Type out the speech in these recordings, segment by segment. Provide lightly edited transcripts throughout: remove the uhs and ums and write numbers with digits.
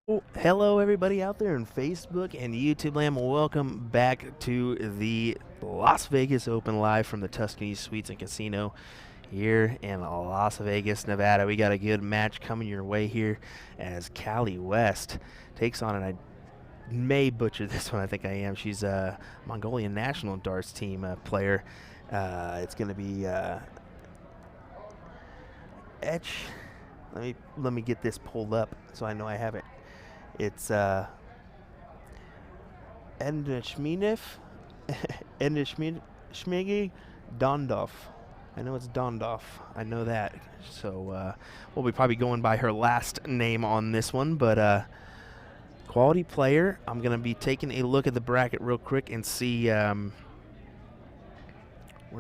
Well, hello, everybody out there in Facebook and YouTube land. Welcome back to the Las Vegas Open live from the Tuscany Suites and Casino here in Las Vegas, Nevada. We got a good match coming your way here as Callie West takes on, and I may butcher this one, I think I am. She's a Mongolian national darts team player. It's going to be Etch. Let me get this pulled up so I know I have it. It's Endeshminev, Endeshmigi Dondov. I know it's Dondov. I know that. So we'll be probably going by her last name on this one, but quality player. I'm going to be taking a look at the bracket real quick and see where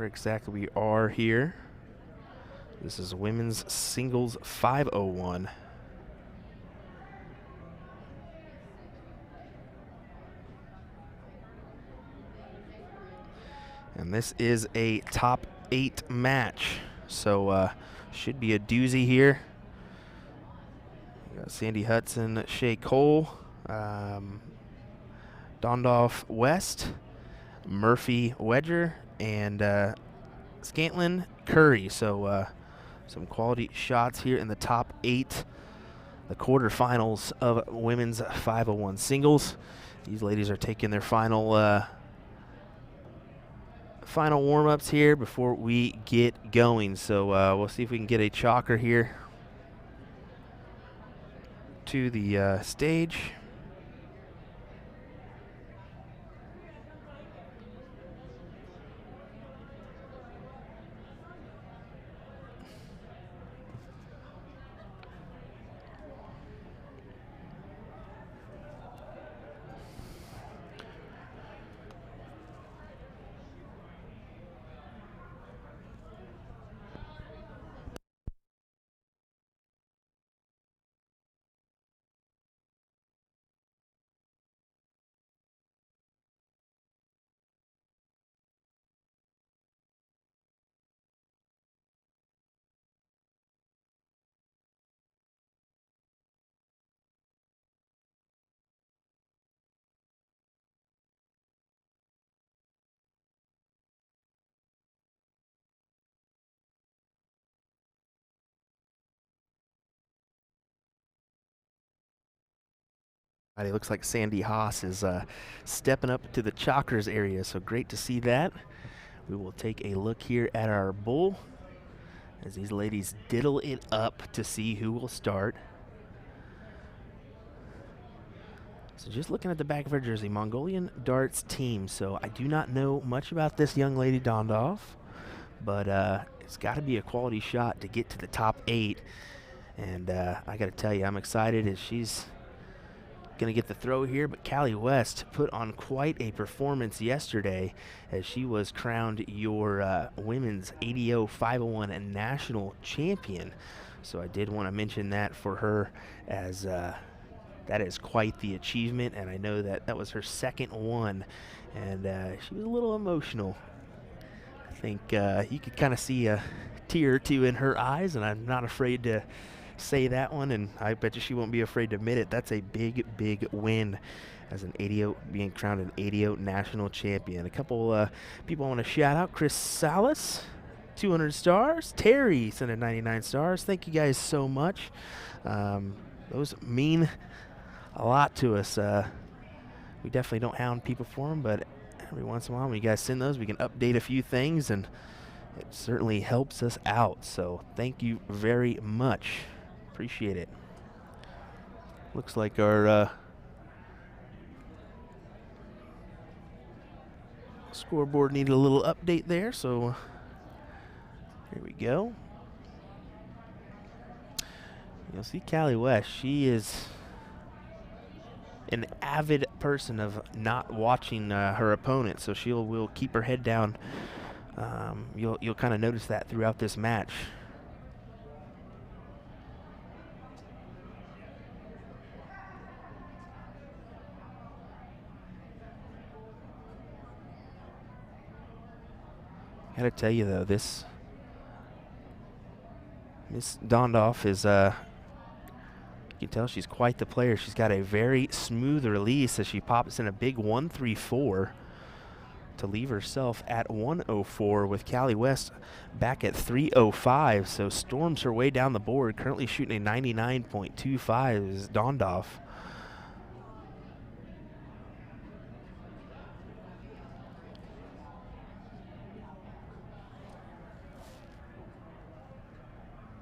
exactly we are here. This is women's singles 501. And this is a top 8 match. So should be a doozy here. We got Sandy Hudson, Shea Cole, Dondolf West, Murphy Wedger, and Scantlin Curry. So some quality shots here in the top 8. The quarterfinals of women's 501 singles. These ladies are taking their final warm-ups here before we get going. So we'll see if we can get a chalker here to the stage. It looks like Sandy Haas is stepping up to the chalkers area, so great to see that. We will take a look here at our bull as these ladies diddle it up to see who will start. So just looking at the back of her jersey, Mongolian darts team. So I do not know much about this young lady Dondov, but it's got to be a quality shot to get to the top 8. And I got to tell you, I'm excited as she's going to get the throw here. But Callie West put on quite a performance yesterday as she was crowned your women's ADO 501 and national champion. So I did want to mention that for her, as that is quite the achievement, and I know that that was her second one, and she was a little emotional. I think you could kind of see a tear or two in her eyes, and I'm not afraid to say that one, and I bet you she won't be afraid to admit it. That's a big, big win as an ADO, being crowned an ADO national champion. A couple people I want to shout out: Chris Salas, 200 stars. Terry sent in 99 stars. Thank you guys so much. Those mean a lot to us. We definitely don't hound people for them, but every once in a while when you guys send those, we can update a few things, and it certainly helps us out. So thank you very much. Appreciate it. Looks like our scoreboard needed a little update there, so here we go. You'll see Callie West. She is an avid person of not watching her opponent, so will keep her head down. You'll kind of notice that throughout this match. I gotta tell you though, this Miss Dondolf is can tell she's quite the player. She's got a very smooth release as she pops in a big 1-3-4 to leave herself at 104 with Callie West back at 305. So storms her way down the board, currently shooting a 99.25 is Dondoff.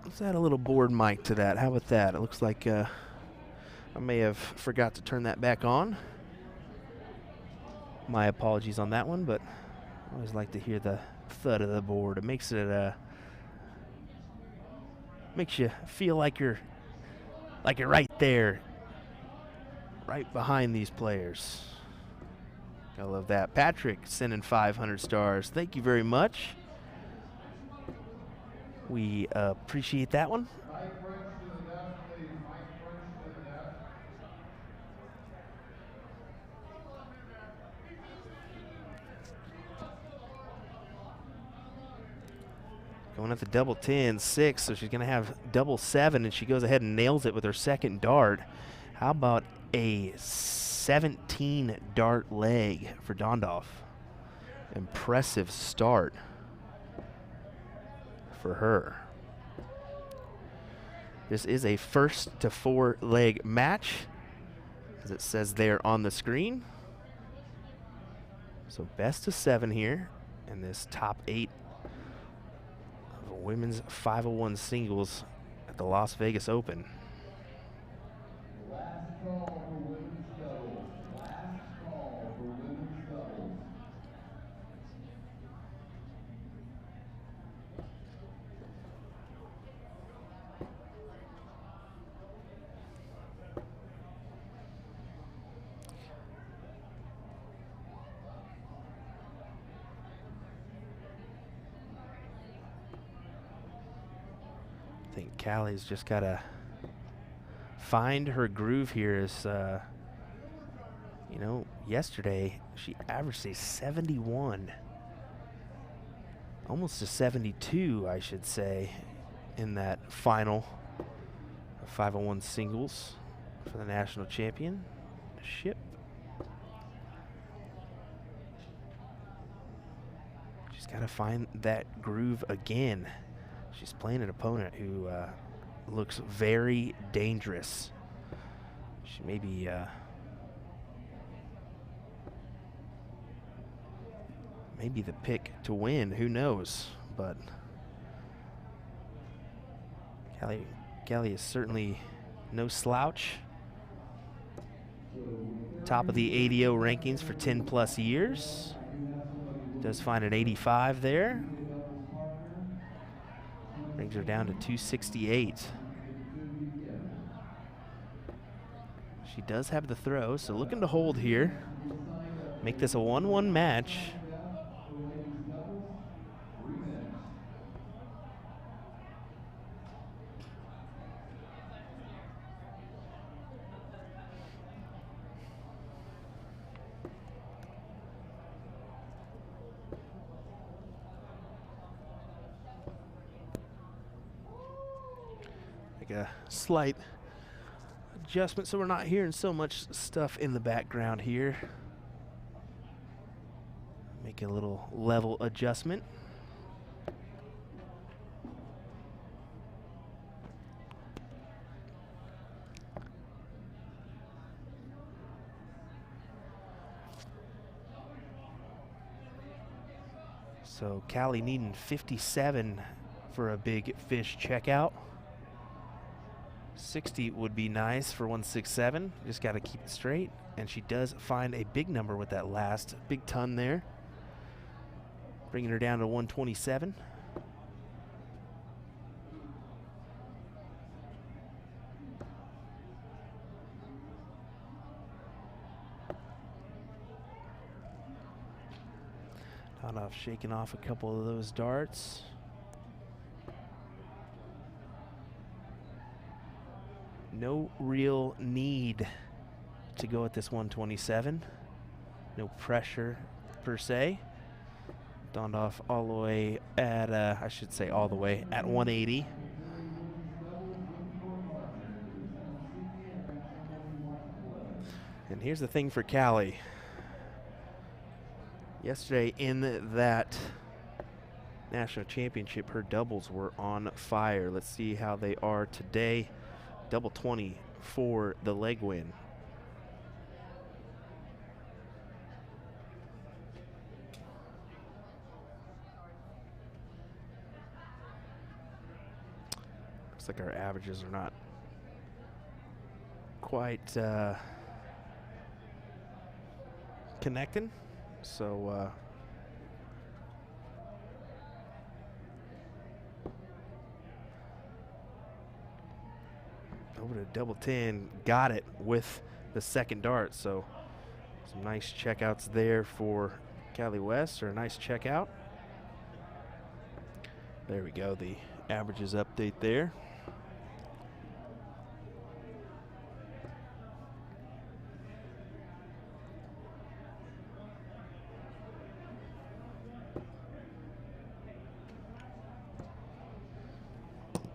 Let's add a little board mic to that. How about that? It looks like I may have forgot to turn that back on. My apologies on that one, but I always like to hear the thud of the board. It makes it makes you feel like you're right there, right behind these players. I love that. Patrick sending 500 stars. Thank you very much. We appreciate that one. Going at the double 10, 6, so she's going to have double 7, and she goes ahead and nails it with her second dart. How about a 17 dart leg for Dondoff? Impressive start for her. This is a first to 4 leg match, as it says there on the screen. So best of 7 here in this top 8 of women's 501 singles at the Las Vegas Open. Last call for women's doubles. Last call for women's doubles. I think Callie's just got to find her groove here. As you know, yesterday she averaged a 71, almost a 72, I should say, in that final of 501 singles for the national championship. She's got to find that groove again. She's playing an opponent who looks very dangerous. She may be maybe the pick to win. Who knows? But Callie is certainly no slouch. Top of the ADO rankings for 10 plus years. Does find an 85 there. Brings her down to 268. She does have the throw, so looking to hold here. Make this a 1-1 match. A slight adjustment so we're not hearing so much stuff in the background here. Make a little level adjustment. So Callie needing 57 for a big fish checkout. 60 would be nice for 167. Just got to keep it straight. And she does find a big number with that last big ton there, bringing her down to 127. Dondoff shaking off a couple of those darts. No real need to go at this 127. No pressure per se. Dondoff all the way at, I should say all the way at 180. And here's the thing for Callie. Yesterday in that national championship, her doubles were on fire. Let's see how they are today. Double 20 for the leg win. Looks like our averages are not quite connecting. So over to double 10, got it with the second dart. So some nice checkouts there for Callie West, or a nice checkout. There we go, the averages update there.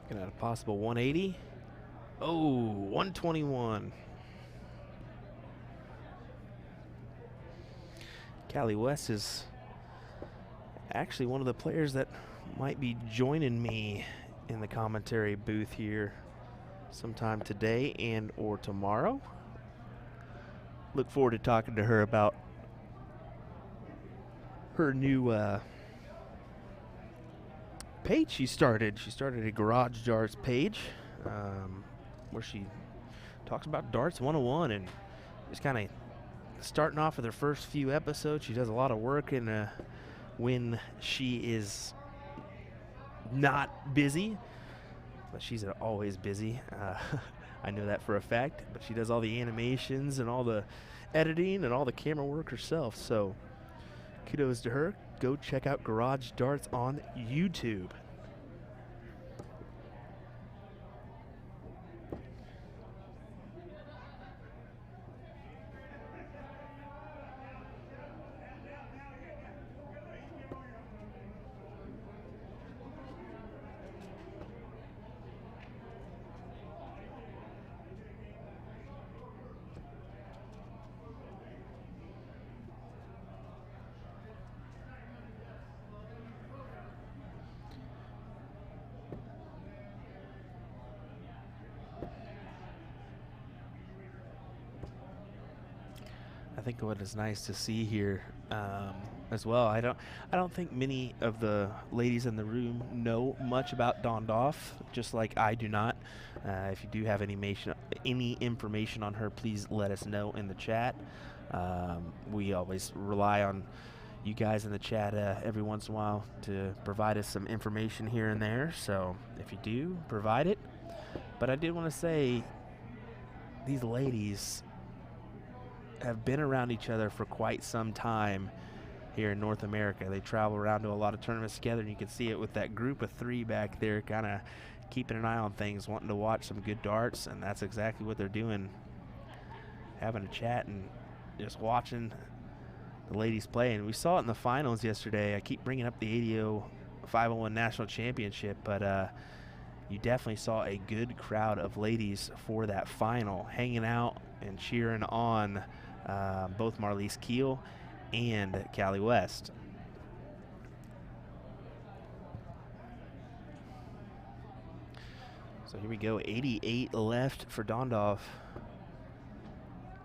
Looking at a possible 180. Oh, 121. Callie West is actually one of the players that might be joining me in the commentary booth here sometime today and or tomorrow. Look forward to talking to her about her new page she started. She started a Garage Darts page where she talks about Darts 101 and just kind of starting off with her first few episodes. She does a lot of work in when she is not busy, but she's always busy. I know that for a fact, but she does all the animations and all the editing and all the camera work herself. So kudos to her. Go check out Garage Darts on YouTube. I think what is nice to see here as well, I don't think many of the ladies in the room know much about Dondoff, just like I do not. If you do have any information on her, please let us know in the chat. We always rely on you guys in the chat every once in a while to provide us some information here and there. So if you do, provide it. But I did want to say, these ladies have been around each other for quite some time here in North America. They travel around to a lot of tournaments together, and you can see it with that group of three back there kind of keeping an eye on things, wanting to watch some good darts, and that's exactly what they're doing, having a chat and just watching the ladies play. And we saw it in the finals yesterday. I keep bringing up the ADO 501 National Championship, but you definitely saw a good crowd of ladies for that final, hanging out and cheering on both Marlies Keel and Callie West. So here we go, 88 left for Dondoff.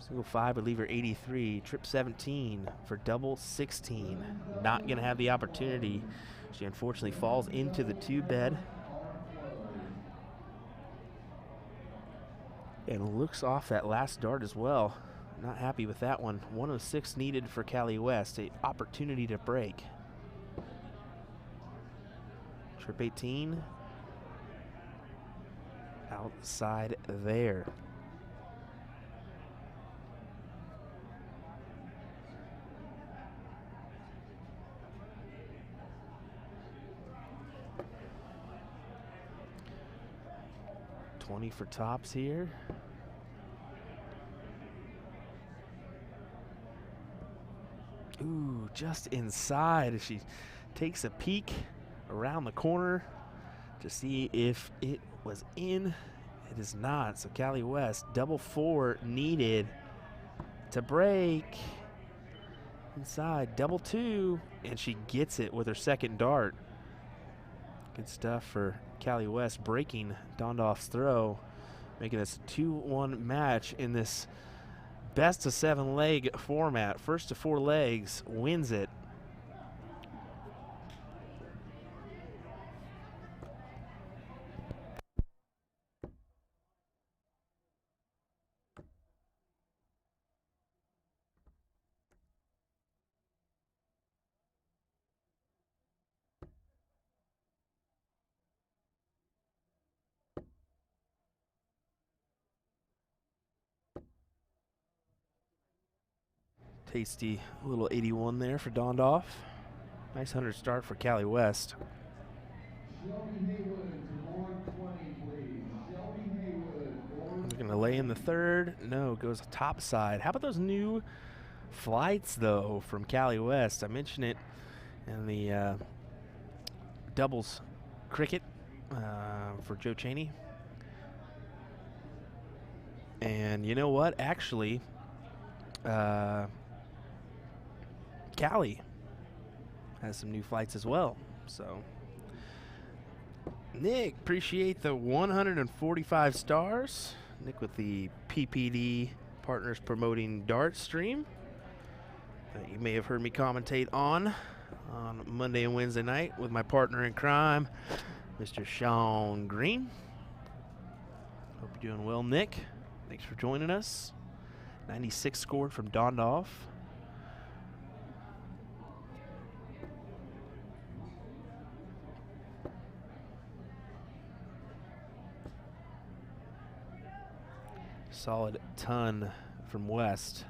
Single 5 would leave her 83, trip 17 for double 16. Not gonna have the opportunity. She unfortunately falls into the 2-bed. And looks off that last dart as well. Not happy with that one. 106 needed for Callie West, an opportunity to break. Trip 18. Outside there. $20 for tops here. Ooh, just inside as she takes a peek around the corner to see if it was in. It is not. So Callie West, double 4 needed to break. Inside, double two, and she gets it with her second dart. Good stuff for Callie West, breaking Dondoff's throw, making this a 2-1 match in this best of 7 leg format. First to 4 legs wins it. Tasty little 81 there for Dondoff. Nice 100 start for Callie West. We're going to lay in the third. No, goes top side. How about those new flights, though, from Callie West? I mentioned it in the doubles cricket for Joe Cheney. And you know what? Actually, Callie has some new flights as well. So, Nick, appreciate the 145 stars. Nick with the PPD Partners Promoting Darts stream that you may have heard me commentate on Monday and Wednesday night with my partner in crime, Mr. Sean Green. Hope you're doing well, Nick. Thanks for joining us. 96 scored from Dondoff. Solid ton from West.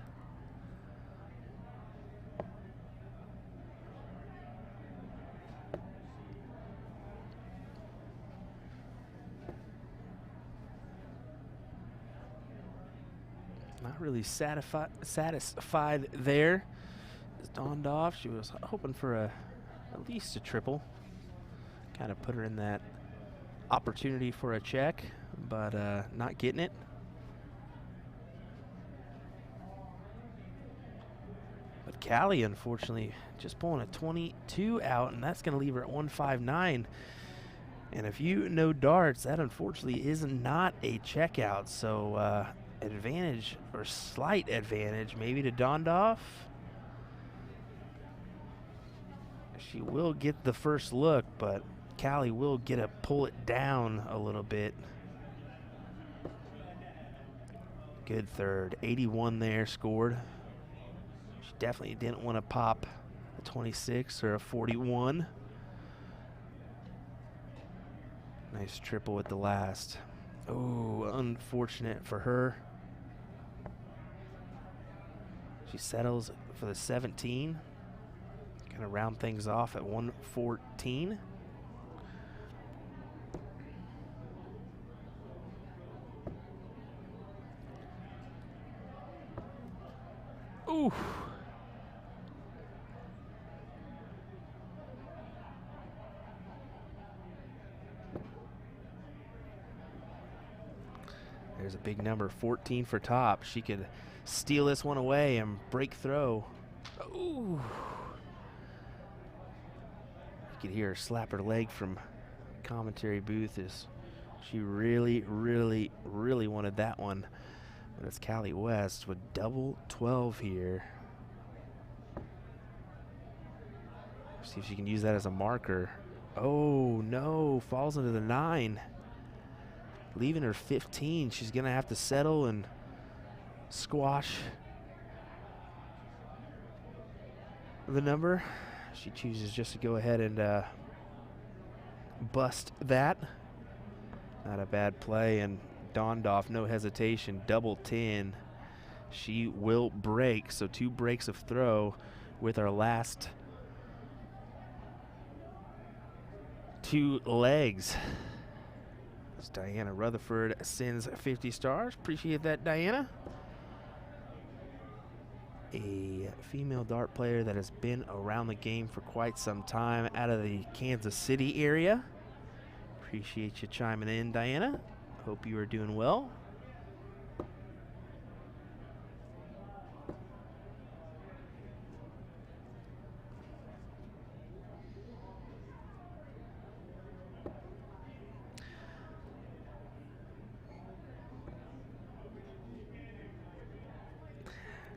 Not really satisfied there. Dondoff, she was hoping for at least a triple. Kind of put her in that opportunity for a check, but not getting it. But Callie, unfortunately, just pulling a 22 out, and that's going to leave her at 159. And if you know darts, that unfortunately is not a checkout. So advantage, or slight advantage, maybe to Dondoff. She will get the first look, but Callie will get to pull it down a little bit. Good third. 81 there scored. She definitely didn't want to pop a 26 or a 41. Nice triple at the last. Oh, unfortunate for her. She settles for the 17. Gonna round things off at 114. Ooh. There's a big number, 14 for top. She could steal this one away and break throw. Ooh. You could hear her slap her leg from commentary booth as she really, really, really wanted that one. But it's Callie West with double 12 here. See if she can use that as a marker. Oh no, falls into the 9. Leaving her 15. She's gonna have to settle and squash the number. She chooses just to go ahead and bust that. Not a bad play, and Dondoff, no hesitation, double 10. She will break, so 2 breaks of throw with our last 2 legs. As Diana Rutherford sends 50 stars. Appreciate that, Diana. A female dart player that has been around the game for quite some time out of the Kansas City area. Appreciate you chiming in, Diana. Hope you are doing well.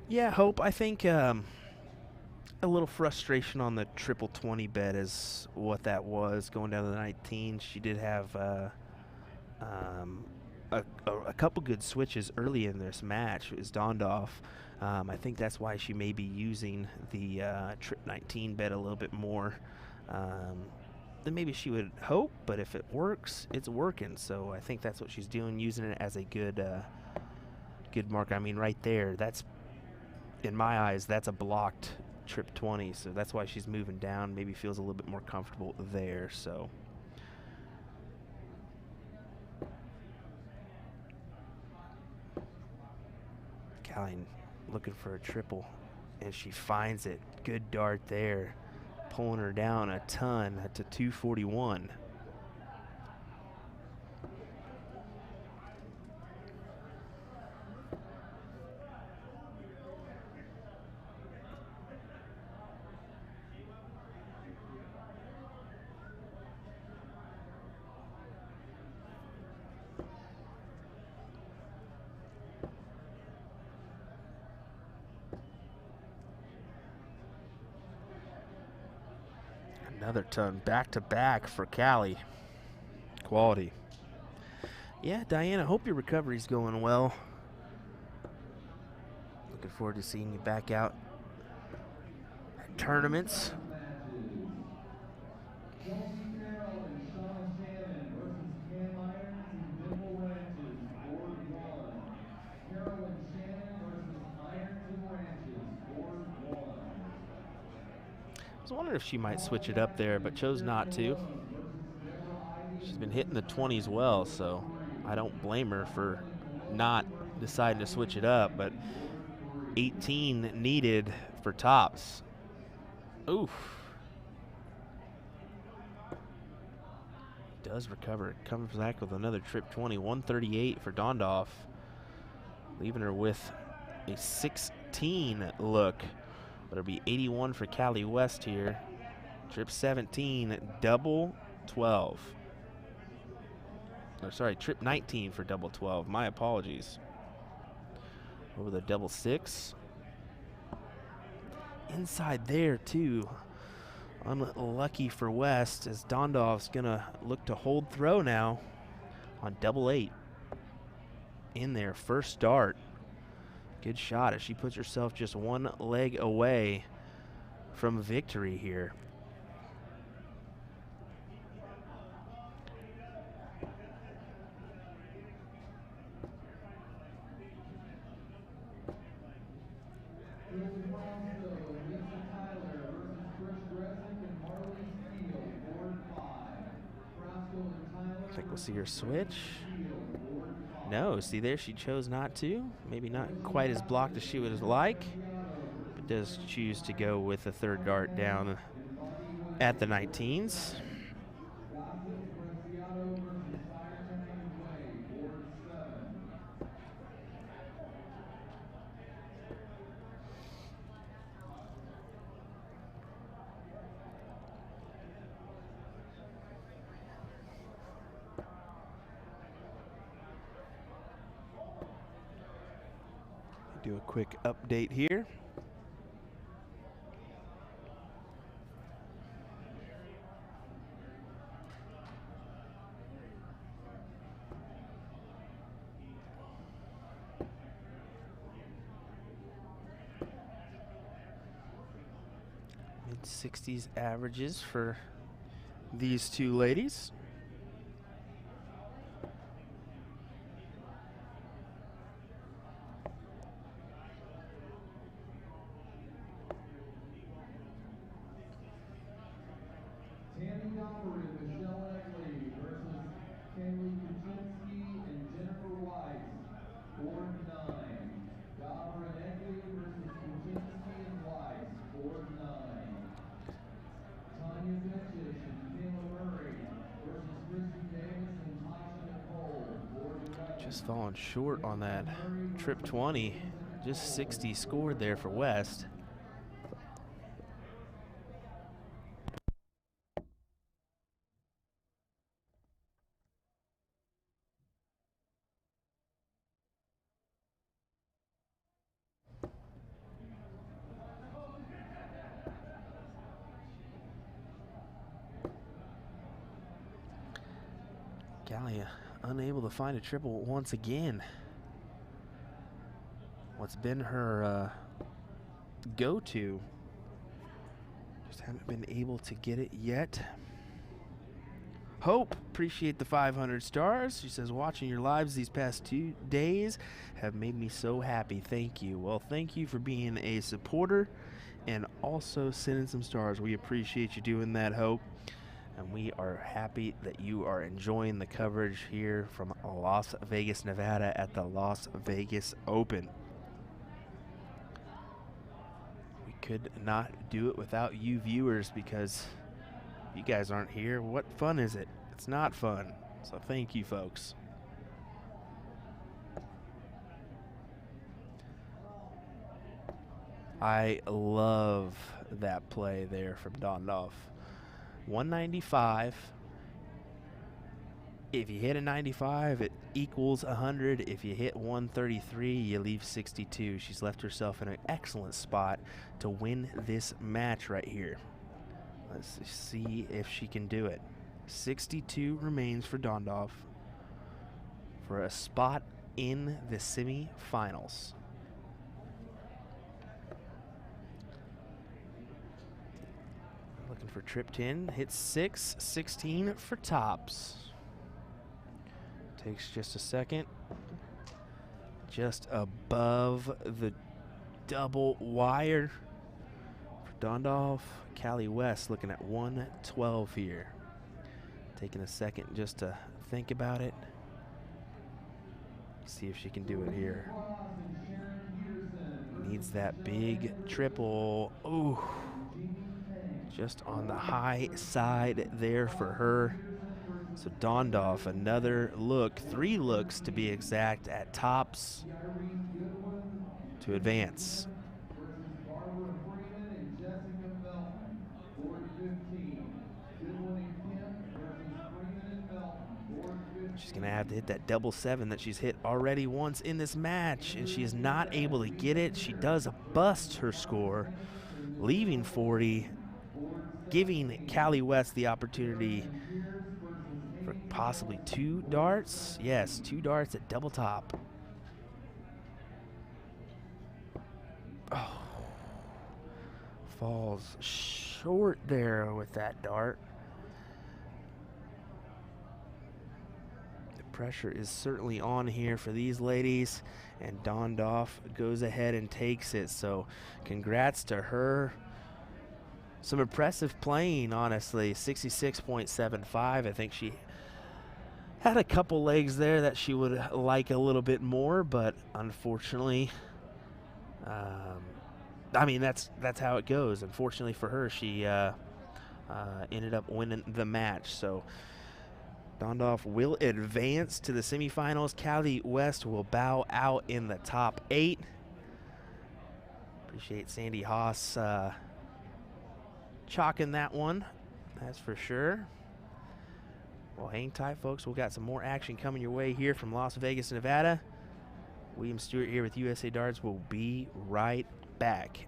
Yeah, Hope. I think a little frustration on the triple 20 bet is what that was going down to the 19. She did have um, a couple good switches early in this match. It was Dondoff. I think that's why she may be using the trip 19 bet a little bit more than maybe she would hope. But if it works, it's working. So I think that's what she's doing, using it as a good mark. I mean, right there, that's in my eyes, that's a blocked trip 20. So that's why she's moving down. Maybe feels a little bit more comfortable there. So. Callie looking for a triple, and she finds it. Good dart there, pulling her down a ton to 241. Another ton, back to back for Callie. Quality. Yeah, Diana, hope your recovery's going well. Looking forward to seeing you back out at tournaments. Chelsea Carroll and Shauna Shannon versus Cam Irons and Dimple Ranches, board 1. Carroll and Shannon versus Irons and Ranches, board 1. I was wondering if she might switch it up there, but chose not to. She's been hitting the 20s well, so I don't blame her for not deciding to switch it up, but 18 needed for tops. Oof. Does recover. Comes back with another trip 20. 138 for Dondoff, leaving her with a 16 look. But it'll be 81 for Callie West here. Trip 17, double 12. Or sorry, trip 19 for double 12. My apologies. Over the double 6. Inside there, too. Unlucky for West, as Dondoff's going to look to hold throw now on double 8. In there, first start. Good shot as she puts herself just one leg away from victory here. I think we'll see her switch. No, see there, she chose not to. Maybe not quite as blocked as she would like, but does choose to go with a third dart down at the 19s. Do a quick update here. Mid-60s averages for these two ladies. Just falling short on that trip 20. Just 60 scored there for West. Callie unable to find a triple once again. What's been her go-to. Just haven't been able to get it yet. Hope, appreciate the 500 stars. She says, watching your lives these past 2 days have made me so happy. Thank you. Well, thank you for being a supporter and also sending some stars. We appreciate you doing that, Hope. And we are happy that you are enjoying the coverage here from Las Vegas, Nevada at the Las Vegas Open. We could not do it without you viewers, because you guys aren't here. What fun is it? It's not fun. So thank you, folks. I love that play there from Dondoff. 195. If you hit a 95, it equals 100. If you hit 133, you leave 62. She's left herself in an excellent spot to win this match right here. Let's see if she can do it. 62 remains for Dondoff for a spot in the semifinals. Looking for trip 10, hits 6, 16 for tops. Takes just a second. Just above the double wire for Dondoff. Callie West looking at 112 here. Taking a second just to think about it. See if she can do it here. Needs that big triple. Ooh. Just on the high side there for her. So Dondoff, another look, 3 looks to be exact at tops to advance. She's going to have to hit that double 7 that she's hit already once in this match, and she is not able to get it. She does bust her score, leaving 40, giving Callie West the opportunity for possibly 2 darts. Yes, 2 darts at double top. Oh, falls short there with that dart. The pressure is certainly on here for these ladies, and Dondoff goes ahead and takes it. So congrats to her. Some impressive playing, honestly. 66.75. I think she had a couple legs there that she would like a little bit more, but unfortunately, I mean, that's how it goes. Unfortunately for her, she ended up winning the match. So Dondoff will advance to the semifinals. Callie West will bow out in the top 8. Appreciate Sandy Haas chalking that one, that's for sure. Well, hang tight, folks. We've got some more action coming your way here from Las Vegas, Nevada. William Stewart here with USA Darts. Will be right back.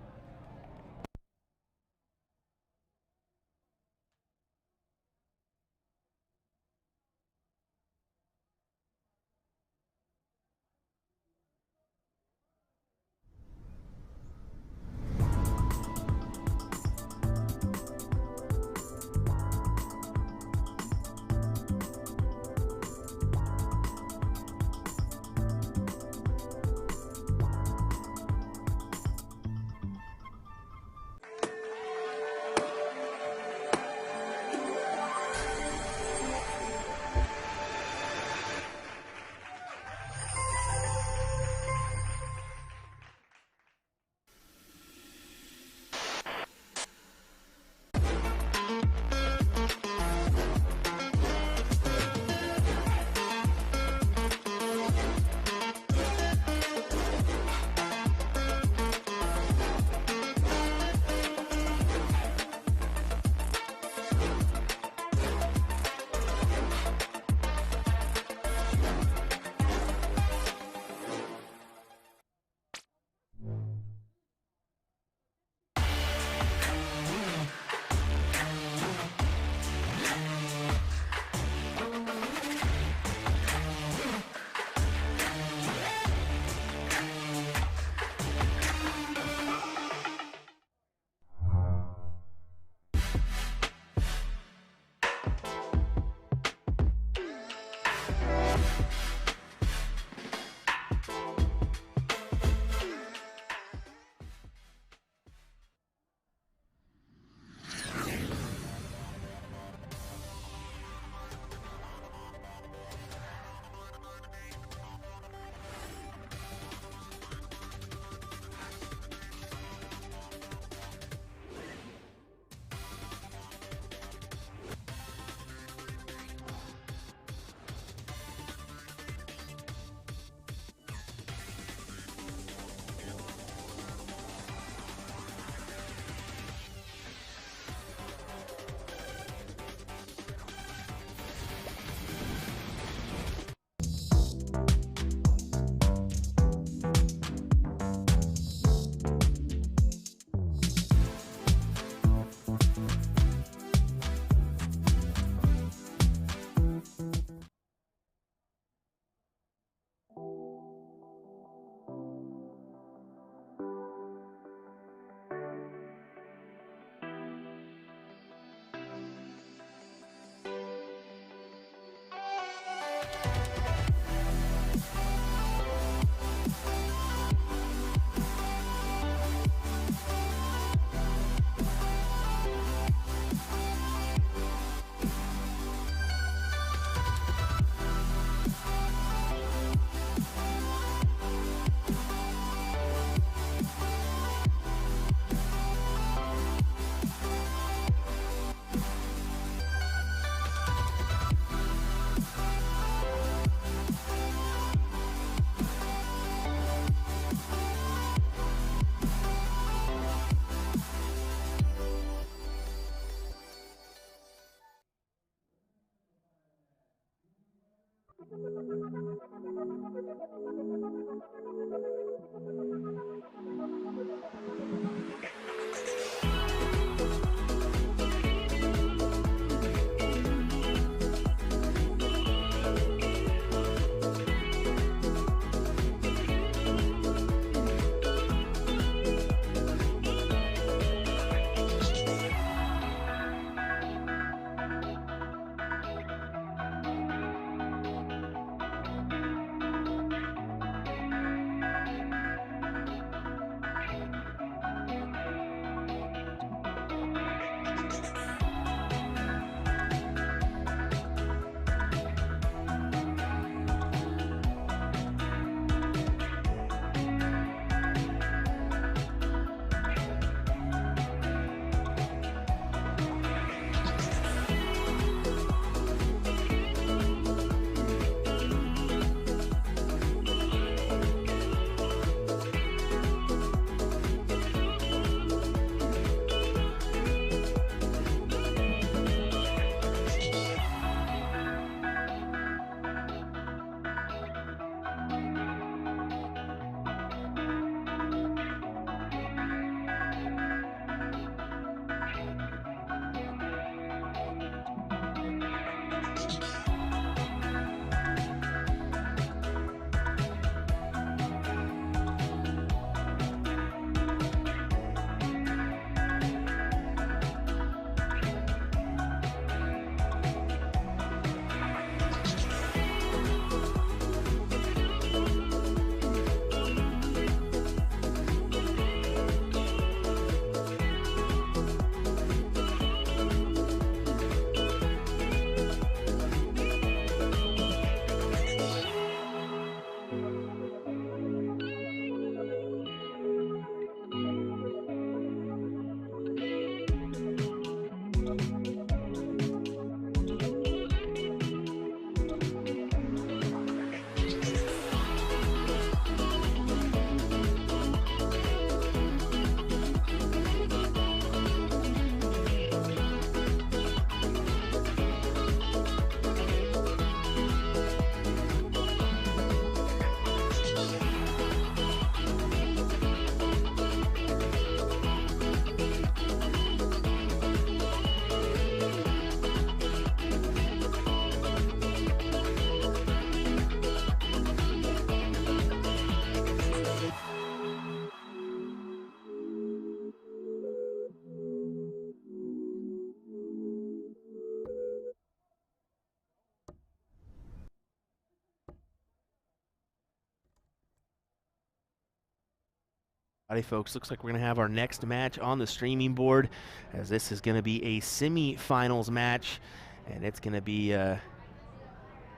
Alrighty, folks, looks like we're going to have our next match on the streaming board, as this is going to be a semi-finals match, and it's going to be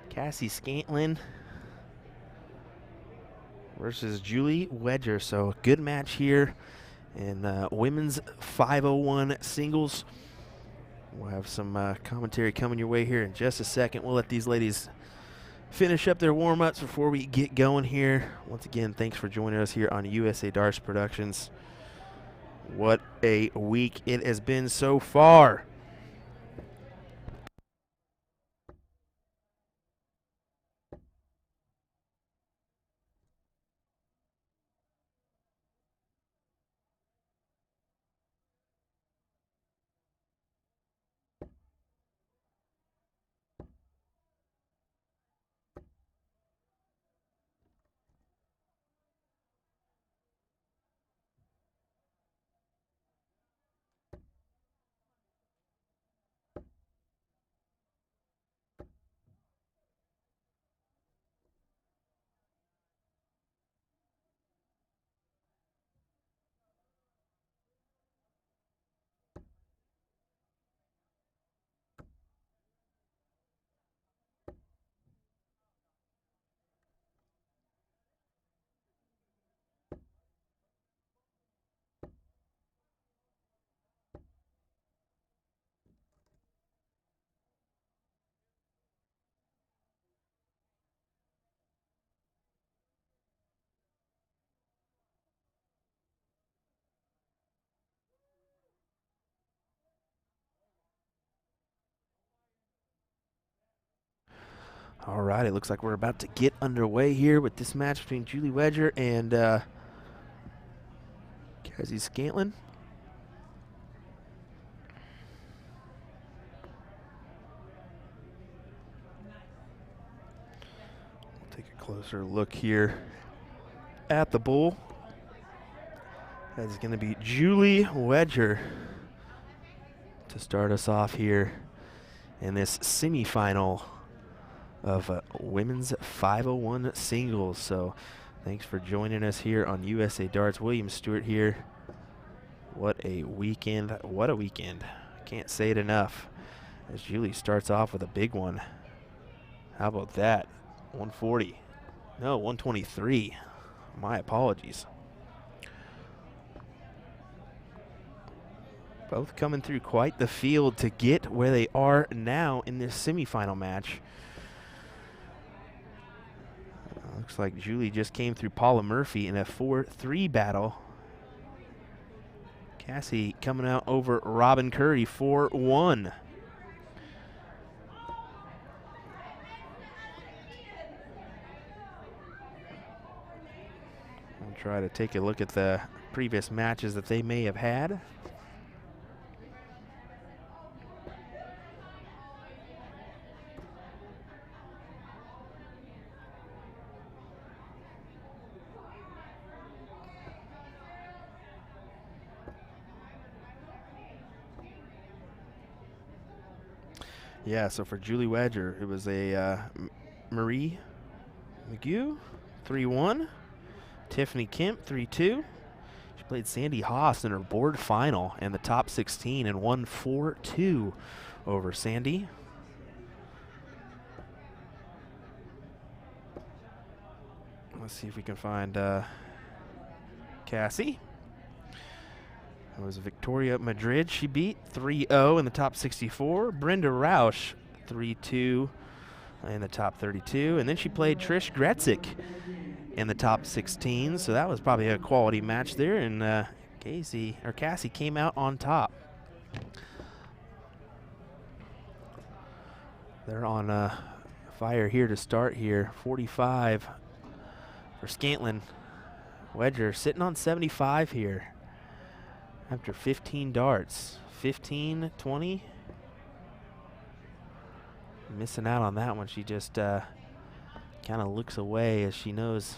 Cassie Scantlin versus Julie Wedger. So a good match here in women's 501 singles. We'll have some commentary coming your way here in just a second. We'll let these ladies finish up their warm-ups before we get going here. Once again, thanks for joining us here on USA Darts Productions. What a week it has been so far. All right, it looks like we're about to get underway here with this match between Julie Wedger and Cassie Scantlin. We'll take a closer look here at the bull. That is going to be Julie Wedger to start us off here in this semifinal of women's 501 singles. So thanks for joining us here on USA Darts. William Stewart here. What a weekend. What a weekend. Can't say it enough as Julie starts off with a big one. How about that? 140. No, 123. My apologies. Both coming through quite the field to get where they are now in this semifinal match. Looks like Julie just came through Paula Murphy in a 4-3 battle. Cassie coming out over Robin Curry 4-1. We'll try to take a look at the previous matches that they may have had. Yeah, so for Julie Wedger, it was a Marie McGew, 3-1. Tiffany Kemp, 3-2. She played Sandy Haas in her board final and the top 16 and won 4-2 over Sandy. Let's see if we can find Cassie. It was Victoria Madrid she beat 3-0 in the top 64. Brenda Rausch 3-2 in the top 32. And then she played Trish Gretzik in the top 16. So that was probably a quality match there. And Cassie came out on top. They're on fire here to start here. 45 for Scantlin. Wedger sitting on 75 here. After 15 darts, 15, 20. Missing out on that one. She just kind of looks away as she knows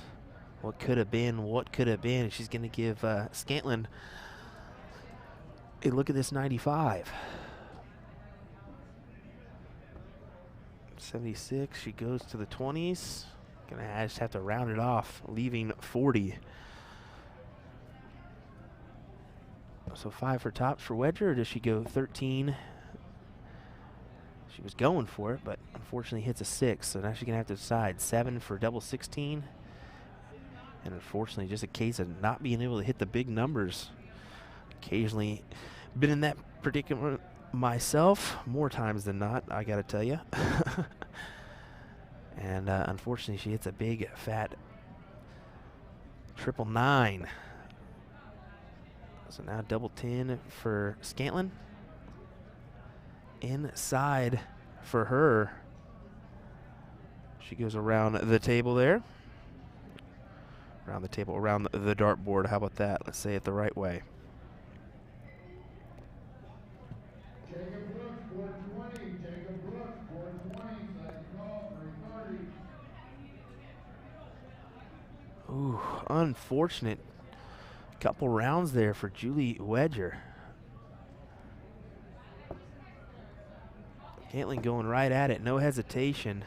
what could have been, what could have been. She's going to give Scantlin a look at this 95. 76, she goes to the 20s. Going to just have to round it off, leaving 40. So 5 for tops for Wedger, or does she go 13? She was going for it, but unfortunately hits a 6. So now she's going to have to decide 7 for double 16. And unfortunately, just a case of not being able to hit the big numbers. Occasionally been in that predicament myself, more times than not, I got to tell you. And unfortunately, she hits a big, fat 999. So now double 10 for Scantlin. Inside for her. She goes around the table there. Around the table, around the dartboard. How about that? Let's say it the right way. Jacob Brooks, 420. Jacob Brooks, 420. Second call, 330. Ooh, unfortunate couple rounds there for Julie Wedger. Scantlin going right at it, no hesitation.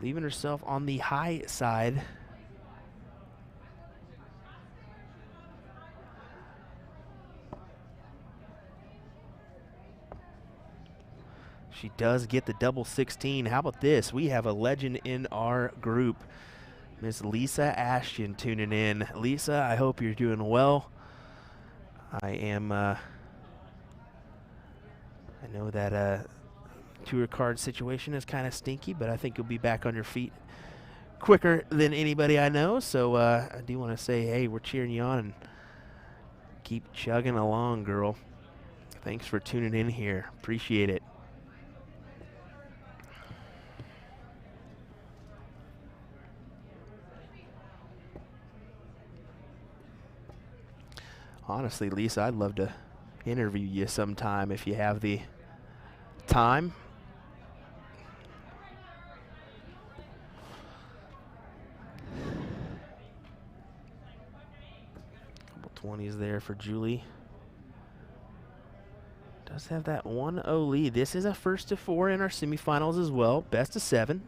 Leaving herself on the high side. She does get the double 16. How about this? We have a legend in our group. Miss Lisa Ashton tuning in. Lisa, I hope you're doing well. I am, I know that tour card situation is kind of stinky, but I think you'll be back on your feet quicker than anybody I know. So I do want to say, hey, we're cheering you on and keep chugging along, girl. Thanks for tuning in here. Appreciate it. Honestly, Lisa, I'd love to interview you sometime if you have the time. Couple 20s there for Julie. Does have that 1-0 lead. This is a first to 4 in our semifinals as well. Best of 7.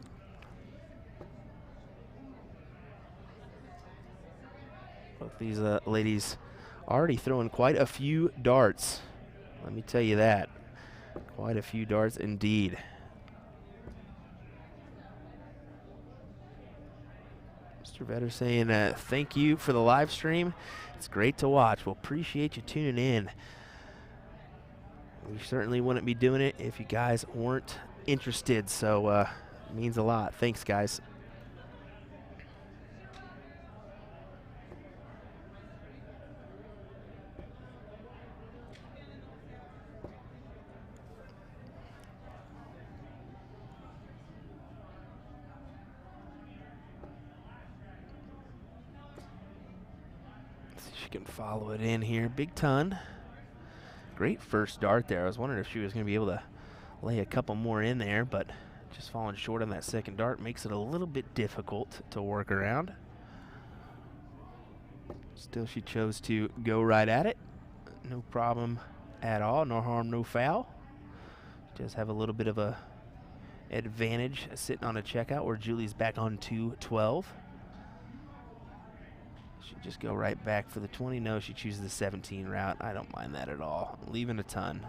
Both these ladies already throwing quite a few darts. Let me tell you that. Quite a few darts indeed. Mr. Vetter saying thank you for the live stream. It's great to watch. We'll appreciate you tuning in. We certainly wouldn't be doing it if you guys weren't interested, so it means a lot. Thanks, guys. She can follow it in here. Big ton. Great first dart there. I was wondering if she was going to be able to lay a couple more in there, but just falling short on that second dart makes it a little bit difficult to work around. Still, she chose to go right at it. No problem at all. No harm, no foul. She does have a little bit of a advantage sitting on a checkout where Julie's back on 2-12. She just go right back for the 20. No, she chooses the 17 route. I don't mind that at all. Leaving a ton.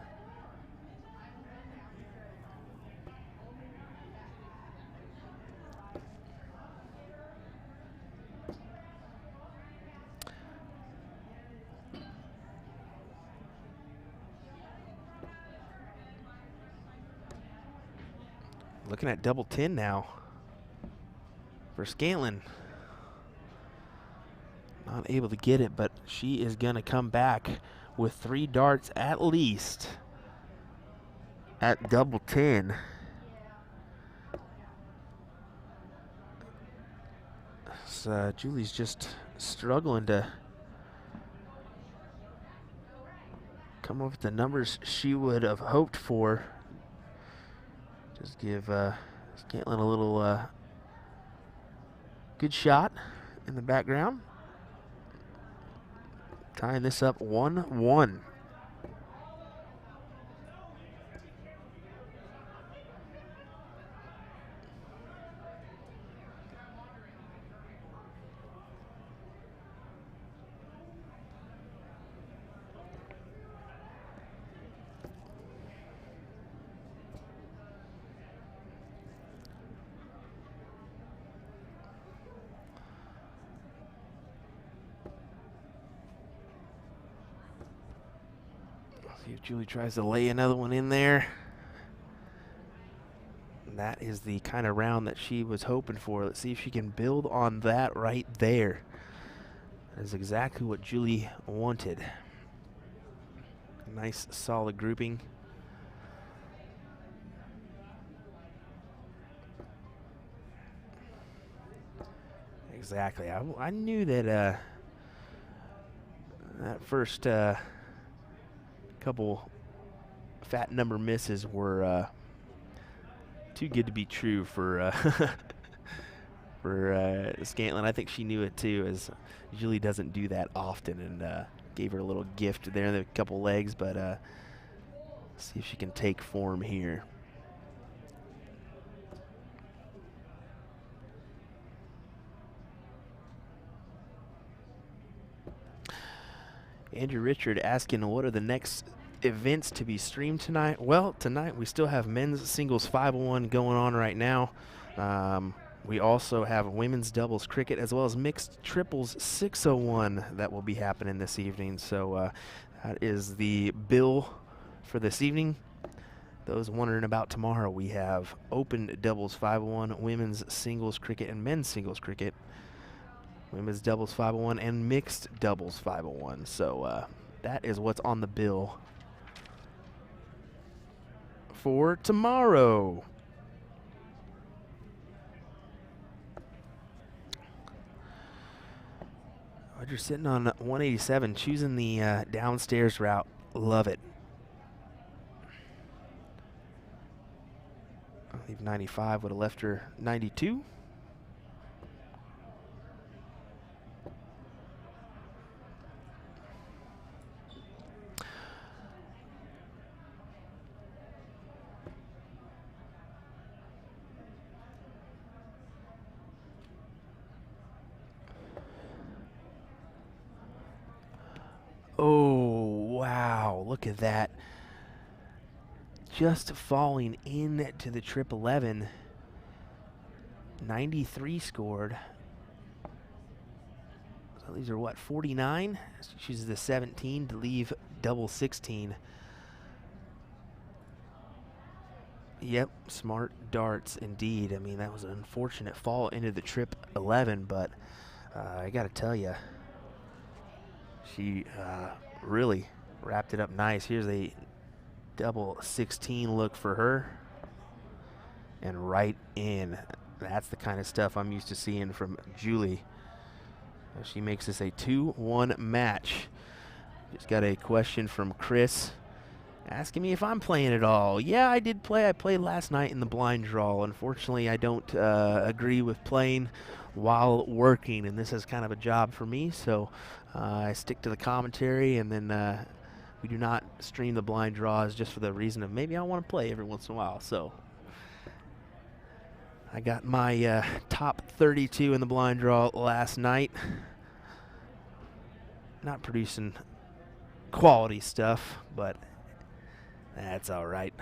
Looking at double 10 now for Scantlin. Not able to get it, but she is going to come back with 3 darts at least at double 10. So, Julie's just struggling to come up with the numbers she would have hoped for. Just give Scantlin a little good shot in the background. Tying this up 1-1. See if Julie tries to lay another one in there. And that is the kind of round that she was hoping for. Let's see if she can build on that right there. That is exactly what Julie wanted. Nice solid grouping. Exactly. I knew that that first couple fat number misses were too good to be true for for Scantlin. I think she knew it too, as Julie doesn't do that often, and gave her a little gift there, a couple legs, but see if she can take form here. Andrew Richard asking, what are the next events to be streamed tonight? Well, tonight we still have men's singles 501 going on right now. We also have women's doubles cricket as well as mixed triples 601 that will be happening this evening. So that is the bill for this evening. Those wondering about tomorrow, we have open doubles 501, women's singles cricket and men's singles cricket. Women's doubles 501 and mixed doubles 501. So that is what's on the bill for tomorrow. Roger sitting on 187, choosing the downstairs route. Love it. I believe 95 would have left her 92. Oh, wow, look at that. Just falling into the trip 11. 93 scored. So these are what, 49? She chooses the 17 to leave double 16. Yep, smart darts indeed. I mean, that was an unfortunate fall into the trip 11, but I got to tell you, she really wrapped it up nice. Here's a double 16 look for her. And right in. That's the kind of stuff I'm used to seeing from Julie. She makes this a 2-1 match. Just got a question from Chris asking me if I'm playing at all. Yeah, I did play. I played last night in the blind draw. Unfortunately, I don't agree with playing while working, and this is kind of a job for me, so I stick to the commentary, and then we do not stream the blind draws just for the reason of maybe I want to play every once in a while. So I got my top 32 in the blind draw last night. Not producing quality stuff, but that's all right.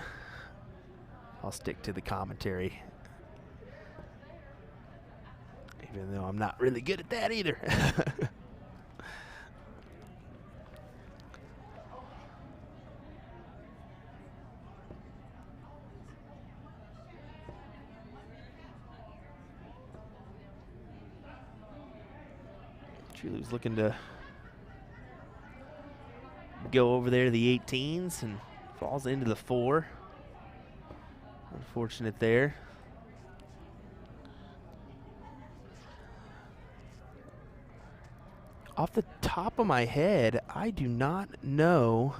I'll stick to the commentary, even though I'm not really good at that either. Julie's looking to go over there to the 18s and falls into the 4. Unfortunate there. Off the top of my head, I do not know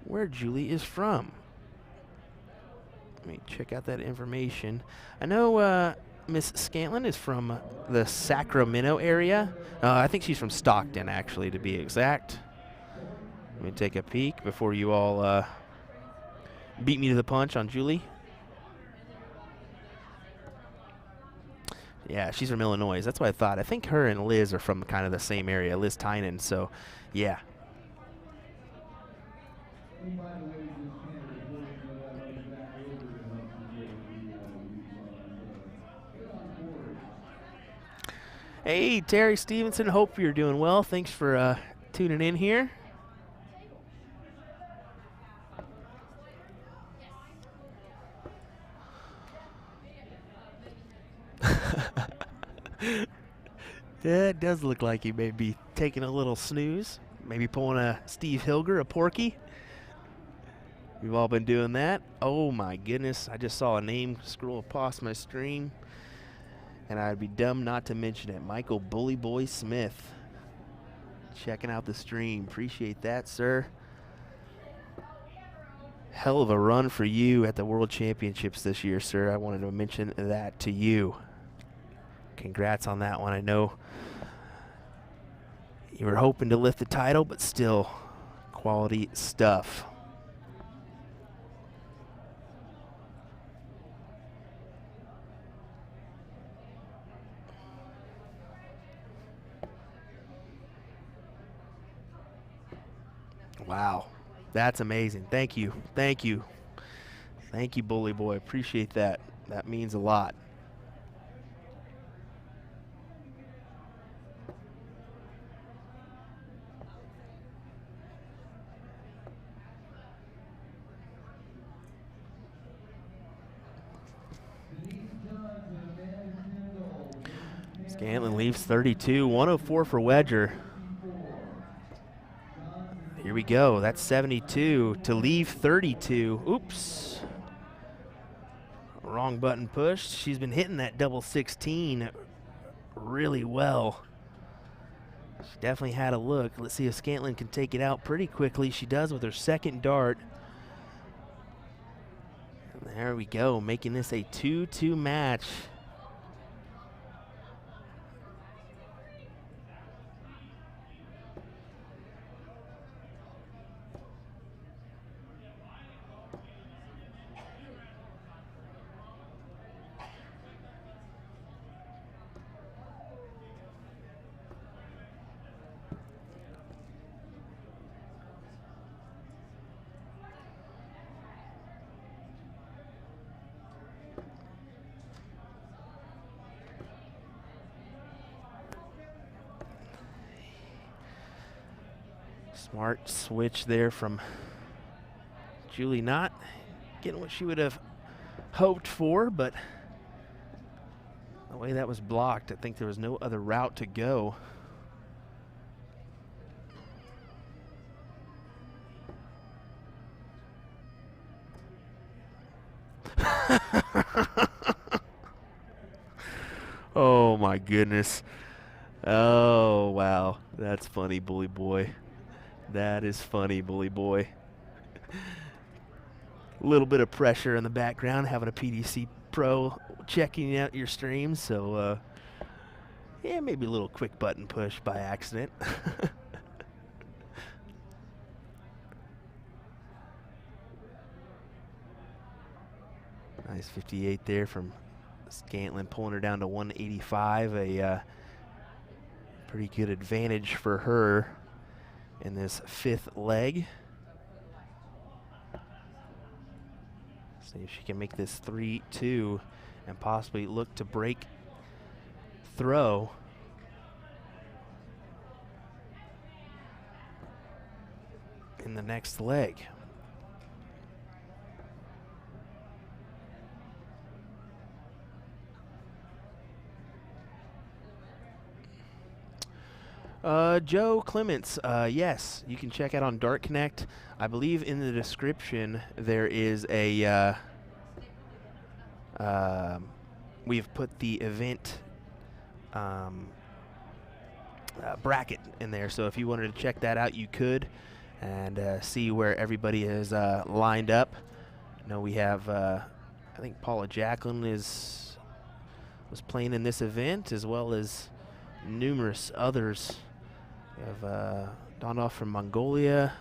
where Julie is from. Let me check out that information. I know Miss Scantlin is from the Sacramento area. I think she's from Stockton, actually, to be exact. Let me take a peek before you all beat me to the punch on Julie. Yeah, she's from Illinois. That's what I thought. I think her and Liz are from kind of the same area, Liz Tynan. So, yeah. Hey, Terry Stevenson. Hope you're doing well. Thanks for tuning in here. It does look like you may be taking a little snooze. Maybe pulling a Steve Hilger, a Porky. We've all been doing that. Oh my goodness, I just saw a name scroll past my stream, and I'd be dumb not to mention it. Michael Bully Boy Smith. Checking out the stream. Appreciate that, sir. Hell of a run for you at the World Championships this year, sir. I wanted to mention that to you. Congrats on that one. I know you were hoping to lift the title, but still quality stuff. Wow, that's amazing. Thank you. Thank you. Thank you, Bully Boy. Appreciate that. That means a lot. Scantlin leaves 32, 104 for Wedger. Here we go, that's 72 to leave 32. Oops. Wrong button pushed. She's been hitting that double 16 really well. She definitely had a look. Let's see if Scantlin can take it out pretty quickly. She does with her second dart. And there we go, making this a 2-2 match. Smart switch there from Julie, not getting what she would have hoped for, but the way that was blocked, I think there was no other route to go. Oh my goodness. Oh wow, that's funny, bully boy. That is funny, bully boy. A little bit of pressure in the background, having a PDC Pro checking out your streams, so yeah, maybe a little quick button push by accident. Nice 58 there from Scantlin, pulling her down to 185. A pretty good advantage for her in this fifth leg. See if she can make this 3-2 and possibly look to break throw. In the next leg. Joe Clements, yes, you can check out on DARTCONNECT. I believe in the description there is a, we've put the event bracket in there, so if you wanted to check that out, you could, and see where everybody is lined up. I know we have, I think Paula Jacqueline was playing in this event, as well as numerous others. We have Dondoff from Mongolia.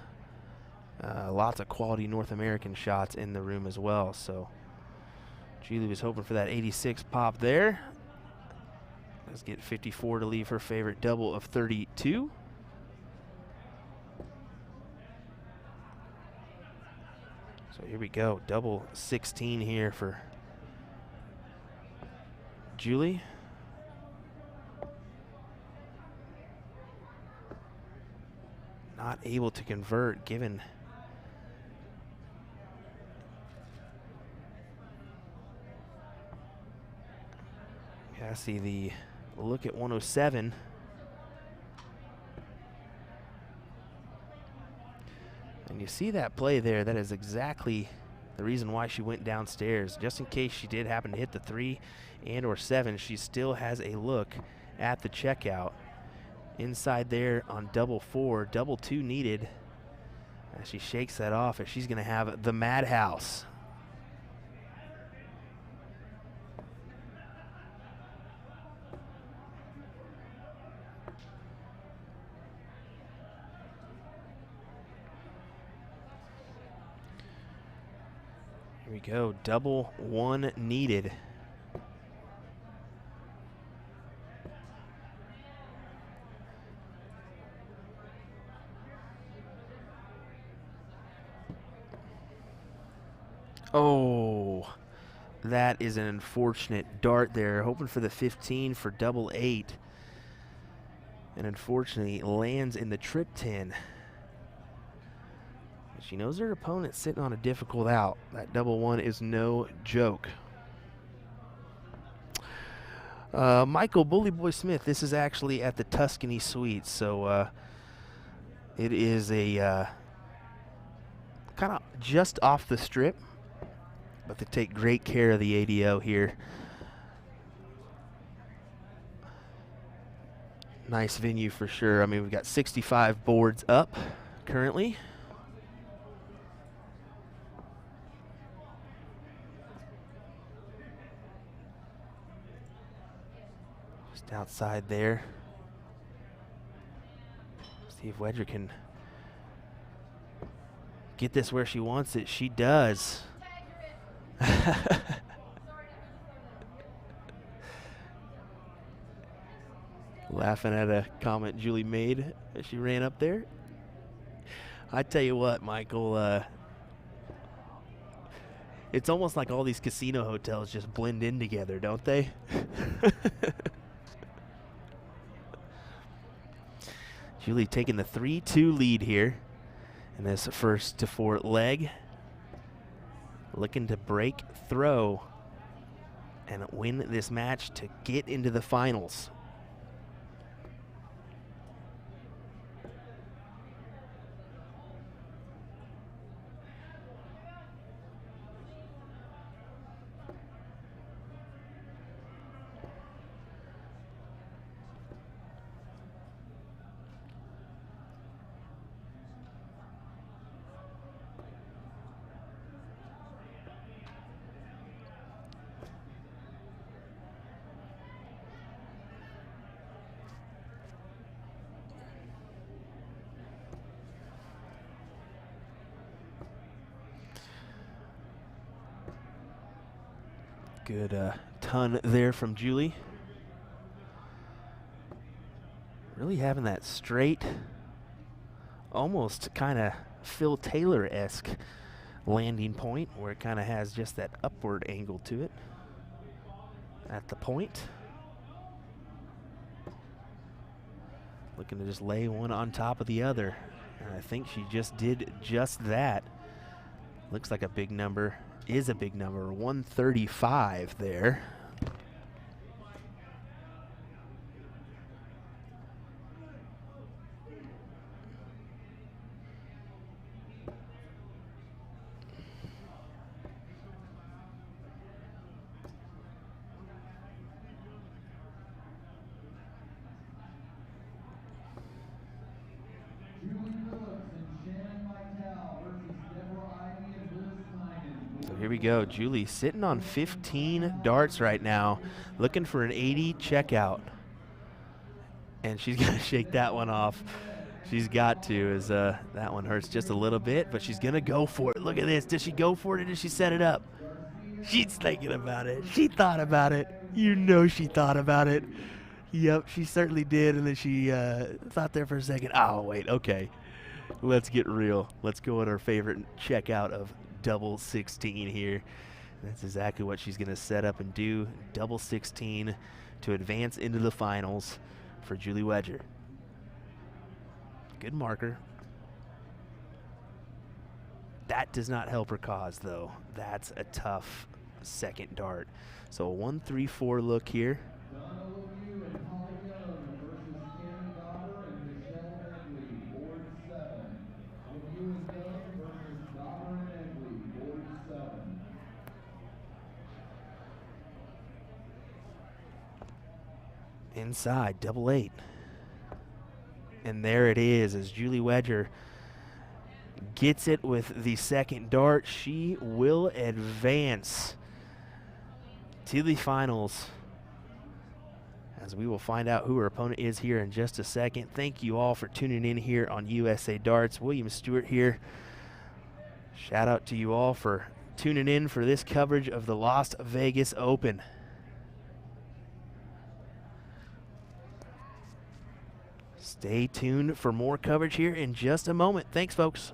Lots of quality North American shots in the room as well. So Julie was hoping for that 86 pop there. Let's get 54 to leave her favorite double of 32. So here we go, double 16 here for Julie. Not able to convert, given I see the look at 107. And you see that play there, that is exactly the reason why she went downstairs. Just in case she did happen to hit the 3 and or 7, she still has a look at the checkout. Inside there on double 4, double 2 needed. As she shakes that off, as she's going to have the madhouse. Here we go, double 1 needed. Oh, that is an unfortunate dart there. Hoping for the 15 for double 8. And unfortunately lands in the trip 10. She knows her opponent's sitting on a difficult out. That double 1 is no joke. Michael Bully Boy Smith, this is actually at the Tuscany Suites. So it is a kind of just off the strip. But they take great care of the ADO here. Nice venue for sure. I mean, we've got 65 boards up currently. Just outside there. See if Wedger can get this where she wants it. She does. Laughing at a comment Julie made as she ran up there. I tell you what, Michael, it's almost like all these casino hotels just blend in together, don't they? Julie taking the 3-2 lead here in this first to four leg. Looking to break throw and win this match to get into the finals. Good ton there from Julie. Really having that straight, almost kind of Phil Taylor-esque landing point where it kind of has just that upward angle to it at the point. Looking to just lay one on top of the other. And I think she just did just that. Looks like a big number. Is a big number, 135 there. Here we go, Julie sitting on 15 darts right now, looking for an 80 checkout. And she's gonna shake that one off. She's got to, as that one hurts just a little bit, but she's gonna go for it. Look at this, did she go for it or did she set it up? She's thinking about it, she thought about it. You know she thought about it. Yep, she certainly did, and then she thought there for a second, oh wait, okay. Let's get real. Let's go on our favorite checkout of double 16 here. That's exactly what she's going to set up and do. Double 16 to advance into the finals for Julie Wedger. Good marker. That does not help her cause, though. That's a tough second dart. So a 1-3-4 look here. Inside, double 8. And there it is as Julie Wedger gets it with the second dart. She will advance to the finals, as we will find out who her opponent is here in just a second. Thank you all for tuning in here on USA Darts. William Stewart here. Shout out to you all for tuning in for this coverage of the Las Vegas Open. Stay tuned for more coverage here in just a moment. Thanks, folks.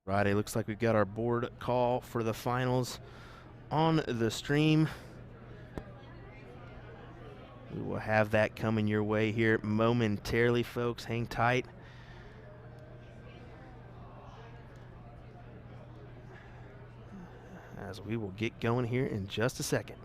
Right, it looks like we've got our board call for the finals on the stream. We will have that coming your way here momentarily, folks. Hang tight. As we will get going here in just a second.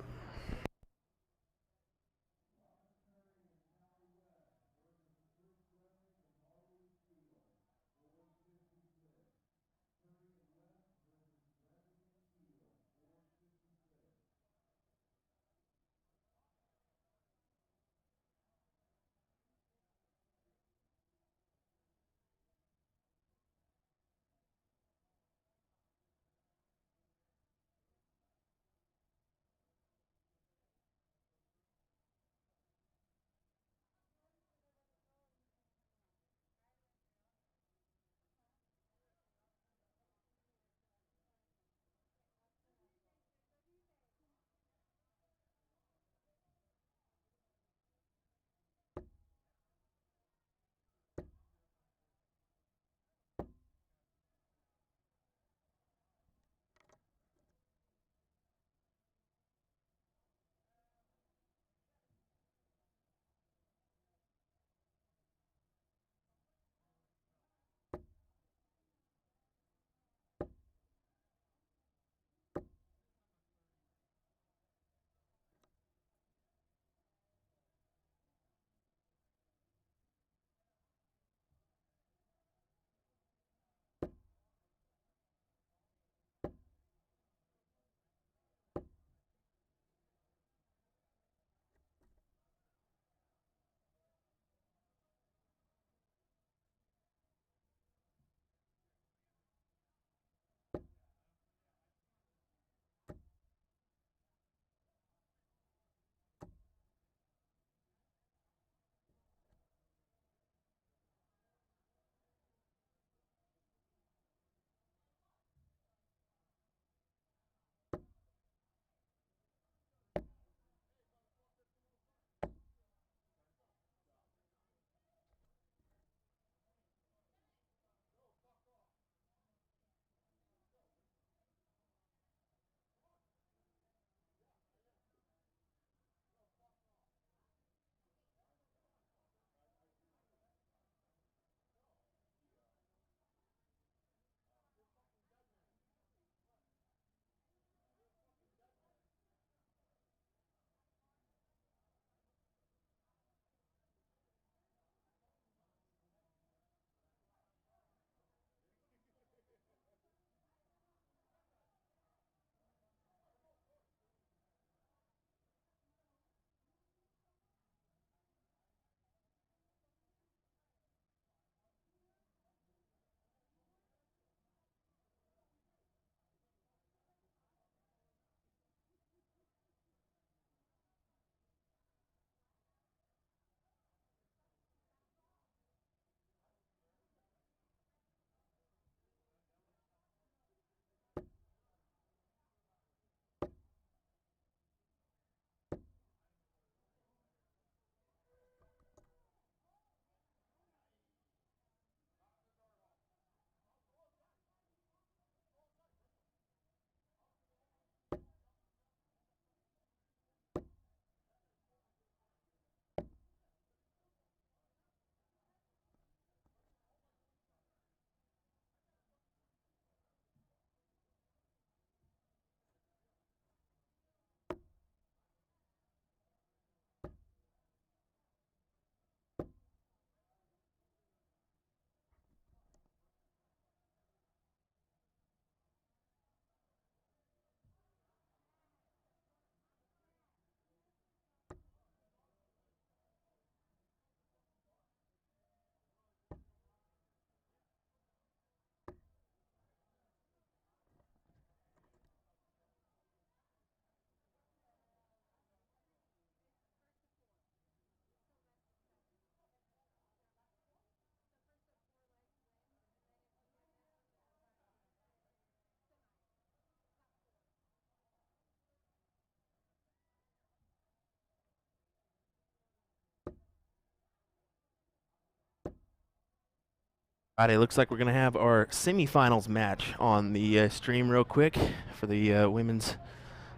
All right, it looks like we're going to have our semifinals match on the stream real quick for the women's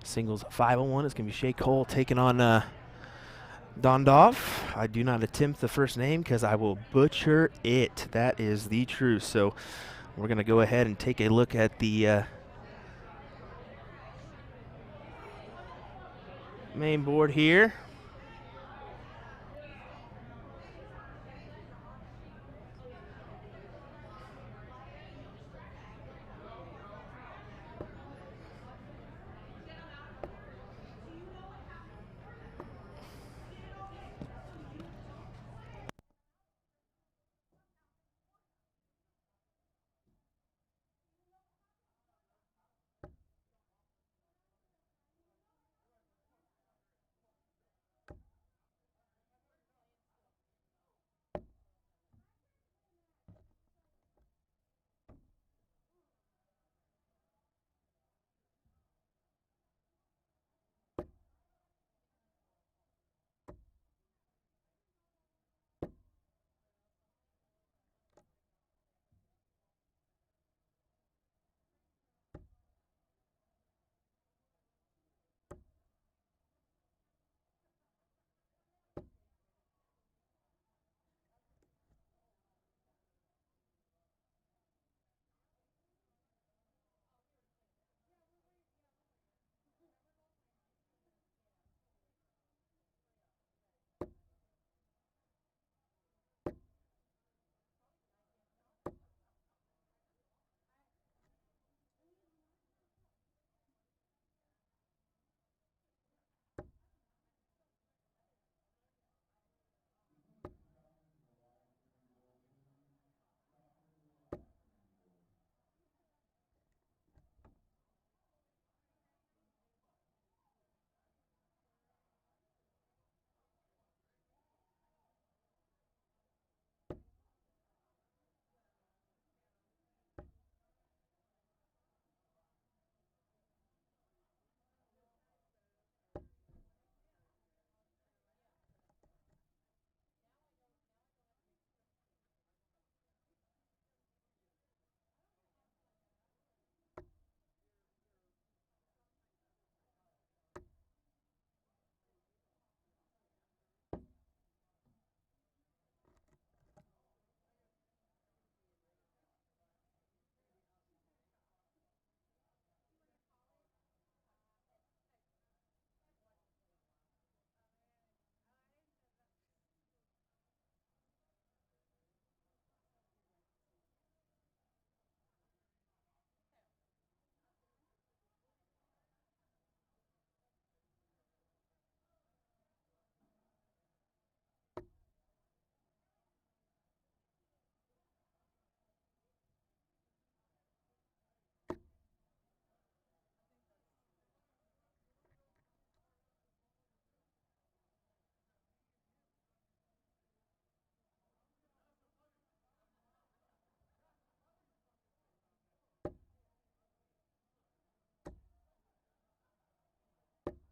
singles 501. It's going to be Shay Cole taking on Dondov. I do not attempt the first name because I will butcher it. That is the truth. So we're going to go ahead and take a look at the main board here.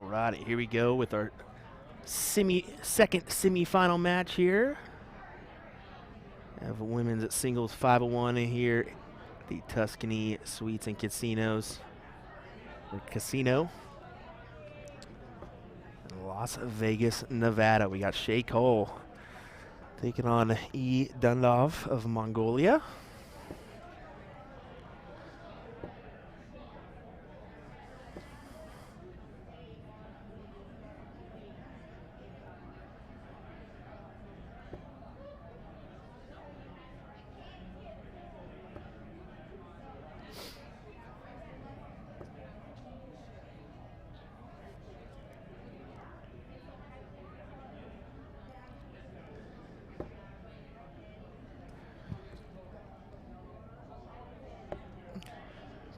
All right, here we go with our second semifinal match here. We have women's singles 501 in here, the Tuscany Suites and Casinos, or Casino, in Las Vegas, Nevada. We got Shay Cole taking on E Dundov of Mongolia.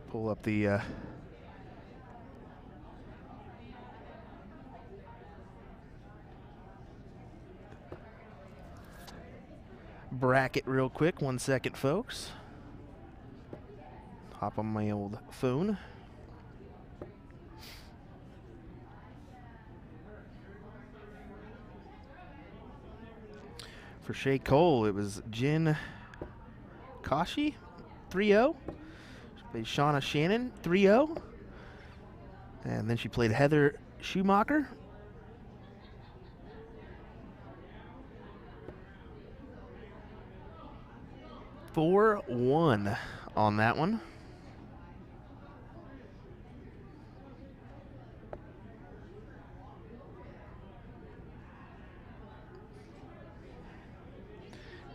Pull up the bracket real quick. 1 second, folks. Hop on my old phone. For Shay Cole, it was Jen Takashi, 3-0. She played Shauna Shannon, 3-0. And then she played Heather Schumacher. (4-1) on that one.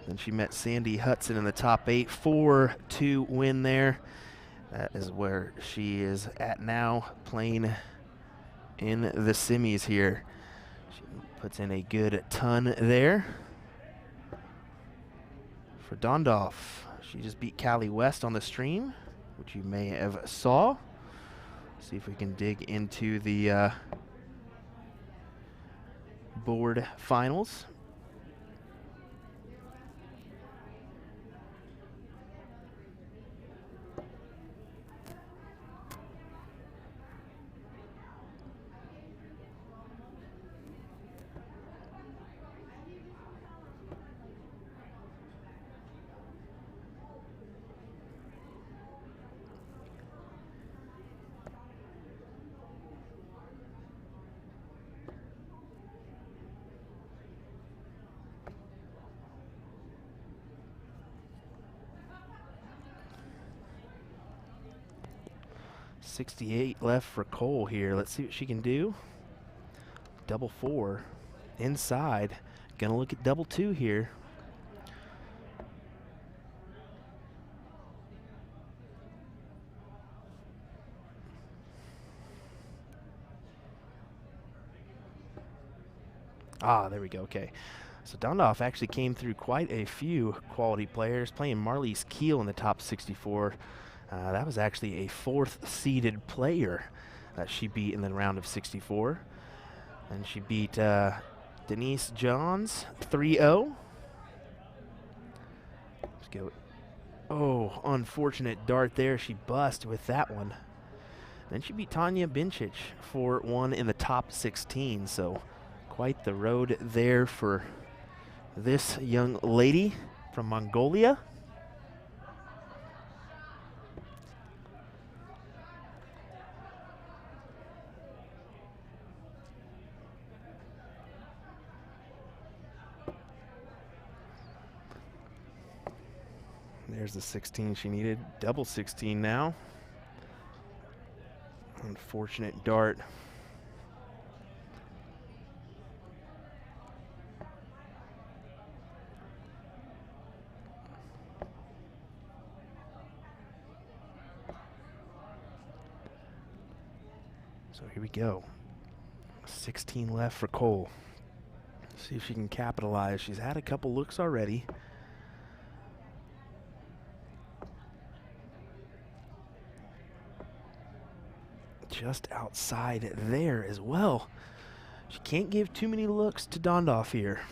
Then she met Sandy Hudson in the top 8, 4-2 win there. That is where she is at now, playing in the semis here. She puts in a good ton there. For Dondoff, she just beat Callie West on the stream, which you may have saw. See if we can dig into the board finals. .68 left for Cole here. Let's see what she can do. Double 4 inside. Gonna look at double 2 here. Ah, there we go. Okay. So Dondoff actually came through quite a few quality players, playing Marlies Keel in the top 64. That was actually a 4th seeded player that she beat in the round of 64. And she beat Denise Johns 3-0. Let's go. Oh, unfortunate dart there. She bust with that one. Then she beat Tanya Bincic 4-1 in the top 16. So quite the road there for this young lady from Mongolia. There's the 16 she needed. Double 16 now. Unfortunate dart. So here we go. 16 left for Cole. See if she can capitalize. She's had a couple looks already. Just outside there as well. She can't give too many looks to Dondoff here.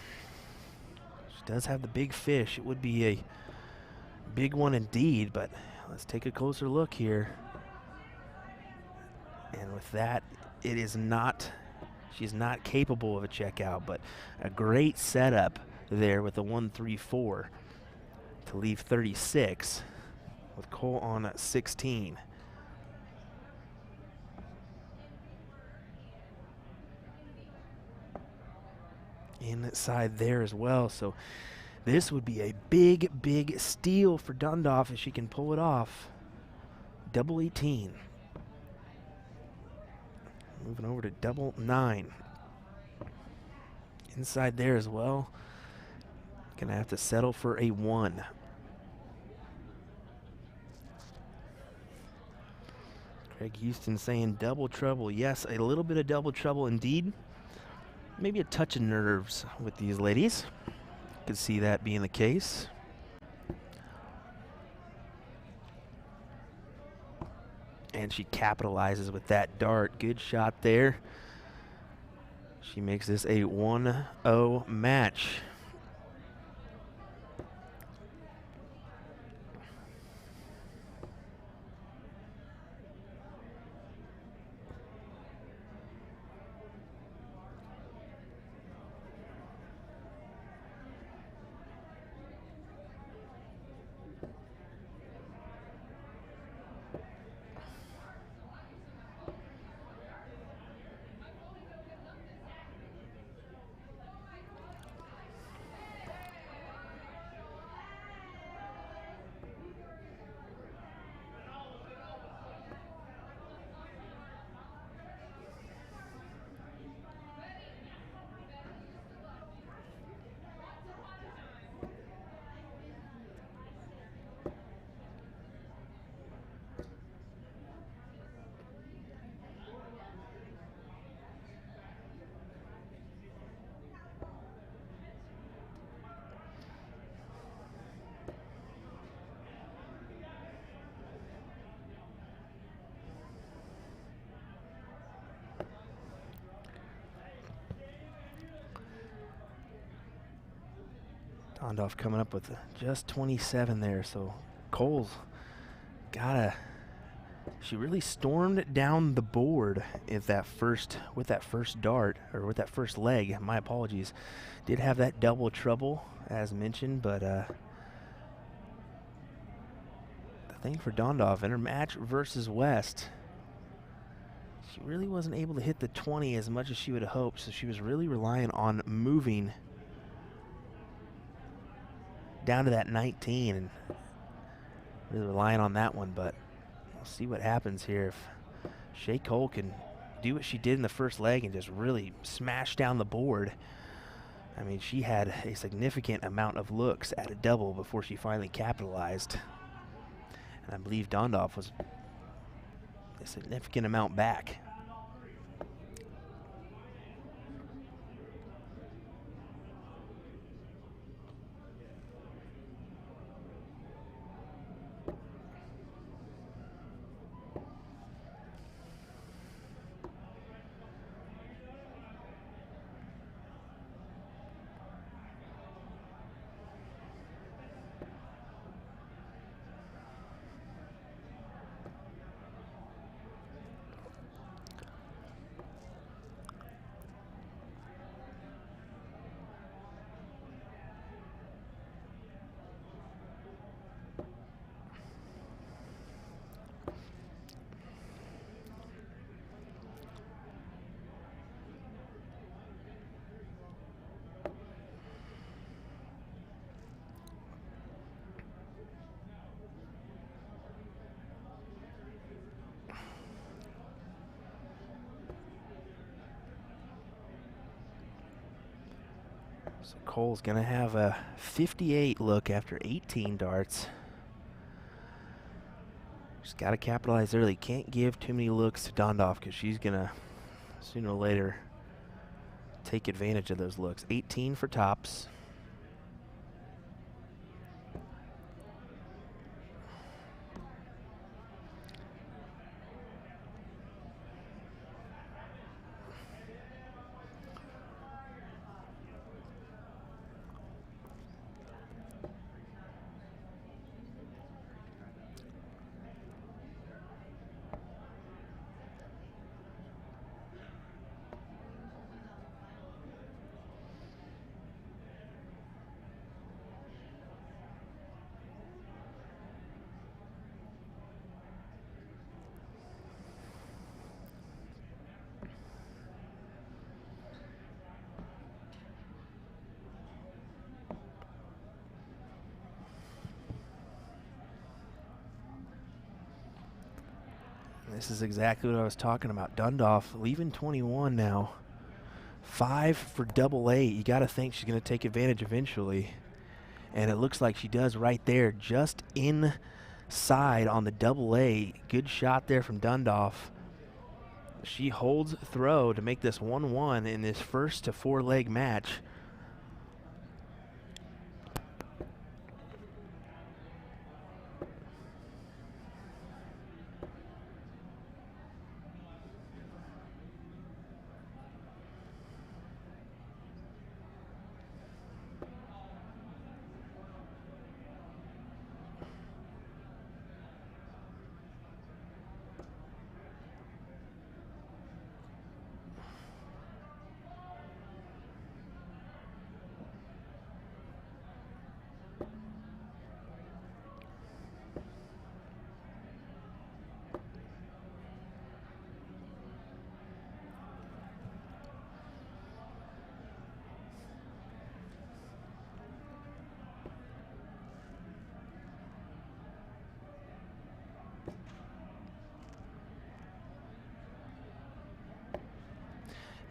She does have the big fish. It would be a big one indeed, but let's take a closer look here. And with that, it is not, she's not capable of a checkout, but a great setup there with the 1-3-4 to leave 36 with Cole on 16. Inside there as well, so this would be a big steal for Dondoff if she can pull it off. Double 18. Moving over to double 9. Inside there as well. Gonna have to settle for a 1. Craig Houston saying double trouble. Yes, a little bit of double trouble indeed. Maybe a touch of nerves with these ladies. Could see that being the case. And she capitalizes with that dart. Good shot there. She makes this a 1-0 match. Dondoff coming up with just 27 there, so Cole's she really stormed down the board with that first dart, or with that first leg. My apologies. Did have that double trouble as mentioned, but the thing for Dondoff in her match versus West, she really wasn't able to hit the 20 as much as she would have hoped, so she was really relying on moving down to that 19 and really relying on that one. But we'll see what happens here. If Shay Cole can do what she did in the first leg and just really smash down the board. I mean, she had a significant amount of looks at a double before she finally capitalized. And I believe Dondoff was a significant amount back. So Cole's gonna have a 58 look after 18 darts. Just gotta capitalize early. Can't give too many looks to Dondoff because she's gonna sooner or later take advantage of those looks. 18 for tops. This is exactly what I was talking about. Dondoff leaving 21 now. 5 for double 8. You got to think she's going to take advantage eventually. And it looks like she does right there, just inside on the double 8. Good shot there from Dondoff. She holds throw to make this 1-1 in this first to 4 leg match.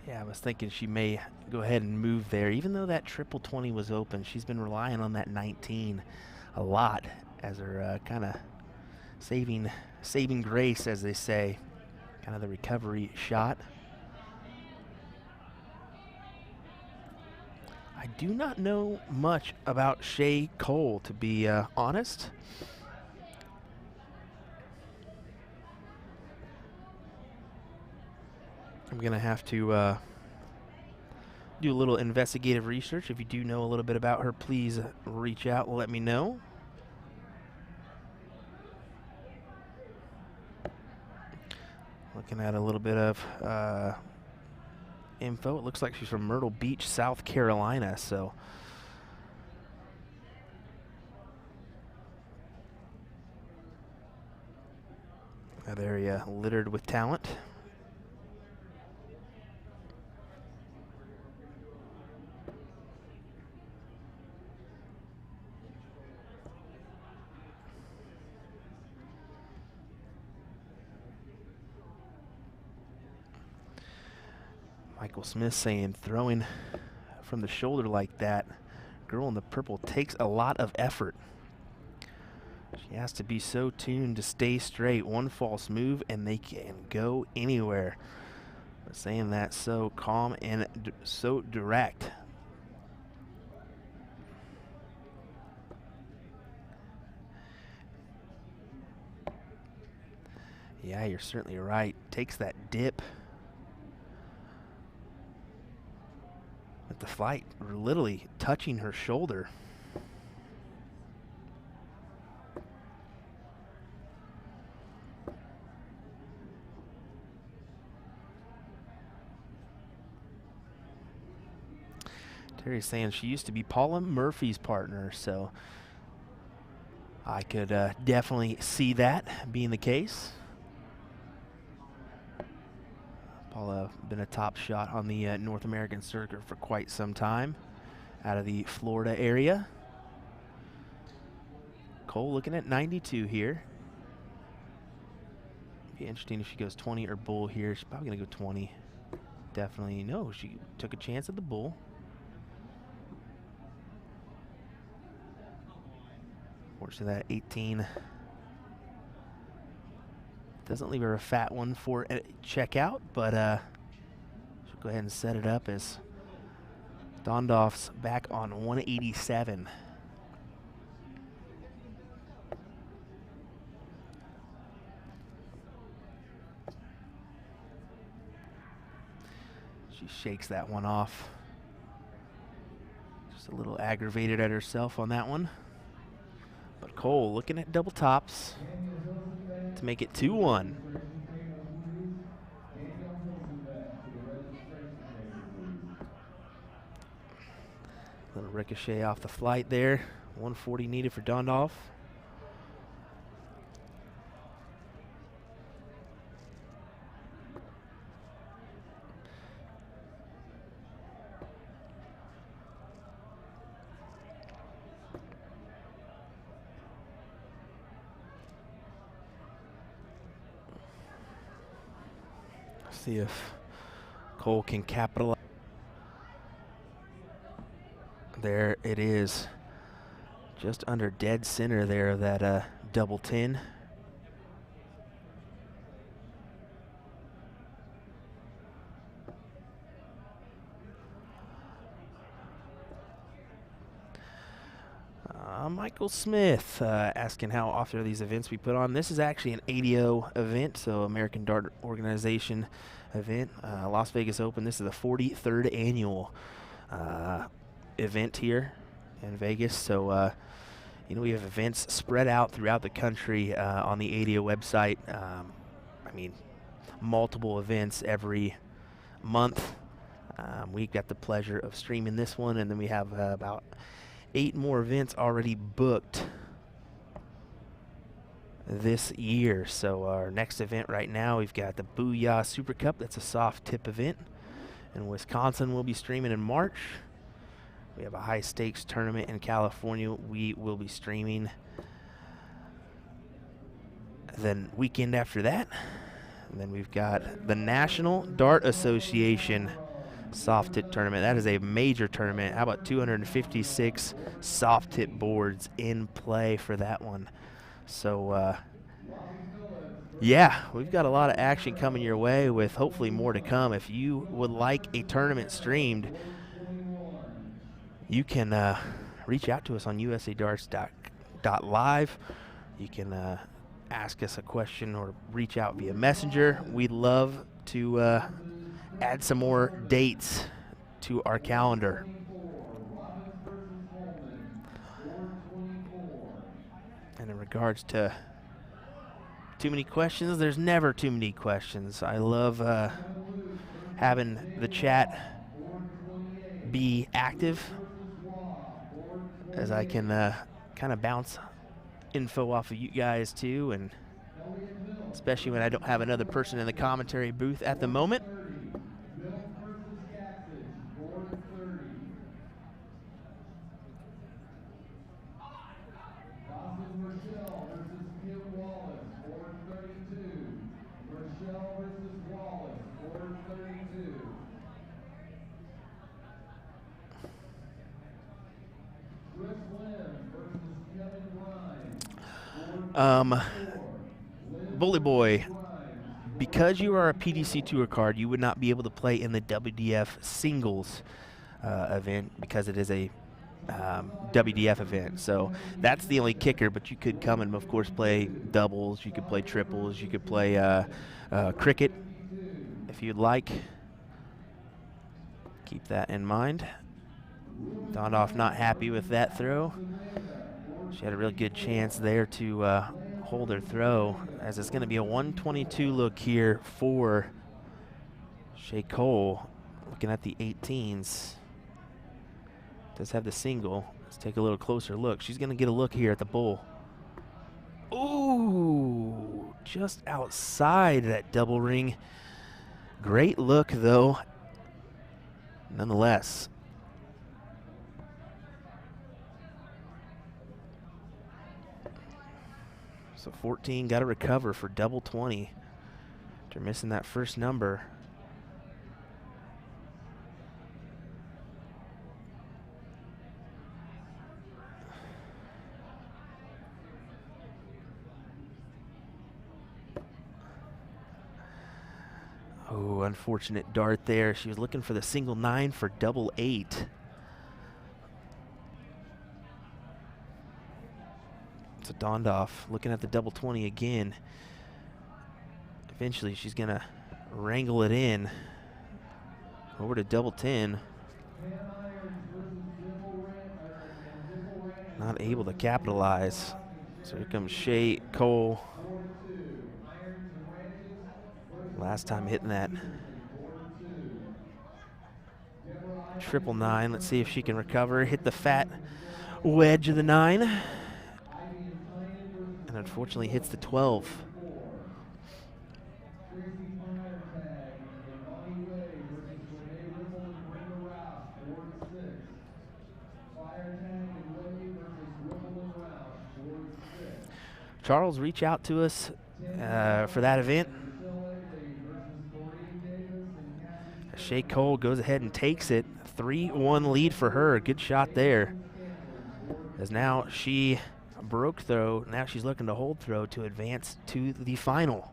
Yeah, I was thinking she may go ahead and move there. Even though that triple 20 was open, she's been relying on that 19 a lot as her kind of saving grace, as they say, kind of the recovery shot. I do not know much about Shay Cole, to be honest. I'm going to have to do a little investigative research. If you do know a little bit about her, please reach out and let me know. Looking at a little bit of info. It looks like she's from Myrtle Beach, South Carolina. So that area littered with talent. Michael Smith saying throwing from the shoulder like that, girl in the purple, takes a lot of effort. She has to be so tuned to stay straight. One false move and they can go anywhere. But saying that so calm and so direct. Yeah, you're certainly right. Takes that dip. With the flight literally touching her shoulder. Terry's saying she used to be Paula Murphy's partner, so I could definitely see that being the case. Paula been a top shot on the North American circuit for quite some time out of the Florida area. Cole looking at 92 here. Be interesting if she goes 20 or bull here. She's probably going to go 20. Definitely. No, she took a chance at the bull. Fortunately, that 18 doesn't leave her a fat one for a checkout, but she'll go ahead and set it up as Dondoff's back on 187. She shakes that one off. Just a little aggravated at herself on that one. But Cole looking at double tops to make it 2-1. Little ricochet off the flight there. 140 needed for Dondoff. See if Cole can capitalize. There it is. Just under dead center there, that double 10. Michael Smith asking how often are these events we put on. This is actually an ADO event, so American Dart Organization event. Las Vegas Open. This is the 43rd annual event here in Vegas. So, you know, we have events spread out throughout the country on the ADO website. I mean, multiple events every month. We got the pleasure of streaming this one, and then we have about 8 more events already booked this year. So our next event right now, we've got the Booyah Super Cup. That's a soft tip event in Wisconsin. We'll be streaming in March. We have a high stakes tournament in California. We will be streaming then weekend after that. And then we've got the National Dart Association soft tip tournament. That is a major tournament. How about 256 soft tip boards in play for that one? So yeah, we've got a lot of action coming your way, with hopefully more to come. If you would like a tournament streamed, you can reach out to us on usadarts.live. You can ask us a question or reach out via Messenger. We'd love to add some more dates to our calendar. 24, Robbins versus Holman, board 24. And in regards to too many questions, there's never too many questions. I love having the chat be active, as I can kind of bounce info off of you guys too, and especially when I don't have another person in the commentary booth at the moment. Bully Boy, because you are a PDC Tour card, you would not be able to play in the WDF singles event because it is a WDF event. So that's the only kicker, but you could come and, of course, play doubles. You could play triples. You could play cricket if you'd like. Keep that in mind. Dondoff not happy with that throw. She had a real good chance there to hold her throw, as it's going to be a 122 look here for Shea Cole. Looking at the 18s. Does have the single. Let's take a little closer look. She's going to get a look here at the bull. Ooh, just outside that double ring. Great look, though, nonetheless. So 14 got to recover for double 20 after missing that first number. Oh, unfortunate dart there. She was looking for the single 9 for double 8. So Dondoff looking at the double 20 again. Eventually she's going to wrangle it in over to double 10. Not able to capitalize. So here comes Shea Cole. Last time hitting that triple 9. Let's see if she can recover. Hit the fat wedge of the 9. And unfortunately hits the 12. Charles, reach out to us for that event. Shea Cole goes ahead and takes it. 3-1 lead for her. Good shot there. As now she broke throw. Now she's looking to hold throw to advance to the final.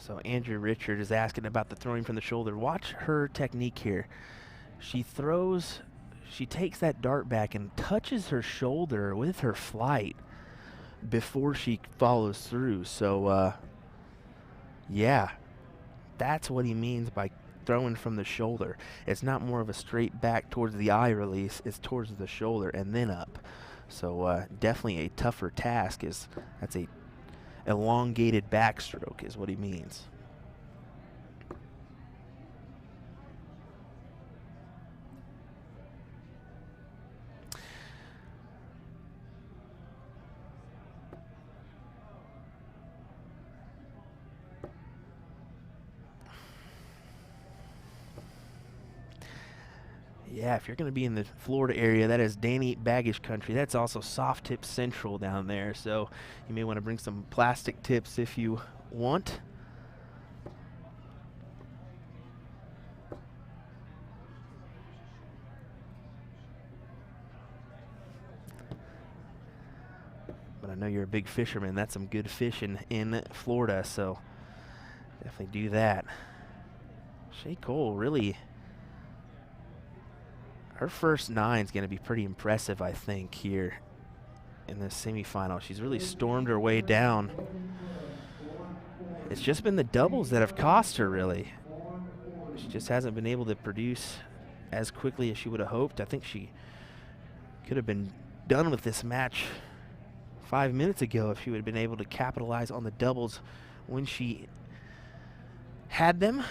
So Andrew Richard is asking about the throwing from the shoulder. Watch her technique here. She throws, she takes that dart back and touches her shoulder with her flight before she follows through. So, yeah, that's what he means by throwing from the shoulder. It's not more of a straight back towards the eye release. It's towards the shoulder and then up. So definitely a tougher task. That's a elongated backstroke is what he means. Yeah, if you're going to be in the Florida area, that is Danny Baggish country. That's also soft tip central down there. So you may want to bring some plastic tips if you want. But I know you're a big fisherman. That's some good fishing in Florida, so definitely do that. Shay Cole really, her first 9 is going to be pretty impressive, I think, here in this semifinal. She's really stormed her way down. It's just been the doubles that have cost her, really. She just hasn't been able to produce as quickly as she would have hoped. I think she could have been done with this match 5 minutes ago if she would have been able to capitalize on the doubles when she had them.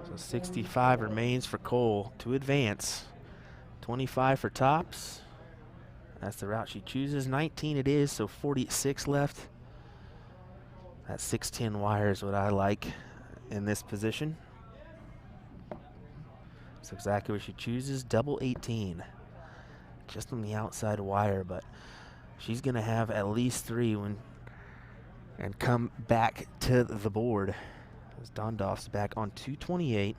So 65 remains for Cole to advance. 25 for tops. That's the route she chooses. 19 it is, so 46 left. That 610 wire is what I like in this position. That's exactly what she chooses. Double 18. Just on the outside wire, but she's going to have at least 3 and come back to the board. As Dondoff's back on 228.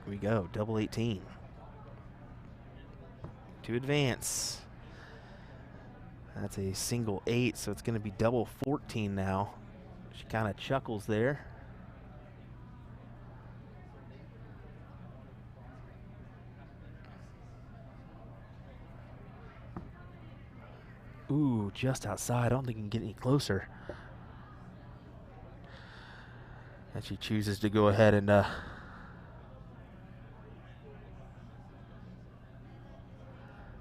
Here we go, double 18. To advance. That's a single 8, so it's going to be double 14 now. She kind of chuckles there. Ooh, just outside. I don't think you can get any closer. And she chooses to go ahead and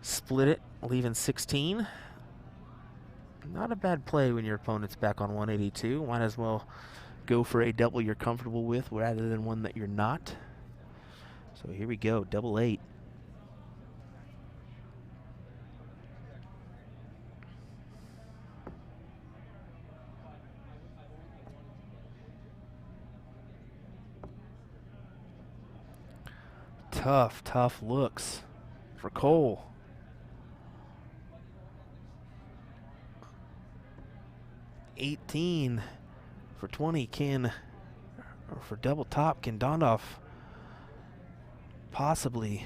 split it, leaving 16. Not a bad play when your opponent's back on 182. Might as well go for a double you're comfortable with rather than one that you're not. So here we go, double 8. Tough looks for Cole. $18 for 20 or for double top, can Dondoff possibly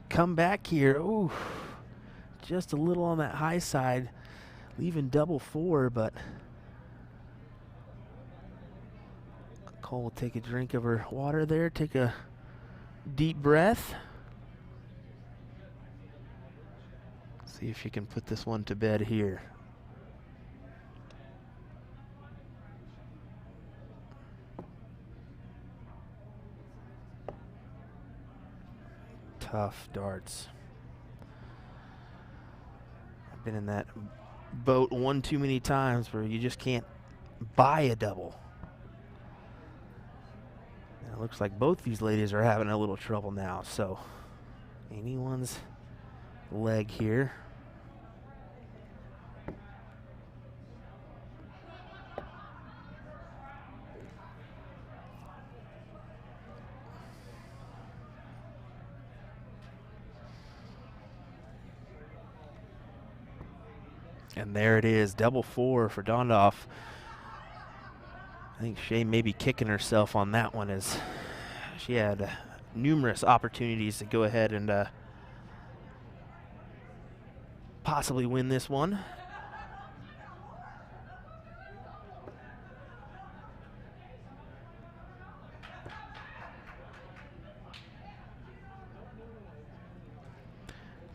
come back here? Ooh, just a little on that high side, leaving double 4, but Cole will take a drink of her water there, take a deep breath. See if she can put this one to bed here. Tough darts. I've been in that boat one too many times where you just can't buy a double. And it looks like both these ladies are having a little trouble now, so anyone's leg here. And there it is, double 4 for Dondoff. I think Shay may be kicking herself on that one as she had numerous opportunities to go ahead and possibly win this one.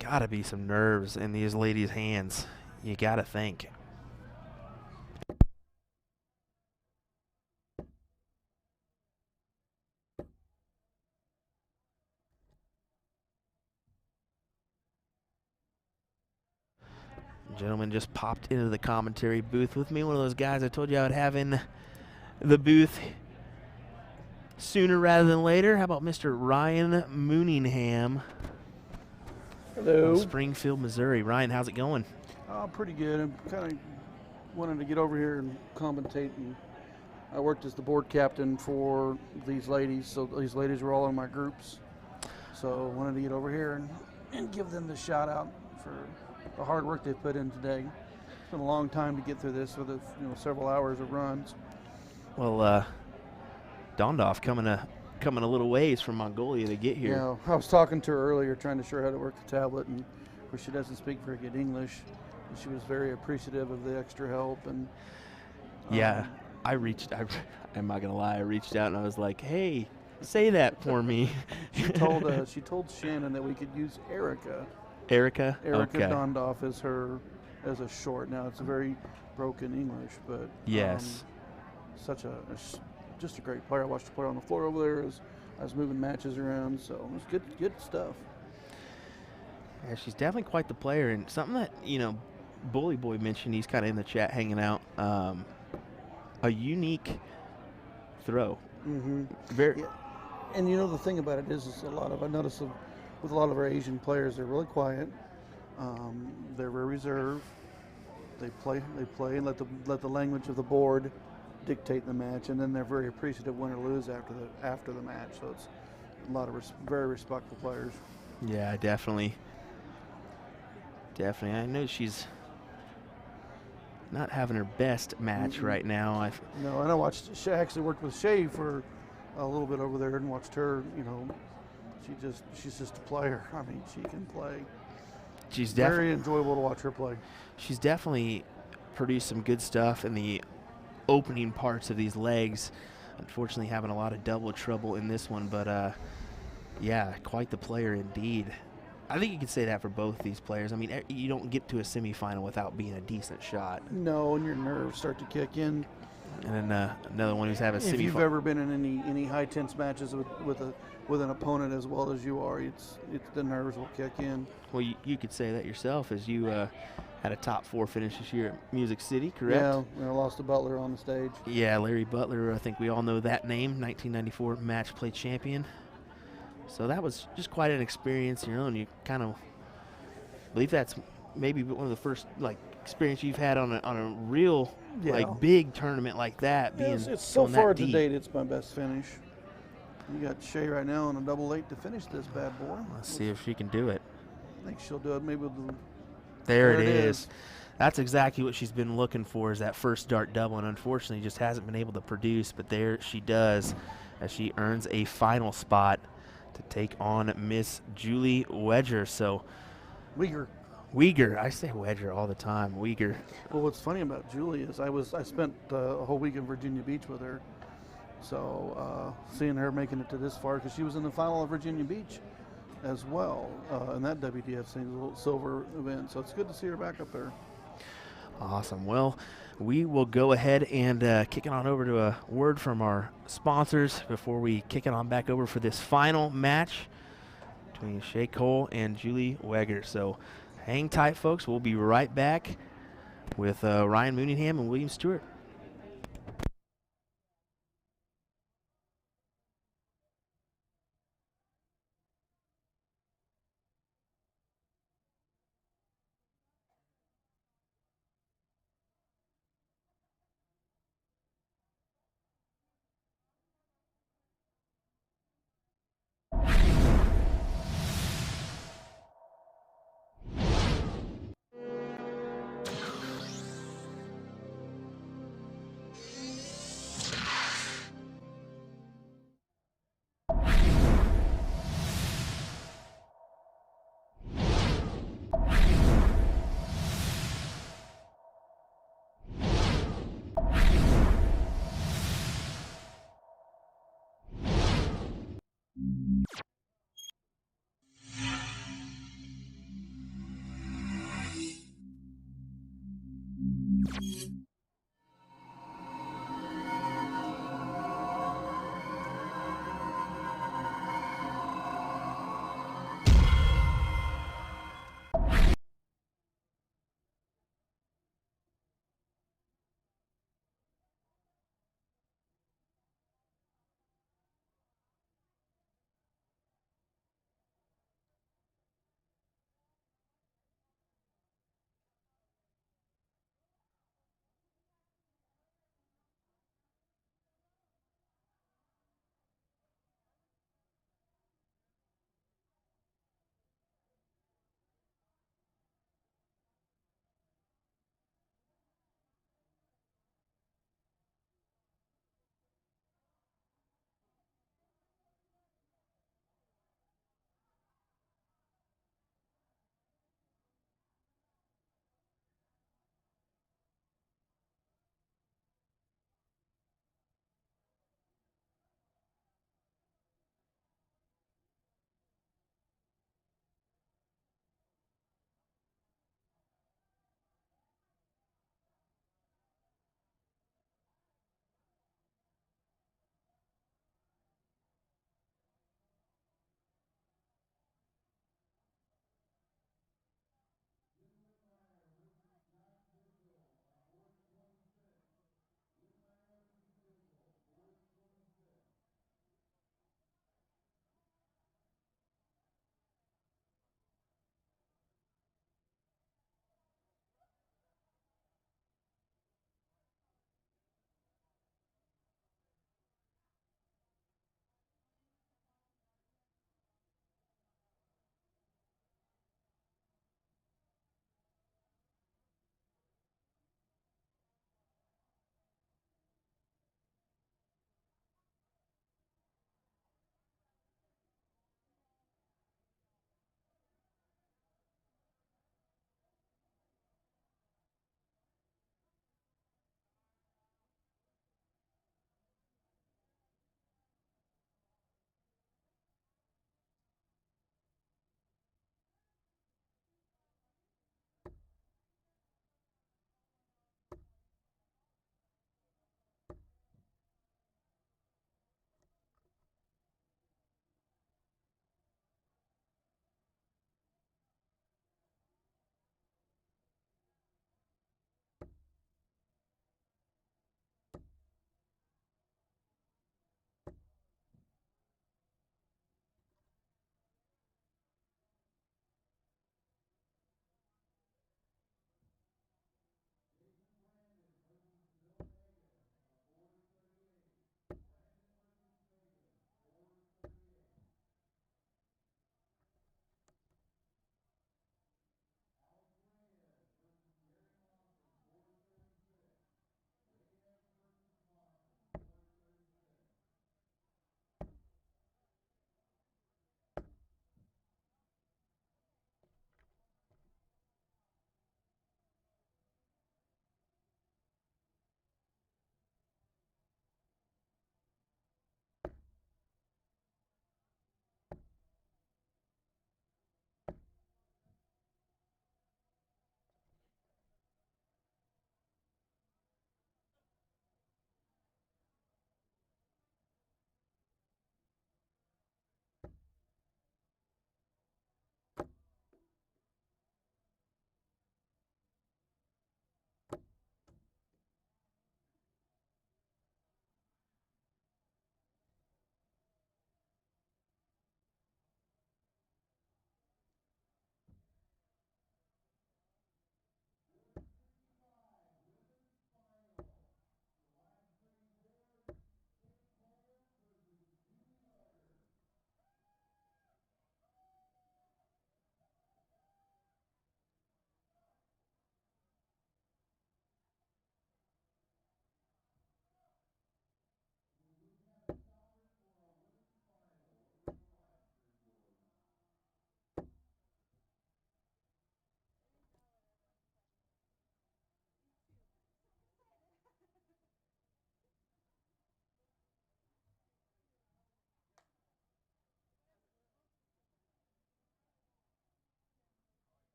Gotta be some nerves in these ladies' hands. You gotta think. Gentleman just popped into the commentary booth with me. One of those guys I told you I would have in the booth sooner rather than later. How about Mr. Ryan Mooningham? Hello. From Springfield, Missouri. Ryan, how's it going? Pretty good. I'm kind of wanted to get over here and commentate. And I worked as the board captain for these ladies, so these ladies were all in my groups. So I wanted to get over here and give them the shout out for the hard work they put in today. It's been a long time to get through this with several hours of runs. Well, Dondorf coming a little ways from Mongolia to get here. Yeah, I was talking to her earlier, trying to show her how to work the tablet, and of course she doesn't speak very good English. And she was very appreciative of the extra help. And yeah, I'm not gonna lie, I reached out and I was like, hey, say that for me. she told Shannon that we could use Erica. Erica Erica okay. Dondorf as a short. Now it's a very broken English, but yes, just a great player. I watched her play on the floor over there as I was moving matches around, so it was good stuff. Yeah, she's definitely quite the player, and something that Bully Boy mentioned, he's kind of in the chat hanging out. A unique throw. Mm-hmm. Very. Yeah. And the thing about it is I notice with a lot of our Asian players, they're really quiet. They're very reserved. They play and let the language of the board dictate the match, and then they're very appreciative win or lose after the match. So it's a lot of very respectful players. Yeah, definitely. I know she's not having her best match right now. No, and I actually worked with Shay for a little bit over there and watched her. She's just a player. I mean, she can play. She's very enjoyable to watch her play. She's definitely produced some good stuff in the opening parts of these legs. Unfortunately, having a lot of double trouble in this one, but yeah, quite the player indeed. I think you could say that for both these players. I mean, you don't get to a semifinal without being a decent shot. No, and your nerves start to kick in. And then another one who's having a semifinal. If you've ever been in any high tense matches with an opponent as well as you are, it's the nerves will kick in. Well, you could say that yourself, as you had a top 4 finish this year at Music City, correct? Yeah, and I lost to Butler on the stage. Yeah, Larry Butler, I think we all know that name, 1994 match play champion. So that was just quite an experience, and you kind of believe that's maybe one of the first experience you've had on a real big tournament like that. It's so far to date, it's my best finish. You got Shay right now on a double 8 to finish this bad boy. Let's see if she can do it. I think she'll do it. Maybe there it is. That's exactly what she's been looking for, is that first dart double, and unfortunately just hasn't been able to produce, but there she does, as she earns a final spot to take on Miss Julie Wedger. So Uyghur. I say Wedger all the time. Uyghur. Well, what's funny about Julie is I spent a whole week in Virginia Beach with her. So seeing her making it to this far, because she was in the final of Virginia Beach as well in that WDF silver event. So it's good to see her back up there. Awesome. Well, we will go ahead and kick it on over to a word from our sponsors before we kick it on back over for this final match between Shay Cole and Julie Wedger. So hang tight, folks. We'll be right back with Ryan Mooningham and William Stewart.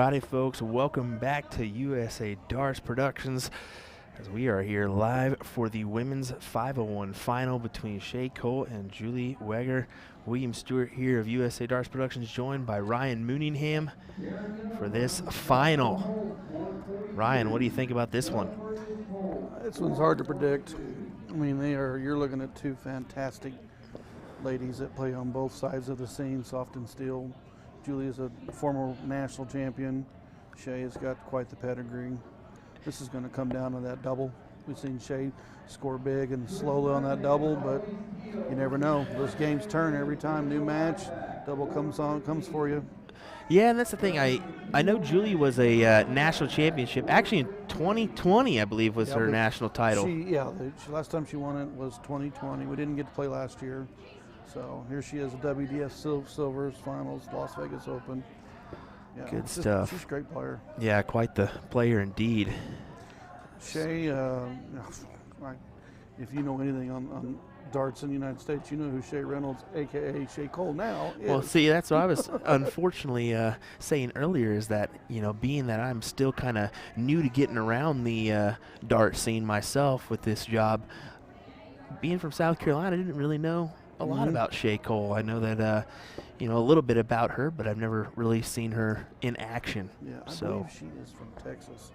righty, folks. Welcome back to USA Darts Productions as we are here live for the women's 501 final between Shay Cole and Julie Weger. William Stewart here of USA Darts Productions, joined by Ryan Mooningham for this final. Ryan, what do you think about this one? This one's hard to predict. I mean, you're looking at two fantastic ladies that play on both sides of the scene, soft and steel. Julie is a former national champion. Shay has got quite the pedigree. This is going to come down to that double. We've seen Shay score big and slowly on that double, but you never know. Those games turn every time. New match, double comes for you. Yeah, and that's the thing. I know Julie was a national championship. Actually, in 2020, I believe, was her national title. Last time she won it was 2020. We didn't get to play last year. So here she is, a WDF Silvers Finals, Las Vegas Open. Yeah, good stuff. She's a great player. Yeah, quite the player indeed. Shay, if you know anything on darts in the United States, you know who Shay Reynolds, a.k.a. Shay Cole, now is. Well, see, that's what I was unfortunately saying earlier, is that, you know, being that I'm still kind of new to getting around the dart scene myself with this job, being from South Carolina, I didn't really know a lot about Shay Cole. I know that, you know, a little bit about her, but I've never really seen her in action. Yeah, I believe she is from Texas.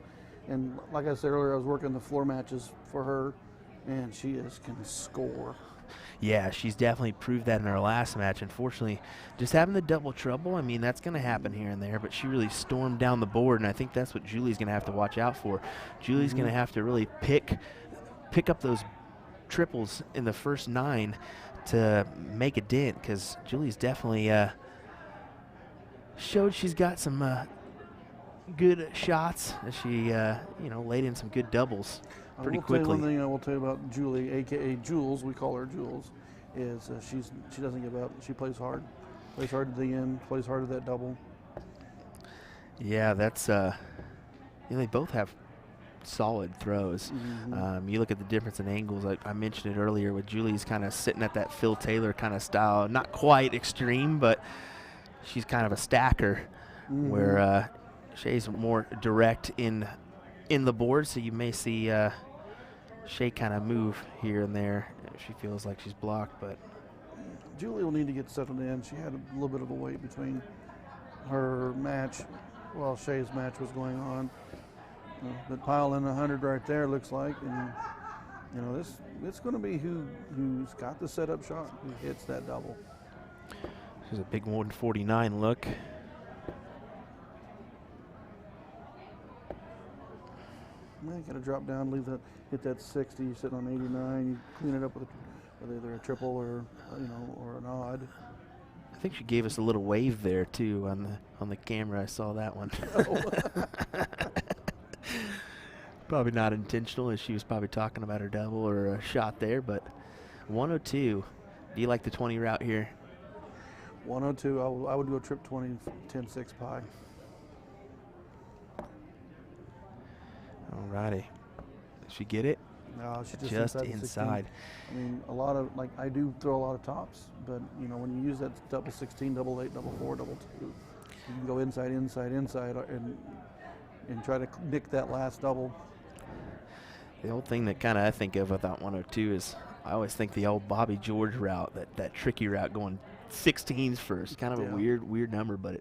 And like I said earlier, I was working the floor matches for her, and she can score. Yeah, she's definitely proved that in her last match. Unfortunately, just having the double trouble, I mean, that's going to happen here and there, but she really stormed down the board, and I think that's what Julie's going to have to watch out for. Julie's going to have to really pick up those triples in the first 9 to make a dent, because Julie's definitely showed she's got some good shots as she you know, laid in some good doubles pretty quickly. One thing I will tell you about Julie, aka Jules, we call her Jules, is she doesn't give up. She plays hard at the end, plays hard at that double. Yeah, that's you know, they both have solid throws. You look at the difference in angles. I mentioned it earlier with Julie's kind of sitting at that Phil Taylor kind of style, not quite extreme, but she's kind of a stacker, where Shay's more direct in the board, so you may see Shay kind of move here and there if she feels like she's blocked. But Julie will need to get settled in. She had a little bit of a wait between her match while Shay's match was going on. But pile in 100 right there, looks like, and you know, it's going to be who's got the setup shot, who hits that double. There's a big 149 look. You got to drop down, hit that 60. You're sitting on 89. You clean it up with either a triple or or an odd. I think she gave us a little wave there too on the camera. I saw that one. Probably not intentional, as she was probably talking about her double or a shot there, but 102. Do you like the 20 route here? 102, I would go trip 20, 10-6 pie. All righty. Did she get it? No, she just inside. inside. I mean, a lot of, like, I do throw a lot of tops, but, you know, when you use that double 16, double 8, double 4, double 2, you can go inside, and try to nick that last double. The old thing that kind of I think of with that 102 is I always think the old Bobby George route, that tricky route going 16s first. Kind of a weird number, but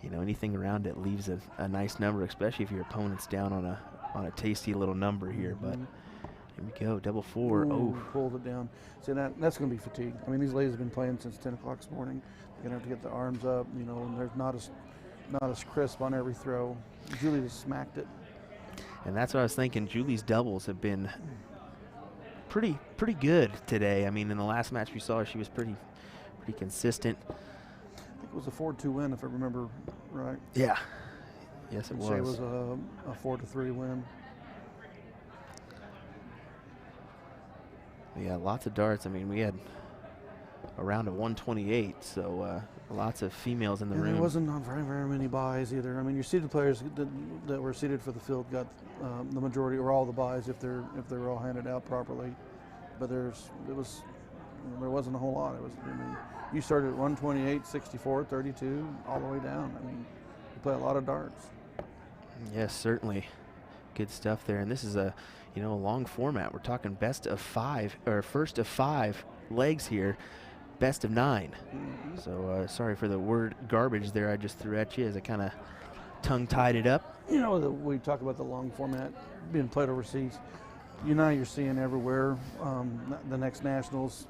you know, anything around it leaves a nice number, especially if your opponent's down on a tasty little number here. But here we go, double 4. Ooh, pulled it down. See, that's going to be fatigue. I mean, these ladies have been playing since 10 o'clock this morning. They're going to have to get the arms up, you know, and there's not as crisp on every throw. Julie just smacked it. And that's what I was thinking. Julie's doubles have been pretty good today. I mean, in the last match we saw her, she was pretty consistent. I think it was a 4-2 win, if I remember right. Yeah. Yes, it was. Shay was a 4-3 win. Yeah, lots of darts. I mean, we had a round of 128, so lots of females in the room. There wasn't very many buys either. I mean, your seeded players that were seeded for the field got the majority or all the buys if they're all handed out properly. But there wasn't a whole lot. I mean, you started at 128, 64, 32, all the way down. I mean, play a lot of darts. Yes, certainly. Good stuff there. And this is a, a long format. We're talking best of 5, or first of 5 legs here, best of 9. Mm-hmm. So sorry for the word garbage there I just threw at you as I kind of tongue-tied it up. We talk about the long format being played overseas. You're seeing everywhere. The next nationals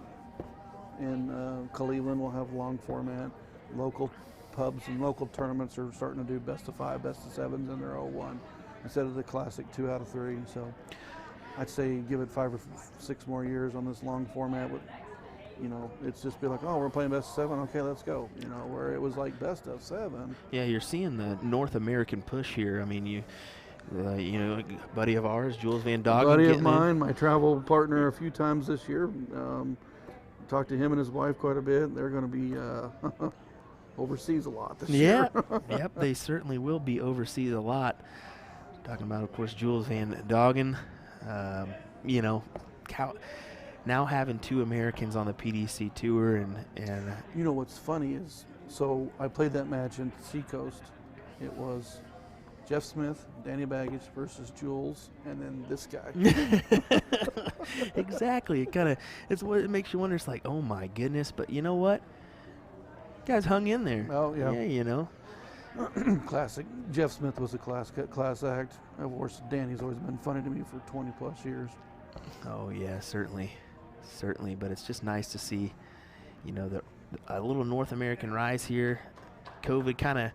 in Cleveland will have long format. Local pubs and local tournaments are starting to do best of 5, best of 7s in their 01 instead of the classic 2 out of 3. So I'd say give it 5 or 6 more years on this long format. With, it's just be like, oh, we're playing best of 7. Okay, let's go. Where it was like best of 7. Yeah, you're seeing the North American push here. I mean, a buddy of ours, Jules Van Doggen. Buddy of mine, my travel partner a few times this year. Talked to him and his wife quite a bit. They're going to be overseas a lot this year. Yep, they certainly will be overseas a lot. Talking about, of course, Jules Van Doggen. Now having 2 Americans on the PDC tour, and what's funny is, so I played that match in Seacoast. It was Jeff Smith, Danny Baggage versus Jules, and then this guy. Exactly. It's what it makes you wonder. It's like, oh my goodness, but you know what? Guys hung in there. Oh yeah. Yeah, Classic. Jeff Smith was a class act. Of course, Danny's always been funny to me for 20 plus years. Oh yeah, certainly. But it's just nice to see, a little North American rise here. COVID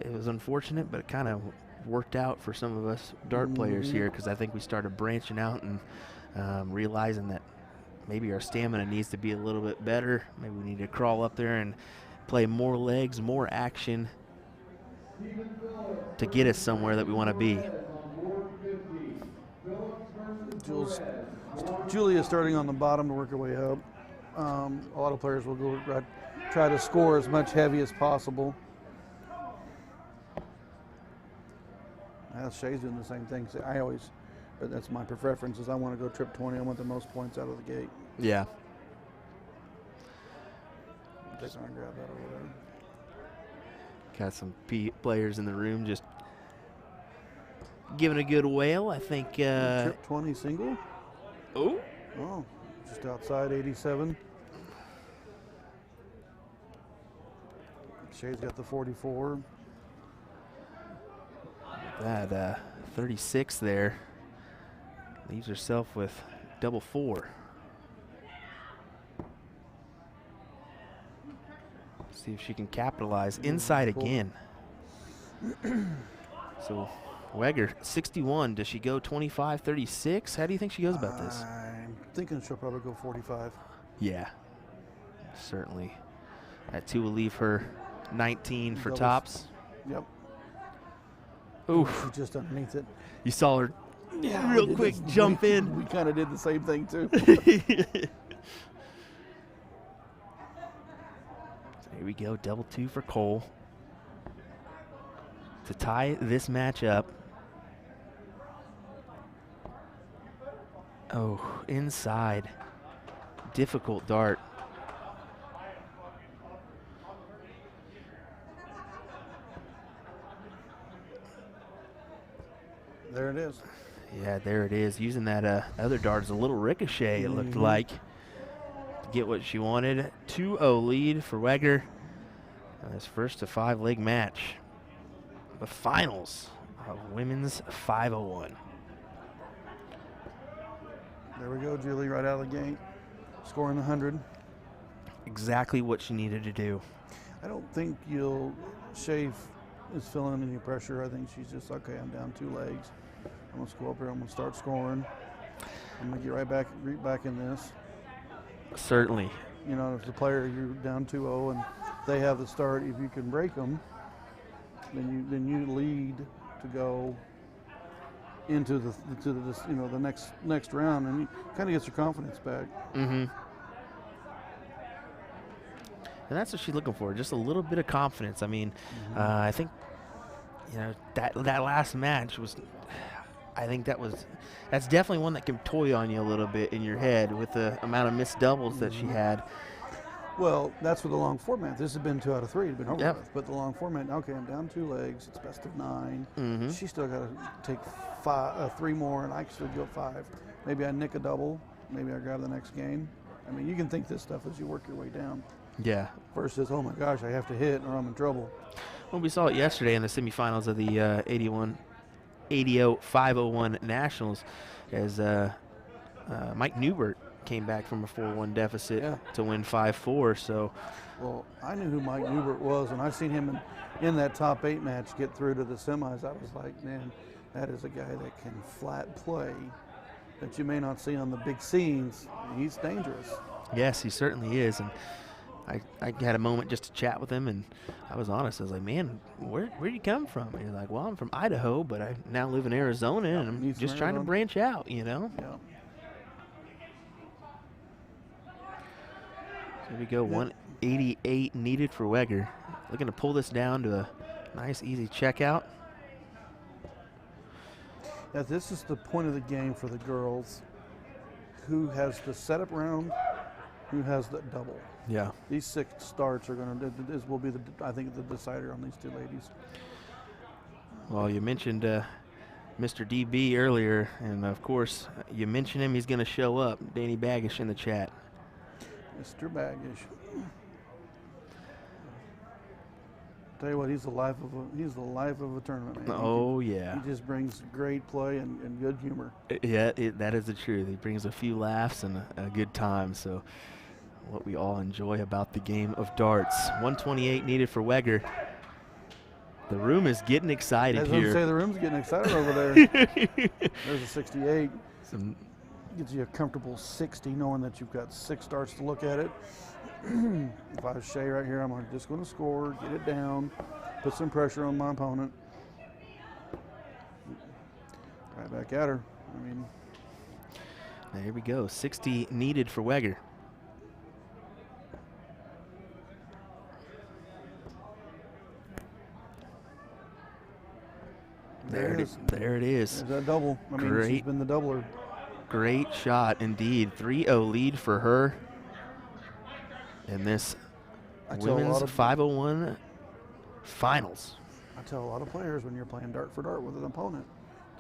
it was unfortunate, but it kind of worked out for some of us dart players here, because I think we started branching out and realizing that maybe our stamina needs to be a little bit better. Maybe we need to crawl up there and play more legs, more action to get us somewhere that we want to be. Julia starting on the bottom to work her way up. A lot of players will go try to score as much heavy as possible. Shay's doing the same thing. But that's my preference, is I want to go trip 20. I want the most points out of the gate. Yeah. Just want to grab that over there. Got some players in the room just giving a good wail. I think. Trip 20 single? Oh, just outside 87. Shay's got the 44. That 36 there leaves herself with double 4. See if she can capitalize inside again. So Weger, 61. Does she go 25, 36? How do you think she goes about this? I'm thinking she'll probably go 45. Yeah, certainly. That 2 will leave her 19 for tops. Yep. Oof. She's just underneath it. You saw her real quick jump in. We kind of did the same thing, too. Here we go, double 2 for Cole to tie this match up. Oh, inside. Difficult dart. There it is. Yeah, there it is. Using that other dart as a little ricochet, it looked like, to get what she wanted. 2-0 lead for Weger. This first to 5 leg match. The finals of women's 501. There we go, Julie, right out of the gate, scoring 100. Exactly what she needed to do. I don't think Shay is feeling any pressure. I think she's just, okay, I'm down 2 legs. I'm going to go up here. I'm going to start scoring. I'm going to get right back in this. Certainly. If the player, you're down 2-0 and they have the start, if you can break them, then you lead to go into the next round, and you kind of gets your confidence back. Mm-hmm. And that's what she's looking for, just a little bit of confidence. I mean, I think, that last match was, I think that's definitely one that can toy on you a little bit in your head with the amount of missed doubles that she had. Well, that's with the long format. This has been 2 out of 3. It's been over Yep. with. But the long format, okay, I'm down 2 legs. It's best of 9. Mm-hmm. She still got to take 3 more, and I can still go 5. Maybe I nick a double. Maybe I grab the next game. I mean, you can think this stuff as you work your way down. Yeah. Versus, oh my gosh, I have to hit or I'm in trouble. Well, we saw it yesterday in the semifinals of the 501 Nationals as Mike Newbert came back from a 4-1 deficit to win 5-4. So, well, I knew who Mike Newbert was, and I've seen him in that top 8 match get through to the semis. I was like, man, that is a guy that can flat play that you may not see on the big scenes. He's dangerous. Yes, he certainly is. And I had a moment just to chat with him, and I was honest. I was like, man, where'd you come from? And he's like, well, I'm from Idaho, but I now live in Arizona, and I'm just trying to branch out, you know? Yeah. Here we go, 188 needed for Weger. Looking to pull this down to a nice, easy checkout. Now, this is the point of the game for the girls. Who has the setup round? Who has the double? Yeah. These 6 starts are going to. This will be I think the decider on these 2 ladies. Well, you mentioned Mr. DB earlier, and of course, you mentioned him. He's going to show up. Danny Baggish in the chat. Mr. Baggish. Tell you what, he's the life of a tournament, man. Oh, yeah. He just brings great play and good humor. Yeah, that is the truth. He brings a few laughs and a good time. So, what we all enjoy about the game of darts. 128 needed for Weger. The room is getting excited here. I was going to say, the room's getting excited over there. There's a 68. Gives you a comfortable 60, knowing that you've got 6 starts to look at it. If I was Shay right here, I'm just going to score, get it down, put some pressure on my opponent. Right back at her. I mean, there we go. 60 needed for Weger. There it is. There's that double. I mean, she's been the doubler. Great shot indeed. 3-0 lead for her in this women's 501 finals. I tell a lot of players when you're playing dart for dart with an opponent,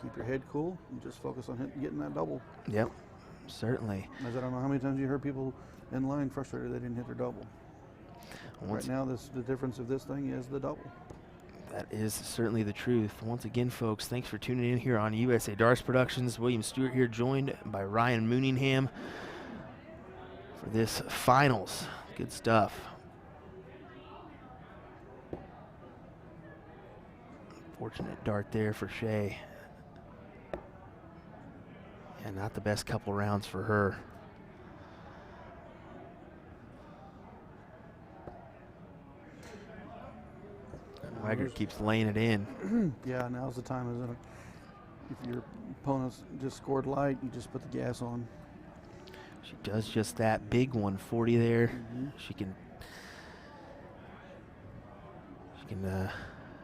keep your head cool and just focus on getting that double. Yep, certainly. As I don't know how many times you heard people in line frustrated they didn't hit their double. Right now, the difference of this thing is the double. That is certainly the truth. Once again, folks, thanks for tuning in here on USA Darts Productions. William Stewart here, joined by Ryan Mooningham for this finals. Good stuff. Fortunate dart there for Shay. And not the best couple rounds for her. Weger keeps laying it in. Yeah, now's the time, isn't it? If your opponent's just scored light, you just put the gas on. She does just that. Big 140 there. She can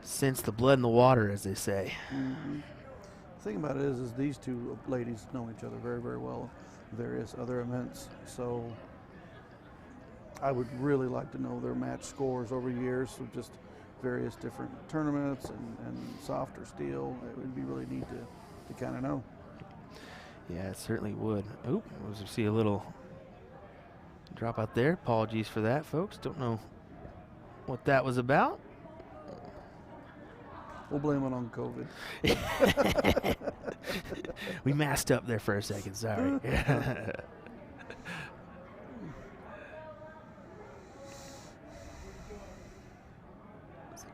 sense the blood in the water, as they say. The thing about it is these 2 ladies know each other very, very well. Various other events, so I would really like to know their match scores over years. So just various different tournaments and soft or steel. It would be really neat to kind of know. Yeah, it certainly would. Oop, we see a little drop out there. Apologies for that, folks. Don't know what that was about. We'll blame it on COVID. We masked up there for a second, sorry.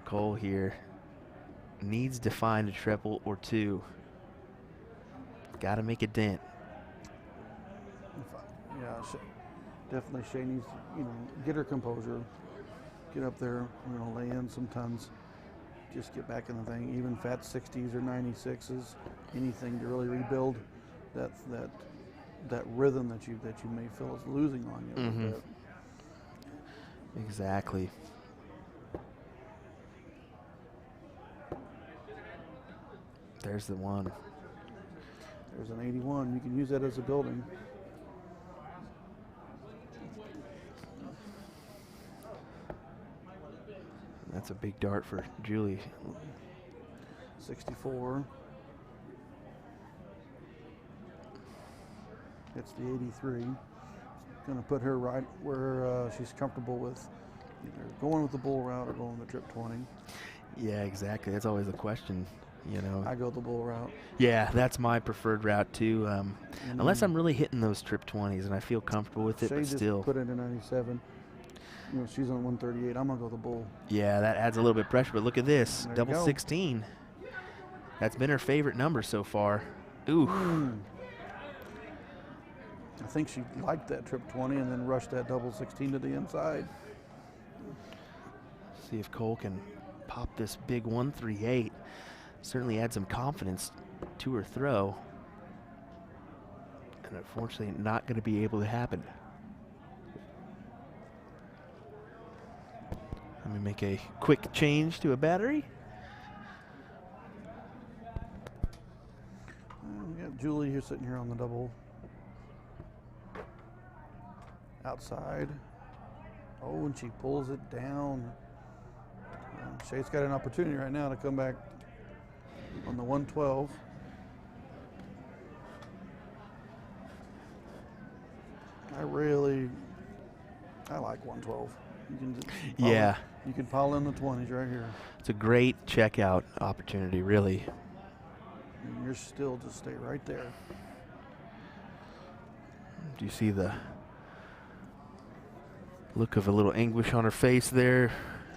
Cole here needs to find a triple or 2. Got to make a dent. Yeah, definitely Shay needs to, get her composure, get up there, lay in some tons, just get back in the thing. Even fat 60s or 96s, anything to really rebuild that rhythm that you may feel is losing on you. A little bit. Exactly. There's the one. There's an 81. You can use that as a building. That's a big dart for Julie. 64. It's the 83. Going to put her right where she's comfortable with either going with the bull route or going the trip 20. Yeah, exactly. That's always the question, you know. I go the bull route. Yeah, that's my preferred route too. Unless I'm really hitting those trip 20s and I feel comfortable with it, Shay but just still. put it in 97. You know, she's on 138. I'm going to go the bull. Yeah, that adds a little bit of pressure, but look at this. There you Double go. 16. That's been her favorite number so far. Ooh. I think she liked that trip 20 and then rushed that double 16 to the inside. See if Cole can pop this big 138. Certainly add some confidence to her throw. And unfortunately not going to be able to happen. Let me make a quick change to a battery. We got Julie here sitting here on the double. Outside. Oh, and she pulls it down. Shay's got an opportunity right now to come back on the 112. I like 112. Yeah. You can pile in the 20s right here. It's a great checkout opportunity, really. And you're still just stay right there. Do you see the look of a little anguish on her face there,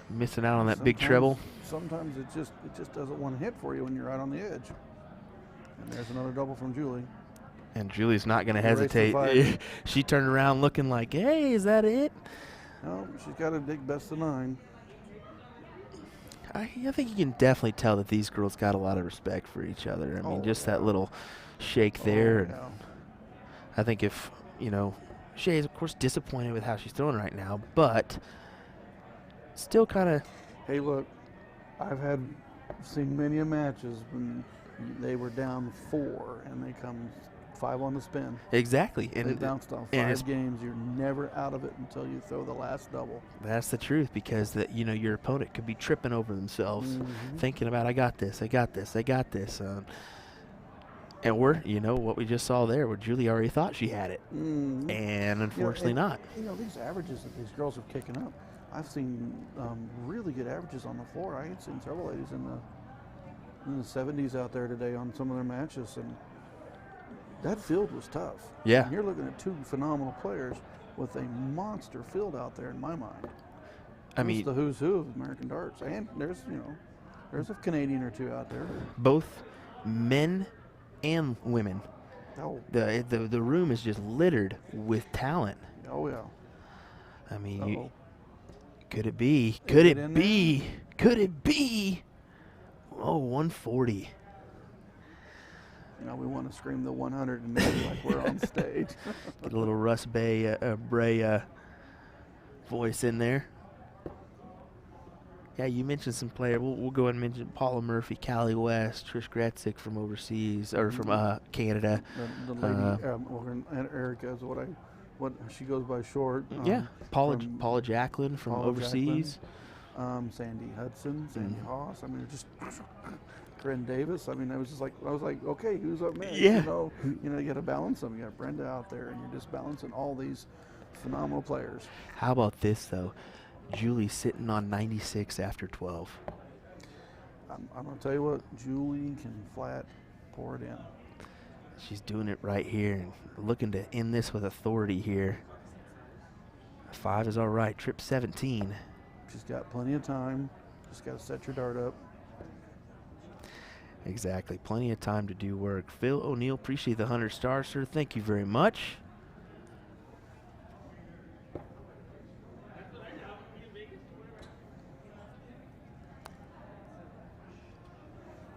missing out on that big treble? Sometimes it just doesn't want to hit for you when you're out on the edge. And there's another double from Julie. And Julie's not going to Race to hesitate. five. She turned around looking like, hey, is that it? No, she's got a big best of 9. I think you can definitely tell that these girls got a lot of respect for each other. I mean, just that little shake there. And I think if, you know, Shay is, of course, disappointed with how she's throwing right now, but still kind of. Hey, look, I've seen many a matches when they were down 4 and they come 5 on the spin. Exactly. They bounced off 5 games. You're never out of it until you throw the last double. That's the truth, because your opponent could be tripping over themselves, thinking about, I got this, I got this, I got this. And what we just saw there, where Julie already thought she had it. And unfortunately not. These averages that these girls are kicking up, I've seen really good averages on the floor. I had seen several ladies in the 70s out there today on some of their matches, and that field was tough. Yeah. And you're looking at 2 phenomenal players with a monster field out there in my mind. I mean, it's the who's who of American darts, and there's a Canadian or 2 out there. Both men and women. Oh. The room is just littered with talent. Oh yeah. I mean, could it be? Could it be? Could it be? Oh, 140. We want to scream the 100 and make it like we're on stage. Get a little Russ Bray voice in there. Yeah, you mentioned some player. We'll go ahead and mention Paula Murphy, Callie West, Trish Gretzik from overseas or from Canada. The lady, Erica is what she goes by short. Paula Jacqueline from overseas. Sandy Hudson, Sandy Haas. I mean, just Brenda Davis. I mean, I was like, okay, who's up next? Yeah. You got to balance them. You got Brenda out there, and you're just balancing all these phenomenal players. How about this though? Julie sitting on 96 after 12. I'm going to tell you what, Julie can flat pour it in. She's doing it right here and looking to end this with authority here. 5 is all right. Trip 17. She's got plenty of time. Just got to set your dart up. Exactly. Plenty of time to do work. Phil O'Neill, appreciate the 100 stars, sir. Thank you very much.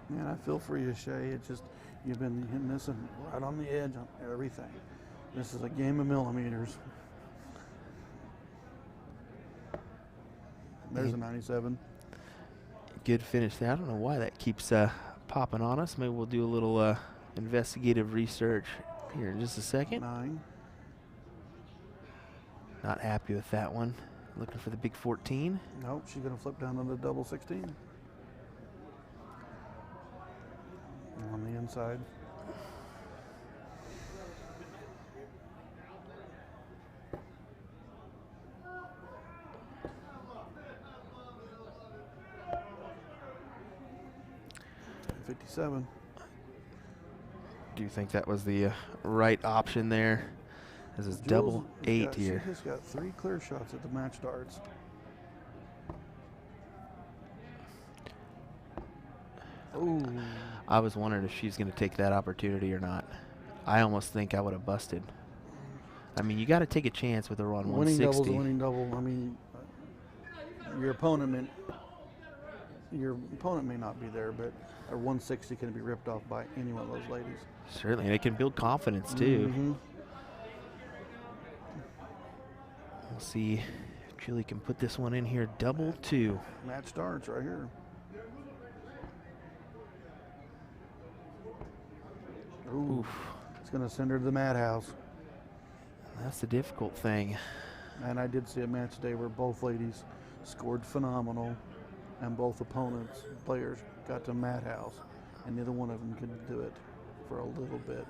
Man, I feel for you, Shay. It's just, you've been hitting this right on the edge on everything. This is a game of millimeters. There's a 97. Good finish there. I don't know why that keeps popping on us. Maybe we'll do a little investigative research here in just a second. 9. Not happy with that one. Looking for the big 14. Nope, she's going to flip down to the double 16. On the inside. $57. Do you think that was the right option there? This is double 8 here. She just got 3 clear shots at the match darts. Ooh. I was wondering if she's going to take that opportunity or not. I almost think I would have busted. I mean, you got to take a chance with her on 160. Winning double's a winning double. I mean, your opponent may not be there, but a 160 can be ripped off by any one of those ladies. Certainly, and it can build confidence too. Mm-hmm. We'll see if Julie can put this one in here. Double 2. Match darts right here. Ooh. Oof. It's going to send her to the madhouse. That's the difficult thing. And I did see a match today where both ladies scored phenomenal, and both opponents, players, got to madhouse, and neither one of them could do it for a little bit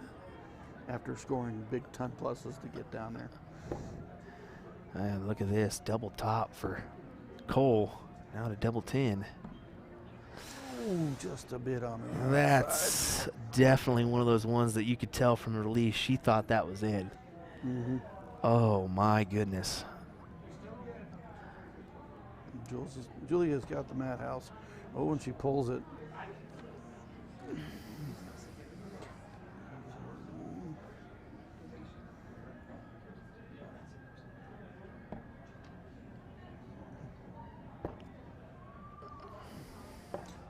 after scoring big 10 pluses to get down there. And look at this, double top for Cole. Now to double 10. Ooh, just a bit on the That's outside. definitely one of those ones that you could tell from the release. She thought that was in. Mm-hmm. Oh my goodness. Julia's got the madhouse. Oh, and she pulls it.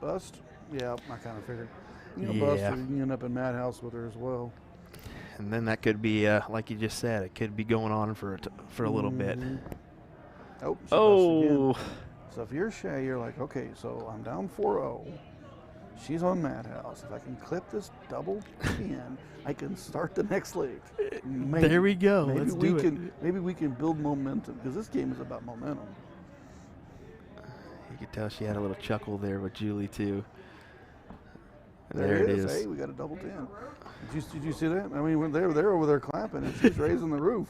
Bust? Yeah, I kind of figured. You know, bust, or you can end up in madhouse with her as well. And then that could be, like you just said, it could be going on for a little bit. Oh, she Oh. busts again. So if you're Shay, you're like, okay, so I'm down 4-0. She's on madhouse. If I can clip this double 10, I can start the next leg. Maybe, There we go. Maybe Let's we do can. Maybe we can build momentum, because this game is about momentum. You could tell she had a little chuckle there with Julie too. There it is. Hey, we got a double 10. Did you see that? I mean, they're over there clapping, and she's raising the roof.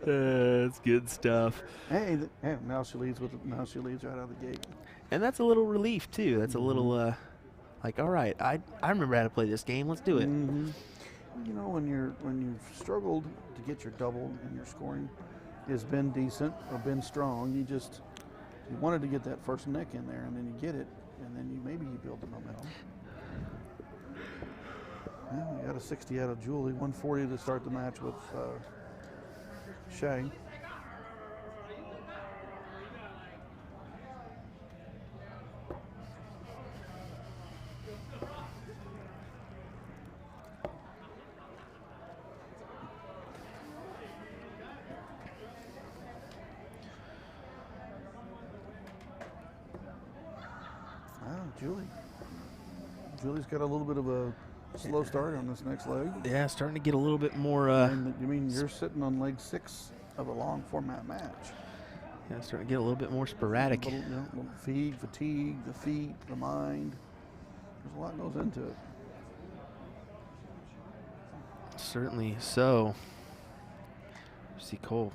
That's good stuff. Hey, now she leads right out of the gate. And that's a little relief too. That's a little like, all right, I remember how to play this game. Let's do it. Mm-hmm. You know, when you've struggled to get your double and your scoring has been decent or been strong, you wanted to get that first nick in there, and then you get it, and then maybe you build the momentum. Well, we got a 60 out of Julie, 140 to start the match with Shay. Julie's got a little bit of a slow start on this next leg. Yeah, starting to get a little bit more. You mean you're sitting on leg 6 of a long format match? Yeah, starting to get a little bit more sporadic. Little fatigue, the feet, the mind. There's a lot goes into it. Certainly so. See Cole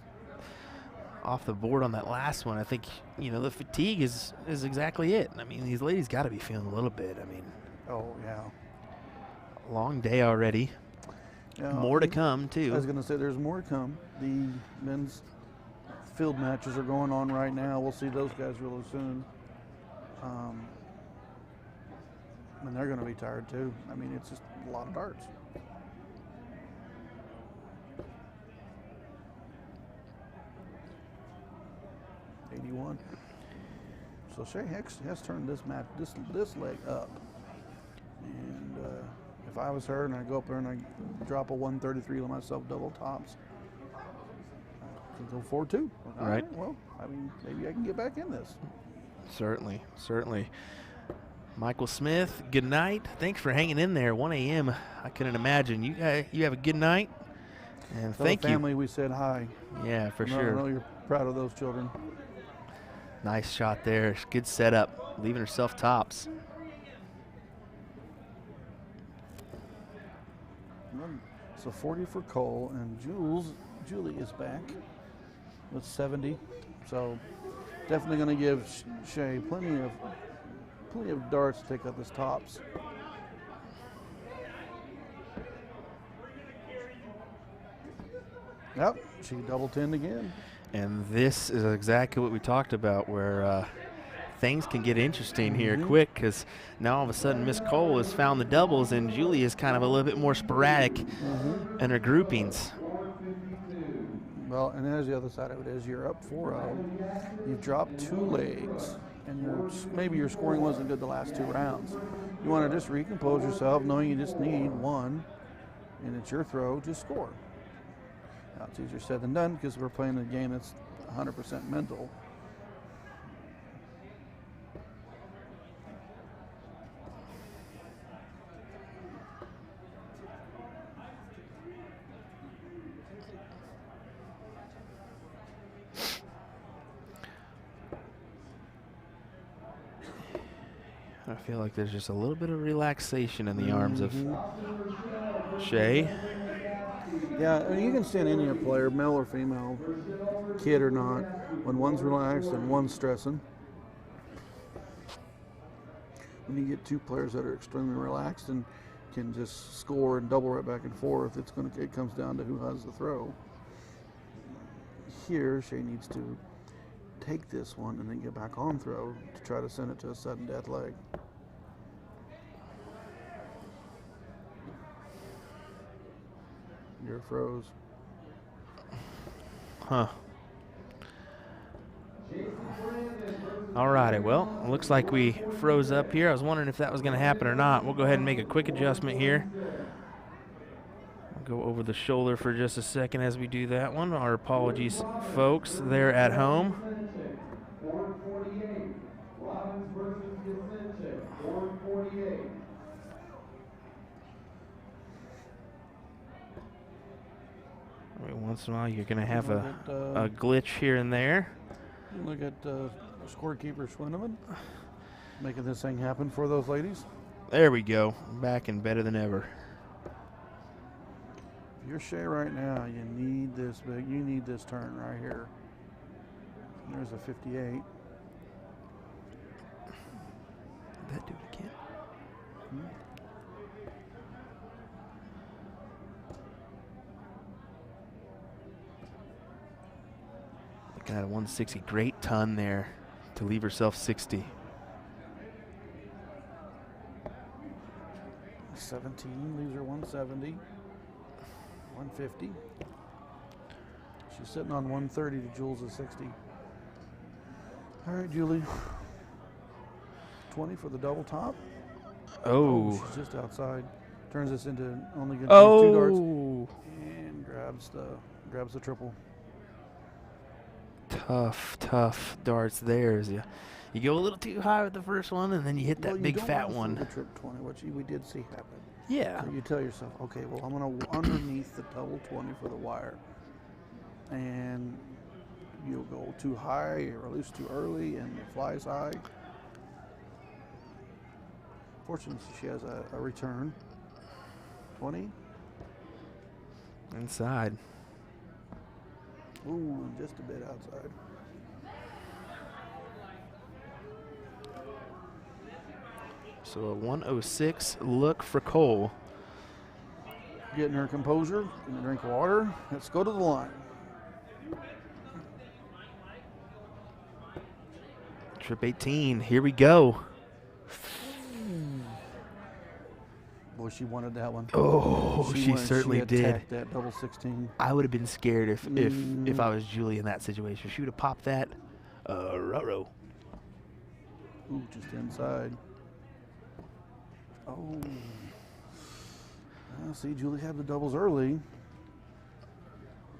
off the board on that last one. I think, the fatigue is exactly it. I mean, these ladies got to be feeling a little bit. I mean, oh yeah, long day already. Yeah, more to come too. I was going to say there's more to come. The men's field matches are going on right now. We'll see those guys really soon. And they're going to be tired too. I mean, it's just a lot of darts. '81. So Shay has turned this leg up. And if I was her and I go up there and I drop a 133 to myself double tops, I can go 4-2. All right. Well, I mean, maybe I can get back in this. Certainly. Michael Smith, good night. Thanks for hanging in there. 1 a.m. I couldn't imagine. You have a good night? And Tell the thank you. family we said hi. Yeah, for I sure. know you're proud of those children. Nice shot there. Good setup. Leaving herself tops. So 40 for Cole, and Julie is back with 70. So definitely going to give Shay plenty of darts to take out his tops. Yep, she double 10 again. And this is exactly what we talked about, where things can get interesting here quick, because now all of a sudden Miss Cole has found the doubles, and Julie is kind of a little bit more sporadic in her groupings. Well, and there's the other side of it is you're up 4-0. You've dropped 2 legs, and maybe your scoring wasn't good the last 2 rounds. You want to just recompose yourself, knowing you just need 1, and it's your throw, just score. Now, it's easier said than done because we're playing a game that's 100% mental. I feel like there's just a little bit of relaxation in the arms of Shay. Yeah, I mean, you can stand any player, male or female, kid or not, when one's relaxed and one's stressing. When you get 2 players that are extremely relaxed and can just score and double right back and forth, it comes down to who has the throw. Here, Shay needs to take this one and then get back on throw to try to send it to a sudden death leg. Your froze. Huh. All righty, well, looks like we froze up here. I was wondering if that was going to happen or not. We'll go ahead and make a quick adjustment here. Go over the shoulder for just a second as we do that one. Our apologies, folks, there at home. Every once in a while, you're going to have a glitch here and there. Look at scorekeeper Schwinneman making this thing happen for those ladies. There we go. Back and better than ever. If you're Shay right now, you need this big. You need this turn right here. There's a 58. Did that do it again? Looking at a 160. Great ton there to leave herself 60. 17 leaves her 170. 150. She's sitting on 130 to Jules' 60. All right, Julie. 20 for the double top. Oh. She's just outside. Turns this into only going to use 2 darts. And grabs the triple. Tough darts there. You go a little too high with the first one, and then you hit that big fat one. The trip 20, which we did see happen. Yeah. So you tell yourself, okay, well, I'm going to underneath the double 20 for the wire. And you'll go too high or loose too early, and it flies high. Fortunately, she has a return. 20. Inside. Ooh, just a bit outside. So a 106 look for Cole. Getting her composure, getting a drink of water. Let's go to the line. Trip 18, here we go. Boy, she wanted that one. Oh, she certainly did. That double 16. I would have been scared if I was Julie in that situation. She would have popped that. Ruh-roh. Ooh, just inside. Oh. See, Julie had the doubles early.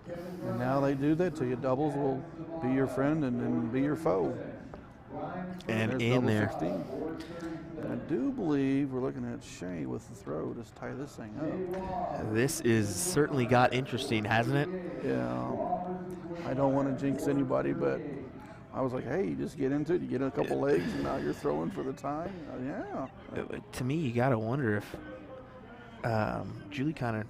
And now they do that to you. Doubles will be your friend and then be your foe. And There's in double there. 16. And I do believe we're looking at Shea with the throw to tie this thing up. This is certainly got interesting, hasn't it? Yeah. I don't want to jinx anybody, but I was like, hey, you just get into it. You get a couple legs, and now you're throwing for the tie. Yeah. To me, you got to wonder if Julie kind of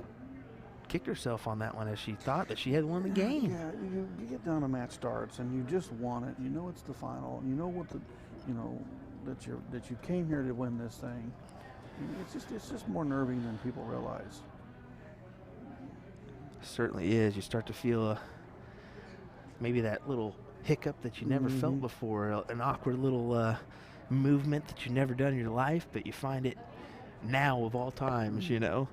kicked herself on that one as she thought that she had won the game. Yeah, you get down to match starts, and you just want it. You know it's the final. And you know what that you came here to win this thing. It's just more nerving than people realize. Certainly is. You start to feel maybe that little hiccup that you never felt before, an awkward little movement that you've never done in your life, but you find it now of all times, you know.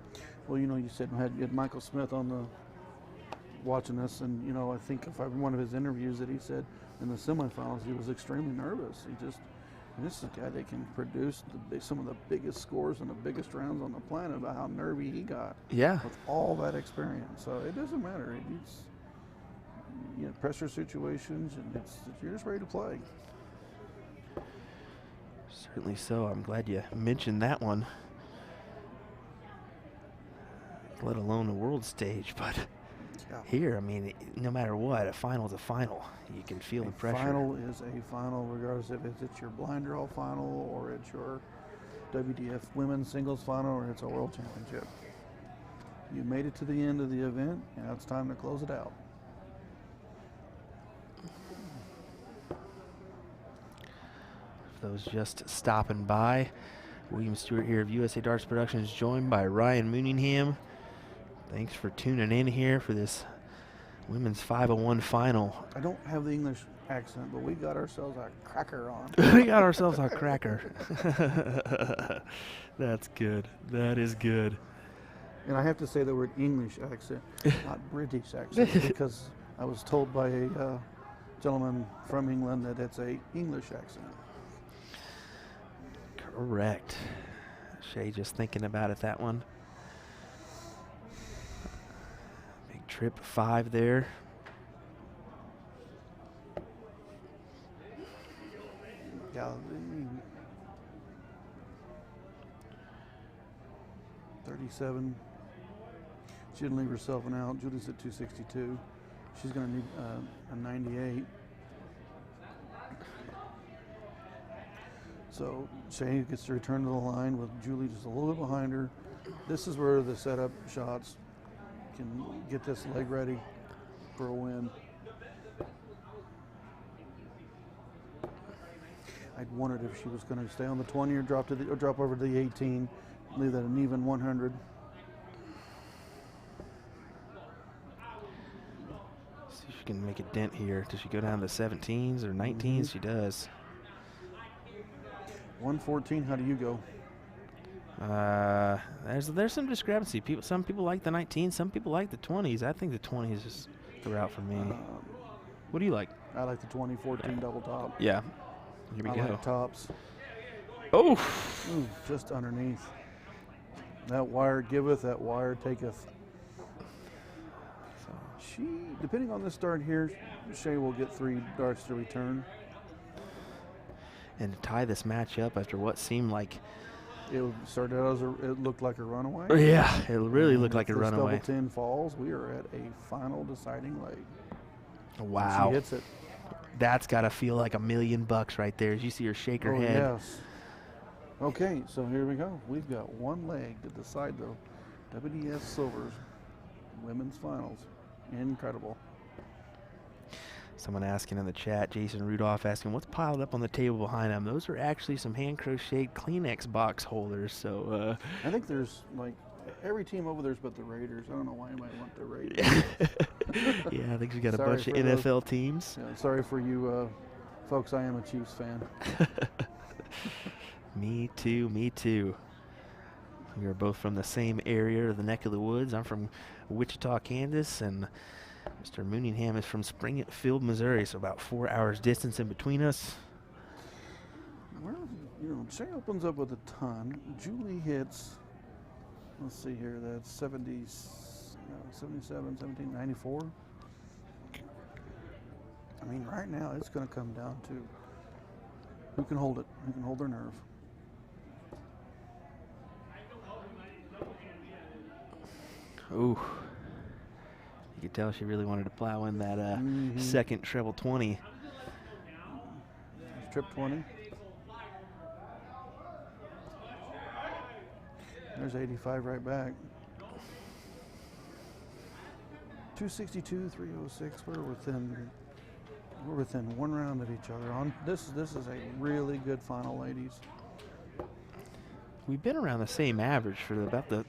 Well, you said you had Michael Smith on the watching us, and I think if one of his interviews that he said in the semifinals he was extremely nervous. And this is a guy that can produce some of the biggest scores and the biggest rounds on the planet about how nervy he got. Yeah. With all that experience, so it doesn't matter. It's pressure situations, and you're just ready to play. Certainly so. I'm glad you mentioned that one. Let alone the world stage, but here, I mean, no matter what, a final's a final. You can feel the pressure. Final is a final, regardless if it's your blind draw final or it's your WDF women's singles final or it's a world championship. You made it to the end of the event, and now it's time to close it out. For those just stopping by, William Stewart here of USA Darts Productions, joined by Ryan Mooningham. Thanks for tuning in here for this women's 501 final. I don't have the English accent, but we got ourselves a cracker on. We got ourselves a cracker. That's good. That is good. And I have to say the word English accent, not British accent, because I was told by a gentleman from England that it's a English accent. Correct. Shay just thinking about it, that one. Big trip 5 there. Yeah. 37. She didn't leave herself an out. Julie's at 262. She's going to need a 98. So Shay gets to return to the line with Julie just a little bit behind her. This is where the setup shots can get this leg ready for a win. I'd wondered if she was going to stay on the 20 or drop over to the 18, leave that an even 100. See if she can make a dent here. Does she go down to the 17s or 19s? She does. 114. How do you go? There's some discrepancy. Some people like the 19s, some people like the 20s. I think the 20s is the route for me. What do you like? I like the 2014 double top. Yeah. Here we I go. like tops. Oh! Ooh, just underneath. That wire giveth, that wire taketh. So depending on the start here, Shay will get 3 darts to return. And to tie this match up after what seemed like... It started out it looked like a runaway. Yeah, it really looked like a runaway. Double 10 falls. We are at a final deciding leg. Wow. She hits it. That's got to feel like $1 million right there as you see her shake her head. Yes. Okay, so here we go. We've got one leg to decide the WDS Silvers Women's Finals. Incredible. Someone asking in the chat, Jason Rudolph asking, what's piled up on the table behind them? Those are actually some hand-crocheted Kleenex box holders. So I think there's like every team over there's but the Raiders. I don't know why you might want the Raiders. Yeah, I think we got a bunch of NFL teams. Yeah, sorry for you folks. I am a Chiefs fan. Me too. Me too. We are both from the same area, the neck of the woods. I'm from Wichita, Kansas, and Mr. Mooningham is from Springfield, Missouri, so about 4 hours distance in between us. Well, Shay opens up with a ton. Julie hits, let's see here, that's 77, 17, 94. I mean, right now it's going to come down to Who can hold it? Who can hold their nerve? Ooh. You could tell she really wanted to plow in that second treble 20. Trip 20. There's 85 right back. 262, 306. We're within 1 round of each other. This is a really good final, ladies. We've been around the same average for about the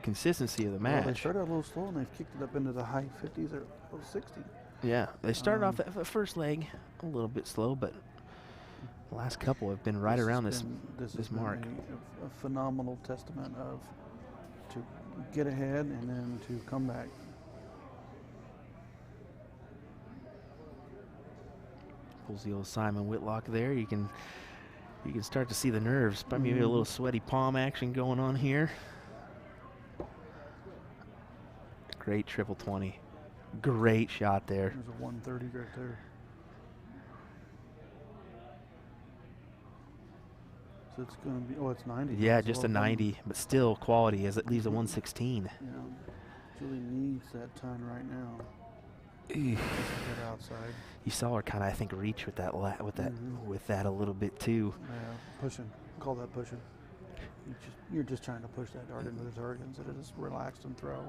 consistency of the match. Well, they started a little slow and they've kicked it up into the high 50s or low 60s. Yeah, they started off the first leg a little bit slow, but the last couple have been right around this mark. A phenomenal testament of to get ahead and then to come back. Pulls the old Simon Whitlock there. You can start to see the nerves. Maybe a little sweaty palm action going on here. Great triple 20. Great shot there. There's a 130 right there. So it's going to be, it's 90. Yeah, just a 90, but still quality as it leaves a 116. Yeah, Julie needs that ton right now. Get outside. You saw her kind of, I think, reach with that with that a little bit too. Yeah, pushing. Call that pushing. You're just trying to push that dart into the target instead of just relaxed and throw.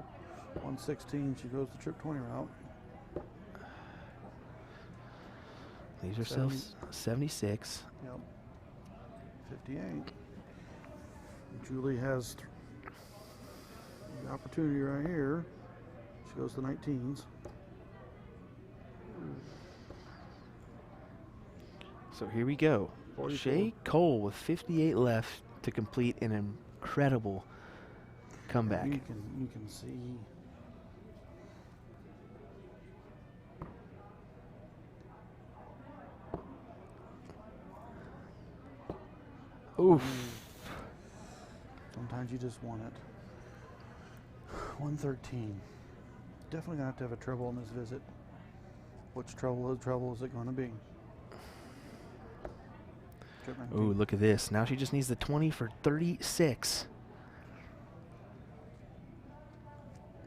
116. She goes the trip 20 route. Leaves herself 76. Yep. 58. Julie has the opportunity right here. She goes to 19s. So here we go. 44. Shay Cole with 58 left to complete an incredible comeback. You can see. Oof. Sometimes you just want it. 113. Definitely gonna have to have a treble on this visit. Which treble is it gonna be? Ooh, look at this. Now she just needs the 20 for 36.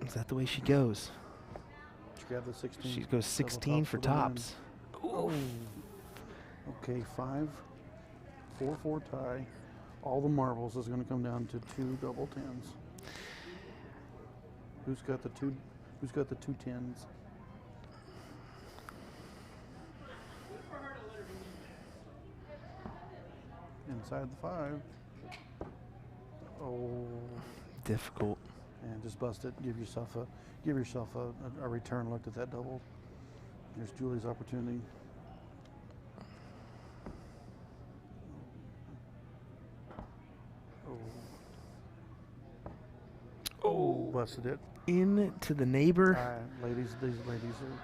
Is that the way she goes? She grab the 16. She goes 16 for tops. Oh. Okay, 5-4-4 tie. All the marbles is going to come down to 2 double 10s. Who's got the two 10s? Inside the 5. Oh, difficult. And just bust it. Give yourself a return look at that double. Here's Julie's opportunity. Oh, busted it. Into the neighbor. Ladies, these ladies are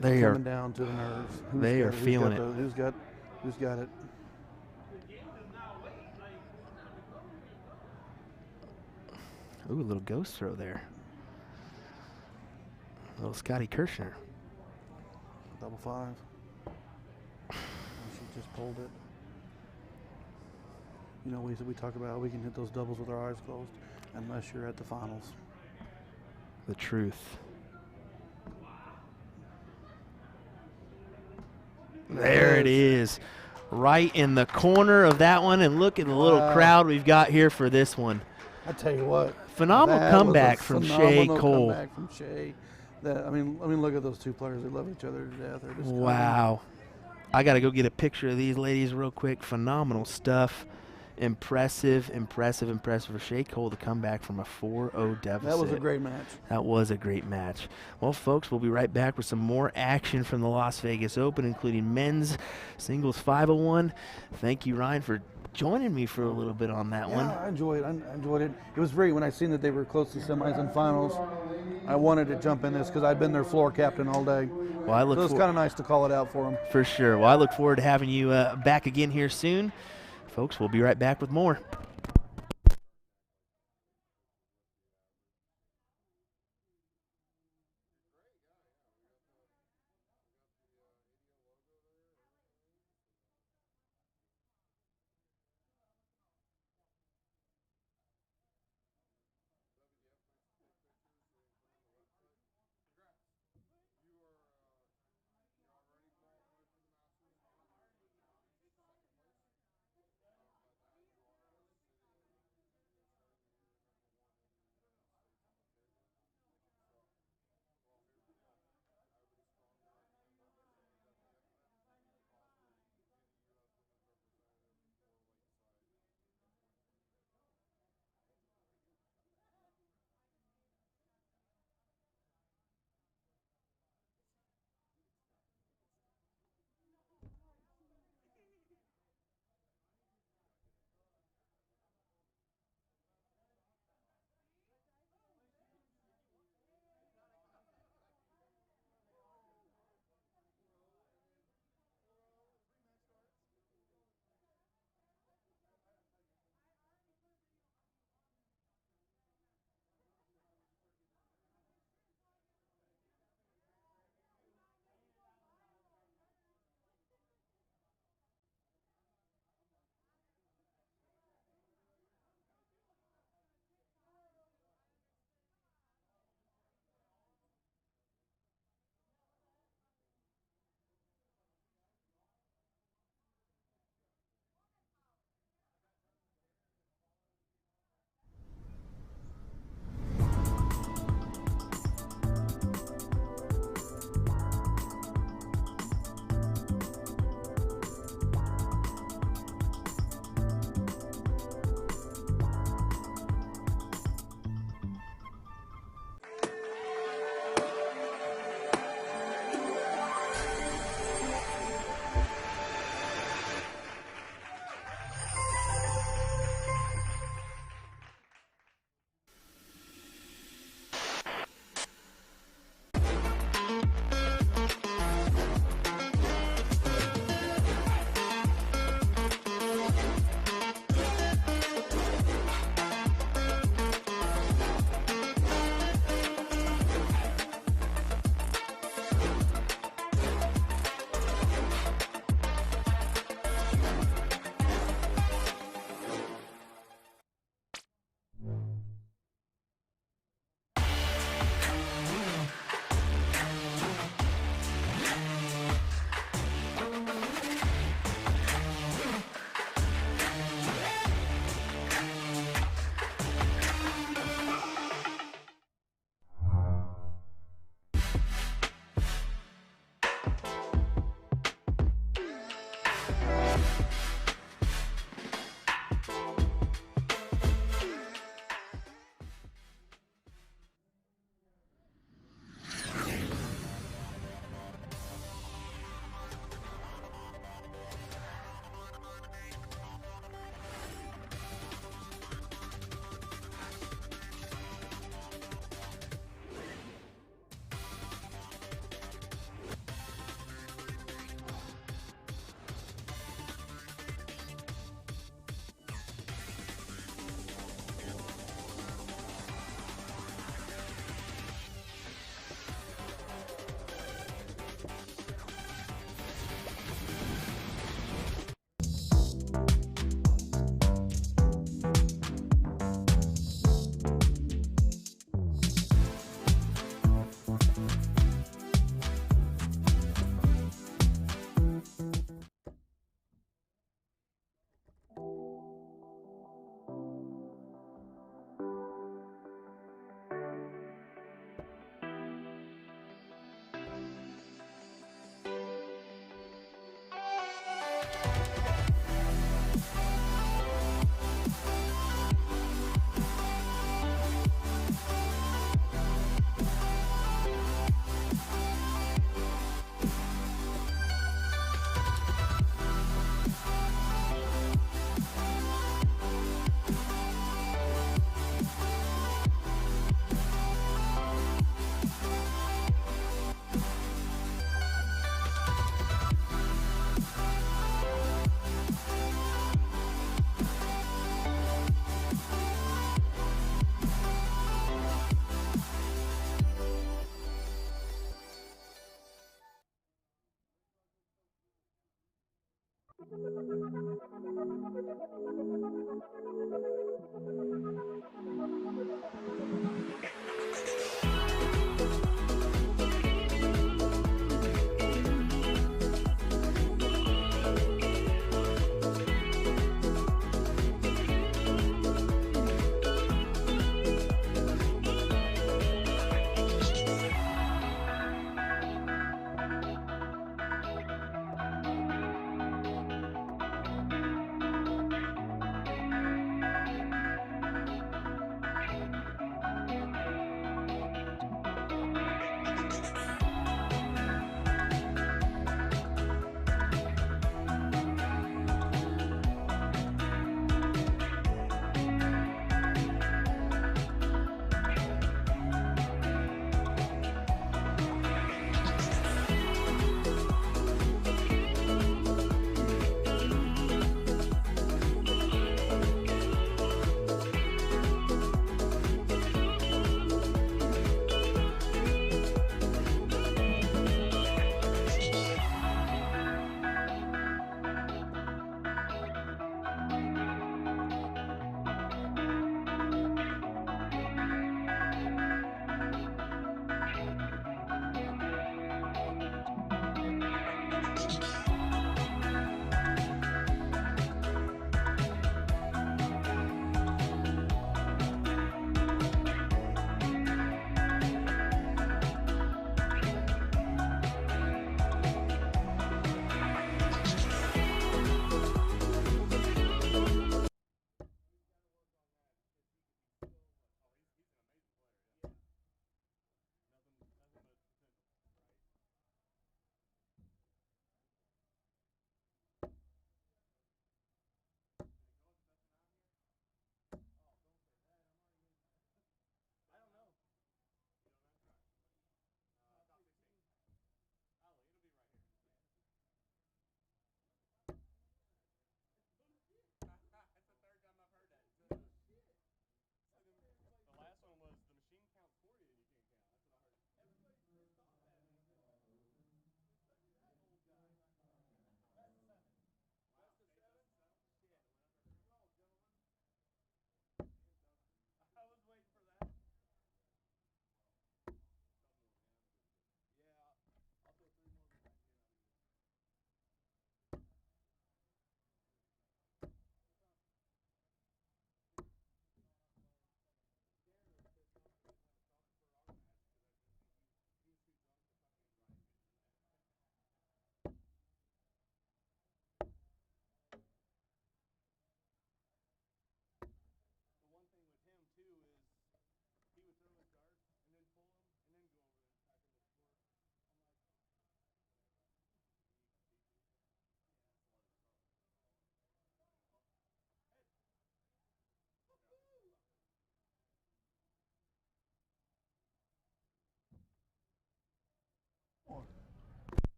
they coming down to the nerves. They are feeling it. Who's got it? Ooh, a little ghost throw there. A little Scotty Kirshner. Double 5. And she just pulled it. You know, we talk about how we can hit those doubles with our eyes closed, unless you're at the finals. The truth. There it is. Right in the corner of that one, and look at the little crowd we've got here for this one. I tell you what. Phenomenal comeback from Shay Cole. Comeback from Shay. I mean, look at those two players. They love each other to death. They're just wow. I got to go get a picture of these ladies real quick. Phenomenal stuff. Impressive for Shay Cole to come back from a 4-0 deficit. That was a great match. That was a great match. Well, folks, we'll be right back with some more action from the Las Vegas Open, including men's singles 501. Thank you, Ryan, for joining me for a little bit on that one. I enjoyed it. It was great when I seen that they were close to semis and finals. I wanted to jump in this because I'd been their floor captain all day. Well, so it was kind of nice to call it out for them. For sure. Well, I look forward to having you back again here soon. Folks, we'll be right back with more.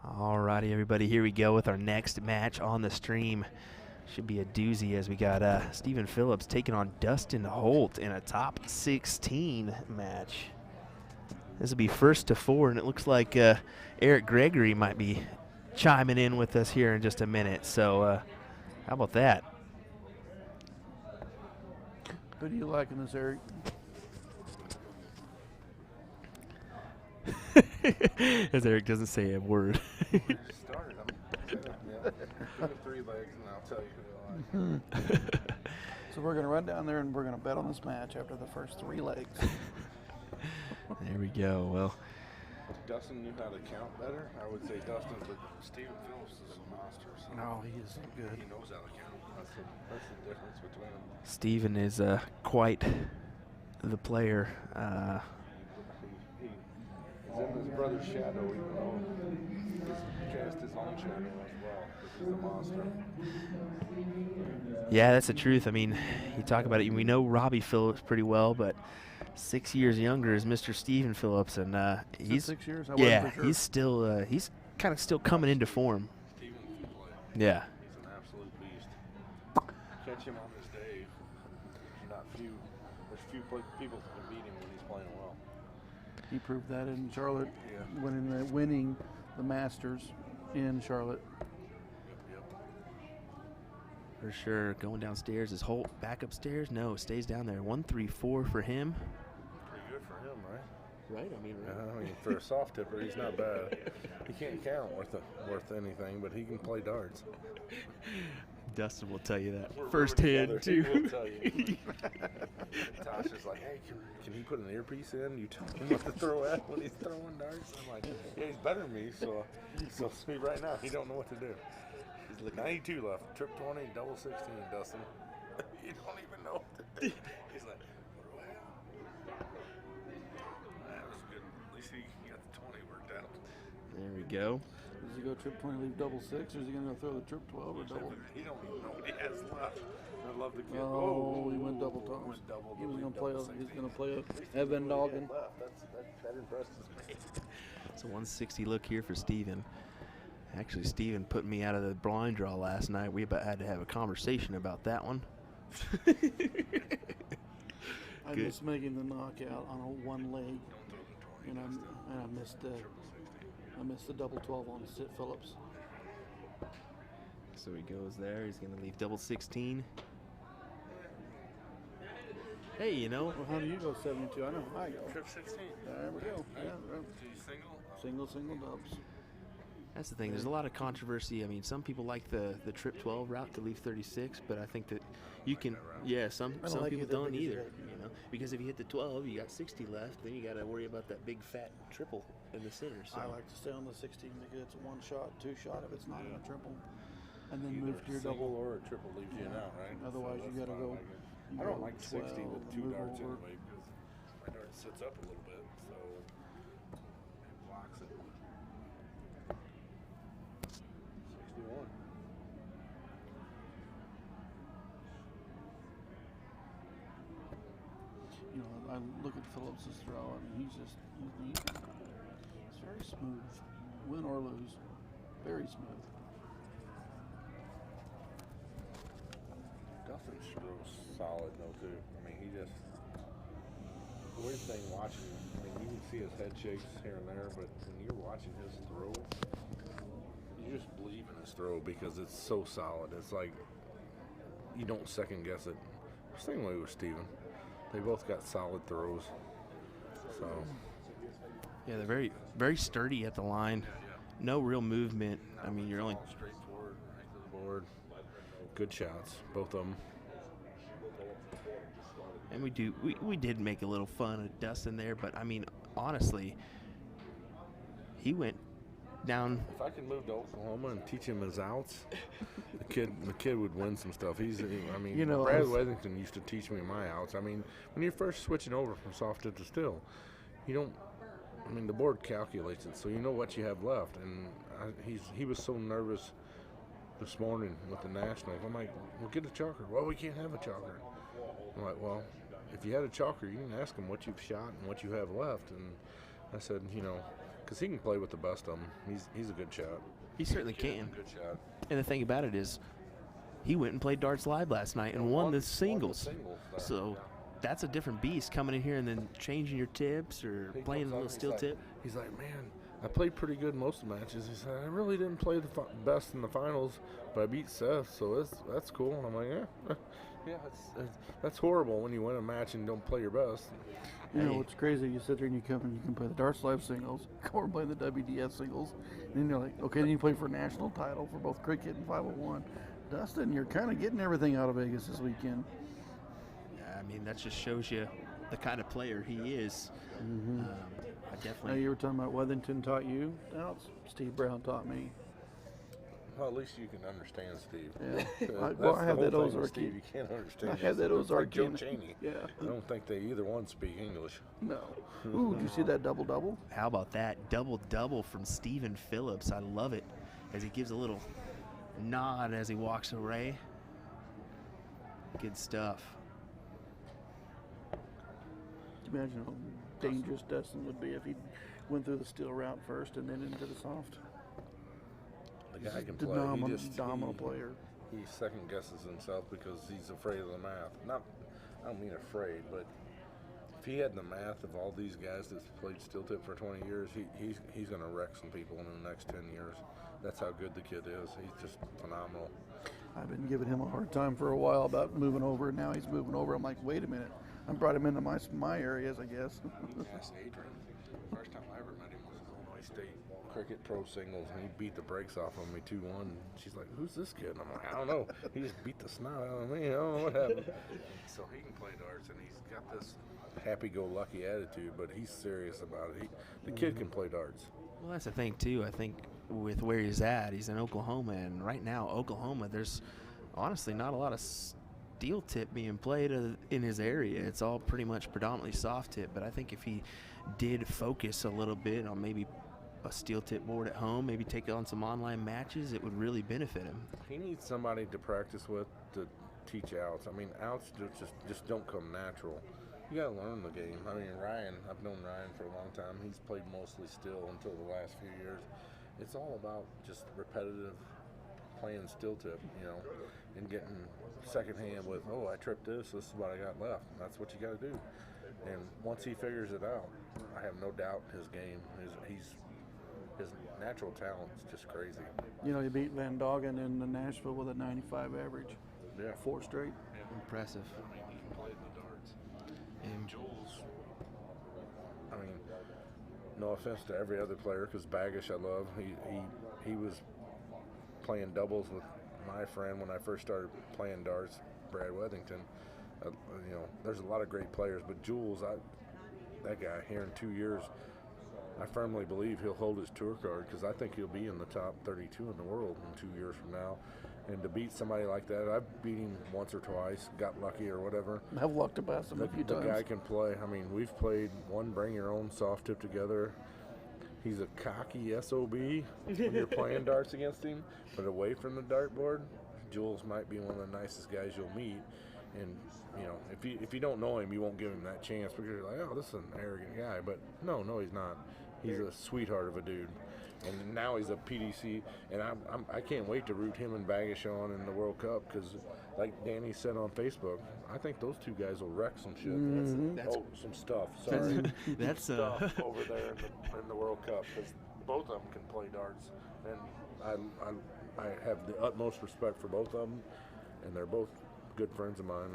Alrighty, everybody, here we go with our next match on the stream. Should be a doozy as we got Stephen Phillips taking on Dustin Holt in a top 16 match. This will be first to 4, and it looks like Eric Gregory might be chiming in with us here in just a minute. So how about that? Who do you like in this, Eric? As Eric doesn't say a word. Started. Give it 3 legs and I'll tell you who I like. So we're going to run down there and we're going to bet on this match after the first 3 legs. There we go. Well, If Dustin knew how to count better, I would say Dustin, but Stephen Phillips is a monster. So No, he is so good. he knows how to count. That's the difference between them. Stephen is quite the player. He's in his brother's shadow, even though he's cast his own shadow as well, which is a monster. Yeah, that's the truth. I mean, you talk about it. We know Robbie Phillips pretty well, but 6 years younger is Mr. Stephen Phillips, and he's 6 years. I wasn't yeah, for sure. he's still he's kind of still coming into form. Stephen can play. Yeah. He's an absolute beast. Catch him on this day. There's few people that can beat him when he's playing well. He proved that in Charlotte, Yeah. winning the Masters in Charlotte. Yep. For sure. Going downstairs. Is Holt back upstairs? No, stays down there. 1-3-4 for him. Pretty good for him, right? Right. I mean, For a soft tipper, he's not bad. He can't count worth anything, but he can play darts. Dustin will tell you that We're firsthand together, he too. will tell you. Tasha's like, hey, can he put an earpiece in? You tell him what to throw at when he's throwing darts. I'm like, yeah, he's better than me, so see right now, he don't know what to do. He's like 92 left, trip 20, double 16, Dustin. You don't even know what to do. He's like, what do I have? That was good. At least he got the 20 worked out. There we go. Does he go trip 20, leave double 6, or is he going to throw the trip 12 or double? He don't even know what he has left. I love the kid. Oh, he went double toss. Went double, He was leave going to play. double He's 16. going to play At least a Evan he knew what he Doggin. had left. That impresses me. It's a 160 look here for Steven. Actually, Steven put me out of the blind draw last night. We about had to have a conversation about that one. I Good. was making the knockout on a 1 leg, and I missed the double 12 on Sid Phillips. So he goes there. He's going to leave double 16. Hey, you know, Well, how do you go 72? I know how I go. Trip 16. There we go. Right? Yeah, right. So you single? Single dubs. that's the thing. There's a lot of controversy. I mean, some people like the trip 12 route to leave 36, but I think that you can. Yeah, some like people either don't because either. you You know, because if you hit the 12, you got 60 left. Then you got to worry about that big fat triple in the center. So I like to stay on the 16 because it's a one shot, two shot if it's not in a triple, and then Either move to your single double. or a triple leaves you out, right? Otherwise, So you that's gotta why I go. like it. You I don't go like 60 with 12 two and move darts over. anyway because my dart sits up a little bit, so it blocks it. 61. You know, I look at Phillips's throw, and he's very smooth, win or lose, very smooth. Dustin's throw's solid though too. I mean, he just the weird thing watching. I mean, you can see his head shakes here and there, but when you're watching his throw, you just believe in his throw because it's so solid. It's like you don't second guess it. Same way with Steven. They both got solid throws. So yeah, they're very very sturdy at the line. No real movement. I mean, you're only all straightforward, right to the board. Good shots, both of them. and we did make a little fun of Dustin there, but I mean, honestly, he went down. If I could move to Oklahoma and teach him his outs, the kid would win some stuff. I mean, You know, Brad I was- Wethington used to teach me my outs. I mean, when you're first switching over from soft tip to still, you don't. I mean, the board calculates it, so you know what you have left. And he was so nervous this morning with the Nationals. I'm like, well, get a chalker. Well, we can't have a chalker. I'm like, well, if you had a chalker, you can ask him what you've shot and what you have left. And I said, you know, because he can play with the best of them. He's a good shot. He certainly can. Good shot. And the thing about it is, he went and played darts live last night and won the singles. So that's a different beast coming in here and then changing your tips or He playing comes a up little and steel tip. He's like, man, I played pretty good most of the matches. He said, I really didn't play the best in the finals, but I beat Seth, so that's cool. And I'm like, yeah, that's horrible when you win a match and don't play your best. You know, Hey. it's crazy. You sit there and you come and you can play the Darts Live singles, go and play the WDS singles, and then you're like, okay, then you play for a national title for both cricket and 501. Dustin, you're kind of getting everything out of Vegas this weekend. Yeah, I mean, that just shows you the kind of player he is. I Now, definitely. you were talking about Wethington taught you. Now it's Steve Brown taught me. Well, at least you can understand Steve. Yeah. That's Well, I the have whole that thing with Ozark. Steve. You can't understand. I have that It's like Ozark Joe in- Cheney. Yeah. I don't think they either one speak English. No. Ooh, did you see that double-double? How about that double from Stephen Phillips? I love it as he gives a little nod as he walks away. Good stuff. Imagine how dangerous Dustin would be if he went through the steel route first and then into the soft. The guy can The play. He just dominant player. He second guesses himself because he's afraid of the math. I don't mean afraid, but if he had the math of all these guys that's played steel tip for 20 years, he's going to wreck some people in the next 10 years. That's how good the kid is. He's just phenomenal. I've been giving him a hard time for a while about moving over, and now he's moving over. I'm like, wait a minute. I brought him into my areas, I guess. Ask Adrian. First time I ever met him was Illinois State Cricket Pro Singles, and he beat the brakes off of me 2-1. She's like, "Who's this kid?" And I'm like, "I don't know. He just beat the snot out of me. I don't know what happened." So he can play darts, and he's got this happy-go-lucky attitude, but he's serious about it. The kid can play darts. Well, that's the thing, too. I think with where he's at, he's in Oklahoma, and right now, Oklahoma, there's honestly not a lot of steel tip being played in his area. It's all pretty much predominantly soft tip, but I think if he did focus a little bit on maybe a steel tip board at home, maybe take on some online matches, it would really benefit him. He needs somebody to practice with to teach outs. I mean, outs just don't come natural. You got to learn the game. I mean, Ryan, I've known Ryan for a long time. He's played mostly still until the last few years. It's all about just repetitive playing still tip, and getting second hand with, oh, I tripped this is what I got left. And that's what you got to do. And once he figures it out, I have no doubt his game, his natural talent is just crazy. You know, he beat Van Doggen in Nashville with a 95 average. Yeah. 4 straight. Impressive. I mean, he can play the darts. Jules, I mean, no offense to every other player, because Baggish I love. He was playing doubles with my friend when I first started playing darts, Brad Wethington. You know, there's a lot of great players, but Jules, that guy here in 2 years, I firmly believe he'll hold his tour card, because I think he'll be in the top 32 in the world in 2 years from now. And to beat somebody like that, I've beat him once or twice, got lucky or whatever. I've lucked to pass him a few The times. guy can play. I mean, we've played one bring your own soft tip together. He's a cocky SOB when you're playing darts against him, but away from the dartboard, Jules might be one of the nicest guys you'll meet. And you know, if you don't know him, you won't give him that chance, because you're like, oh, this is an arrogant guy. But no, he's not. He's a sweetheart of a dude. And now he's a PDC, and I can't wait to root him and Baggish on in the World Cup, because, like Danny said on Facebook, I think those two guys will wreck some shit. That's Some stuff. Sorry, that's stuff over there in the World Cup, because both of them can play darts, and I have the utmost respect for both of them, and they're both good friends of mine.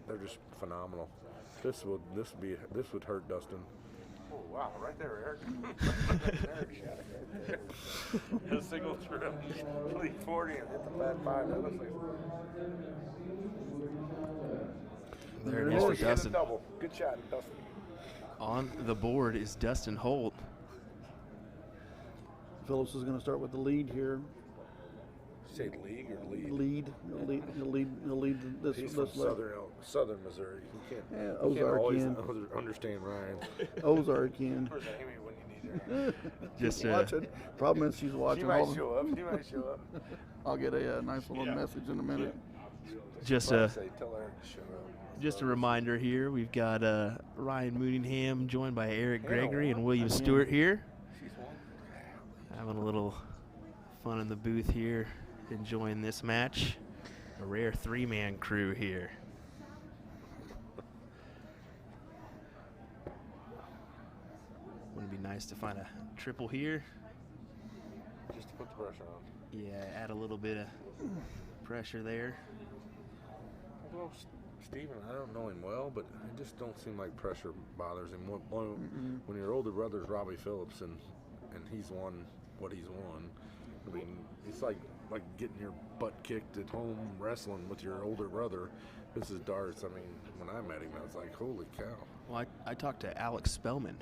They're just phenomenal. This would hurt Dustin. Oh, wow, right there, Eric. Eric shot it right there. A single trim, lead 40 and hit the fat 5. That looks like there it is for Dustin. Double. Good shot, Dustin. On the board is Dustin Holt. Phillips is going to start with the lead here. Say league or lead? He'll lead this. He's this from southern Missouri. He can't, Yeah, he can't always Ozarkian. Understand Ryan. Ozarkian. Where's Amy when you need her? Just Watching. Problem is she's watching. She might show up. She might show up. I'll get a nice little message in a minute. just I'd a say tell Eric to show up. just a reminder here. We've got Ryan Mooningham joined by Eric Gregory and William Stewart here, She's one. having a little fun in the booth here, enjoying this match. A rare three-man crew here. Wouldn't it be nice to find a triple here? Just to put the pressure on. Yeah, add a little bit of pressure there. Well, Steven, I don't know him well, but it just don't seem like pressure bothers him. When your older brother's Robbie Phillips and he's won what he's won, I mean, it's like getting your butt kicked at home wrestling with your older brother. This is darts. I mean, when I met him, I was like, holy cow. Well, I talked to Alex Spellman,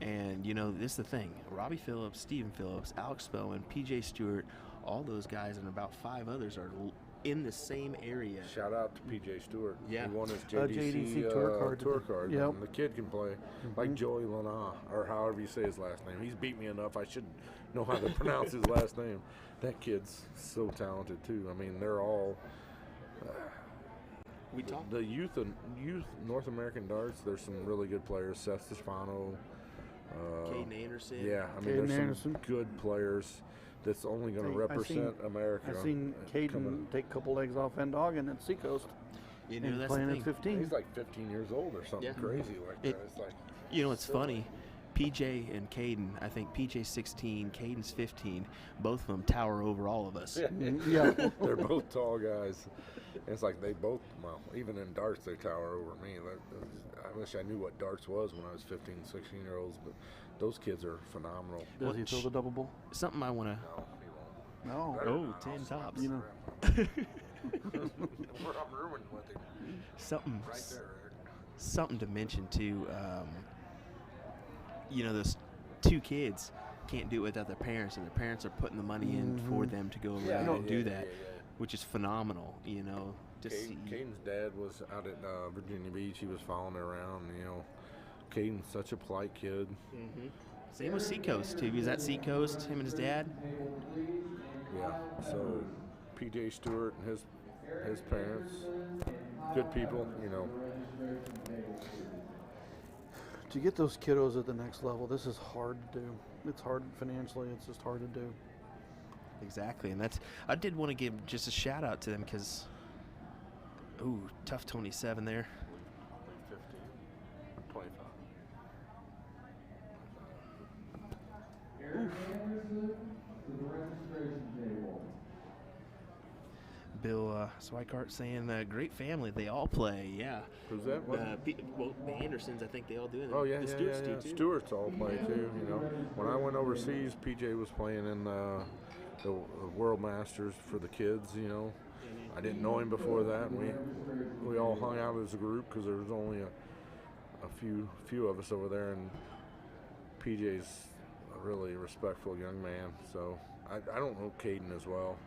and, you know, this is the thing. Robbie Phillips, Stephen Phillips, Alex Spellman, P.J. Stewart, all those guys and about 5 others are in the same area. Shout out to P.J. Stewart. Yeah. He won his JDC tour card. Yep. And the kid can play like Joey Lana, or however you say his last name. He's beat me enough. I should know how to pronounce his last name. That kid's so talented, too. I mean, they're all... We talked. The youth North American darts, there's some really good players. Seth Stefano. Caden Anderson. Yeah, I mean, Caden there's Anderson. some good players that's only going to represent America. I've seen Caden take a couple legs off Endoggin at Seacoast. You know, and that's playing the at thing. 15. He's like 15 years old or something crazy like that. It's like, You know, it's funny. PJ and Caden, I think PJ's 16, Caden's 15. Both of them tower over all of us. Yeah. They're both tall guys. And it's like they both, well, even in darts, they tower over me. I wish I knew what darts was when I was 15, 16-year-olds, but those kids are phenomenal. Does he throw the double bull? Something I want to... No, he won't. No. Oh, 10 tops. You know. I'm ruined with him. Something, Right there, Eric. something to mention, too. You know, those 2 kids can't do it without their parents, and their parents are putting the money in for them to go around and do that, which is phenomenal, you know, to see. Caden's dad was out at Virginia Beach. He was following her around, you know. Caden's such a polite kid. Same with Seacoast, too. He was at Seacoast, him and his dad. Yeah, so P.J. Stewart and his parents, good people, you know. To get those kiddos at the next level, this is hard to do. It's hard financially. It's just hard to do. Exactly, and that's... I did want to give just a shout-out to them because... Ooh, tough 27 there. 15, 25. Eric Anderson to the registration table. Bill Swikart saying, great family. They all play. Yeah. Who's that? What? Well, the Andersons, I think they all do it. Oh yeah, the yeah, Stewarts yeah, do yeah. too. Stewarts all play too. You know, when I went overseas, PJ was playing in the World Masters for the kids. You know, I didn't know him before that. And we all hung out as a group because there was only a few of us over there, and PJ's a really respectful young man. So I don't know Caden as well,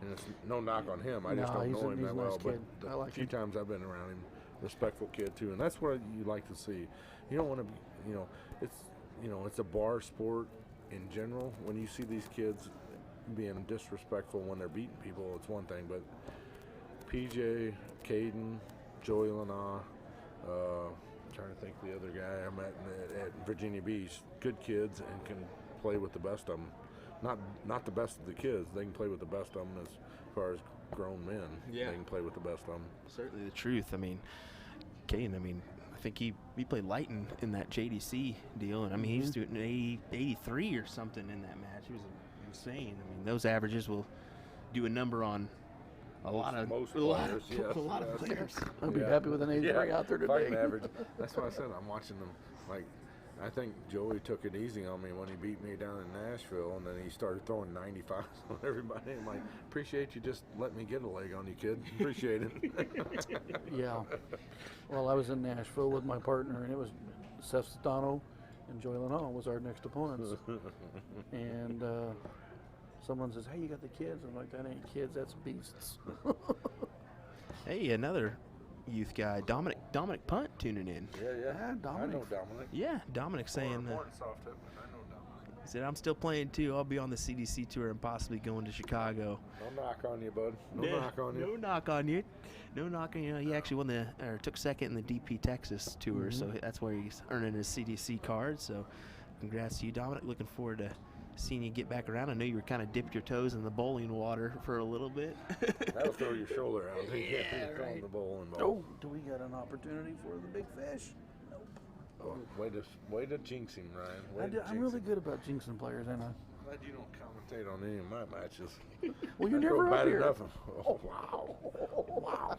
and it's no knock on him. I just No, don't he's know a- him he's that a nice well. kid. But I the like few him. times I've been around him, respectful kid too, and that's what you like to see. You don't want to, it's a bar sport in general. When you see these kids being disrespectful when they're beating people, it's one thing. But PJ, Caden, Joey Lana, trying to think the other guy I met at Virginia Beach, good kids and can play with the best of them. Not the best of the kids. They can play with the best of them as far as grown men. Yeah. They can play with the best of them. Certainly the truth. I mean, Caden, I think he played light in that JDC deal, and he was doing 83 or something in that match. It was insane. Those averages will do a number on Most a lot players, of, yes, a lot of yes. players. I'd be happy with an 83 out there today. Fighting average. That's why I said I'm watching them. Like, I think Joey took it easy on me when he beat me down in Nashville, and then he started throwing 95s on everybody. I'm like, appreciate you just letting me get a leg on you, kid. Appreciate it. Yeah. Well, I was in Nashville with my partner, and it was Seth Stano and Joy Leno was our next opponents. And someone says, "Hey, you got the kids?" I'm like, "That ain't kids, that's beasts." Hey, another youth guy, Dominic Punt, tuning in. Yeah. Yeah, Dominic. I know Dominic. Yeah, Dominic saying More soft hip, but I know Dominic. he said, "I'm still playing too. I'll be on the CDC tour and possibly going to Chicago." No knock on you, bud. No knock on you. No knock on you. No knock on you. He actually took second in the DP Texas tour, so that's where he's earning his CDC card. So, congrats to you, Dominic. Looking forward to seeing you get back around. I know you were kind of dipped your toes in the bowling water for a little bit. That'll throw your shoulder out. Yeah, Throwing right. the bowling ball. Oh, do we got an opportunity for the big fish? Nope. Oh, way to jinx him, Ryan. I'm really good about jinxing players, ain't I? Glad you don't commentate on any of my matches. Well, you're I go never up bad here. enough. Oh, wow. Wow.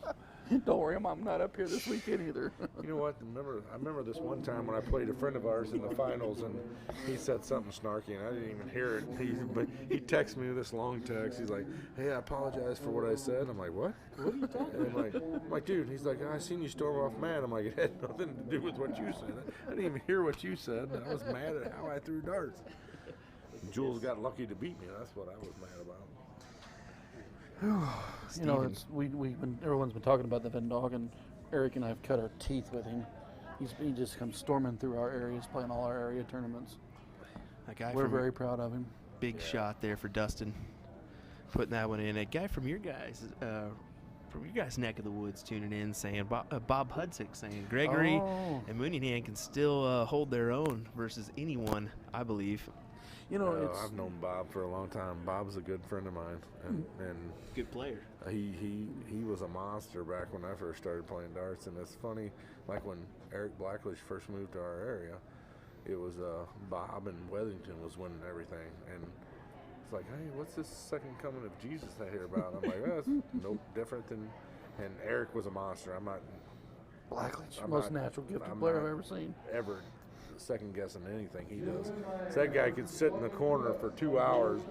Don't worry, I'm not up here this weekend either. You know what? I remember this one time when I played a friend of ours in the finals, and he said something snarky, and I didn't even hear it. But he texted me this long text. He's like, "Hey, I apologize for what I said." I'm like, "What? What are you talking about?" I'm like, "Dude." He's like, "I seen you storm off mad." I'm like, "It had nothing to do with what you said. I didn't even hear what you said. I was mad at how I threw darts." Jules got lucky to beat me. That's what I was mad about. You know, everyone's been talking about the Venn dog, and Eric and I have cut our teeth with him. He just comes storming through our areas, playing all our area tournaments. That guy We're from very proud of him. big shot there for Dustin, putting that one in. A guy from your guys' neck of the woods tuning in, saying Bob Hudzik saying Gregory Oh. and Mooneyhan can still hold their own versus anyone, I believe. You know, I've known Bob for a long time. Bob's a good friend of mine, and Good player. he was a monster back when I first started playing darts. And it's funny, like when Eric Blackledge first moved to our area, it was Bob and Weathington was winning everything, and it's like, hey, what's this second coming of Jesus I hear about? I'm like, that's no different than. And Eric was a monster. I'm not Blackledge, most natural gifted I'm player not I've ever seen. ever second guessing anything he does. So that guy could sit in the corner for 2 hours,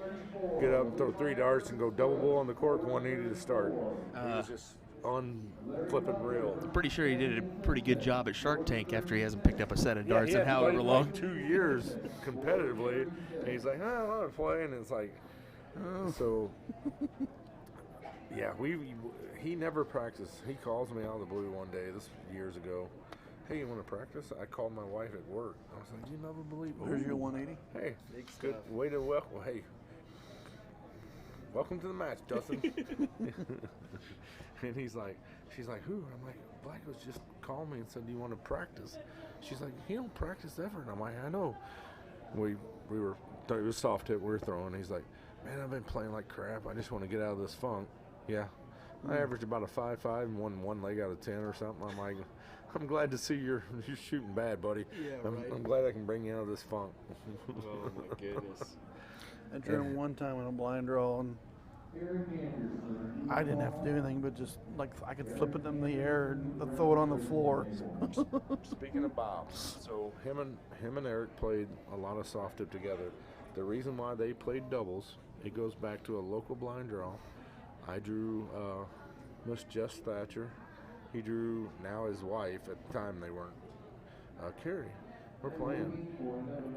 get up and throw 3 darts and go double bull on the court when needed to start. He was just unflipping real. Pretty sure he did a pretty good job at Shark Tank after he hasn't picked up a set of darts he in hadn't however played long. Like 2 years competitively, and he's like, I want to play, and it's like, so. Yeah, he never practiced. He calls me out of the blue one day, this years ago. Hey, you want to practice? I called my wife at work. I was like, you never believe it. There's your 180. Hey, good way to welcome. Hey, welcome to the match, Dustin. And she's like, who? I'm like, Blackledge just called me and said, do you want to practice? She's like, he don't practice ever. And I'm like, I know. It was soft hit we were throwing. He's like, man, I've been playing like crap. I just want to get out of this funk. Yeah. I averaged about a 5.5 and won 1 leg out of 10 or something. I'm like, I'm glad to see you're shooting bad, buddy. Yeah, I'm glad I can bring you out of this funk. Oh my goodness. I drew him one time in a blind draw, and Eric Anderson. I didn't have to do anything, but just like I could flip it in the air and throw it on the floor. Speaking of Bob, so him and Eric played a lot of soft tip together. The reason why they played doubles, it goes back to a local blind draw. I drew Miss Jess Thatcher. He drew now his wife. At the time they weren't. Carrie. We're playing,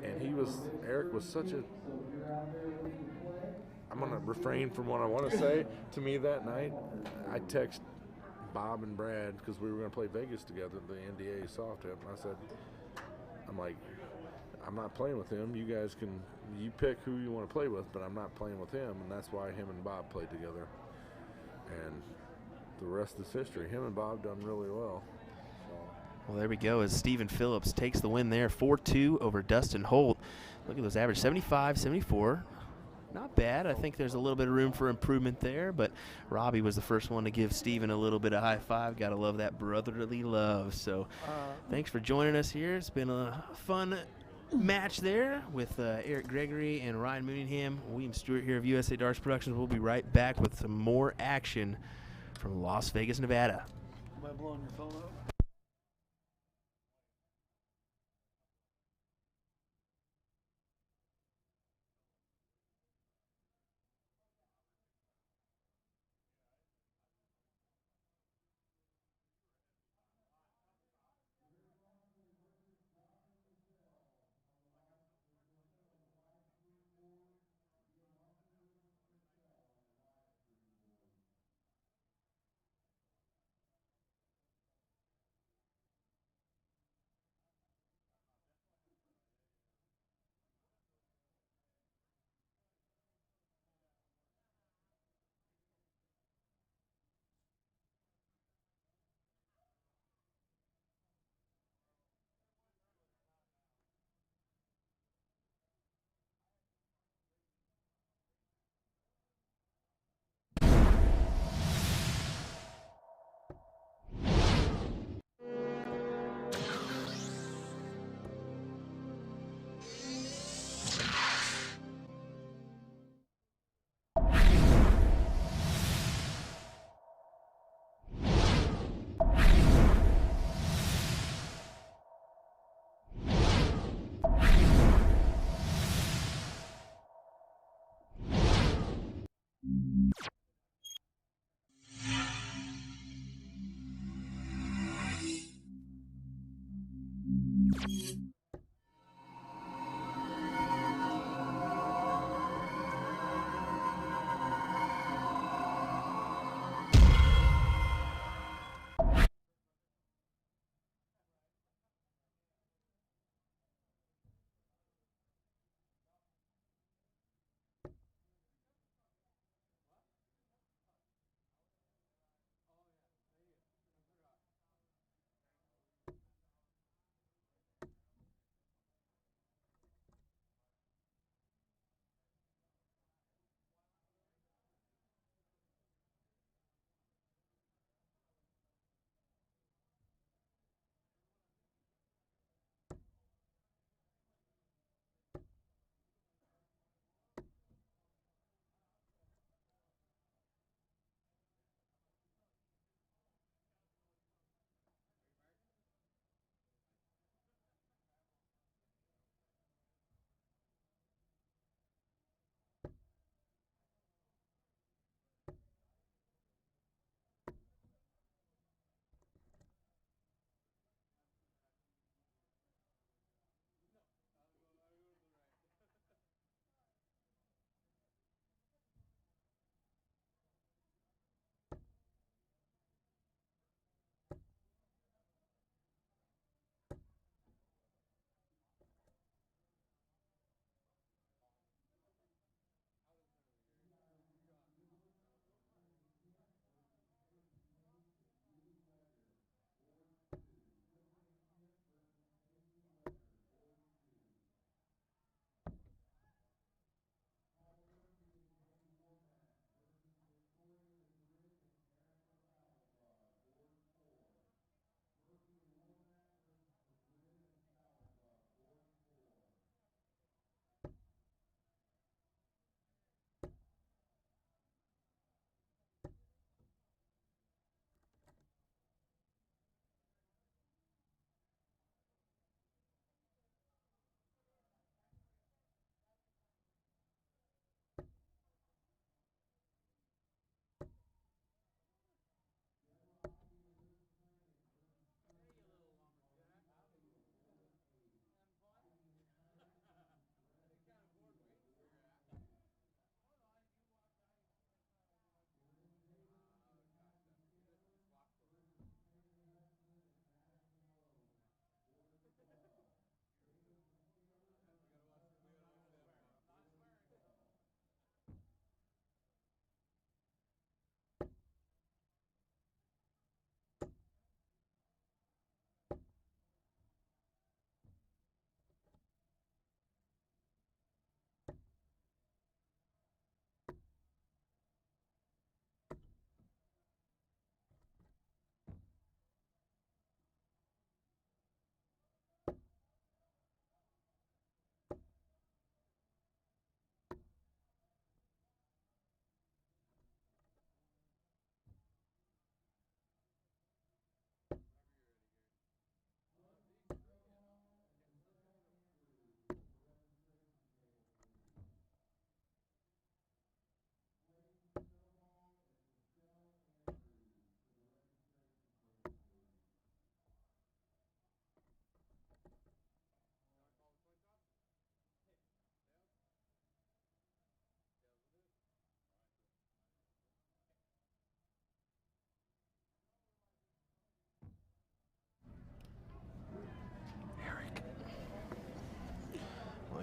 and Eric was such a. I'm gonna refrain from what I want to say. To me that night, I text Bob and Brad because we were gonna play Vegas together, the NDA soft tip. And I said, I'm like, I'm not playing with him. You guys you pick who you want to play with, but I'm not playing with him, and that's why him and Bob played together. And the rest is history. Him and Bob done really well. Well, there we go as Stephen Phillips takes the win there, 4-2 over Dustin Holt. Look at those average, 75, 74. Not bad. I think there's a little bit of room for improvement there, but Robbie was the first one to give Stephen a little bit of high five. Got to love that brotherly love. So thanks for joining us here. It's been a fun match there with Eric Gregory and Ryan Mooningham. William Stewart here of USA Darts Productions. We'll be right back with some more action from Las Vegas, Nevada. Am I blowing your phone up?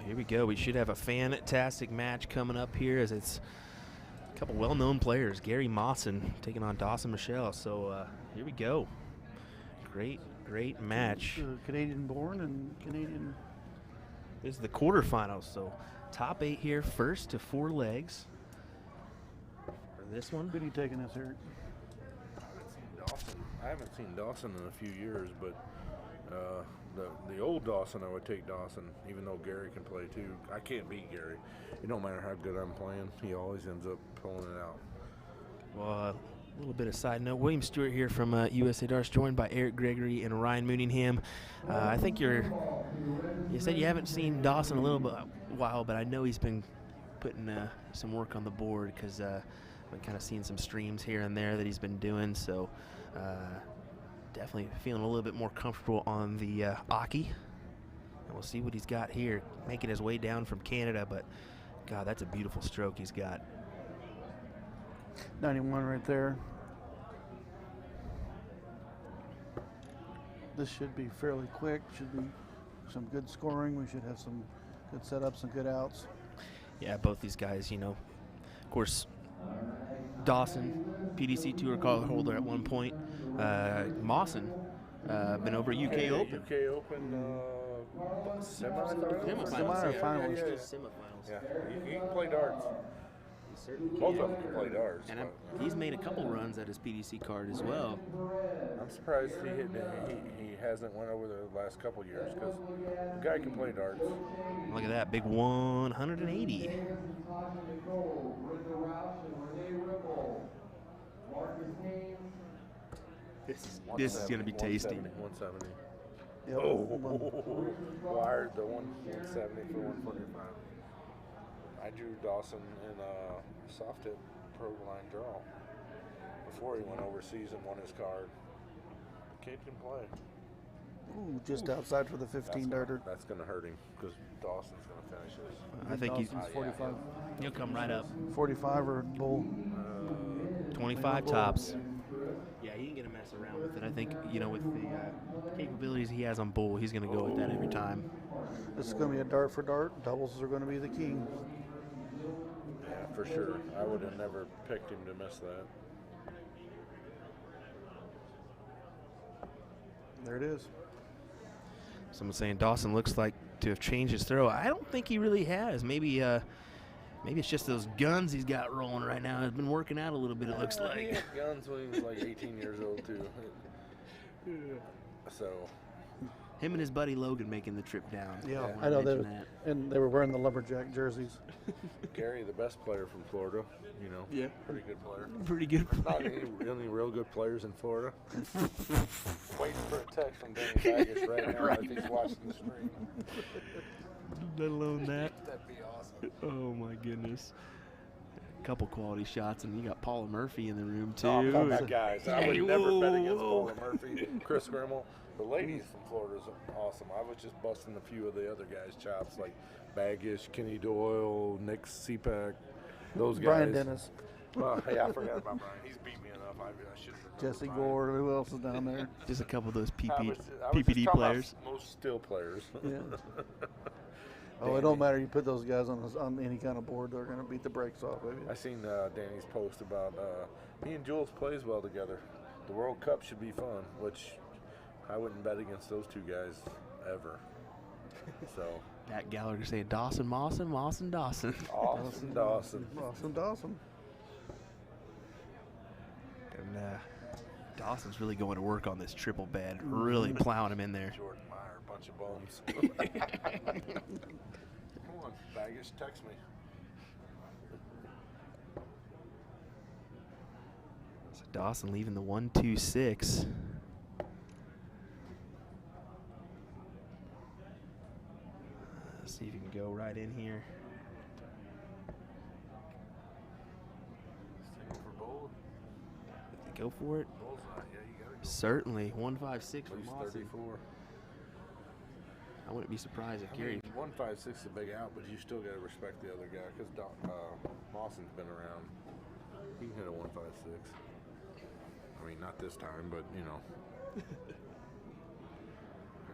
here we go. We should have a fantastic match coming up here, as it's a couple well-known players. Gary Mawson taking on Dawson Michelle. So here we go. Great match. Canadian-born and Canadian. This is the quarterfinals. So top 8 here, first to 4 legs. For this one. Who are you taking this here? I haven't seen Dawson in a few years, but the old Dawson, I would take Dawson, even though Gary can play too. I can't beat Gary. It don't matter how good I'm playing. He always ends up pulling it out. Well, a little bit of side note. William Stewart here from USA Darts, joined by Eric Gregory and Ryan Mooningham. I think you said you haven't seen Dawson a while, but I know he's been putting some work on the board, because I've been kind of seeing some streams here and there that he's been doing. So definitely feeling a little bit more comfortable on the Aki. And we'll see what he's got here, making his way down from Canada. But God, that's a beautiful stroke he's got. 91 right there. This should be fairly quick. Should be some good scoring. We should have some good setups and good outs. Yeah, both these guys, of course, Dawson, PDC Tour card holder at one point. Mawson, been over at UK Open. UK Open Semifinals. Semifinals. Yeah, he can play darts. Both of them can play darts. And he's made a couple runs at his PDC card as well. I'm surprised he hasn't went over the last couple years, because the guy can play darts. Look at that, big 180. This is going to be tasty. 170. Yep. Oh, wired the 170 for 145. I drew Dawson in a soft tip pro line draw before he went overseas and won his card. The kid can play. Ooh, just outside for the 15 darter. That's going to hurt him, because Dawson's going to finish this. I think he's Dawson's 45. he'll come right up. 45 or bull. 25 tops. Yeah, he ain't going to mess around with it. I think, with the capabilities he has on bull, he's going to go with that every time. This is going to be a dart for dart. Doubles are going to be the king. Yeah, for sure. I would have never picked him to miss that. There it is. Someone's saying Dawson looks like to have changed his throw. I don't think he really has. Maybe it's just those guns he's got rolling right now. He's been working out a little bit, it looks He like. had guns when he was like 18 years old too. So Him and his buddy Logan making the trip down. Yeah, wanna I know mention that. And they were wearing the lumberjack jerseys. Gary, the best player from Florida, Yeah. pretty good player. Pretty good. Not any real good players in Florida. Waiting for a text from Danny Baggis right now if he's watching the stream. Let alone that. That'd be awesome. Oh my goodness. A couple quality shots, and you got Paula Murphy in the room too. Oh, come on, guys. I would Hey, never bet whoa, against whoa. Paula Murphy, Chris Grimmel. The ladies from Florida is awesome. I was just busting a few of the other guys' chops, like Baggish, Kenny Doyle, Nick Seapack, those guys. Brian Dennis. Well, yeah, I forgot about Brian. He's beat me enough. I should have. Jesse Gore. Who else is down there? Just a couple of those I was PPD just talking about players. most still players. Yeah. Oh, it don't matter. You put those guys on any kind of board, they're going to beat the brakes off of you. I seen Danny's post about me and Jules plays well together. The World Cup should be fun, which I wouldn't bet against those two guys ever. So Pat Gallagher saying Dawson, Mawson, Mawson, Dawson. Dawson. Dawson. And Dawson's really going to work on this triple bed, really plowing him in there. Jordan Meyer, bunch of bums. Come on, Baggish, text me. So Dawson leaving the 1-2-6. Let's see if you can go right in here. For bold. Go for it. Bullseye, yeah, you gotta go. Certainly, 1-5-6 for At least Mawson. 34. I wouldn't be surprised if I Gary. mean, 156 is a big out, but you still got to respect the other guy because Mawson's been around. He can hit a 156. I mean, not this time, but you know.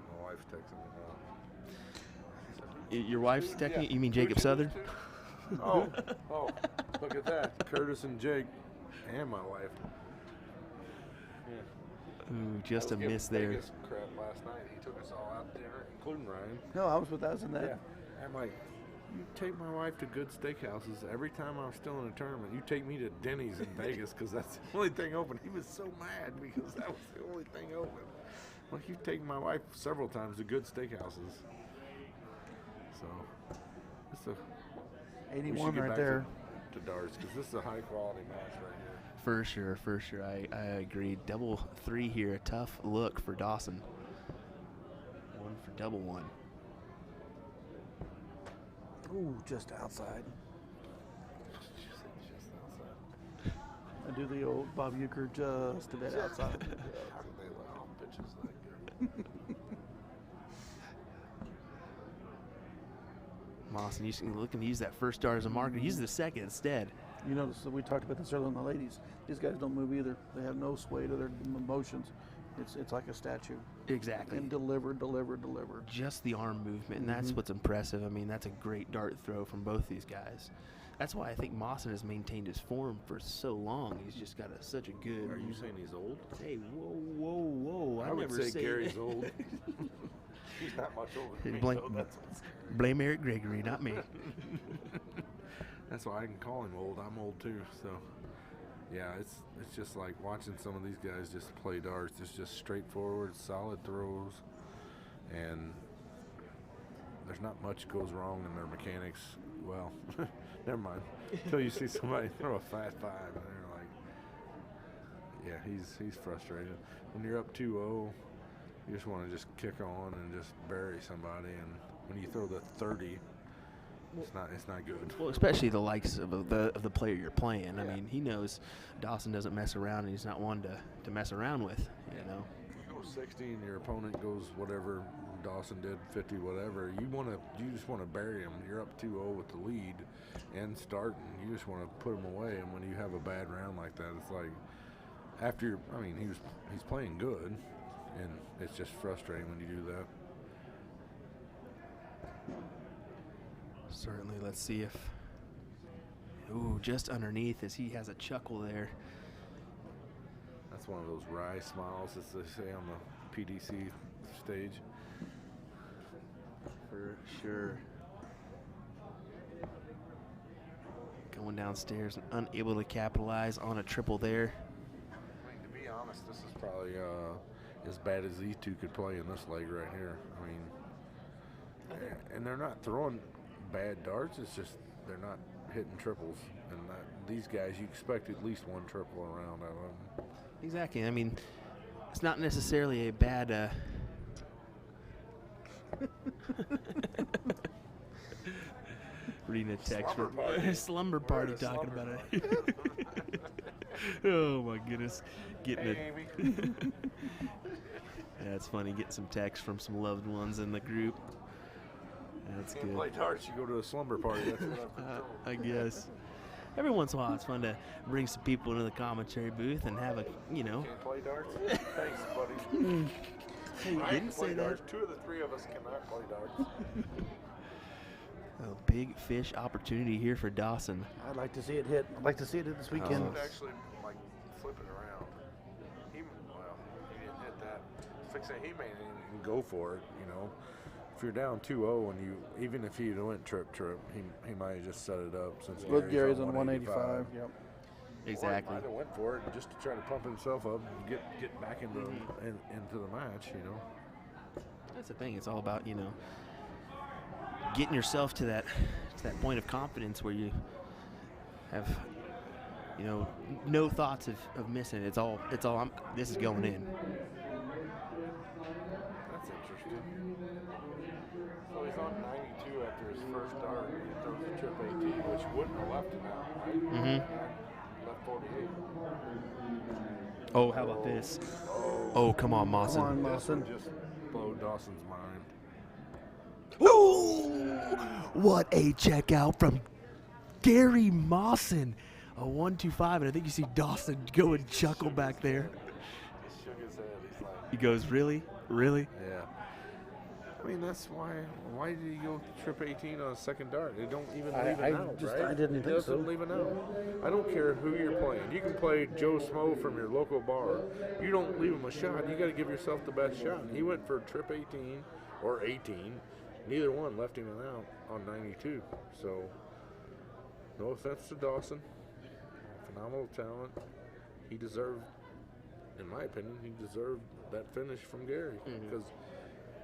My wife's texting me now. Your wife's texting? Yeah. You mean Jacob Southern? Oh, look at that. Curtis and Jake and my wife. Yeah. Ooh, just a I was miss giving there. Vegas crap last night. He took us all out to dinner, including Ryan. No, I was with us in that. Yeah. I'm like, you take my wife to good steakhouses every time I'm still in a tournament. You take me to Denny's in Vegas because that's the only thing open. He was so mad because that was the only thing open. Like, you've taken my wife several times to good steakhouses. So, it's a... we should 81 get right back there. to darts because this is a high quality match right here. For sure. I agree. Double 3 here. A tough look for Dawson. 1 for double 1. Ooh, just outside. Just outside. I do the old Bob Euchre just a bit outside. How did they let off pitches that good? Mawson looking to use that first dart as a marker. Use the second instead. You notice that we talked about this earlier on the ladies. These guys don't move either. They have no sway to their motions. It's like a statue. Exactly. And deliver. Just the arm movement, and that's what's impressive. I mean, that's a great dart throw from both these guys. That's why I think Mawson has maintained his form for so long. He's just got such a good. Are you saying he's old? Hey, whoa! I would never say Gary's that. old. He's not much older than me, Blame- so that's what's scary. Blame Eric Gregory, not me. That's why I can call him old. I'm old too. So, yeah, it's just like watching some of these guys just play darts. It's just straightforward, solid throws, and there's not much goes wrong in their mechanics. Well, never mind. Until you see somebody throw a fat 5, and they're like, yeah, he's frustrated. When you're up 2-0, you just want to just kick on and just bury somebody. And when you throw the 30. It's not good. Well, especially the likes of the player you're playing. I Yeah. mean, he knows Dawson doesn't mess around, and he's not one to mess around with. You know. You go 60 and your opponent goes whatever Dawson did, 50, whatever. You just want to bury him. You're up 2-0 with the lead and starting. You just want to put him away. And when you have a bad round like that, it's like he's playing good, and it's just frustrating when you do that. Certainly. Let's see if. Ooh, just underneath as he has a chuckle there. That's one of those wry smiles, as they say on the PDC stage. For sure. Going downstairs and unable to capitalize on a triple there. I mean, to be honest, this is probably as bad as these two could play in this leg right here. I mean, and they're not throwing bad darts. It's just they're not hitting triples. And these guys, you expect at least one triple around out of them. Exactly. I mean, it's not necessarily a bad. Reading a text Slumber from party. slumber We're party at a talking slumber about it. Oh my goodness, getting Hey, it. Amy. That's funny. Getting some texts from some loved ones in the group. That's Can't good. play darts, you go to a slumber party. That's what I've been told. I guess. Every once in a while, it's fun to bring some people into the commentary booth and have a, Can't play darts? Thanks, buddy. Hey, you I didn't can play say darts. that. 2 of the 3 of us cannot play darts. A big fish opportunity here for Dawson. I'd like to see it hit. I'd like to see it hit this weekend. Would actually like flip it around. He didn't hit that. Fixing he may even go for it. If you're down 2-0 and even if he went trip, he might have just set it up since Look, Gary's on 185. Yep. Exactly. Or he might have went for it just to try to pump himself up and get back into the match. That's the thing. It's all about, getting yourself to that point of confidence where you have, no thoughts of missing. It's all. This is going in. That's interesting. So he's on 92 after his first dart. He throws a trip AT, which wouldn't have left him out, right? Mm-hmm. Left 48. Oh, how about this? Oh, come on, Mawson. Come on, This Mawson. would just blow Dawson's mind. Ooh, what a checkout from Gary Mawson. A 1-2-5, and I think you see Dawson go and chuckle back there. He shook his head. He's like, He goes, really? Really? yeah. I mean, that's why. Why did he go trip 18 on a second dart? They don't even leave I it out, just- right? I didn't it think doesn't so. leave it out. I don't care who you're playing. You can play Joe Smo from your local bar. You don't leave him a shot. You got to give yourself the best shot. And he went for trip 18 or 18. Neither one left him out on 92. So, no offense to Dawson. Phenomenal talent. He deserved, in my opinion, he deserved that finish from Gary. Because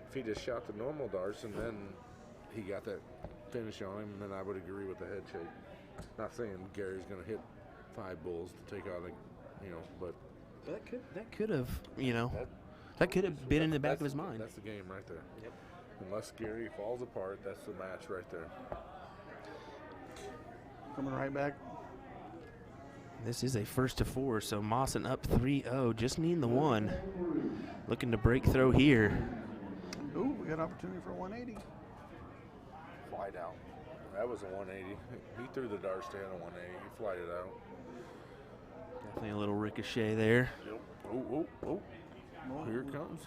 if he just shot the normal darts and then he got that finish on him, then I would agree with the head shake. Not saying Gary's going to hit 5 bulls to take out but That could have, that could have been in the back of his mind. That's the game right there. Yep. Unless Gary falls apart, that's the match right there. Coming right back. This is a first to 4, so Mawson up 3-0, just needing the 1. Looking to break throw here. Ooh, we got an opportunity for 180. Fly down. That was a 180. He threw the darts to hit a 180. He flied it out. Definitely a little ricochet there. Yep. Oh. Here it comes.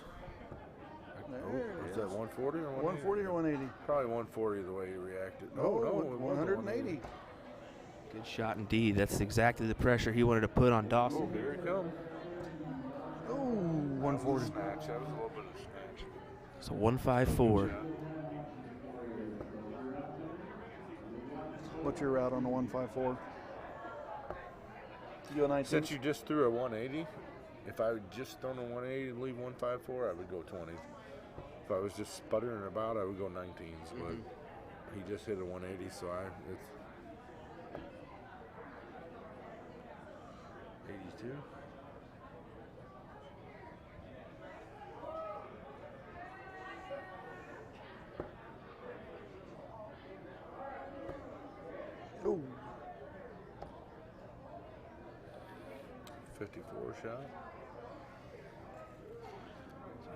Is that 140 or 140 or 180? Probably 140 the way he reacted. No, it was 180. Good shot indeed. That's exactly the pressure he wanted to put on Dawson. Oh, here he comes. Oh, 140. Snatch. That was a little bit of a snatch. So 154. What's your route on the 154? You go 19? Since you just threw a 180, if I would just thrown a 180 and leave 154, I would go 20. If I was just sputtering about, I would go 19s. But he just hit a 180, so it's 82. Ooh. 54 shot.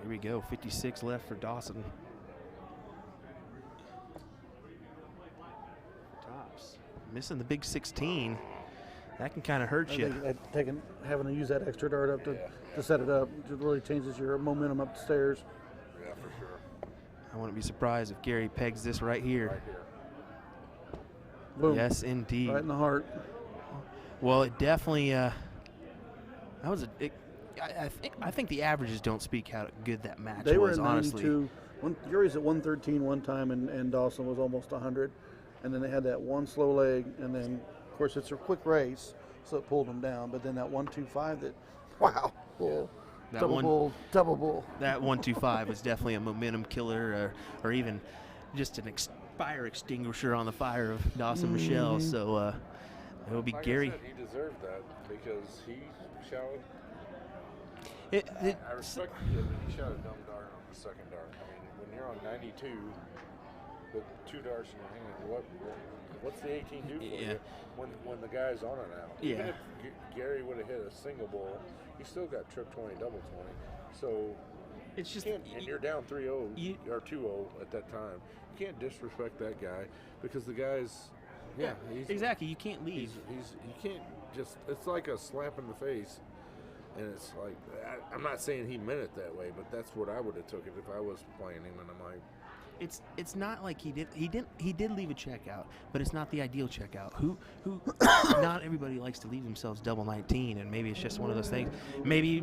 Here we go, 56 left for Dawson. Tops. Missing the big 16. That can kind of hurt you. Having to use that extra dart up to set it up just really changes your momentum up the stairs. Yeah, for sure. I wouldn't be surprised if Gary pegs this right here. Right here. Boom. Yes, indeed. Right in the heart. Well, it definitely. I think the averages don't speak how good that match They were was. at Honestly, 92. Gary's at 113 one time, and Dawson was almost 100. And then they had that one slow leg, and then, of course, it's a quick race, so it pulled them down. But then that 125, wow, bull, That double one- bull, double bull. that 125 was definitely a momentum killer, or even just an fire extinguisher on the fire of Dawson Michelle. So it will be Like Gary. I said, he deserved that because he shot. I respect the kid, but he shot a dumb dart on the second dart. I mean, when you're on 92 with 2 darts in your hand, what's the 18 do for you when the guy's on it now? Yeah. Even if Gary would have hit a single ball, he still got trip 20, double 20. So It's just and you're down 3-0 or 2-0 at that time. You can't disrespect that guy because the guy's he's exactly. You can't leave. you can't just. It's like a slap in the face, and it's like I'm not saying he meant it that way, but that's what I would have took it if I was playing him, and I'm like. It's not like he did leave a checkout, but it's not the ideal checkout. Who not everybody likes to leave themselves double 19, and maybe it's just one of those things. Maybe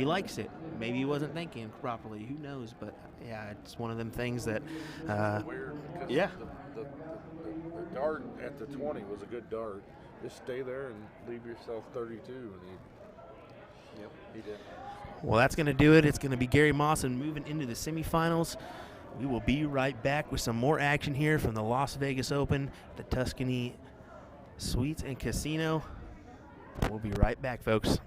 likes it. Maybe he wasn't thinking properly. Who knows? But yeah, it's one of them things that Weird. yeah. The dart at the 20 was a good dart. Just stay there and leave yourself 32, and he did. Well, that's going to do it. It's going to be Gary Mawson moving into the semifinals. We will be right back with some more action here from the Las Vegas Open, the Tuscany Suites and Casino. We'll be right back, folks.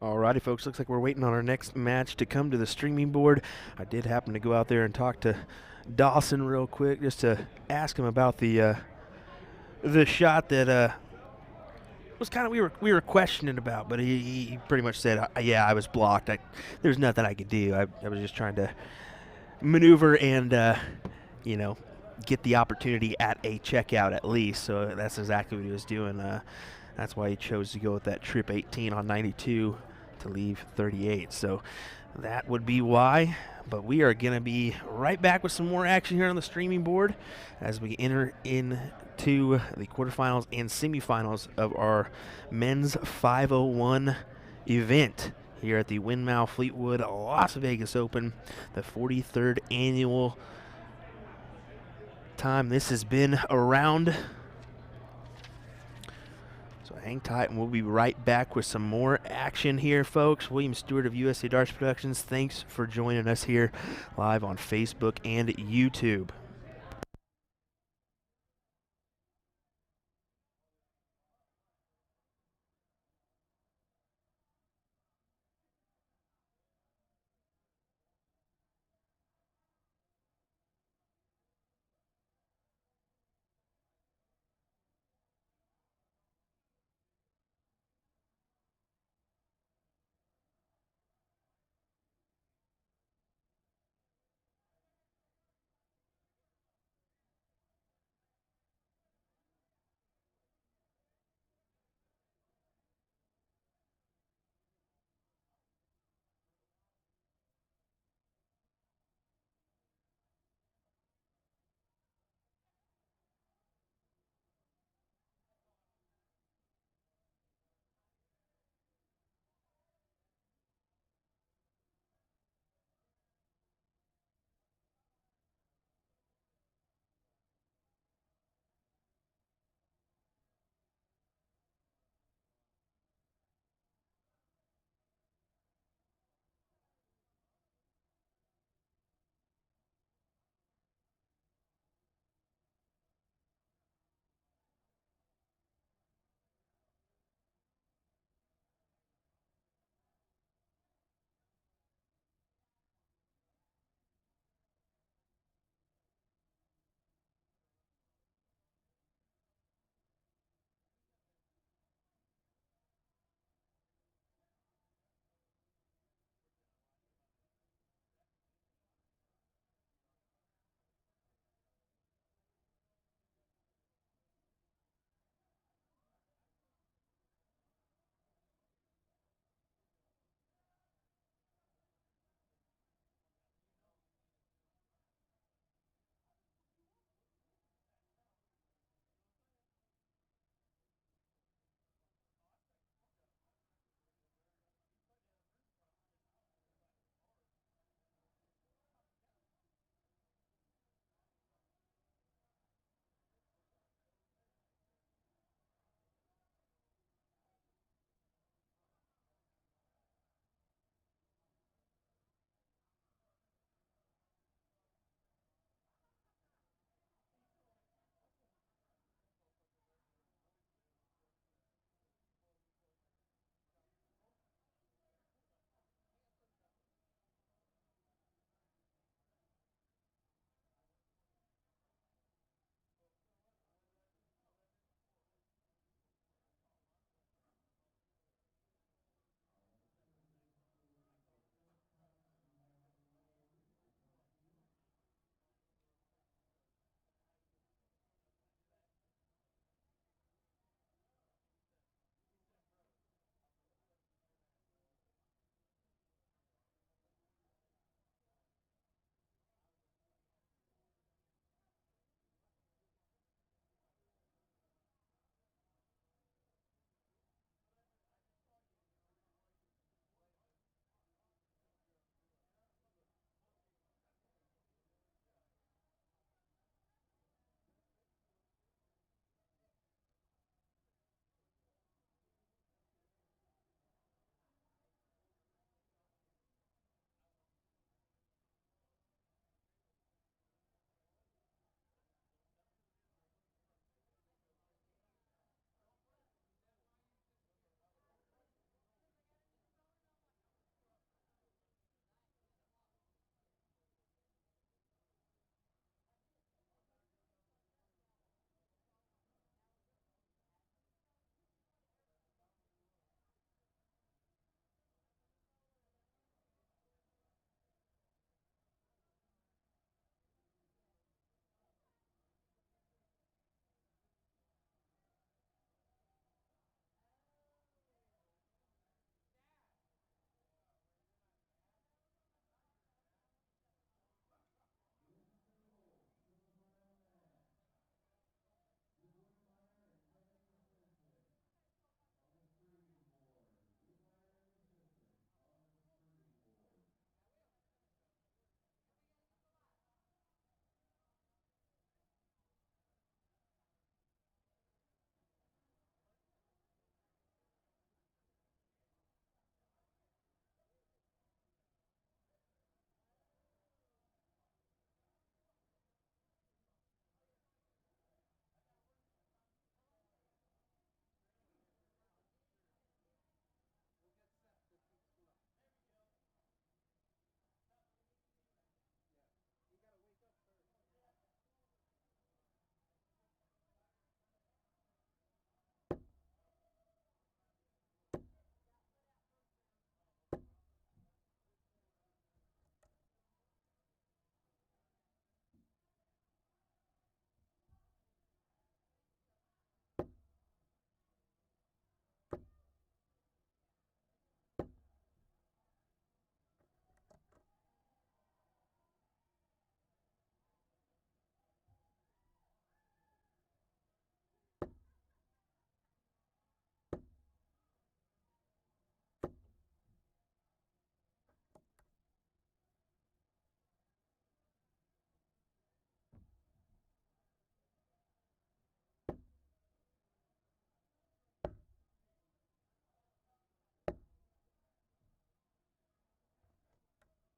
Alrighty, folks, looks like we're waiting on our next match to come to the streaming board. I did happen to go out there and talk to Dawson real quick just to ask him about the shot that was kind of we were questioning about, but he pretty much said, yeah, I was blocked. There's nothing I could do. I was just trying to maneuver and you know, get the opportunity at a checkout at least. So that's exactly what he was doing. That's why he chose to go with that trip 18 on 92 to leave 38. So that would be why. But we are going to be right back with some more action here on the streaming board as we enter into the quarterfinals and semifinals of our men's 501 event here at the Windmill Fleetwood Las Vegas Open, the 43rd annual time this has been around. So hang tight and we'll be right back with some more action here, folks. William Stewart of USA Darts Productions, thanks for joining us here live on Facebook and YouTube.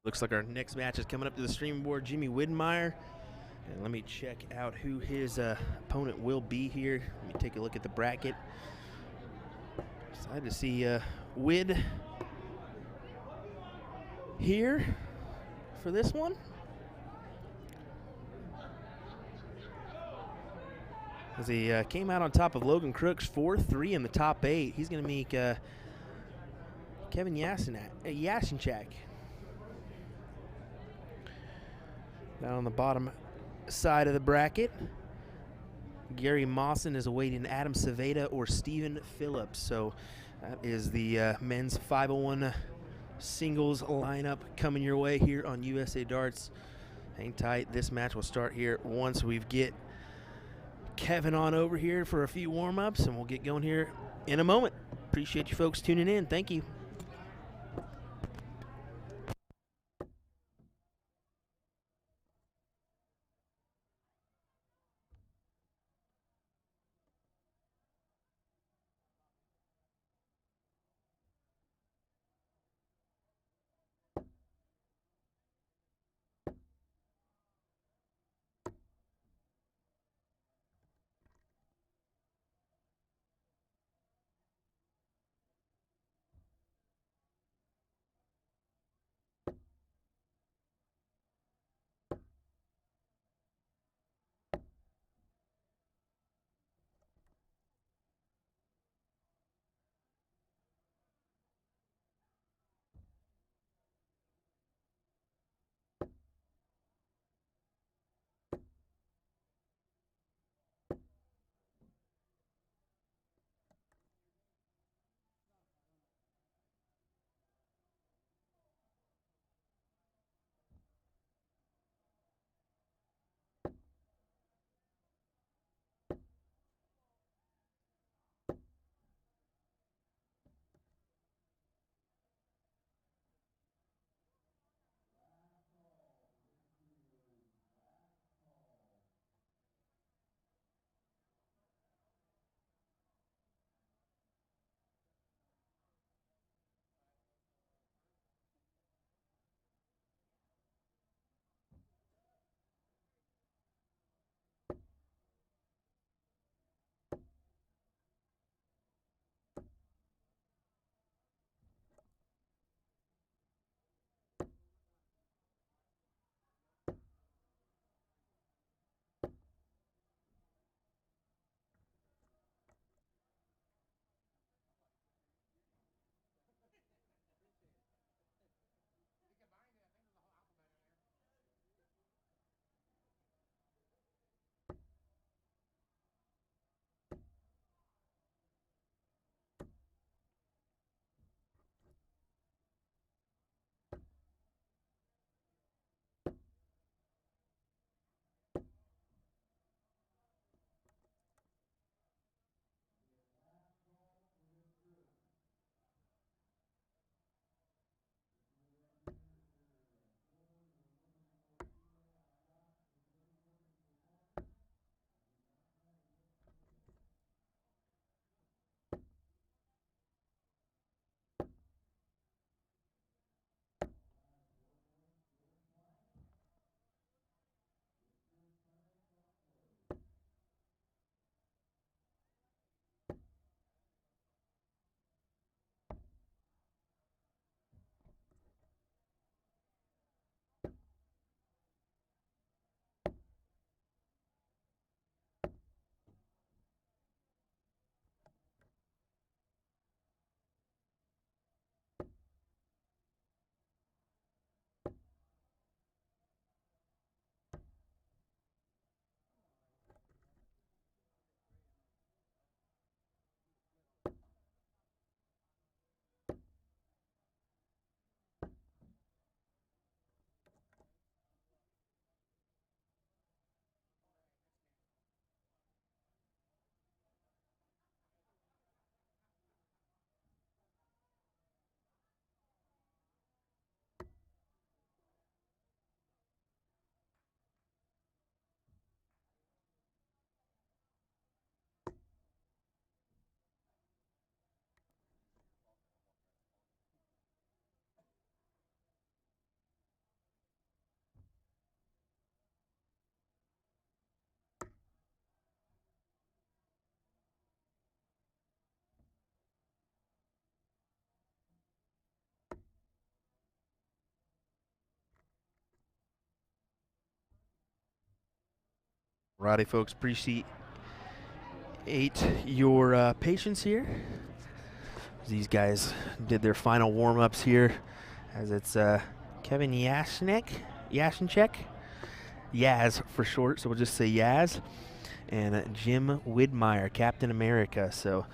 Looks like our next match is coming up to the streaming board. Jimmy Widmeyer. And let me check out who his opponent will be here. Let me take a look at the bracket. Excited to see Wid here for this one. As he came out on top of Logan Crooks 4-3 in the top 8. He's going to meet Kevin Yasinchak. Down on the bottom side of the bracket, Gary Mawson is awaiting Adam Saveda or Stephen Phillips. So that is the men's 501 singles lineup coming your way here on USA Darts. Hang tight. This match will start here once we get Kevin on over here for a few warm-ups, and we'll get going here in a moment. Appreciate you folks tuning in. Thank you. Alrighty, folks, appreciate your patience here. These guys did their final warm-ups here, as it's Kevin Yashnick, Yaz for short, so we'll just say Yaz, and Jim Widmeyer, Captain America. So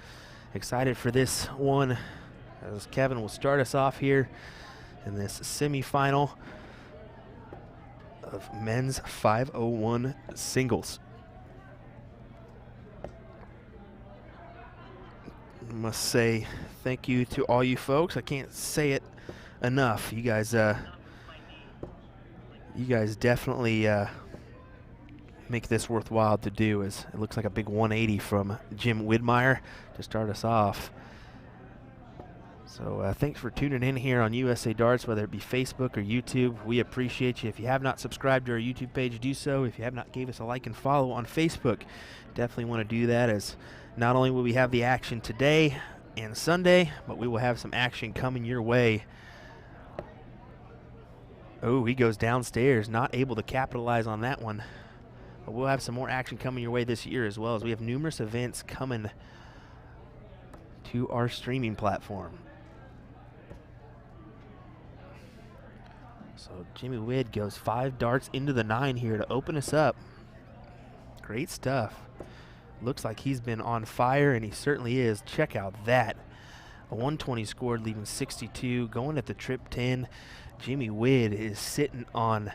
excited for this one, as Kevin will start us off here in this semifinal of men's 501 singles. I must say thank you to all you folks. I can't say it enough. You guys definitely make this worthwhile to do, as it looks like a big 180 from Jim Widmeyer to start us off. So thanks for tuning in here on USA Darts, whether it be Facebook or YouTube. We appreciate you. If you have not subscribed to our YouTube page, do so. If you have not gave us a like and follow on Facebook, definitely want to do that, as not only will we have the action today and Sunday, but we will have some action coming your way. Oh, he goes downstairs, not able to capitalize on that one. But we'll have some more action coming your way this year, as well as we have numerous events coming to our streaming platform. So Jimmy Wid goes 5 darts into the 9 here to open us up. Great stuff. Looks like he's been on fire, and he certainly is. Check out that. A 120 scored, leaving 62. Going at the trip 10. Jimmy Wid is sitting on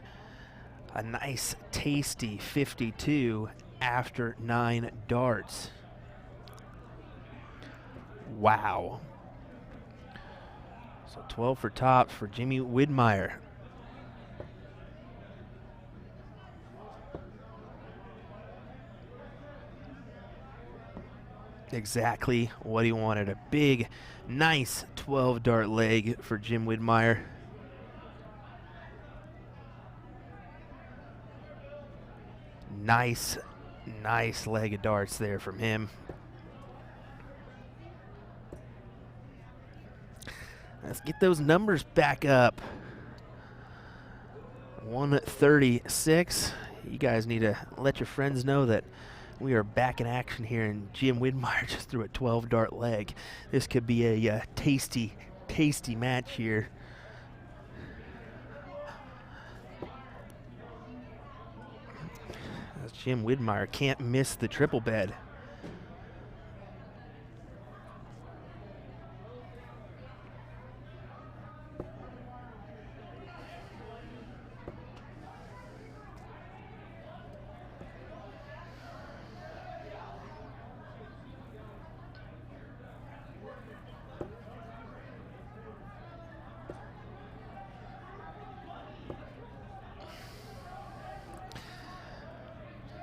a nice, tasty 52 after 9 darts. Wow. So 12 for tops for Jimmy Widmeyer. Exactly what he wanted. A big, nice 12 dart leg for Jim Widmeyer. Nice leg of darts there from him. Let's get those numbers back up. 136. You guys need to let your friends know that we are back in action here, and Jim Widmeyer just threw a 12 dart leg. This could be a tasty match here. As Jim Widmeyer can't miss the triple bed.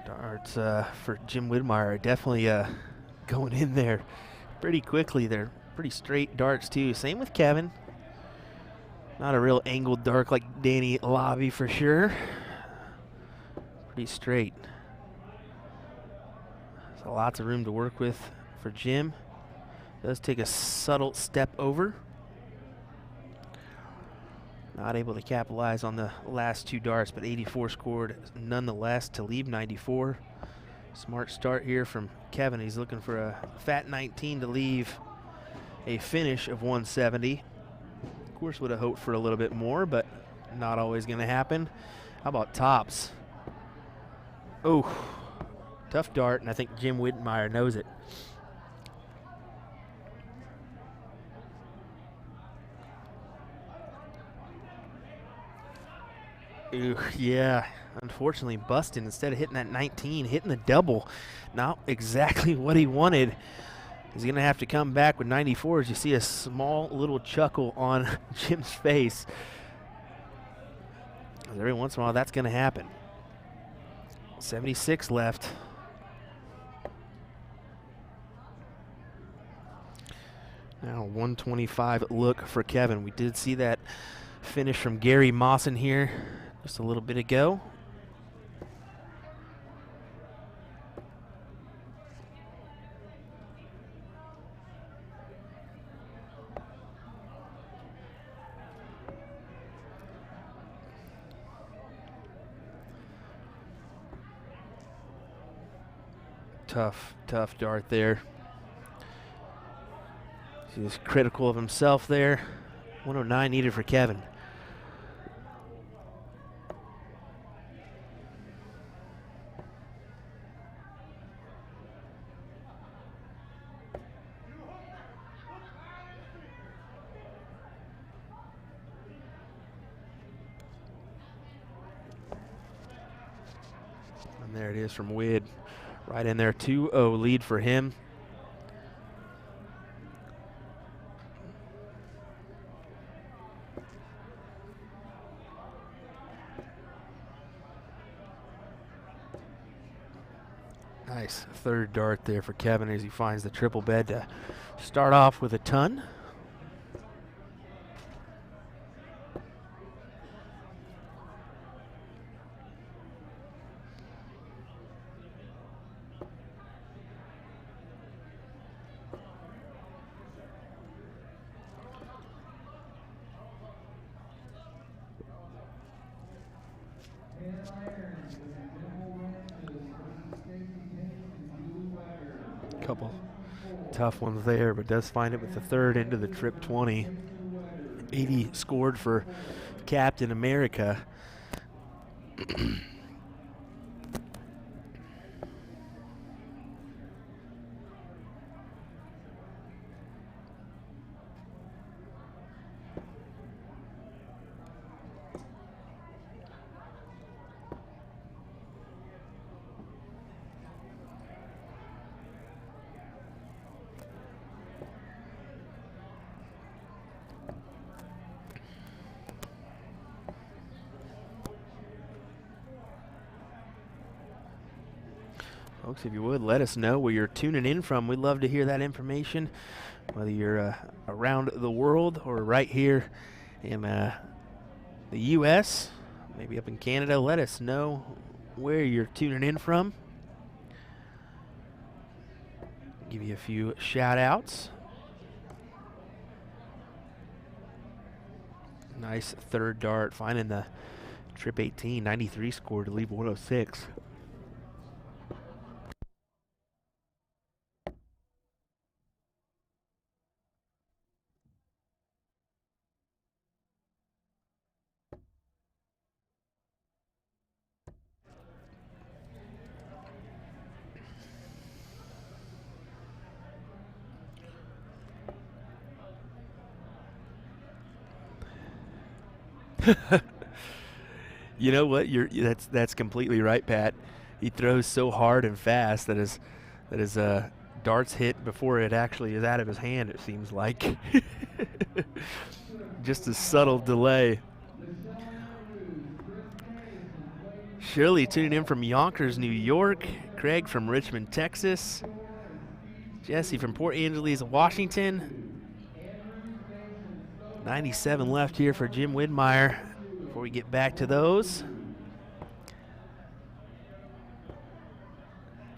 Darts for Jim Widmeyer definitely going in there pretty quickly. They're pretty straight darts too. Same with Kevin. Not a real angled dart like Danny Lobby for sure. Pretty straight. So lots of room to work with for Jim. Does take a subtle step over. Not able to capitalize on the last 2 darts, but 84 scored nonetheless to leave 94. Smart start here from Kevin. He's looking for a fat 19 to leave a finish of 170. Of course, would have hoped for a little bit more, but not always going to happen. How about tops? Oh, tough dart, and I think Jim Widmeyer knows it. Ooh, yeah, unfortunately busting instead of hitting that 19, hitting the double. Not exactly what he wanted. He's going to have to come back with 94 as you see a small little chuckle on Jim's face. Every once in a while that's going to happen. 76 left. Now 125 look for Kevin. We did see that finish from Gary Mawson here just a little bit ago. Tough dart there. He's critical of himself there. 109 needed for Kevin. And there it is from Wid. Right in there, 2-0 lead for him. Nice third dart there for Kevin as he finds the triple bed to start off with a ton. Couple tough ones there, but does find it with the third into the trip 20. 80 scored for Captain America. Folks, if you would, let us know where you're tuning in from. We'd love to hear that information, whether you're around the world or right here in the U.S., maybe up in Canada. Let us know where you're tuning in from. Give you a few shout-outs. Nice third dart, finding the trip 18, 93 score to leave 106. You know what? That's completely right, Pat. He throws so hard and fast that his darts hit before it actually is out of his hand. It seems like just a subtle delay. Shirley tuning in from Yonkers, New York. Craig from Richmond, Texas. Jesse from Port Angeles, Washington. 97 left here for Jim Widmeyer before we get back to those.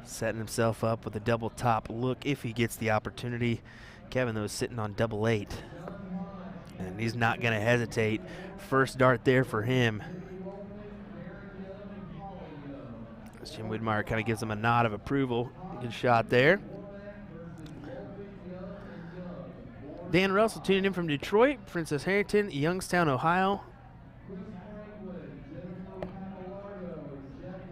Setting himself up with a double top look if he gets the opportunity. Kevin, though, is sitting on double 8. And he's not going to hesitate. First dart there for him. As Jim Widmeyer kind of gives him a nod of approval. Good shot there. Dan Russell tuning in from Detroit, Princess Harrington, Youngstown, Ohio.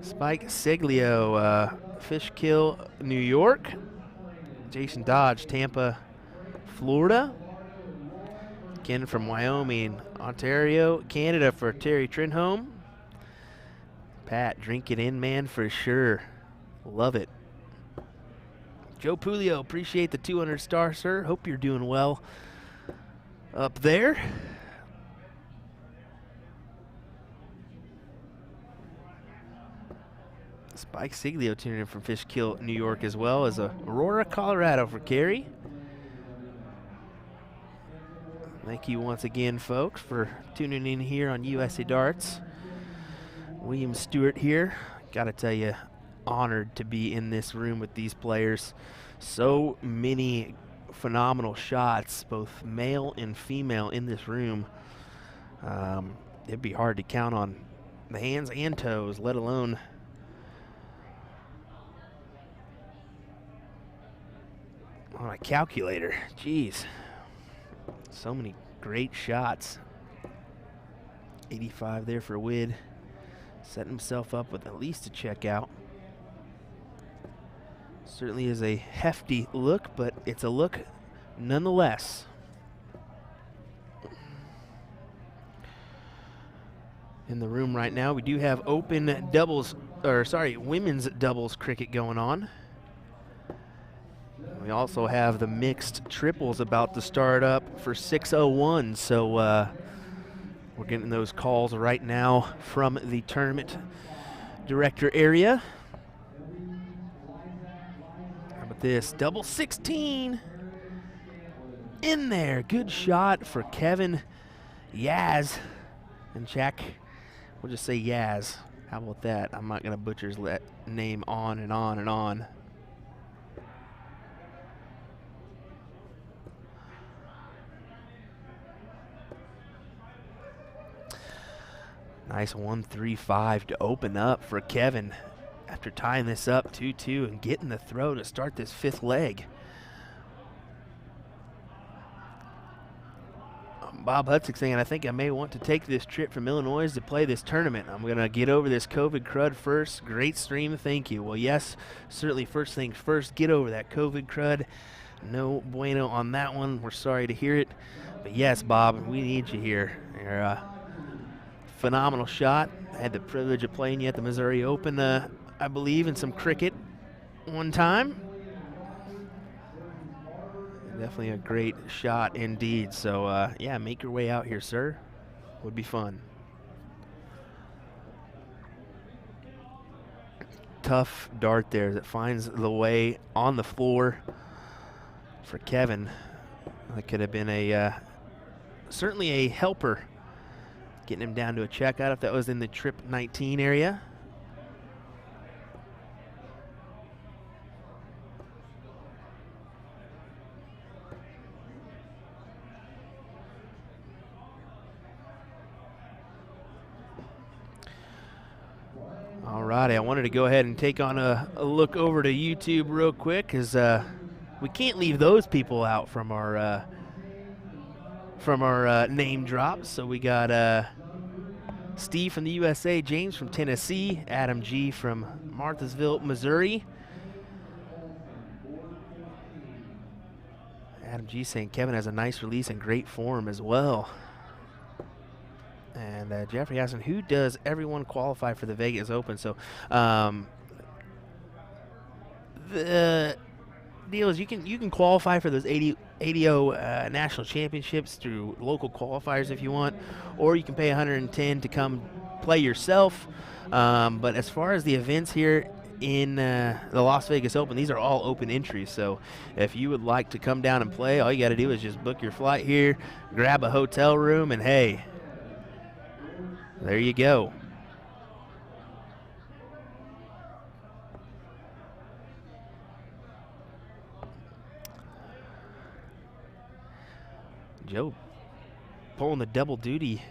Spike Siglio, Fishkill, New York. Jason Dodge, Tampa, Florida. Ken from Wyoming, Ontario, Canada for Terry Trinholm. Pat, drink it in, man, for sure. Love it. Joe Pulio, appreciate the 200 star, sir. Hope you're doing well up there. Spike Siglio tuning in from Fishkill, New York, as well as Aurora, Colorado for Kerry. Thank you once again, folks, for tuning in here on USA Darts. William Stewart here. Gotta tell you, honored to be in this room with these players. So many phenomenal shots, both male and female, in this room. It'd be hard to count on the hands and toes, let alone on a calculator. Jeez. So many great shots. 85 there for Wid. Setting himself up with at least a checkout. Certainly is a hefty look, but it's a look nonetheless. In the room right now, we do have open doubles, or sorry, women's doubles cricket going on. We also have the mixed triples about to start up for 6:01, so we're getting those calls right now from the tournament director area. How about this? Double 16 in there. Good shot for Kevin Yaz. And check. We'll just say Yaz. How about that? I'm not going to butcher his name on and on and on. Nice 1-3-5 to open up for Kevin after tying this up 2-2 and getting the throw to start this fifth leg. Bob Hutzik saying, I think I may want to take this trip from Illinois to play this tournament. I'm going to get over this COVID crud first. Great stream, thank you. Well, yes, certainly first things first, get over that COVID crud. No bueno on that one. We're sorry to hear it. But yes, Bob, we need you here. You're a phenomenal shot. I had the privilege of playing you at the Missouri Open, I believe, in some cricket one time. Definitely a great shot indeed. So, yeah, make your way out here, sir. Would be fun. Tough dart there that finds the way on the floor for Kevin. That could have been a certainly a helper getting him down to a checkout if that was in the trip 19 area. Alrighty, I wanted to go ahead and take on a look over to YouTube real quick, because we can't leave those people out from our name drops. So we got Steve from the USA, James from Tennessee, Adam G from Marthasville, Missouri. Adam G saying Kevin has a nice release and great form as well. And Jeffrey asking, who does everyone qualify for the Vegas Open? So the deal is you can qualify for those ADO national championships through local qualifiers if you want, or you can pay $110 to come play yourself. But as far as the events here in the Las Vegas Open, these are all open entries. So if you would like to come down and play, all you got to do is just book your flight here, grab a hotel room, and hey, there you go. Joe pulling the double duty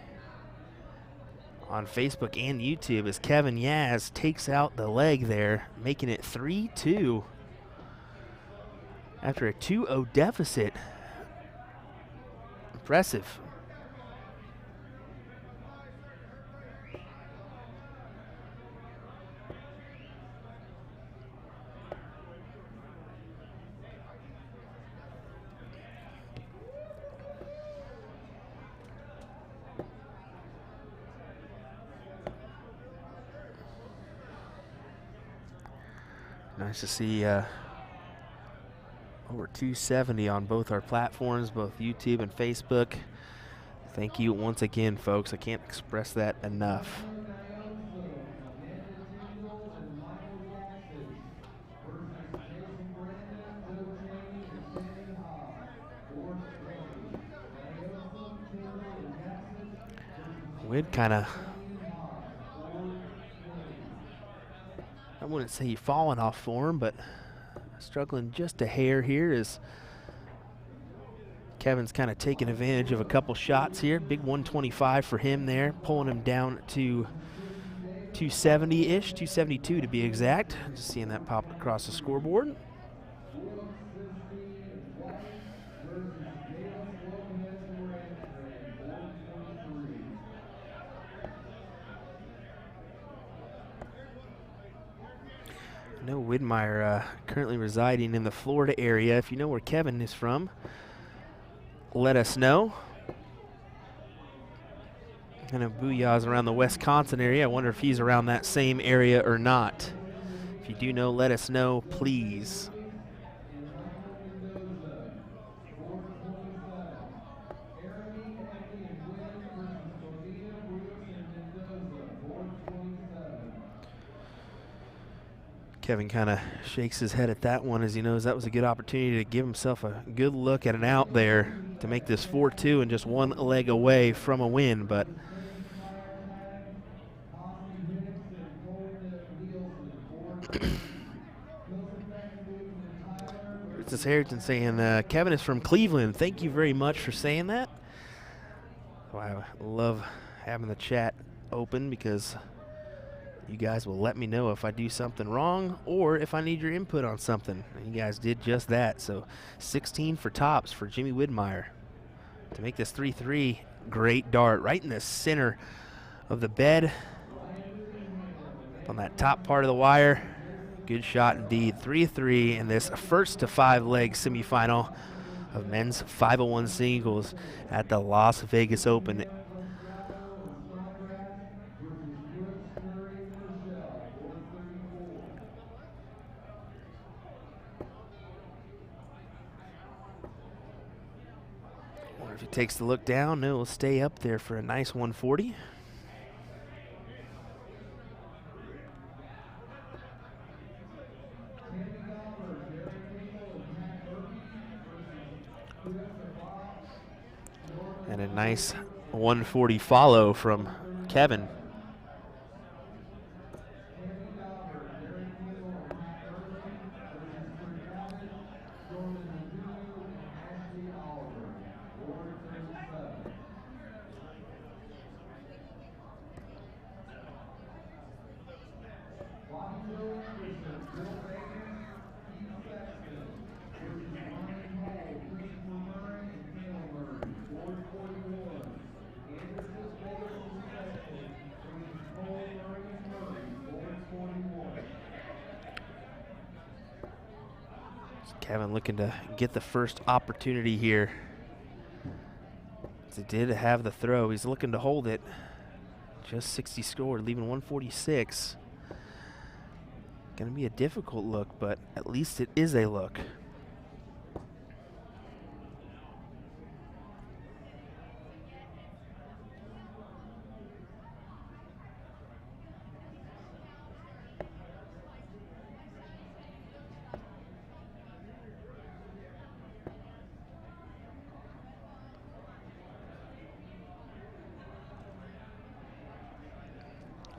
on Facebook and YouTube as Kevin Yaz takes out the leg there, making it 3-2 after a 2-0 deficit. Impressive. Nice to see over 270 on both our platforms, both YouTube and Facebook. Thank you once again, folks. I can't express that enough. We'd kind of, I wouldn't say you've fallen off form, but struggling just a hair here as Kevin's kind of taking advantage of a couple shots here. Big 125 for him there, pulling him down to 270-ish, 272 to be exact. Just seeing that pop across the scoreboard. I know Widmeyer currently residing in the Florida area. If you know where Kevin is from, let us know. I know Booyah's around the Wisconsin area. I wonder if he's around that same area or not. If you do know, let us know, please. Kevin kind of shakes his head at that one as he knows that was a good opportunity to give himself a good look at an out there to make this 4-2 and just one leg away from a win. But Princess Harrington saying, Kevin is from Cleveland. Thank you very much for saying that. So I love having the chat open because you guys will let me know if I do something wrong or if I need your input on something. And you guys did just that. So 16 for tops for Jimmy Widmeyer to make this 3-3. Great dart right in the center of the bed on that top part of the wire. Good shot indeed. 3-3 in this first to 5 leg semifinal of men's 501 singles at the Las Vegas Open. If he takes the look down, it will stay up there for a nice 140. And a nice 140 follow from Kevin. Kevin looking to get the first opportunity here. He did have the throw. He's looking to hold it. Just 60 scored, leaving 146. Going to be a difficult look, but at least it is a look.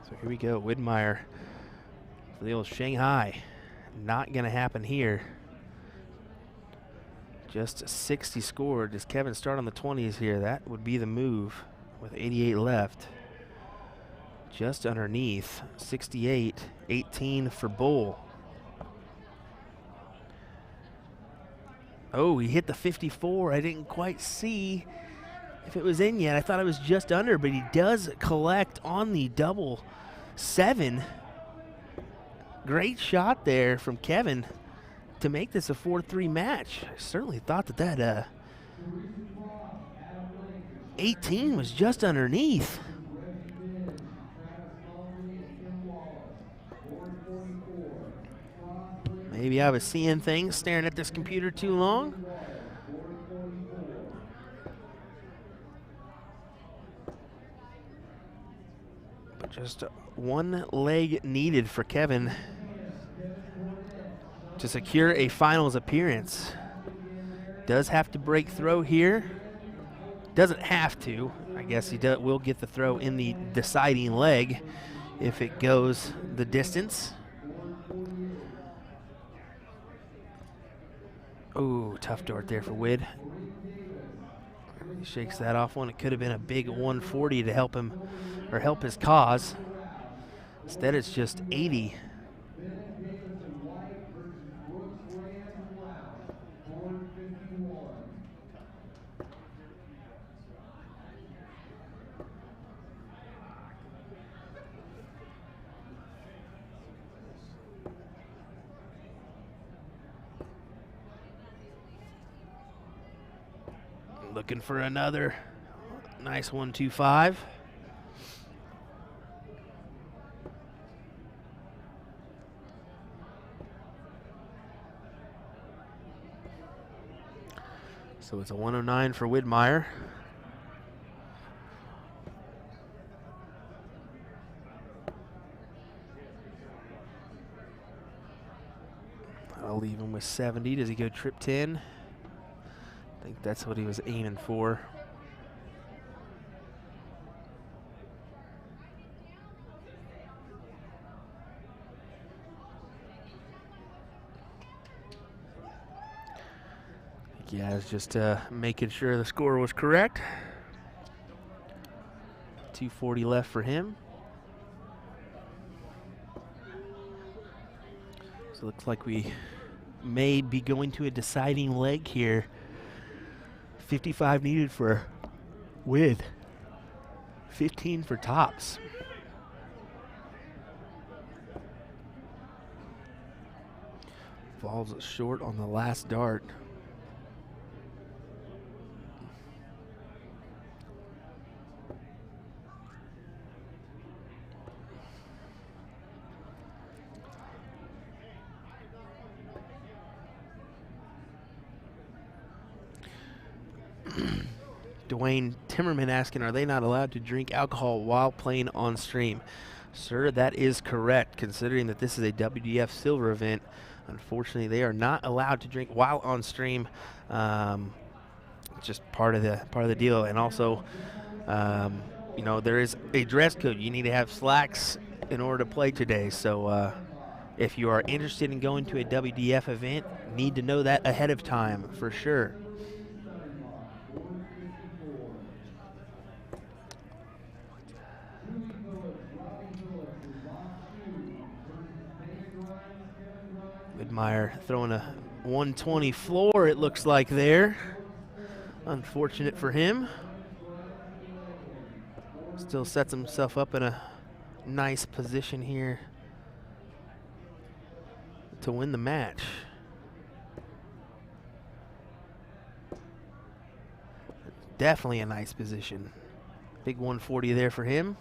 So here we go, Widmeyer for the old Shanghai. Not gonna happen here. Just 60 scored. Does Kevin start on the 20s here? That would be the move with 88 left. Just underneath, 68, 18 for Bull. Oh, he hit the 54. I didn't quite see if it was in yet. I thought it was just under, but he does collect on the double 7. Great shot there from Kevin to make this a 4-3 match. I certainly thought that 18 was just underneath. Maybe I was seeing things, staring at this computer too long. But just one leg needed for Kevin to secure a finals appearance. Does have to break throw here. Doesn't have to. I guess he will get the throw in the deciding leg if it goes the distance. Oh, tough dart there for Wid. He shakes that off one. It could have been a big 140 to help him or help his cause. Instead, it's just 80. Looking for another nice 1-2-5. So it's a 109 for Widmeyer. I'll leave him with 70. Does he go trip 10? I think that's what he was aiming for. Yeah, it's just making sure the score was correct. 240 left for him. So it looks like we may be going to a deciding leg here. 55 needed for Wid. 15 for tops. Falls short on the last dart. Dwayne Timmerman asking, are they not allowed to drink alcohol while playing on stream? Sir, that is correct, considering that this is a WDF silver event. Unfortunately, they are not allowed to drink while on stream. It's just part of the deal. And also, you know, there is a dress code. You need to have slacks in order to play today. So if you are interested in going to a WDF event, need to know that ahead of time for sure. Widmeyer throwing a 120 floor, it looks like there. Unfortunate for him. Still sets himself up in a nice position here to win the match. Definitely a nice position. Big 140 there for him.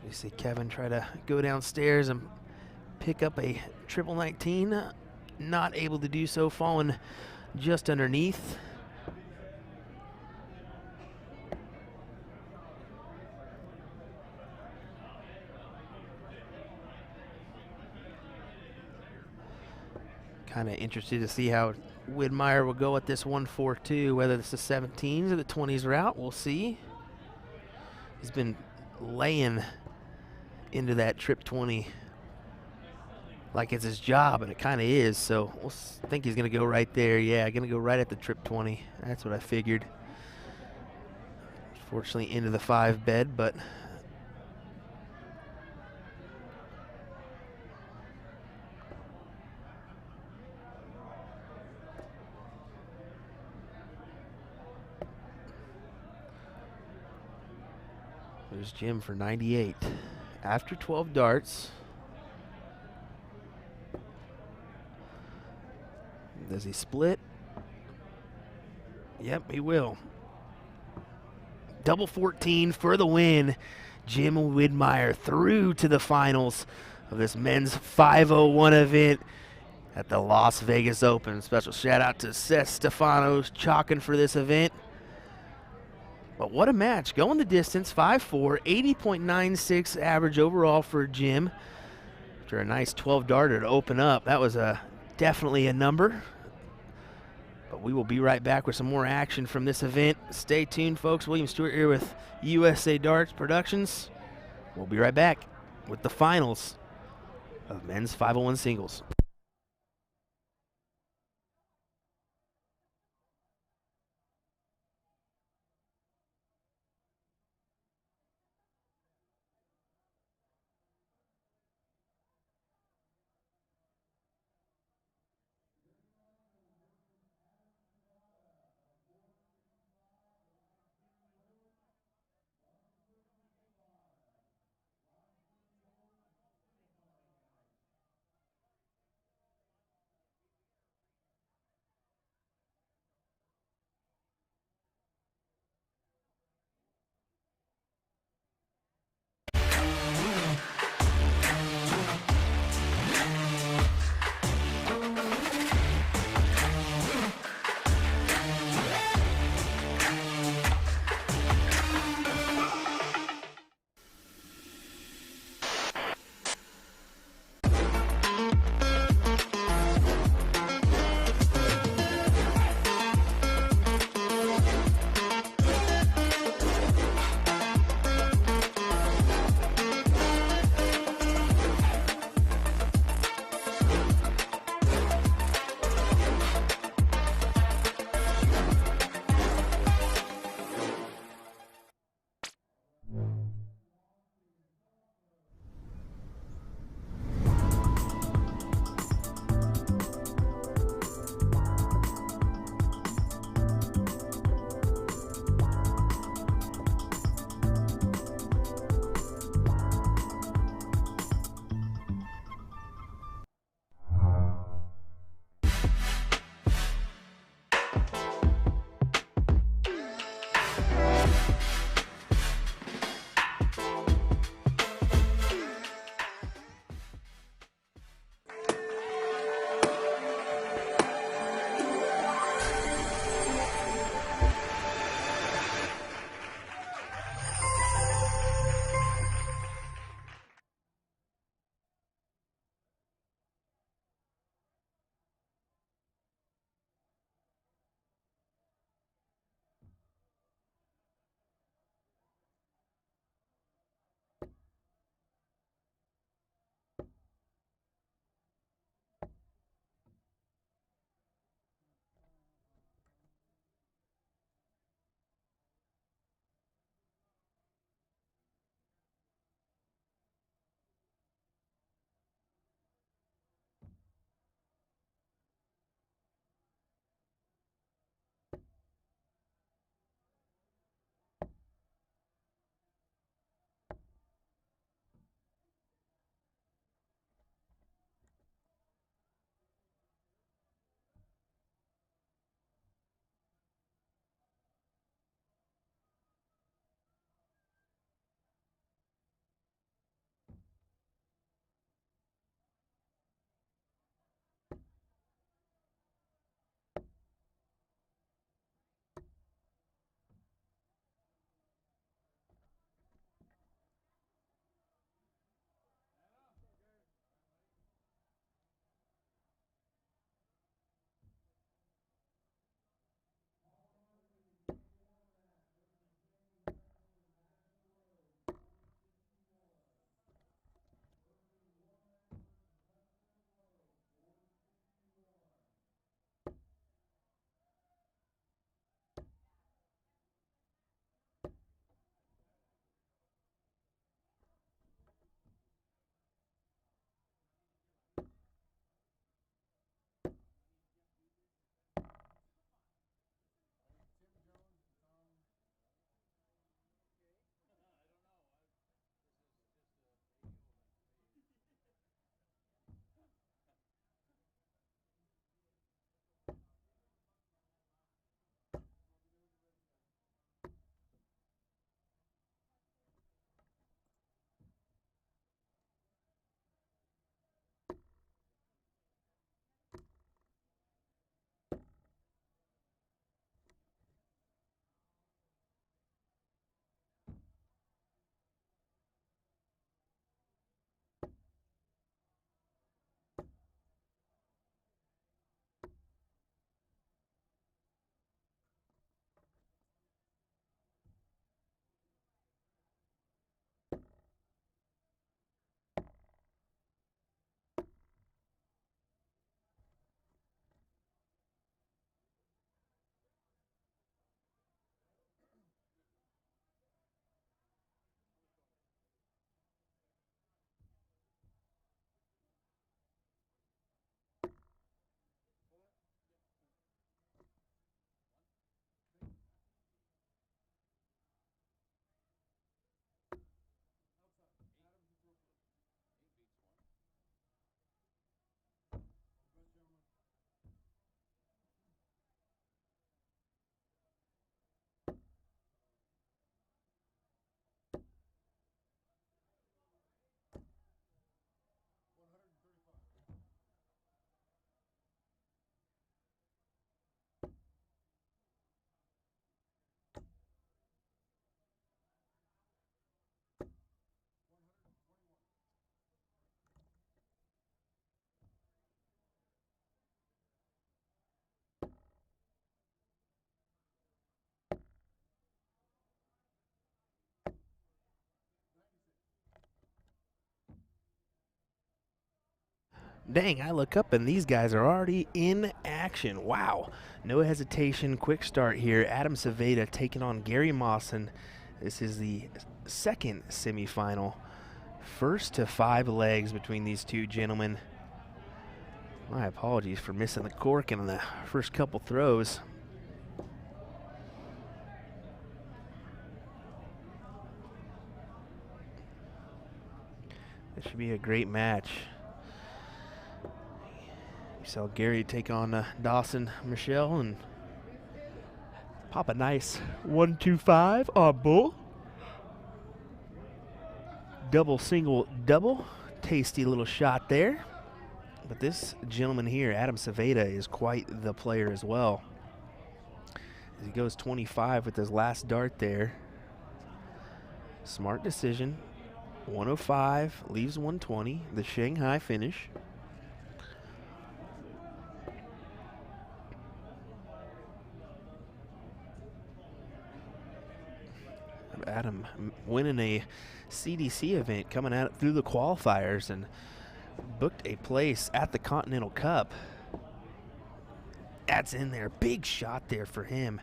You see Kevin try to go downstairs and pick up a triple 19. Not able to do so, falling just underneath. Kind of interested to see how Widmeyer will go at this 1-4-2, whether it's the 17s or the 20s route. We'll see. He's been laying into that trip 20 like it's his job, and it kind of is. So we'll think he's going to go right there. Yeah, going to go right at the trip 20. That's what I figured. Fortunately, into the 5 bed, but there's Jim for 98. After 12 darts. Does he split? Yep, he will. Double 14 for the win. Jim Widmeyer through to the finals of this men's 501 event at the Las Vegas Open. Special shout out to Seth Stefanos chalking for this event. But what a match. Going the distance, 5-4, 80.96 average overall for Jim. After a nice 12 darter to open up. That was definitely a number. But we will be right back with some more action from this event. Stay tuned, folks. William Stewart here with USA Darts Productions. We'll be right back with the finals of men's 501 singles. Dang, I look up and these guys are already in action. Wow. No hesitation, quick start here. Adam Saveda taking on Gary Mawson. This is the second semifinal. First to 5 legs between these two gentlemen. My apologies for missing the cork in the first couple throws. It should be a great match. You saw Gary take on Dawson Michelle and pop a nice 1-2-5 on bull. Double, single, double. Tasty little shot there. But this gentleman here, Adam Saveda, is quite the player as well. As he goes 25 with his last dart there. Smart decision. 105, leaves 120, the Shanghai finish. Adam winning a CDC event, coming out through the qualifiers and booked a place at the Continental Cup. That's in there. Big shot there for him.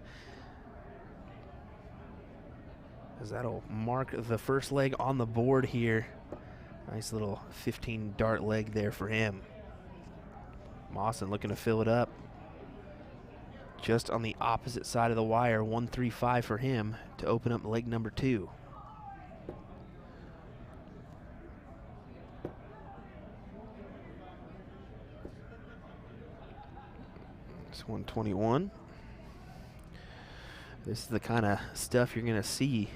As that'll mark the first leg on the board here. Nice little 15 dart leg there for him. Mawson looking to fill it up. Just on the opposite side of the wire, 135 for him to open up leg number 2. It's 121. This is the kind of stuff you're going to see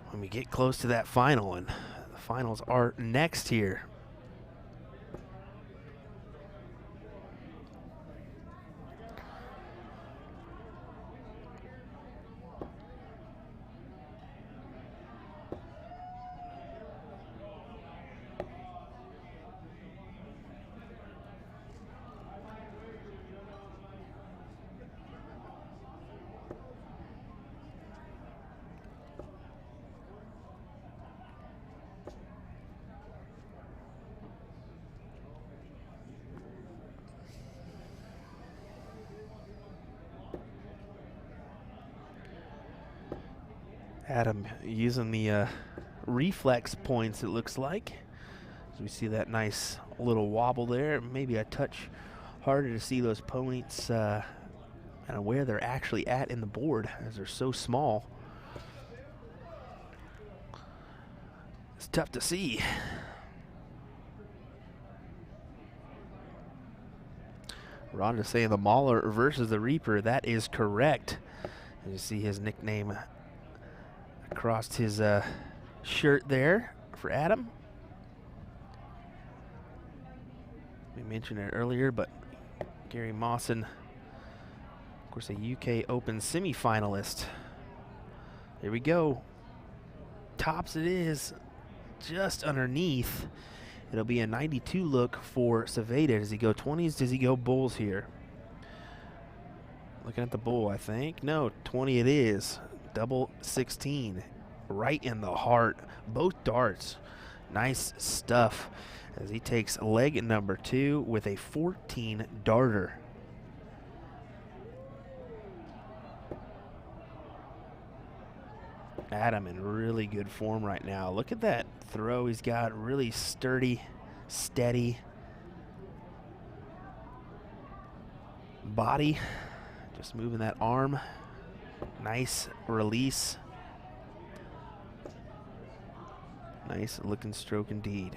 when we get close to that final, and the finals are next here. Adam using the reflex points, it looks like. So we see that nice little wobble there. Maybe a touch harder to see those points and where they're actually at in the board, as they're so small. It's tough to see. Rhonda saying the Mauler versus the Reaper. That is correct. You see his nickname across his shirt there for Adam. We mentioned it earlier, but Gary Mawson, of course, a UK Open semifinalist. Here we go. Tops it is, just underneath. It'll be a 92 look for Saveda. Does he go 20s? Does he go bulls here? Looking at the bull, I think. No, 20 it is. Double 16, right in the heart. Both darts. Nice stuff as he takes leg number 2 with a 14 darter. Adam in really good form right now. Look at that throw he's got. Really sturdy, steady body. Just moving that arm. Nice release. Nice looking stroke indeed.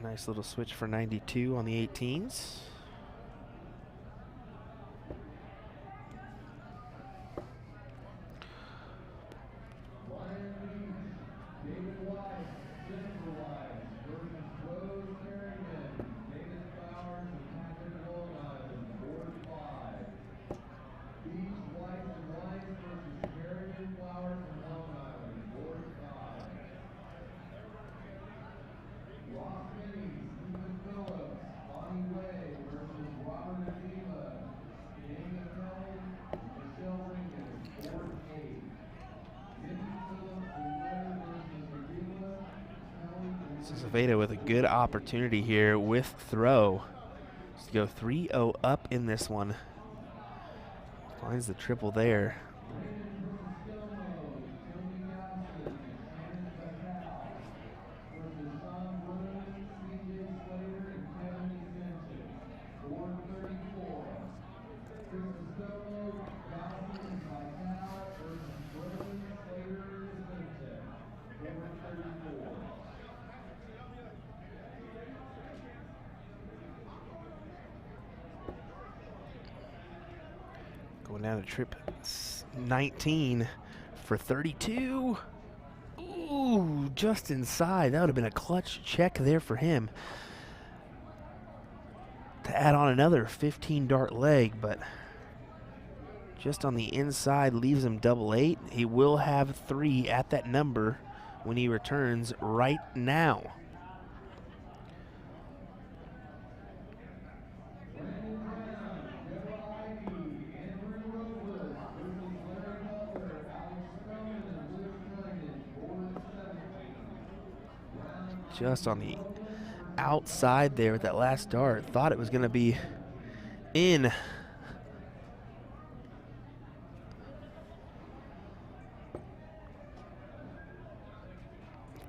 Nice little switch for 92 on the 18s. So Zaveda with a good opportunity here with throw. Just to go 3-0 up in this one. Finds the triple there. Going down to trip 19 for 32. Ooh, just inside. That would have been a clutch check there for him to add on another 15 dart leg, but just on the inside leaves him double 8. He will have 3 at that number when he returns right now. Just on the outside there with that last dart. Thought it was going to be in.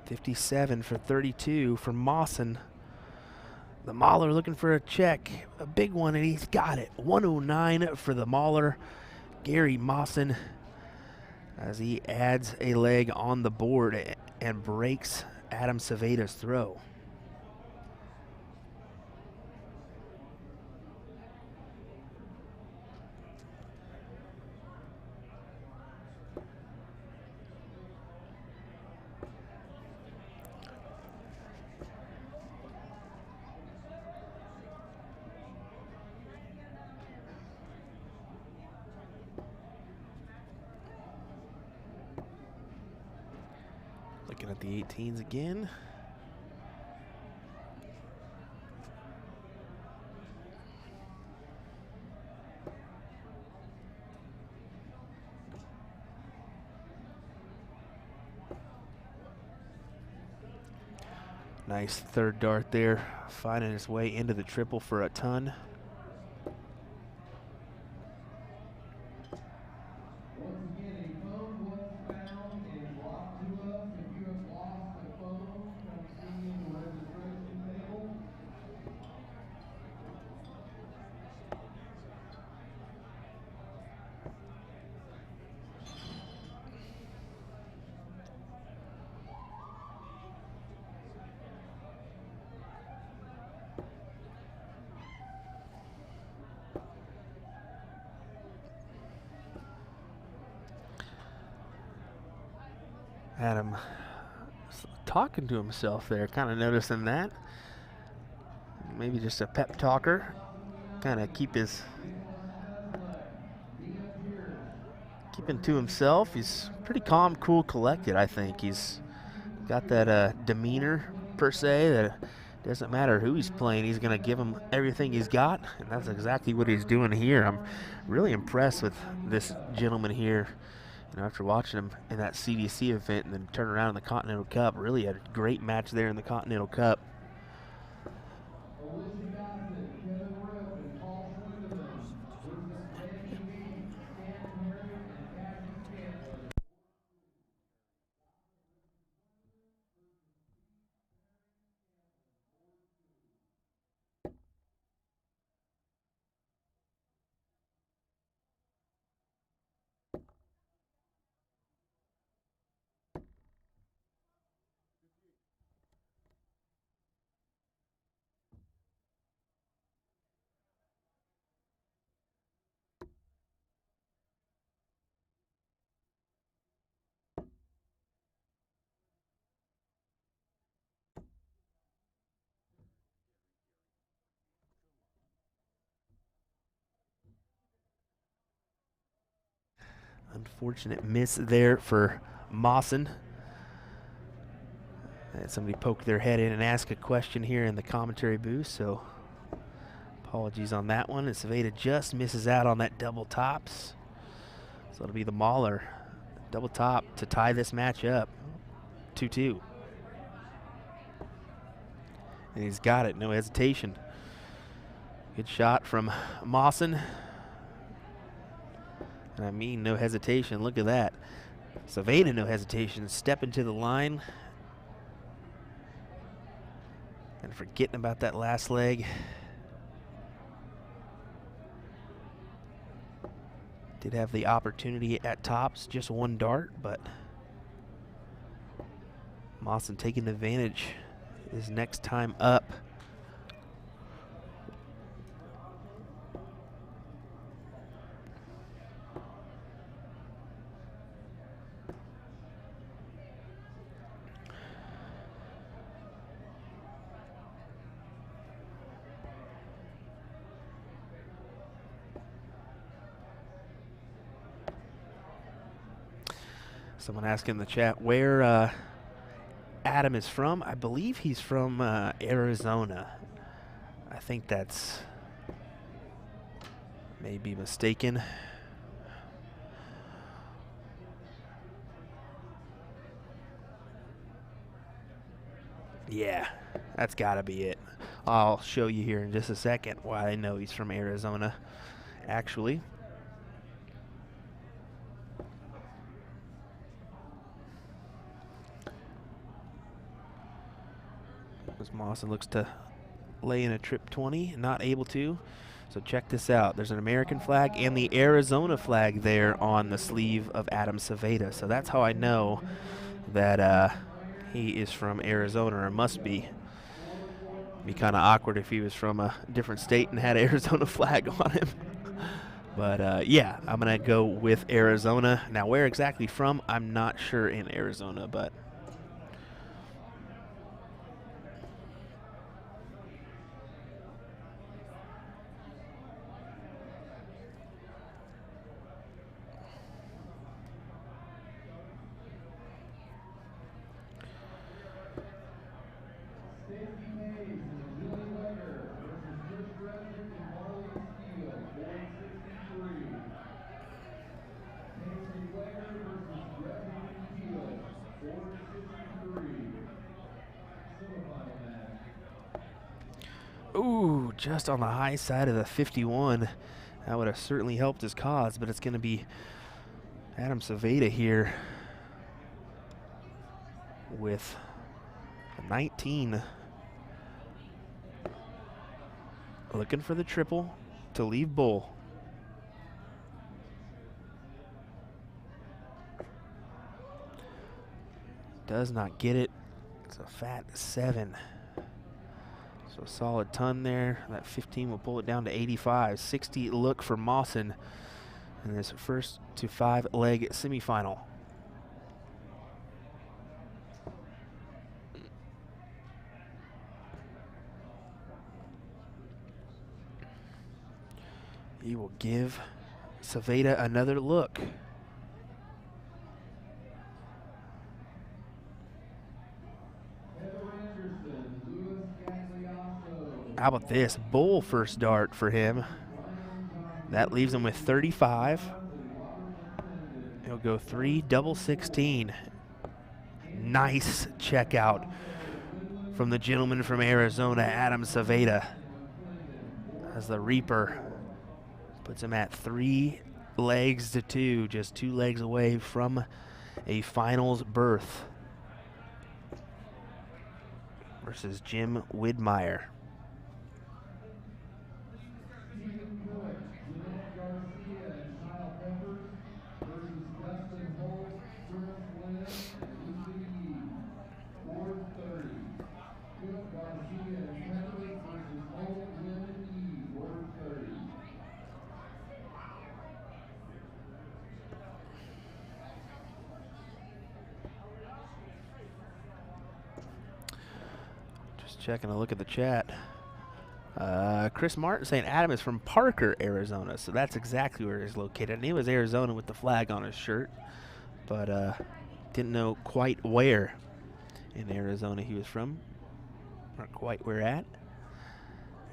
$57 for 32 for Mawson. The Mauler looking for a check, a big one, and he's got it. 109 for the Mauler. Gary Mawson, as he adds a leg on the board and breaks Adam Zaveda's throw. Looking at the 18s again. Nice third dart there, finding his way into the triple for a ton. Adam talking to himself there, kind of noticing that. Maybe just a pep talker, kind of keeping to himself. He's pretty calm, cool, collected, I think. He's got that demeanor, per se, that doesn't matter who he's playing, he's going to give him everything he's got, and that's exactly what he's doing here. I'm really impressed with this gentleman here. You know, after watching him in that CDC event and then turn around in the Continental Cup, really had a great match there in the Continental Cup. Unfortunate miss there for Mawson. Had somebody poke their head in and ask a question here in the commentary booth, so apologies on that one. And Zaveda just misses out on that double tops. So it'll be the Mauler double top to tie this match up, 2-2. And he's got it, no hesitation. Good shot from Mawson. And I mean no hesitation, look at that. Saveda, no hesitation, stepping to the line. And forgetting about that last leg. Did have the opportunity at tops, just one dart, but Mawson taking advantage his next time up. Someone asking in the chat where Adam is from. I believe he's from Arizona. I think that's, may be mistaken. Yeah, that's gotta be it. I'll show you here in just a second why I know he's from Arizona, actually. As Mawson looks to lay in a trip 20, not able to. So check this out. There's an American flag and the Arizona flag there on the sleeve of Adam Saveda. So that's how I know that he is from Arizona, or must be. Be kind of awkward if he was from a different state and had an Arizona flag on him. But yeah, I'm going to go with Arizona. Now, where exactly from, I'm not sure in Arizona, but ooh, just on the high side of the 51. That would have certainly helped his cause, but it's going to be Adam Saveda here with a 19. Looking for the triple to leave Bull. Does not get it. It's a fat 7. So a solid ton there. That 15 will pull it down to 85. 60 look for Mawson in this first to 5 leg semifinal. He will give Saveda another look. How about this? Bull first dart for him. That leaves him with 35. He'll go 3 double 16. Nice checkout from the gentleman from Arizona, Adam Saveda, as the Reaper puts him at 3 legs to 2, just 2 legs away from a finals berth versus Jim Widmeyer. Checking a look at the chat. Chris Martin saying Adam is from Parker, Arizona. So that's exactly where he's located. I knew it was Arizona with the flag on his shirt, but didn't know quite where in Arizona he was from. Not quite where at.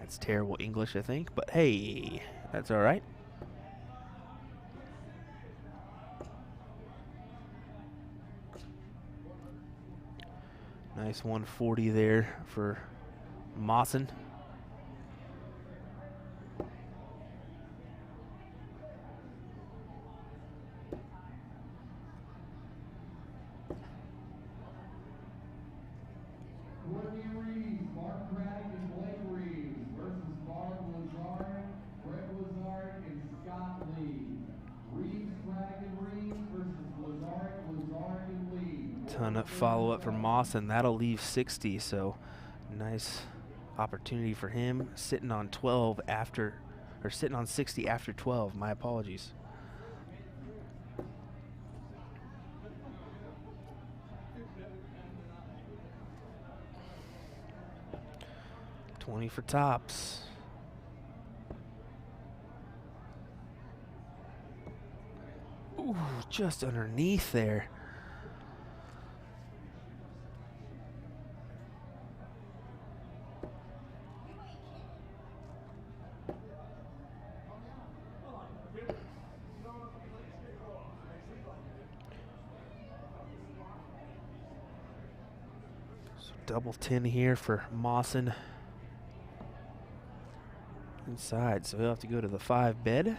That's terrible English, I think. But hey, that's all right. Nice 140 there for Mawson. Ton of follow-up from Mawson. That'll leave 60, so nice opportunity for him. Sitting on 12 after, or sitting on 60 after 12. My apologies. $20 for tops. Ooh, just underneath there. Double 10 here for Mawson. Inside, so he'll have to go to the 5 bed.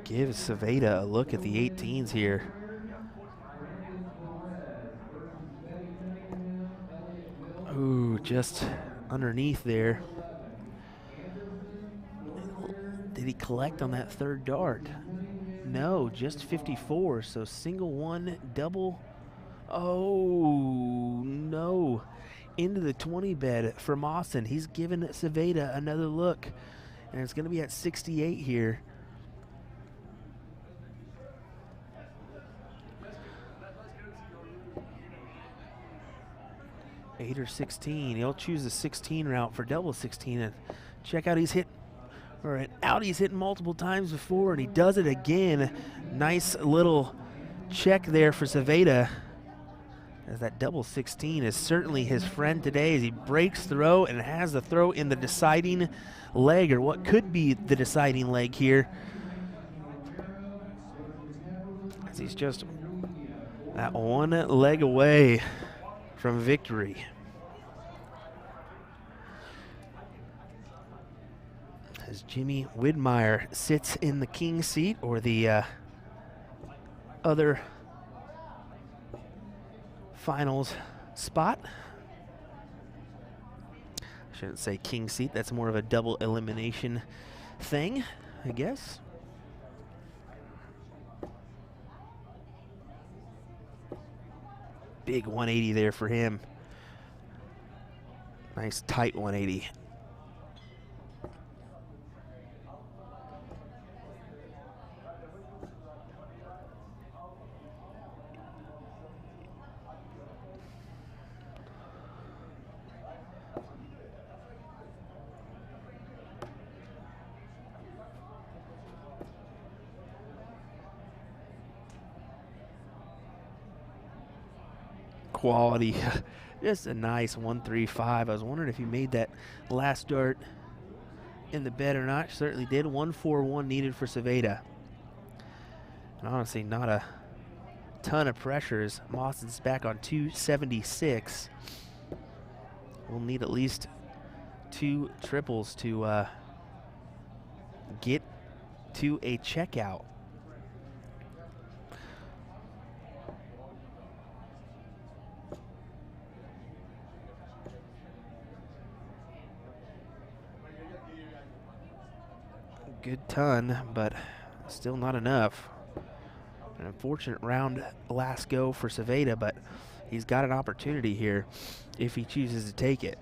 Give Saveda a look at the 18s here. Ooh, just underneath there. Did he collect on that third dart? No, just 54, so single one, double. Oh, no. Into the 20 bed for Mawson. He's given Saveda another look, and it's going to be at 68 here. Eight or 16. He'll choose the 16 route for double 16, and check out he's hit. All right, out he's hit multiple times before, and he does it again. Nice little check there for Saveda, as that double 16 is certainly his friend today as he breaks throw and has the throw in the deciding leg, or what could be the deciding leg here, as he's just that one leg away from victory. As Jimmy Widmeyer sits in the king seat, or the other finals spot. I shouldn't say king seat, that's more of a double elimination thing, I guess. Big 180 there for him. Nice tight 180. Quality, just a nice 135. I was wondering if he made that last dart in the bed or not. Certainly did. 141 needed for Saveda. And honestly, not a ton of pressures. Mawson's back on 276. We'll need at least 2 triples to get to a checkout. Good ton, but still not enough. An unfortunate round last go for Saveda, but he's got an opportunity here if he chooses to take it.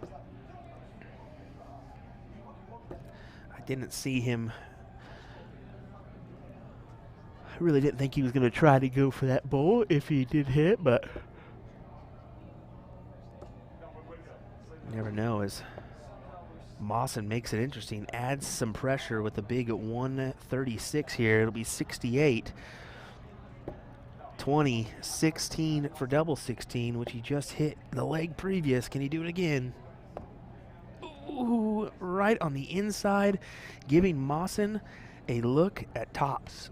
I didn't see him. I really didn't think he was going to try to go for that bowl if he did hit, but you never know. As Mawson makes it interesting, adds some pressure with a big 136 here. It'll be 68. 20, 16 for double 16, which he just hit the leg previous. Can he do it again? Ooh, right on the inside, giving Mawson a look at tops.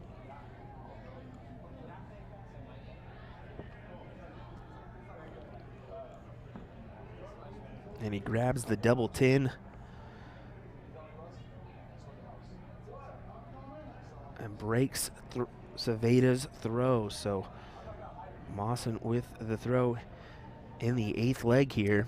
And he grabs the double 10 and breaks Ceveda's throw. So Mawson with the throw in the 8th leg here.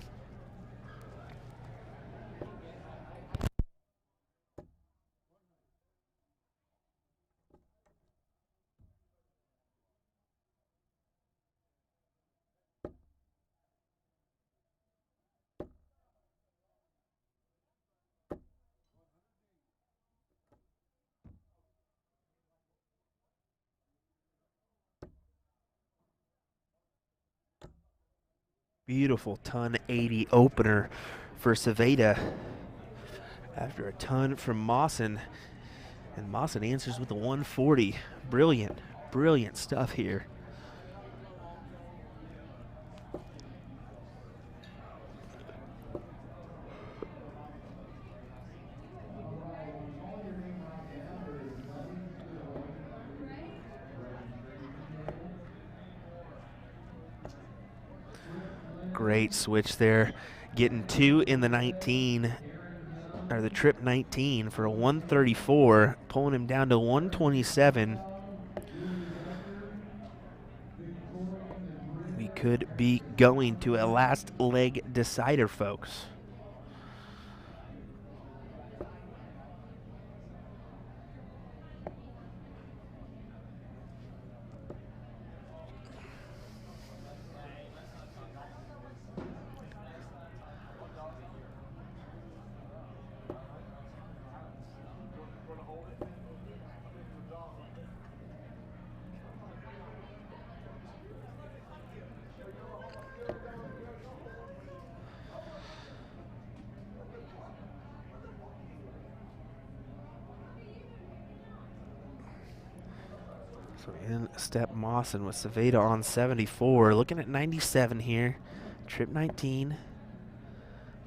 Beautiful ton 80 opener for Ceveda after a ton from Mawson. And Mawson answers with a 140. Brilliant, brilliant stuff here. Great switch there. Getting 2 in the 19, or the trip 19 for a 134, pulling him down to 127. We could be going to a last leg decider, folks. So in step Mawson with Ceveda on 74. Looking at 97 here. Trip 19.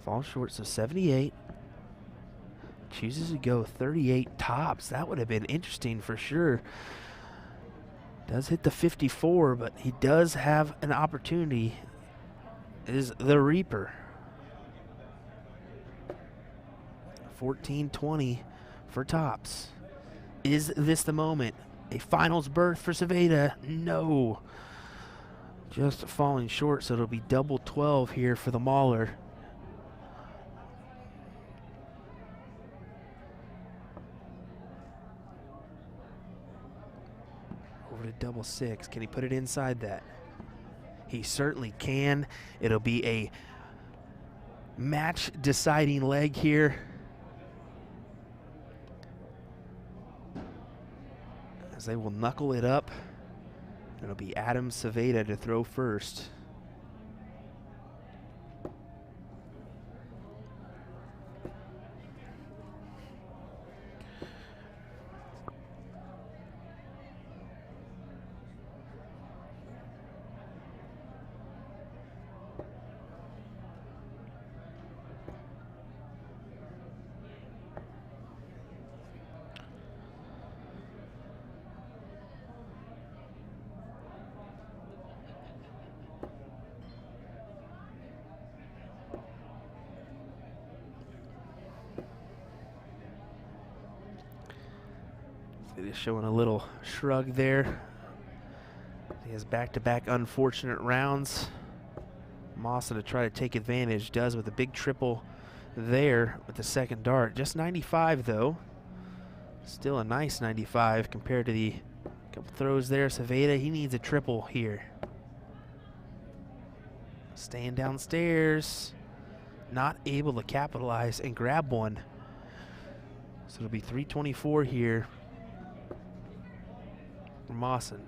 Falls short, so 78. Chooses to go 38 tops. That would have been interesting for sure. Does hit the 54, but he does have an opportunity. Is the Reaper. 14-20 for tops. Is this the moment? A finals berth for Ceveda? No. Just falling short, so it'll be double 12 here for the Mauler. Over to double 6. Can he put it inside that? He certainly can. It'll be a match deciding leg here. As they will knuckle it up. It'll be Adam Ceveda to throw first. Just showing a little shrug there. He has back-to-back unfortunate rounds. Mawson to try to take advantage. Does with a big triple there with the second dart. Just 95 though. Still a nice 95 compared to the couple throws there. Ceveda, he needs a triple here. Staying downstairs. Not able to capitalize and grab one. So it'll be 324 here. Mawson.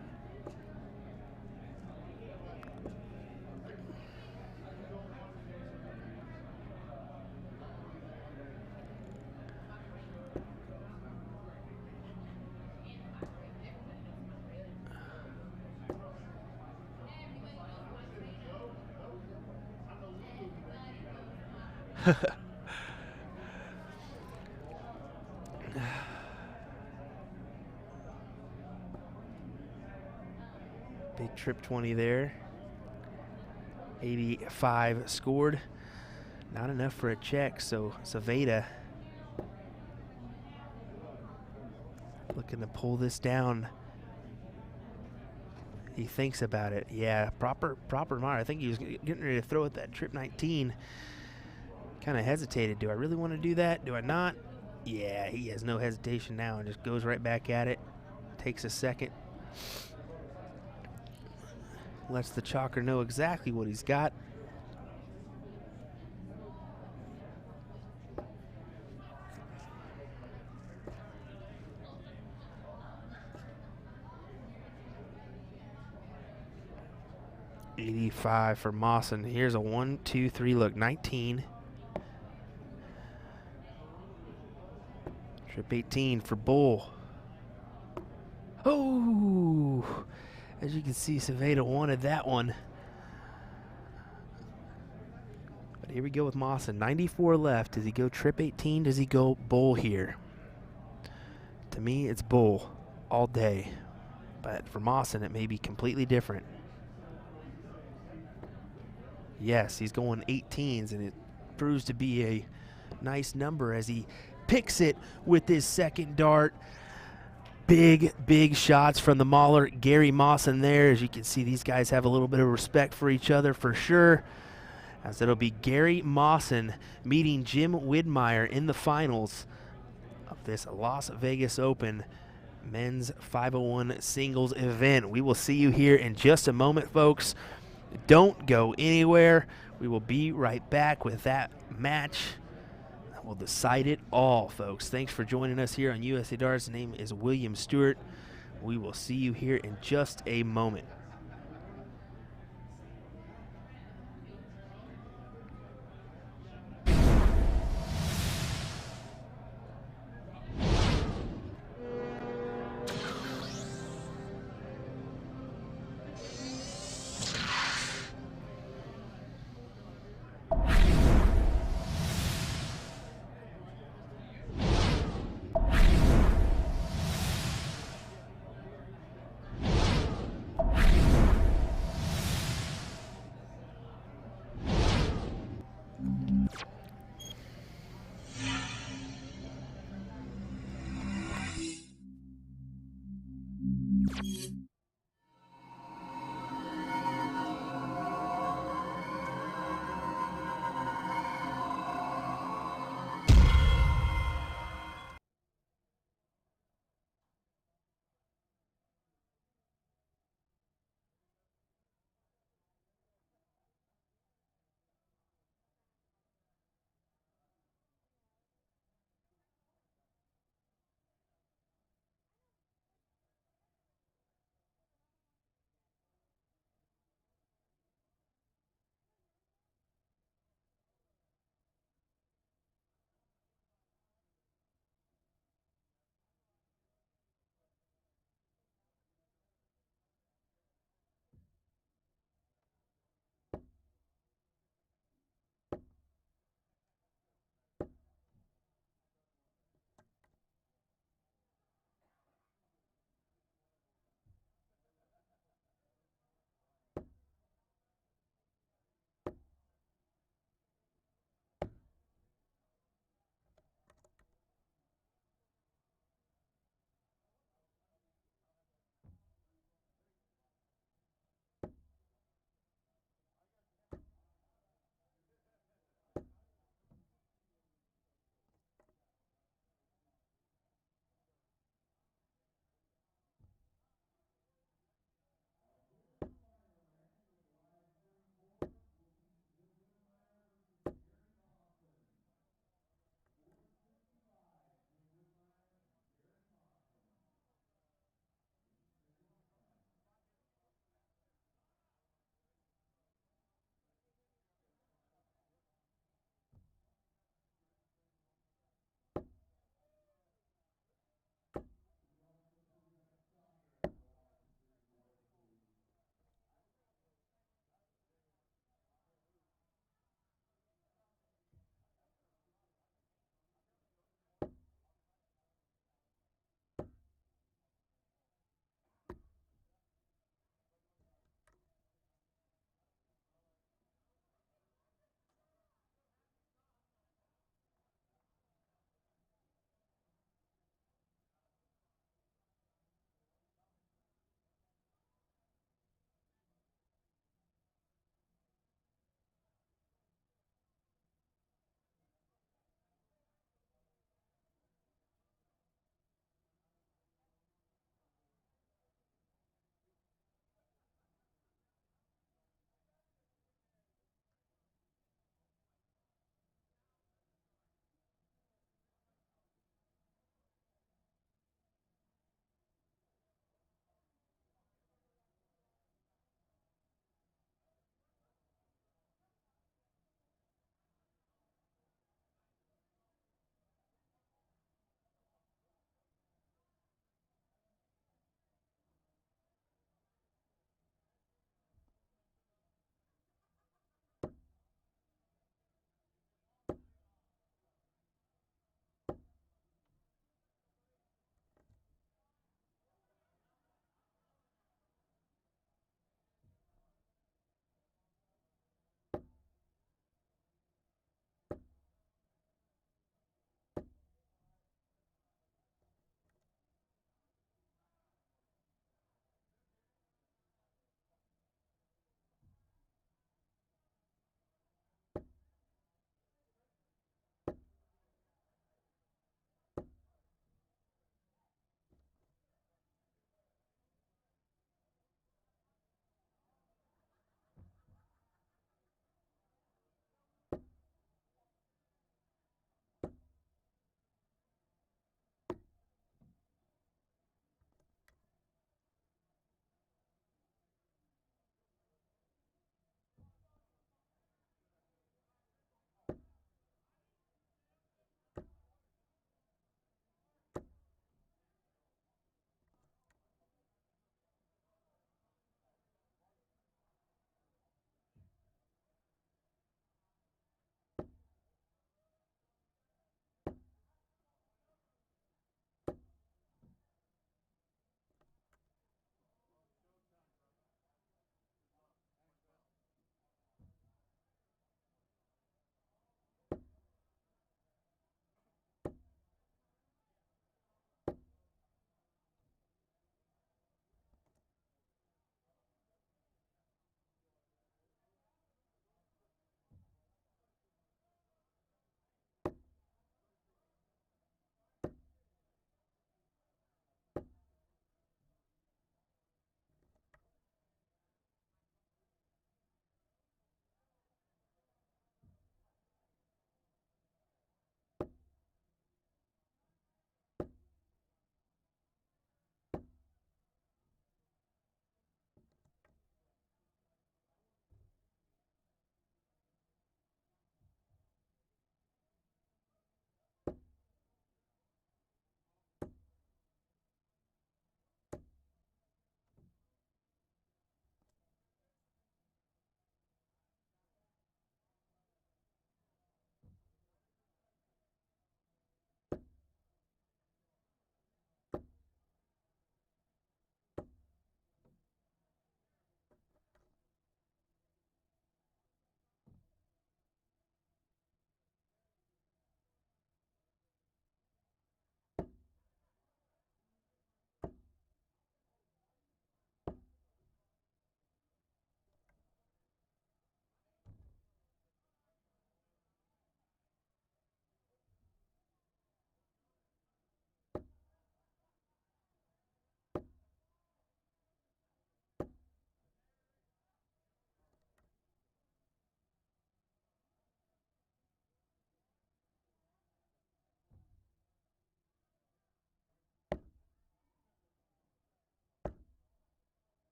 Big trip 20 there. 85 scored. Not enough for a check, so Saveda looking to pull this down. He thinks about it. Yeah, proper Meyer. I think he was getting ready to throw at that trip 19. Kind of hesitated. Do I really want to do that? Do I not? Yeah, he has no hesitation now and just goes right back at it. Takes a second. Lets the chalker know exactly what he's got. $85 for Mawson. Here's a 1, 2, 3 look. 19. Trip 18 for Bull. Oh! As you can see, Saveda wanted that one. But here we go with Mawson. 94 left. Does he go trip 18? Does he go Bull here? To me, it's Bull all day. But for Mawson, it may be completely different. Yes, he's going 18s, and it proves to be a nice number as he picks it with his second dart. Big shots from the mauler, Gary Mawson there. As you can see, these guys have a little bit of respect for each other for sure. As it'll be Gary Mawson meeting Jim Widmeyer in the finals of this Las Vegas Open men's 501 singles event. We will see you here in just a moment, folks. Don't go anywhere. We will be right back with that match. We'll decide it all, folks. Thanks for joining us here on USA Darts. His name is William Stewart. We will see you here in just a moment.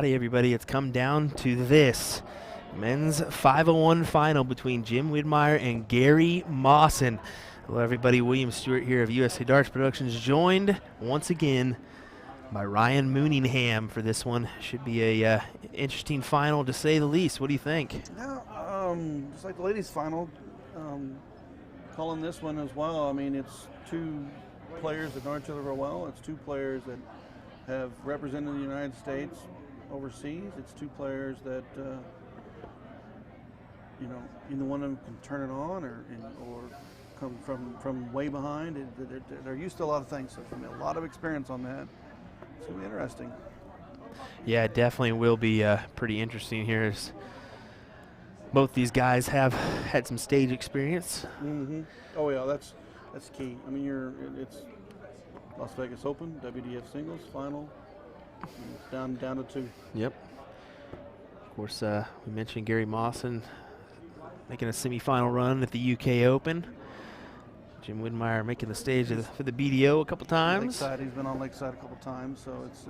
Howdy, everybody. It's come down to this men's 501 final between Jim Widmeyer and Gary Mawson. Hello, everybody. William Stewart here of USA Darts Productions, joined once again by Ryan Mooningham for this one. Should be a interesting final, to say the least. What do you think? Yeah, just like the ladies' final, calling this one as well. I mean, it's two players that know each other real well. It's two players that have represented the United States overseas. It's two players that, either one of them can turn it on or come from way behind. They're used to a lot of things, so it's going to be a lot of experience on that. It's going to be interesting. Yeah, it definitely will be pretty interesting here. As both these guys have had some stage experience. Mm-hmm. Oh yeah, that's key. I mean, it's Las Vegas Open, WDF singles final, down to 2. Yep. Of course, we mentioned Gary Mawson making a semifinal run at the UK Open. Jim Widmeyer making the stage for the BDO a couple times. Lakeside, he's been on Lakeside a couple times, so it's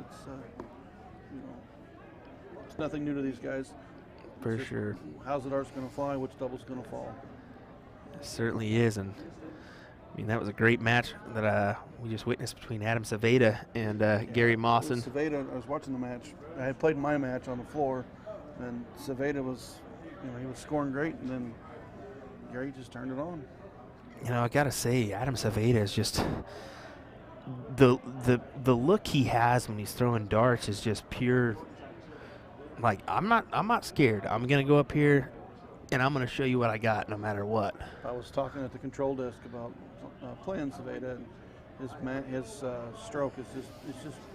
nothing new to these guys. For sure. How's the darts going to fly? Which double's going to fall? It certainly is, and I mean that was a great match that we just witnessed between Adam Saveda and Gary Mawson. Saveda, I was watching the match. I had played my match on the floor, and Saveda was, he was scoring great, and then Gary just turned it on. I gotta say, Adam Saveda is just the look he has when he's throwing darts is just pure. Like, I'm not scared. I'm gonna go up here and I'm gonna show you what I got, no matter what. I was talking at the control desk about playing Saveda, and his stroke is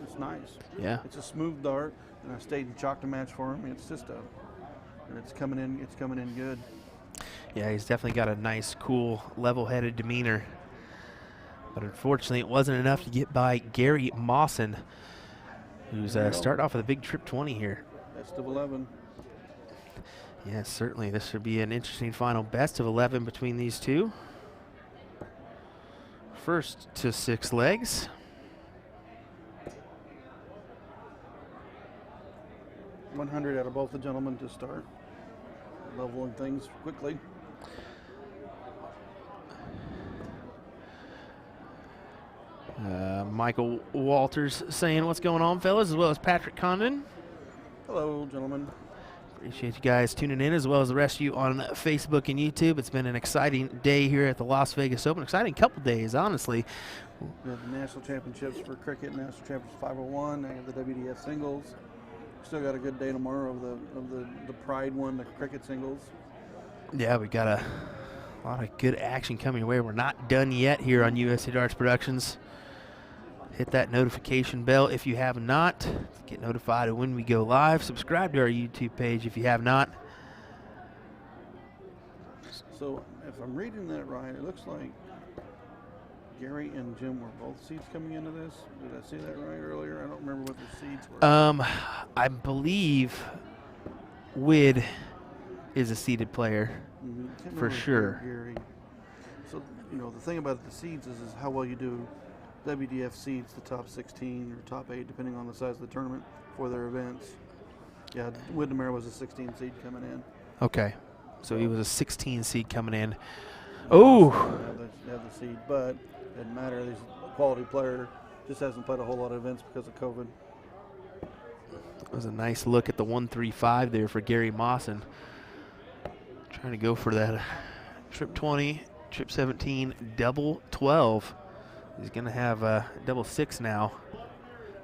it's nice. Yeah. It's a smooth dart, and I stayed and chalked a match for him. It's just and it's coming in good. Yeah, he's definitely got a nice, cool, level-headed demeanor. But unfortunately, it wasn't enough to get by Gary Mawson, who's starting off with a big trip 20 here. Best of 11. Yes, certainly. This should be an interesting final. Best of 11 between these two. First to 6 legs. $100 out of both the gentlemen to start. Leveling things quickly. Michael Walters saying what's going on, fellas, as well as Patrick Condon. Hello, gentlemen. Appreciate you guys tuning in, as well as the rest of you on Facebook and YouTube. It's been an exciting day here at the Las Vegas Open. Exciting couple days, honestly. We have the national championships for cricket, national championships 501. I have the WDF singles. Still got a good day tomorrow of the Pride one, the cricket singles. Yeah, we got a lot of good action coming your way. We're not done yet here on USA Darts Productions. Hit that notification bell if you have not to get notified of when we go live. Subscribe to our YouTube page if you have not. So if I'm reading that right, it looks like Gary and Jim were both seeds coming into this. Did I say that right earlier? I don't remember what the seeds were. I believe Wid is a seeded player for sure. Gary. So the thing about the seeds is how well you do. WDF seeds the top 16 or top 8, depending on the size of the tournament for their events. Yeah, Widmeyer was a 16 seed coming in. Okay, so he was a 16 seed coming in. Oh! They have the seed, but it doesn't matter. He's a quality player. Just hasn't played a whole lot of events because of COVID. That was a nice look at the 135 there for Gary Mawson. Trying to go for that trip 20, trip 17, double 12. He's going to have double 6 now.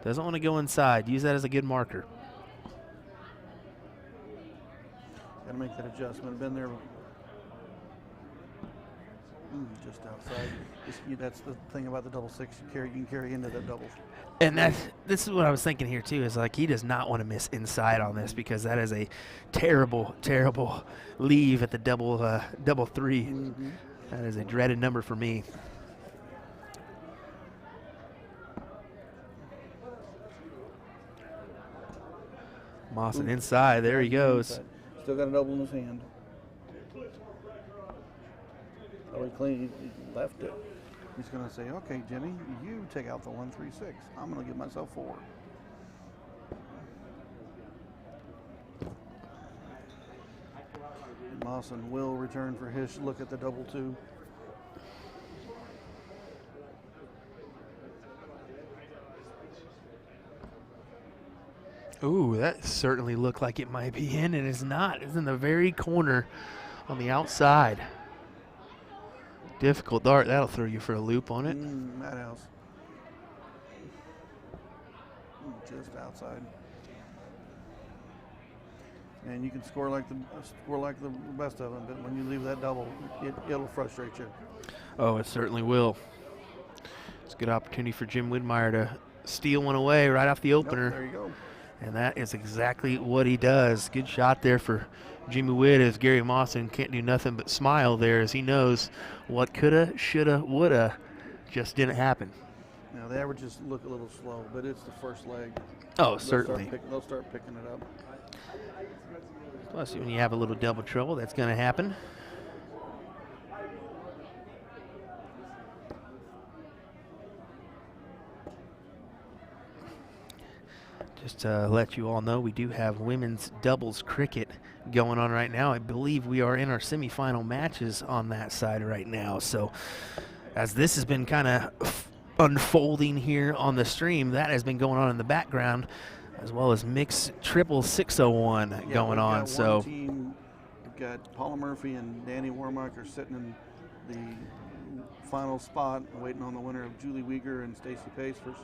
Doesn't want to go inside. Use that as a good marker. Got to make that adjustment. Been there just outside. That's the thing about the double 6. You can carry into that double. And this is what I was thinking here too. Is like he does not want to miss inside on this, because that is a terrible, terrible leave at the double 3. Mm-hmm. That is a dreaded number for me. Mawson inside. There he goes. Still got a double in his hand. Oh, he clean. He left it. He's going to say, okay, Jimmy, you take out the 136. I'm going to give myself 4. Mawson will return for his look at the double two. Ooh, that certainly looked like it might be in, and it's not. It's in the very corner on the outside. Difficult dart. That'll throw you for a loop on it. Madhouse. Just outside. And you can score like the best of them, but when you leave that double, it'll frustrate you. Oh, it certainly will. It's a good opportunity for Jim Widmeyer to steal one away right off the opener. Yep, there you go. And that is exactly what he does. Good shot there for Jimmy Witt, as Gary Mawson can't do nothing but smile there, as he knows what coulda, shoulda, woulda just didn't happen. Now the averages look a little slow, but it's the first leg. Oh, certainly. They'll start picking it up. Plus, when you have a little double trouble, that's going to happen. Just to let you all know, we do have women's doubles cricket going on right now. I believe we are in our semifinal matches on that side right now. So as this has been kind of unfolding here on the stream, that has been going on in the background, as well as mixed triple 601 going on. So team, we've got Paula Murphy and Danny Warmacher sitting in the final spot, waiting on the winner of Julie Weger and Stacy Pace versus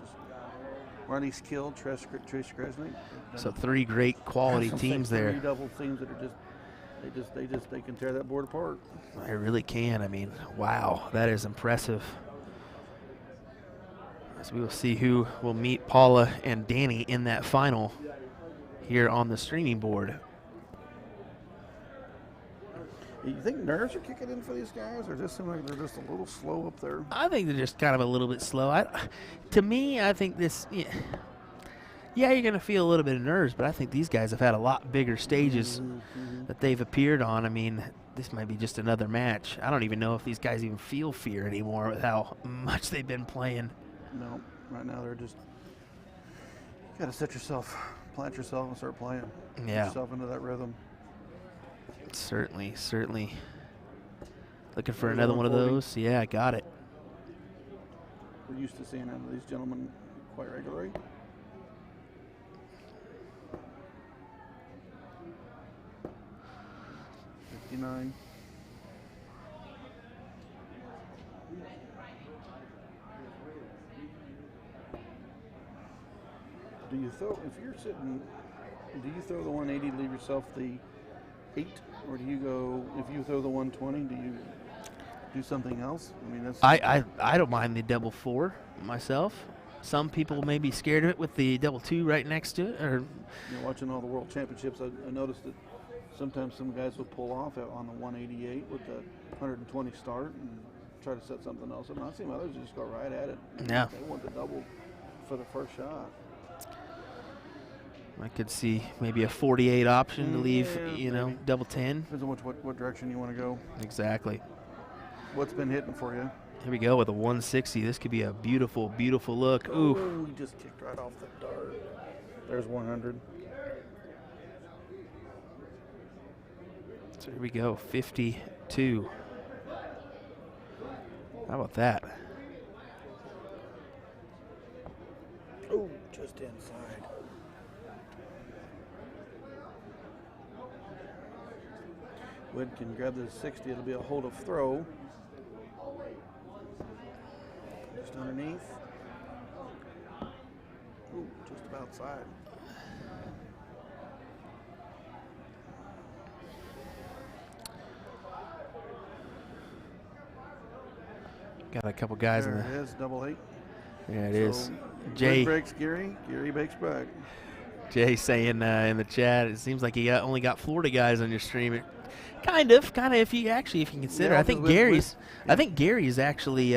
Ronnie Skill, Trace Kresnick. So three great quality teams there. Three double teams that are they can tear that board apart. They really can. I mean, wow, that is impressive. So we will see who will meet Paula and Danny in that final here on the streaming board. You think nerves are kicking in for these guys, or just seem like they're just a little slow up there? I think they're just kind of a little bit slow. To me, I think this, yeah, you're going to feel a little bit of nerves, but I think these guys have had a lot bigger stages that they've appeared on. I mean, this might be just another match. I don't even know if these guys even feel fear anymore with how much they've been playing. No, right now they're just, you got to plant yourself and start playing. Yeah. Get yourself into that rhythm. Certainly. Looking for another one of those. Yeah, I got it. We're used to seeing these gentlemen quite regularly. $59. Do you throw, if you're sitting, do you throw the 180, leave yourself the 8, or do you go, if you throw the 120, do you do something else? I mean, that's. I don't mind the double 4 myself. Some people may be scared of it with the double 2 right next to it. Or watching all the world championships, I noticed that sometimes some guys will pull off on the 188 with the 120 start and try to set something else. And I've seen others just go right at it. Yeah. They want the double for the first shot. I could see maybe a 48 option to leave, maybe. double 10. Depends on what direction you want to go. Exactly. What's been hitting for you? Here we go with a 160. This could be a beautiful, beautiful look. Ooh. Oh, he just kicked right off the dart. There's 100. So here we go, 52. How about that? Oh, just inside. Wood can grab the 60. It'll be a hold of throw. Just underneath. Ooh, just about side. Got a couple guys there in the. It is, double 8. Yeah, it is. Wood Jay breaks Gary. Gary breaks back. Jay saying in the chat, it seems like you only got Florida guys on your stream. Kind of. If you consider, Yeah, I think Gary's actually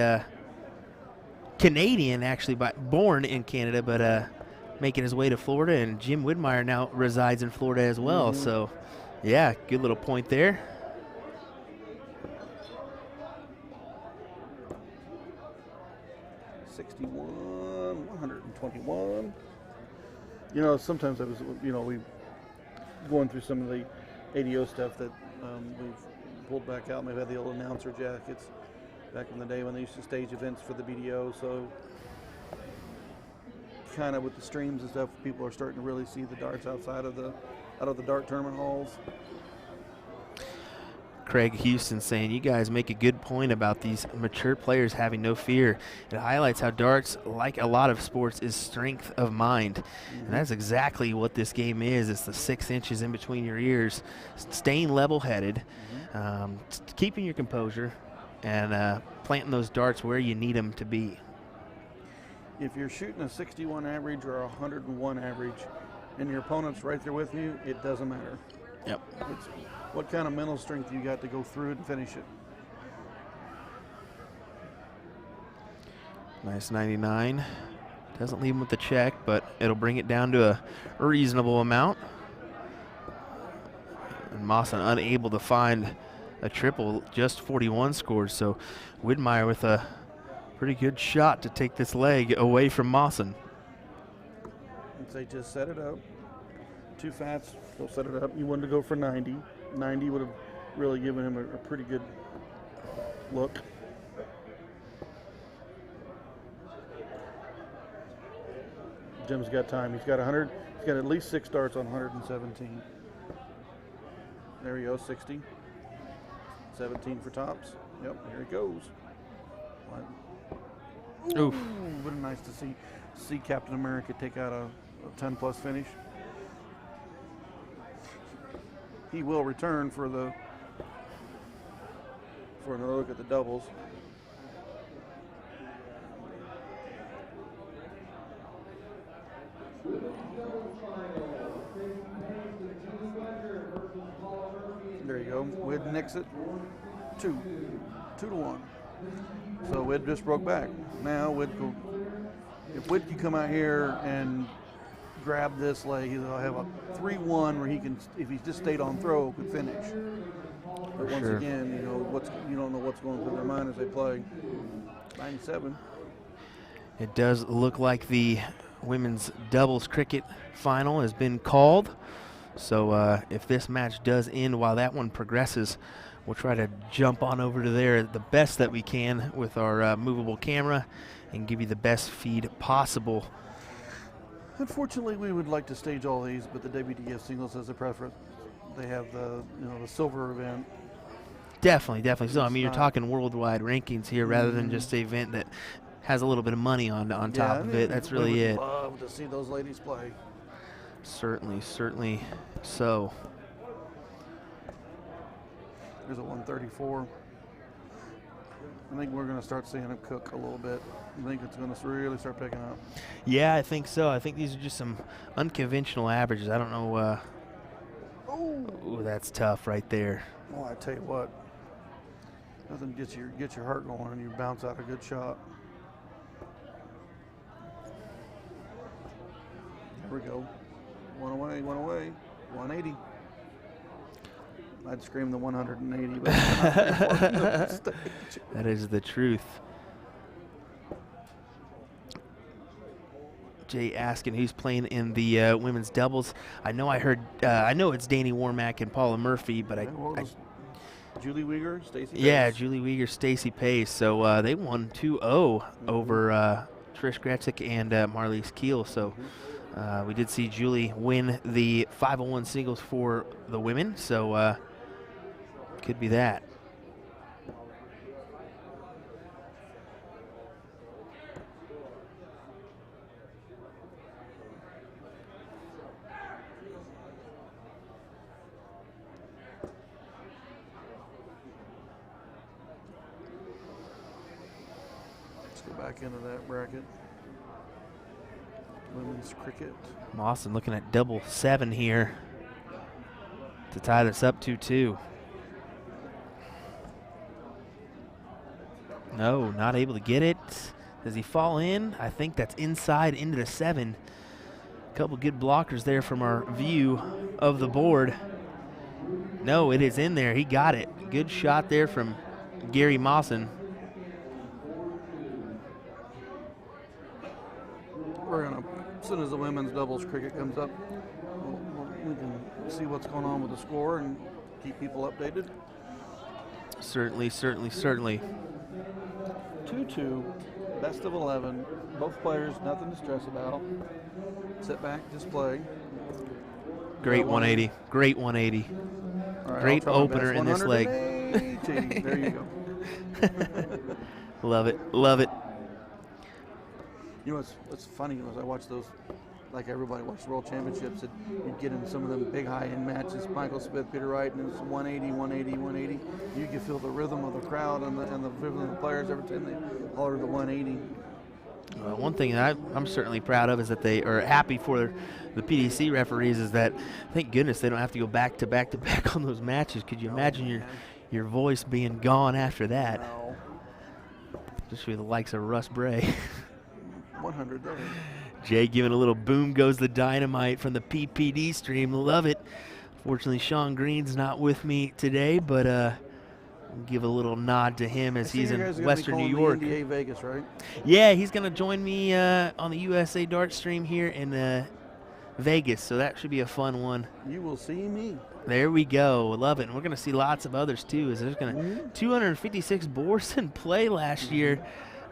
Canadian, actually, born in Canada, but making his way to Florida. And Jim Widmeyer now resides in Florida as well. So, yeah, good little point there. $61, 121. Sometimes I was, we going through some of the ADO stuff that We've pulled back out, and they've had the old announcer jackets back in the day when they used to stage events for the BDO. So kind of with the streams and stuff, people are starting to really see the darts outside of the dart tournament halls. Craig Houston saying, you guys make a good point about these mature players having no fear. It highlights how darts, like a lot of sports, is strength of mind. And that's exactly what this game is. It's the 6 inches in between your ears, staying level-headed, keeping your composure, and planting those darts where you need them to be. If you're shooting a 61 average or a 101 average and your opponent's right there with you, it doesn't matter. Yep. It's what kind of mental strength you got to go through it and finish it. Nice 99. Doesn't leave him with the check, but it'll bring it down to a reasonable amount. And Mawson unable to find a triple, just 41 scores. So Widmeyer with a pretty good shot to take this leg away from Mawson. They just set it up. Two fats, they'll set it up. You wanted to go for 90. 90 would have really given him a pretty good look. Jim's got time. He's got 100. He's got at least 6 darts on 117. There we go, 60. 17 for tops. Yep, here it goes. Ooh, would have been nice to see Captain America take out a 10-plus finish. He will return for another look at the doubles. There you go. Wid nicks it. 2 to 1. So Wid just broke back. Now if Wid can come out here and grab this leg, he'll have a 3-1 where he can, if he just stayed on throw, could finish. But once again, you don't know what's going through their mind as they play. 97. It does look like the women's doubles cricket final has been called. So if this match does end while that one progresses, we'll try to jump on over to there the best that we can with our movable camera and give you the best feed possible. Unfortunately, we would like to stage all these, but the WDF singles has a preference. They have the silver event. Definitely. So I mean, you're talking worldwide rankings here rather than just an event that has a little bit of money on top of it. That's really it. Love to see those ladies play. Certainly so. There's a 134. I think we're going to start seeing him cook a little bit. I think it's going to really start picking up. Yeah, I think so. I think these are just some unconventional averages. I don't know. Ooh, that's tough right there. Well, I tell you what, nothing gets your heart going and you bounce out a good shot. There we go. One away. 180. I'd scream the 180, but that is the truth. Jay asking who's playing in the women's doubles. I know it's Danny Warmack and Paula Murphy, but Julie Weger, Stacy Pace. Yeah, Julie Weger, Stacy Pace. So they won 2-0 over Trish Gretzik and Marliese Keel. So we did see Julie win the 501 singles for the women. So could be that. Let's go back into that bracket. Women's cricket. Mawson looking at double 7 here to tie this up 2-2. No, not able to get it. Does he fall in? I think that's inside into the 7. A couple good blockers there from our view of the board. No, it is in there. He got it. Good shot there from Gary Mawson. As soon as the women's doubles cricket comes up, we can see what's going on with the score and keep people updated. Certainly, certainly, certainly. 2-2, best of 11. Both players, nothing to stress about. Sit back, just play. Great 180. Great 180. All right, Great I'll try my opener best. in this leg. 180. There you go. Love it. Love it. You know what's funny was I watch those, like everybody watches World Championships, and you get in some of them big high-end matches, Michael Smith, Peter Wright, and it's 180, 180, 180. You can feel the rhythm of the crowd and the rhythm of the players every time they holler the 180. One thing that I'm certainly proud of is that they are happy for the PDC referees is that, thank goodness, they don't have to go back to back to back on those matches. Could you imagine your voice being gone after that? No. Just with the likes of Russ Bray. 100 there. Jay giving a little boom goes the dynamite from the PPD stream. Love it. Fortunately, Sean Green's not with me today, but I'll give a little nod to him as he's in Western New York. The NDA Vegas, right? Yeah, he's going to join me on the USA Dart stream here in Vegas, so that should be a fun one. You will see me. There we go. Love it. And we're going to see lots of others too. As there's going to 256 boards in play last year.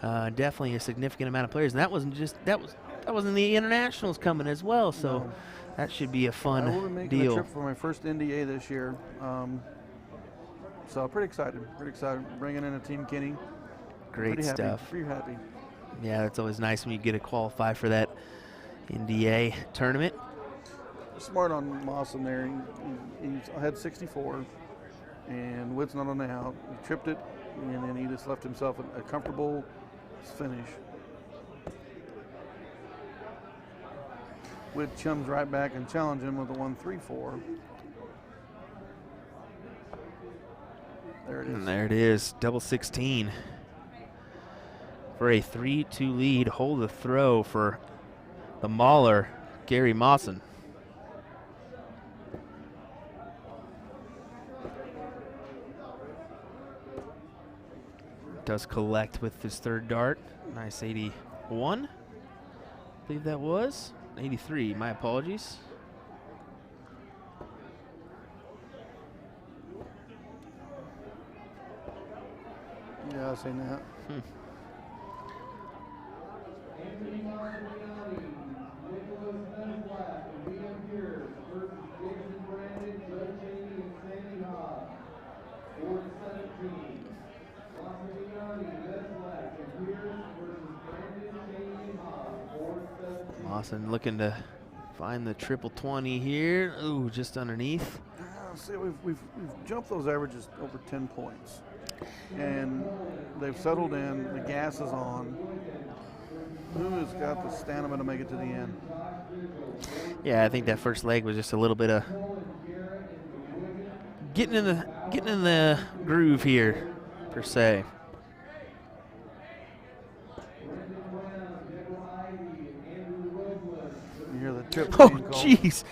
Definitely a significant amount of players, and that wasn't the internationals coming as well. So that should be a fun I will be making deal. a trip for my first NDA this year. So pretty excited. Bringing in a Team Kenny. Great pretty stuff. Happy, pretty happy. Yeah, it's always nice when you get to qualify for that NDA tournament. Smart on Mawson there. He's had 64, and Wood's not on the out. He tripped it, and then he just left himself a comfortable finish. Wood chums right back and challenge him with a 1-3-4. There it is. And there it is, double 16 for a 3-2 lead. Hold the throw for the mauler, Gary Mawson. Does collect with his third dart. Nice 81. I believe that was 83. My apologies. Yeah, I've seen that. Anthony Marciani, Nicholas Metzlaff, and Liam Pierce versus Jason Brandon, Joe Cheney, and Sandy Hobbs. Board 17. Marciani, Metzlaff, and Pierce versus Brandon, Cheney, and Hobbs. Board 17. Mawson looking to find the triple 20 here. Ooh, just underneath. See, we've jumped those averages over 10 points. And they've settled in, the gas is on. Who has got the stamina to make it to the end? Yeah, I think that first leg was just a little bit of getting in the groove here, per se. You hear the trip Oh, being called. jeez.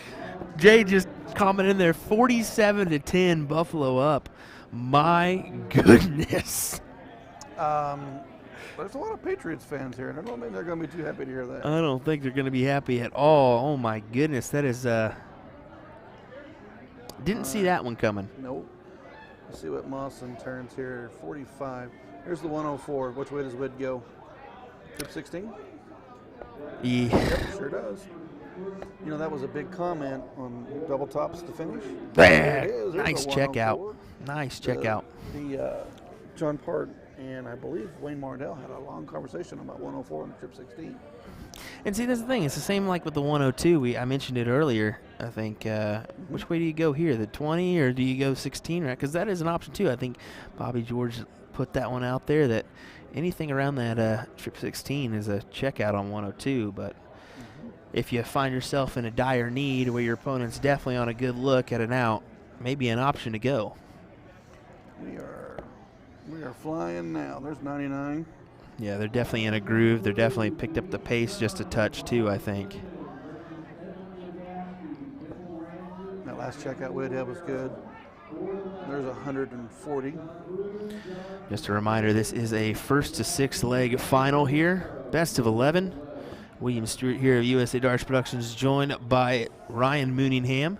Jay just commented in there, 47-10, Buffalo up. My goodness. There's a lot of Patriots fans here, and I don't think they're going to be too happy to hear that. I don't think they're going to be happy at all. Oh, my goodness. That is, didn't see that one coming. Nope. Let's see what Mawson turns here. 45. Here's the 104. Which way does Wood go? Trip 16? Yep, sure does. You know, that was a big comment on double tops to finish. There it is. There's Nice the checkout. 104. Nice checkout. The John Part and I believe Wayne Mardell had a long conversation about 104 and trip 16. And see, that's the thing. It's the same like with the 102. I mentioned it earlier, I think. Which way do you go here, the 20 or do you go 16? Right? Because that is an option, too. I think Bobby George put that one out there that anything around that trip 16 is a checkout on 102. But if you find yourself in a dire need where your opponent's definitely on a good look at an out, maybe an option to go. We are flying now. There's 99. Yeah, they're definitely in a groove. They're definitely picked up the pace just a touch, too, I think. That last checkout Wood had was good. There's 140. Just a reminder, this is a 1st to 6th leg final here. Best of 11. William Stewart here of USA Darts Productions, joined by Ryan Mooningham.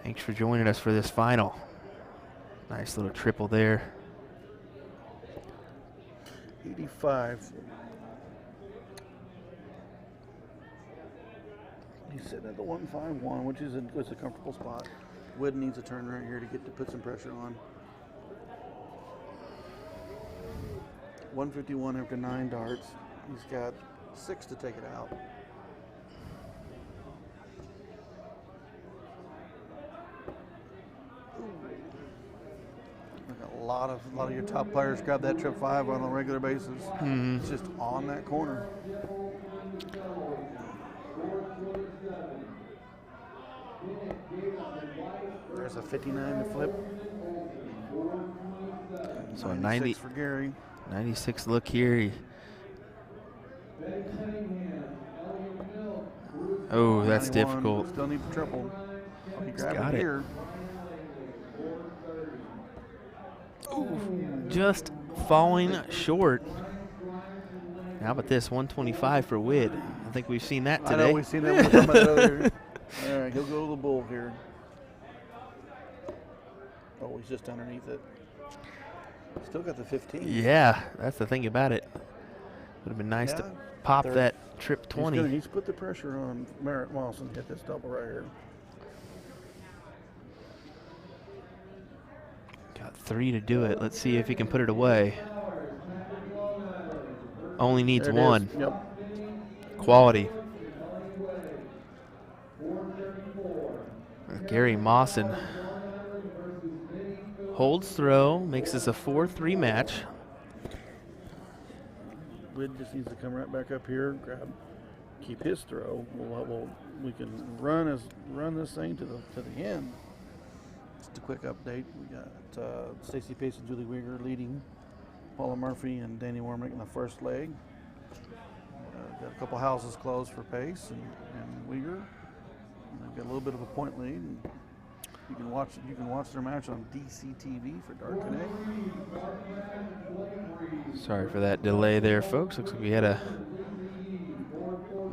Thanks for joining us for this final. Nice little triple there. 85. He's sitting at the 151, which is a comfortable spot. Wood needs a turn right here to put some pressure on. 151 after 9 darts. He's got 6 to take it out. A lot of your top players grab that trip 5 on a regular basis. It's just on that corner. There's a 59 to flip. So a 90 for Gary. 96 look here. Oh, that's 91, difficult. Still need the triple. He grabbed got it it. here. Just falling short. How about this 125 for Wid? I think we've seen that I today. know we've seen that one earlier. All right, he'll go to the bull here. Oh, he's just underneath it. Still got the 15. Yeah, that's the thing about it. Would have been nice to pop They're- that trip 20. He's put the pressure on Merritt Lawson to hit this double right here. Got 3 to do it. Let's see if he can put it away. Only needs There it 1. is. Yep. Quality. Gary Mawson holds throw, makes this a 4-3 match. Lid just needs to come right back up here, keep his throw. We can run this thing to the end. Just a quick update. We got Stacy Pace and Julie Wieger leading. Paula Murphy and Danny Warmick in the first leg. Got a couple houses closed for Pace and Wieger. They've got a little bit of a point lead. And you can watch their match on DCTV for DARTCONNECT. Sorry for that delay there, folks. Looks like we had a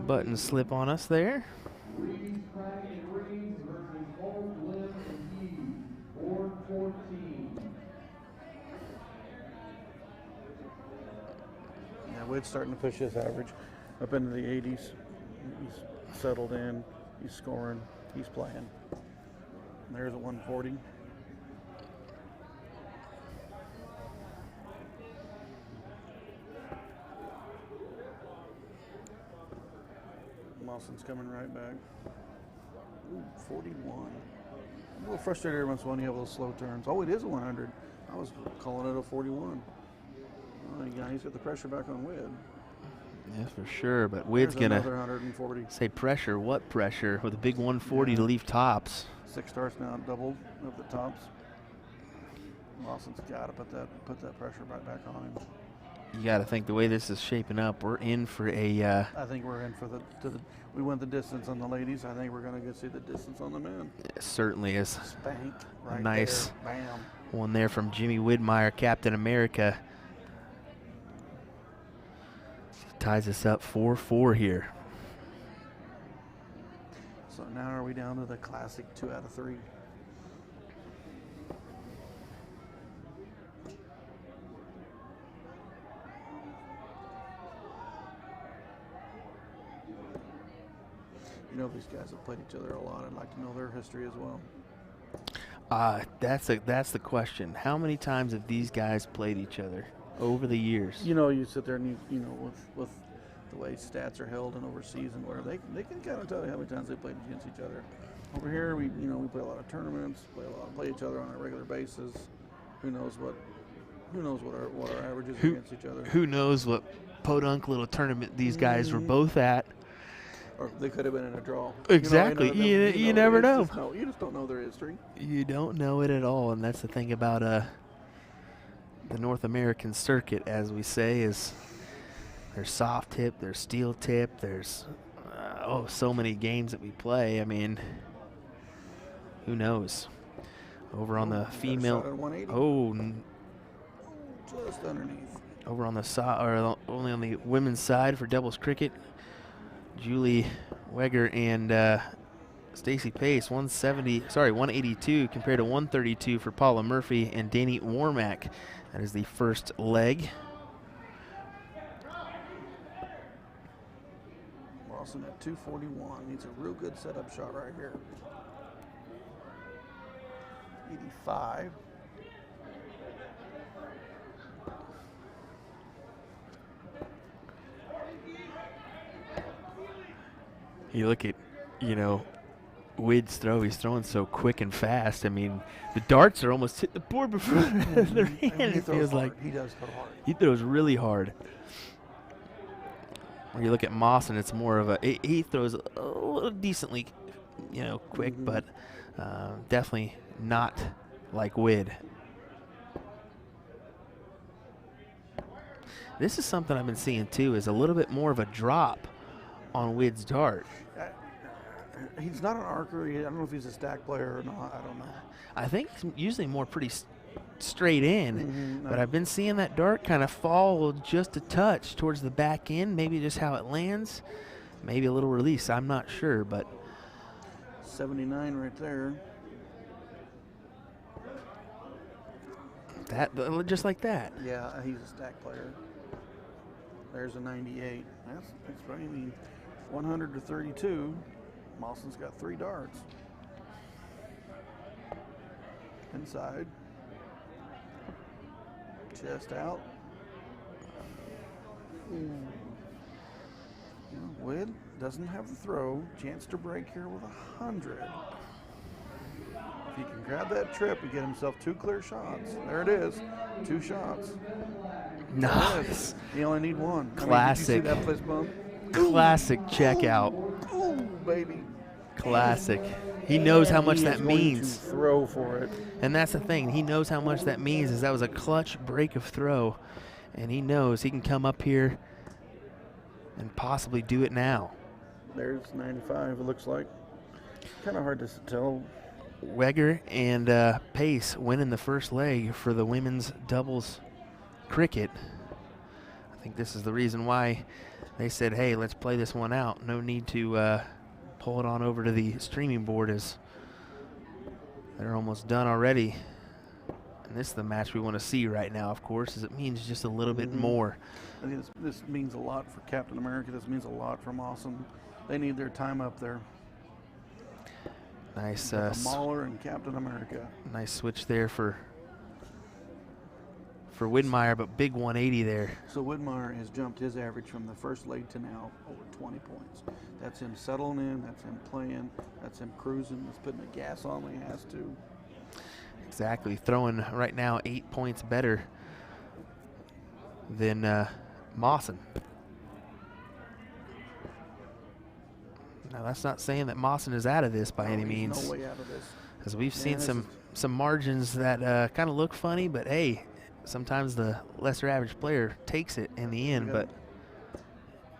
button slip on us there. Yeah, Wid's starting to push his average up into the 80s. He's settled in. He's scoring. He's playing. There's a 140. Lawson's coming right back. Ooh, 41. I'm a little frustrated every once in a while you have those slow turns. Oh, it is a 100. I was calling it a 41. Oh, he's got the pressure back on Wid. Yeah, for sure. But Wid's There's going another to 140. say pressure. What pressure? With a big 140 to leave tops. 6 starts now, doubled up the tops. Lawson's got to put that pressure right back on him. You got to think the way this is shaping up, we're in for a. I think we're in for we went the distance on the ladies. I think we're going to go see the distance on the men. It certainly is. Spank right Nice. there. Bam. One there from Jimmy Widmeyer, Captain America. Ties us up 4-4 here. So now are we down to the classic 2 out of 3? You know, these guys have played each other a lot. I'd like to know their history as well. That's the question. How many times have these guys played each other over the years? You know, you sit there and you know, with the way stats are held and overseas and where they can kind of tell you how many times they played against each other. Over here, we play a lot of tournaments, play each other on a regular basis. Who knows what our average is against each other? Who knows what podunk little tournament these guys were both at? Or they could have been in a draw. Exactly. You never know. You just don't know their history. You don't know it at all, and that's the thing about the North American circuit, as we say, is there's soft tip, there's steel tip, there's so many games that we play. I mean, who knows? Over on the female, just underneath. Over on the side, or only on the women's side for doubles cricket, Julie Weger and Stacy Pace, 182 compared to 132 for Paula Murphy and Danny Warmack. That is the first leg. Lawson at 241. Needs a real good setup shot right here. 85. You look at, Wid's throw. He's throwing so quick and fast. I mean, the darts are almost hit the board before their hand. He It throws feels hard. like He does throw hard. he throws really hard. When you look at Mawson, it's more of he throws a little decently, quick, but definitely not like Wid. This is something I've been seeing too, is a little bit more of a drop on Wid's dart. He's not an archer. I don't know if he's a stack player or not. I don't know. I think it's usually more pretty straight in, Mm-hmm. but I've been seeing that dart kind of fall just a touch towards the back end, maybe just how it lands, maybe a little release. I'm not sure, but 79 right there. that just like that. Yeah, he's a stack player. There's a 98. That's right. I mean, 100 to 32. Mawson's got 3 darts. Inside. Chest out. Wid doesn't have the throw. Chance to break here with 100. If he can grab that trip and get himself 2 clear shots. There it is. 2 shots. Nice. You only need 1. Classic. I mean, did you see that fist bump? Classic checkout. Ooh, baby. Classic. He knows how much He that is going means. to throw for it. And that's the thing. He knows how much that means, is that was a clutch break of throw. And he knows he can come up here and possibly do it now. There's 95, it looks like. Kind of hard to tell. Weger and Pace winning the first leg for the women's doubles cricket. I think this is the reason why they said, hey, let's play this one out. No need to pull it on over to the streaming board, as they're almost done already. And this is the match we want to see right now, of course, as it means just a little bit more. I think this means a lot for Captain America. This means a lot for Awesome. They need their time up there. Nice Mahler and Captain America. nice switch there for Widmeyer, but big 180 there. So Widmeyer has jumped his average from the first leg to now over 20 points. That's him settling in. That's him playing. That's him cruising. That's putting the gas on when he has to. Exactly. Throwing right now 8 points better than Mawson. Now, that's not saying that Mawson is out of this by any He's means, no way out of this. as we've seen this some margins that kind of look funny, but hey, sometimes the lesser average player takes it in the end. But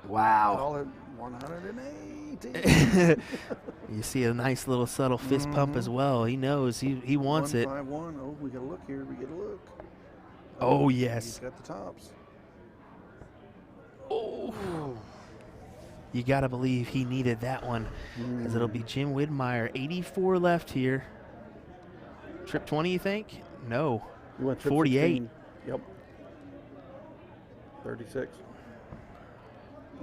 wow. Call it 180. You see a nice little subtle fist pump as well. He knows he wants it. 151. Oh, we got to look here. We get a look. Oh, yes. He's got the tops. Oh. You got to believe he needed that one, as it'll be Jim Widmeyer. 84 left here. Trip 20, you think? No. You went trip 48. 16. Yep. 36.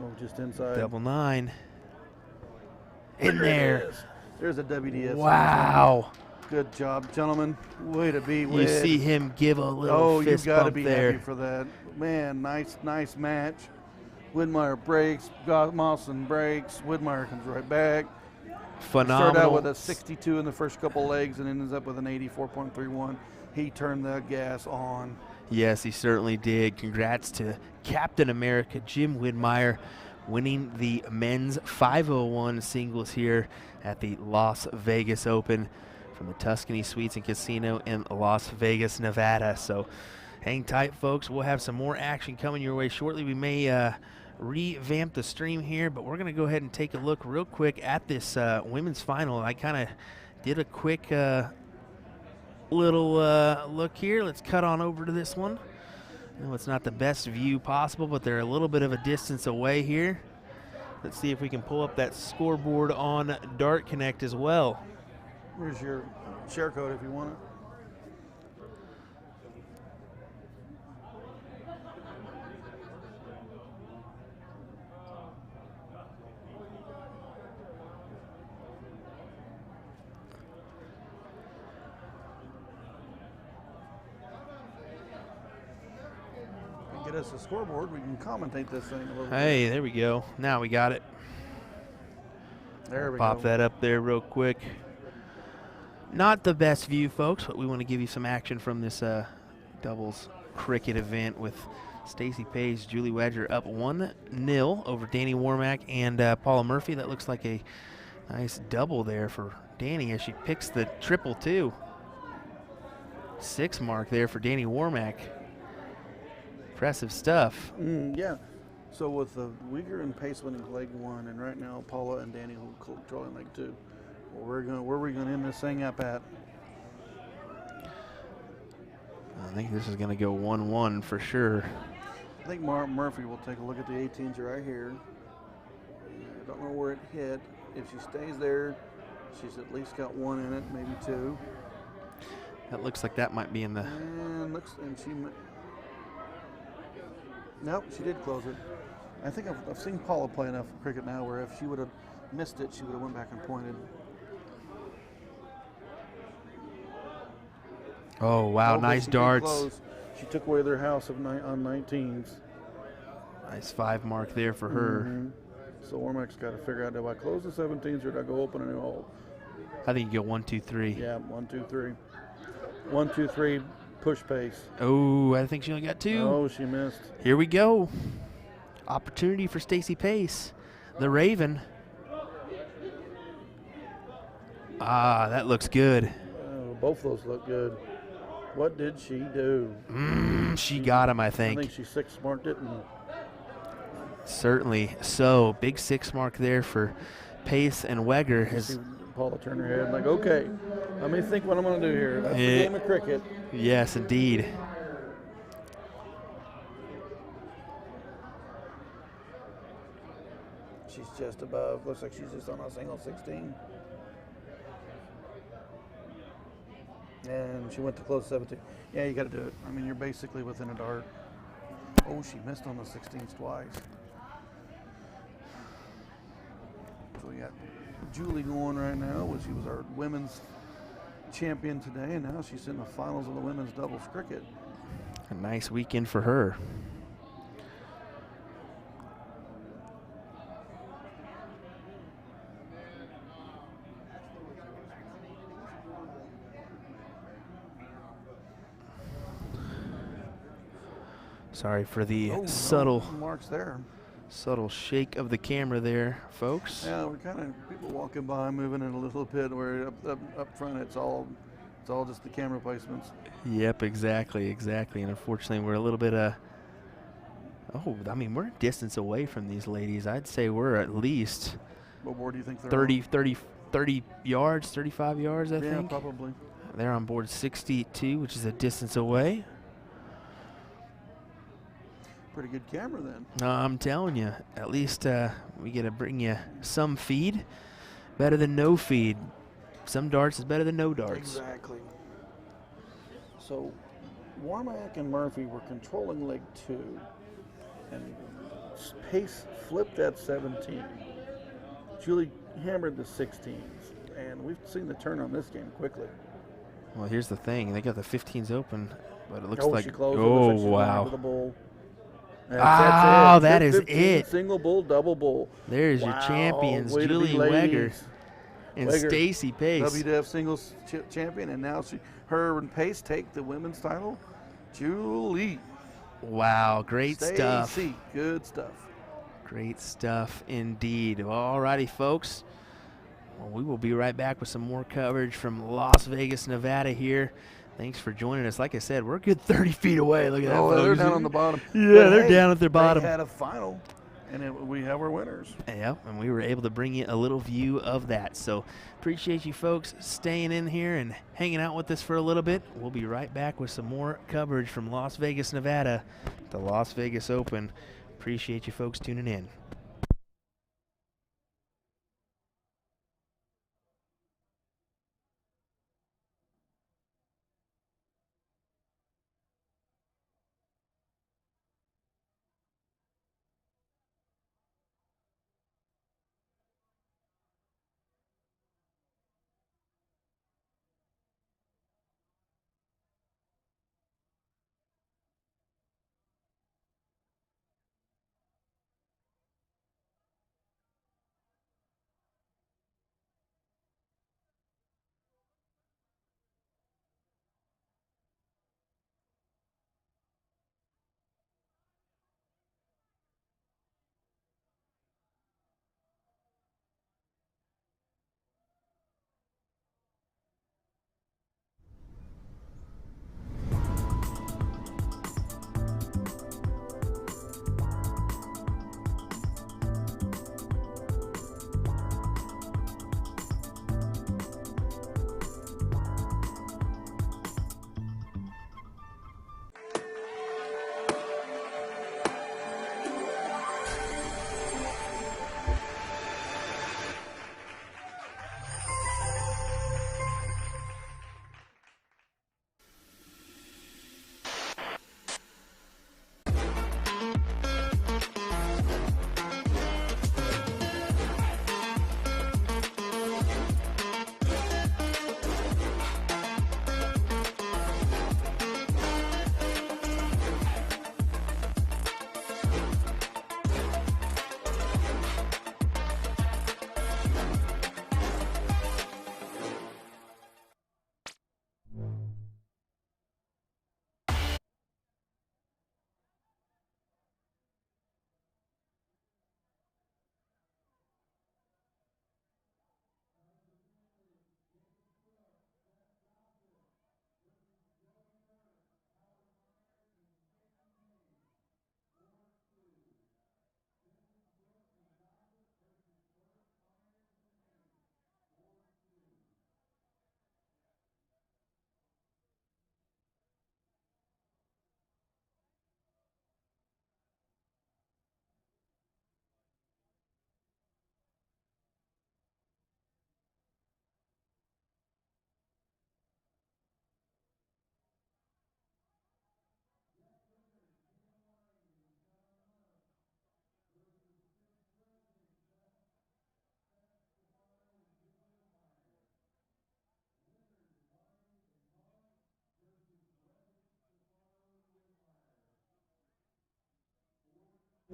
Oh, just inside. Double 9. In There it there. is. There's a WDS. Wow. Good job, gentlemen. Way to be You with. see him give a little Oh, you fist got to bump be there. happy for that. Man, nice match. Widmeyer breaks, Mawson breaks, Widmeyer comes right back. Phenomenal. Started out with a 62 in the first couple legs and ends up with an 84.31. He turned the gas on. Yes, he certainly did. Congrats to Captain America, Jim Widmeyer, winning the men's 501 singles here at the Las Vegas Open from the Tuscany Suites and Casino in Las Vegas, Nevada. So hang tight, folks. We'll have some more action coming your way shortly. We may revamp the stream here, but we're going to go ahead and take a look real quick at this women's final. I kind of did a quick little look here. Let's cut on over to this one. I know it's not the best view possible, but they're a little bit of a distance away here. Let's see if we can pull up that scoreboard on DARTCONNECT as well. Here's your share code if you want it. Get us a scoreboard, we can commentate this thing a little bit. Hey, there we go. Now we got it. There we Pop go. that up there real quick. Not the best view, folks, but we want to give you some action from this doubles cricket event with Stacy Pace, Julie Wedger up 1-0 over Danny Warmack and Paula Murphy. That looks like a nice double there for Danny as she picks the triple too. 6 mark there for Danny Warmack. Impressive stuff. Yeah. So with the Uyghur and Pace winning leg 1, and right now Paula and Danny controlling leg 2, where are we going to end this thing up at? I think this is going to go 1-1 for sure. I think Murphy will take a look at the 18s right here. I don't know where it hit. If she stays there, she's at least got 1 in it, maybe 2. That looks like that might be in the... And she... Nope, she did close it. I think I've seen Paula play enough cricket now where if she would have missed it, she would have went back and pointed. Oh, wow, Oh, but nice she did darts. close. She took away their house on 19s. Nice 5 mark there for her. So Warmack's got to figure out, do I close the 17s or do I go open a new hole? I think you go 1, 2, 3. Yeah, 1, 2, 3. 1, 2, 3, push Pace. Oh, I think she only got 2. Oh, she missed. Here we go. Opportunity for Stacy Pace, the Raven. Ah, that looks good. Oh, both those look good. What did she do? She got him, I I think. think she 6 marked it. And Certainly so. Big 6 mark there for Pace and Weger. see Paula turn her head like, okay, let me think what I'm going to do here. That's the game of cricket. Yes, indeed. She's just above. Looks like she's just on a single 16. And she went to close 17. Yeah, you got to do it. I mean, you're basically within a dart. Oh, she missed on the 16s twice. So we got Julie going right now. She was our women's champion today, and now she's in the finals of the women's doubles cricket. A nice weekend for her. Sorry for the subtle marks there. Subtle shake of the camera there, folks. Yeah, we're kind of people walking by, moving in a little bit. Where up front, it's all just the camera placements. Yep, exactly. And unfortunately, we're a little bit I mean, we're a distance away from these ladies. I'd say we're at least What board do you think they're 30 yards, 35 yards, I on? think. Yeah, probably. They're on board 62, which is a distance away. Pretty good camera then. I'm telling you, at least we get to bring you some feed. Better than no feed. Some darts is better than no darts. Exactly. So, Warmack and Murphy were controlling leg 2, and Pace flipped that 17. Julie hammered the 16s, and we've seen the turn on this game quickly. Well, here's the thing. They got the 15s open, but it looks Oh, like... she closed. Oh, Looks like she's going wow. for the bull. Oh, that is 15, it. Single bull, double bull. There's your Wow, champions, way to be Julie Weger ladies. and Weger, Stacy Pace. WWF singles champion, and now her and Pace take the women's title. Julie. Wow, great stuff. Stacy, good stuff. Great stuff indeed. Well, all righty, folks. Well, we will be right back with some more coverage from Las Vegas, Nevada here. Thanks for joining us. Like I said, we're a good 30 feet away. Look at that, Oh, folks. they're down on the bottom. Yeah, But they're hey, down at their bottom. They had a final, and we have our winners. Yep, and we were able to bring you a little view of that. So appreciate you folks staying in here and hanging out with us for a little bit. We'll be right back with some more coverage from Las Vegas, Nevada, the Las Vegas Open. Appreciate you folks tuning in.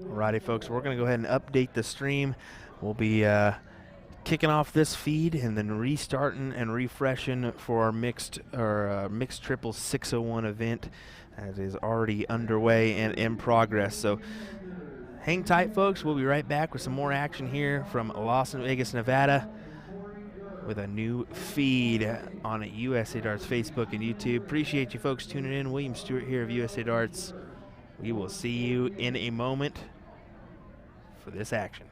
Alrighty, folks, we're going to go ahead and update the stream. We'll be kicking off this feed and then restarting and refreshing for our mixed triple 601 event that is already underway and in progress. So hang tight, folks. We'll be right back with some more action here from Las Vegas, Nevada, with a new feed on USA Darts Facebook and YouTube. Appreciate you folks tuning in. William Stewart here of USA Darts. We will see you in a moment for this action.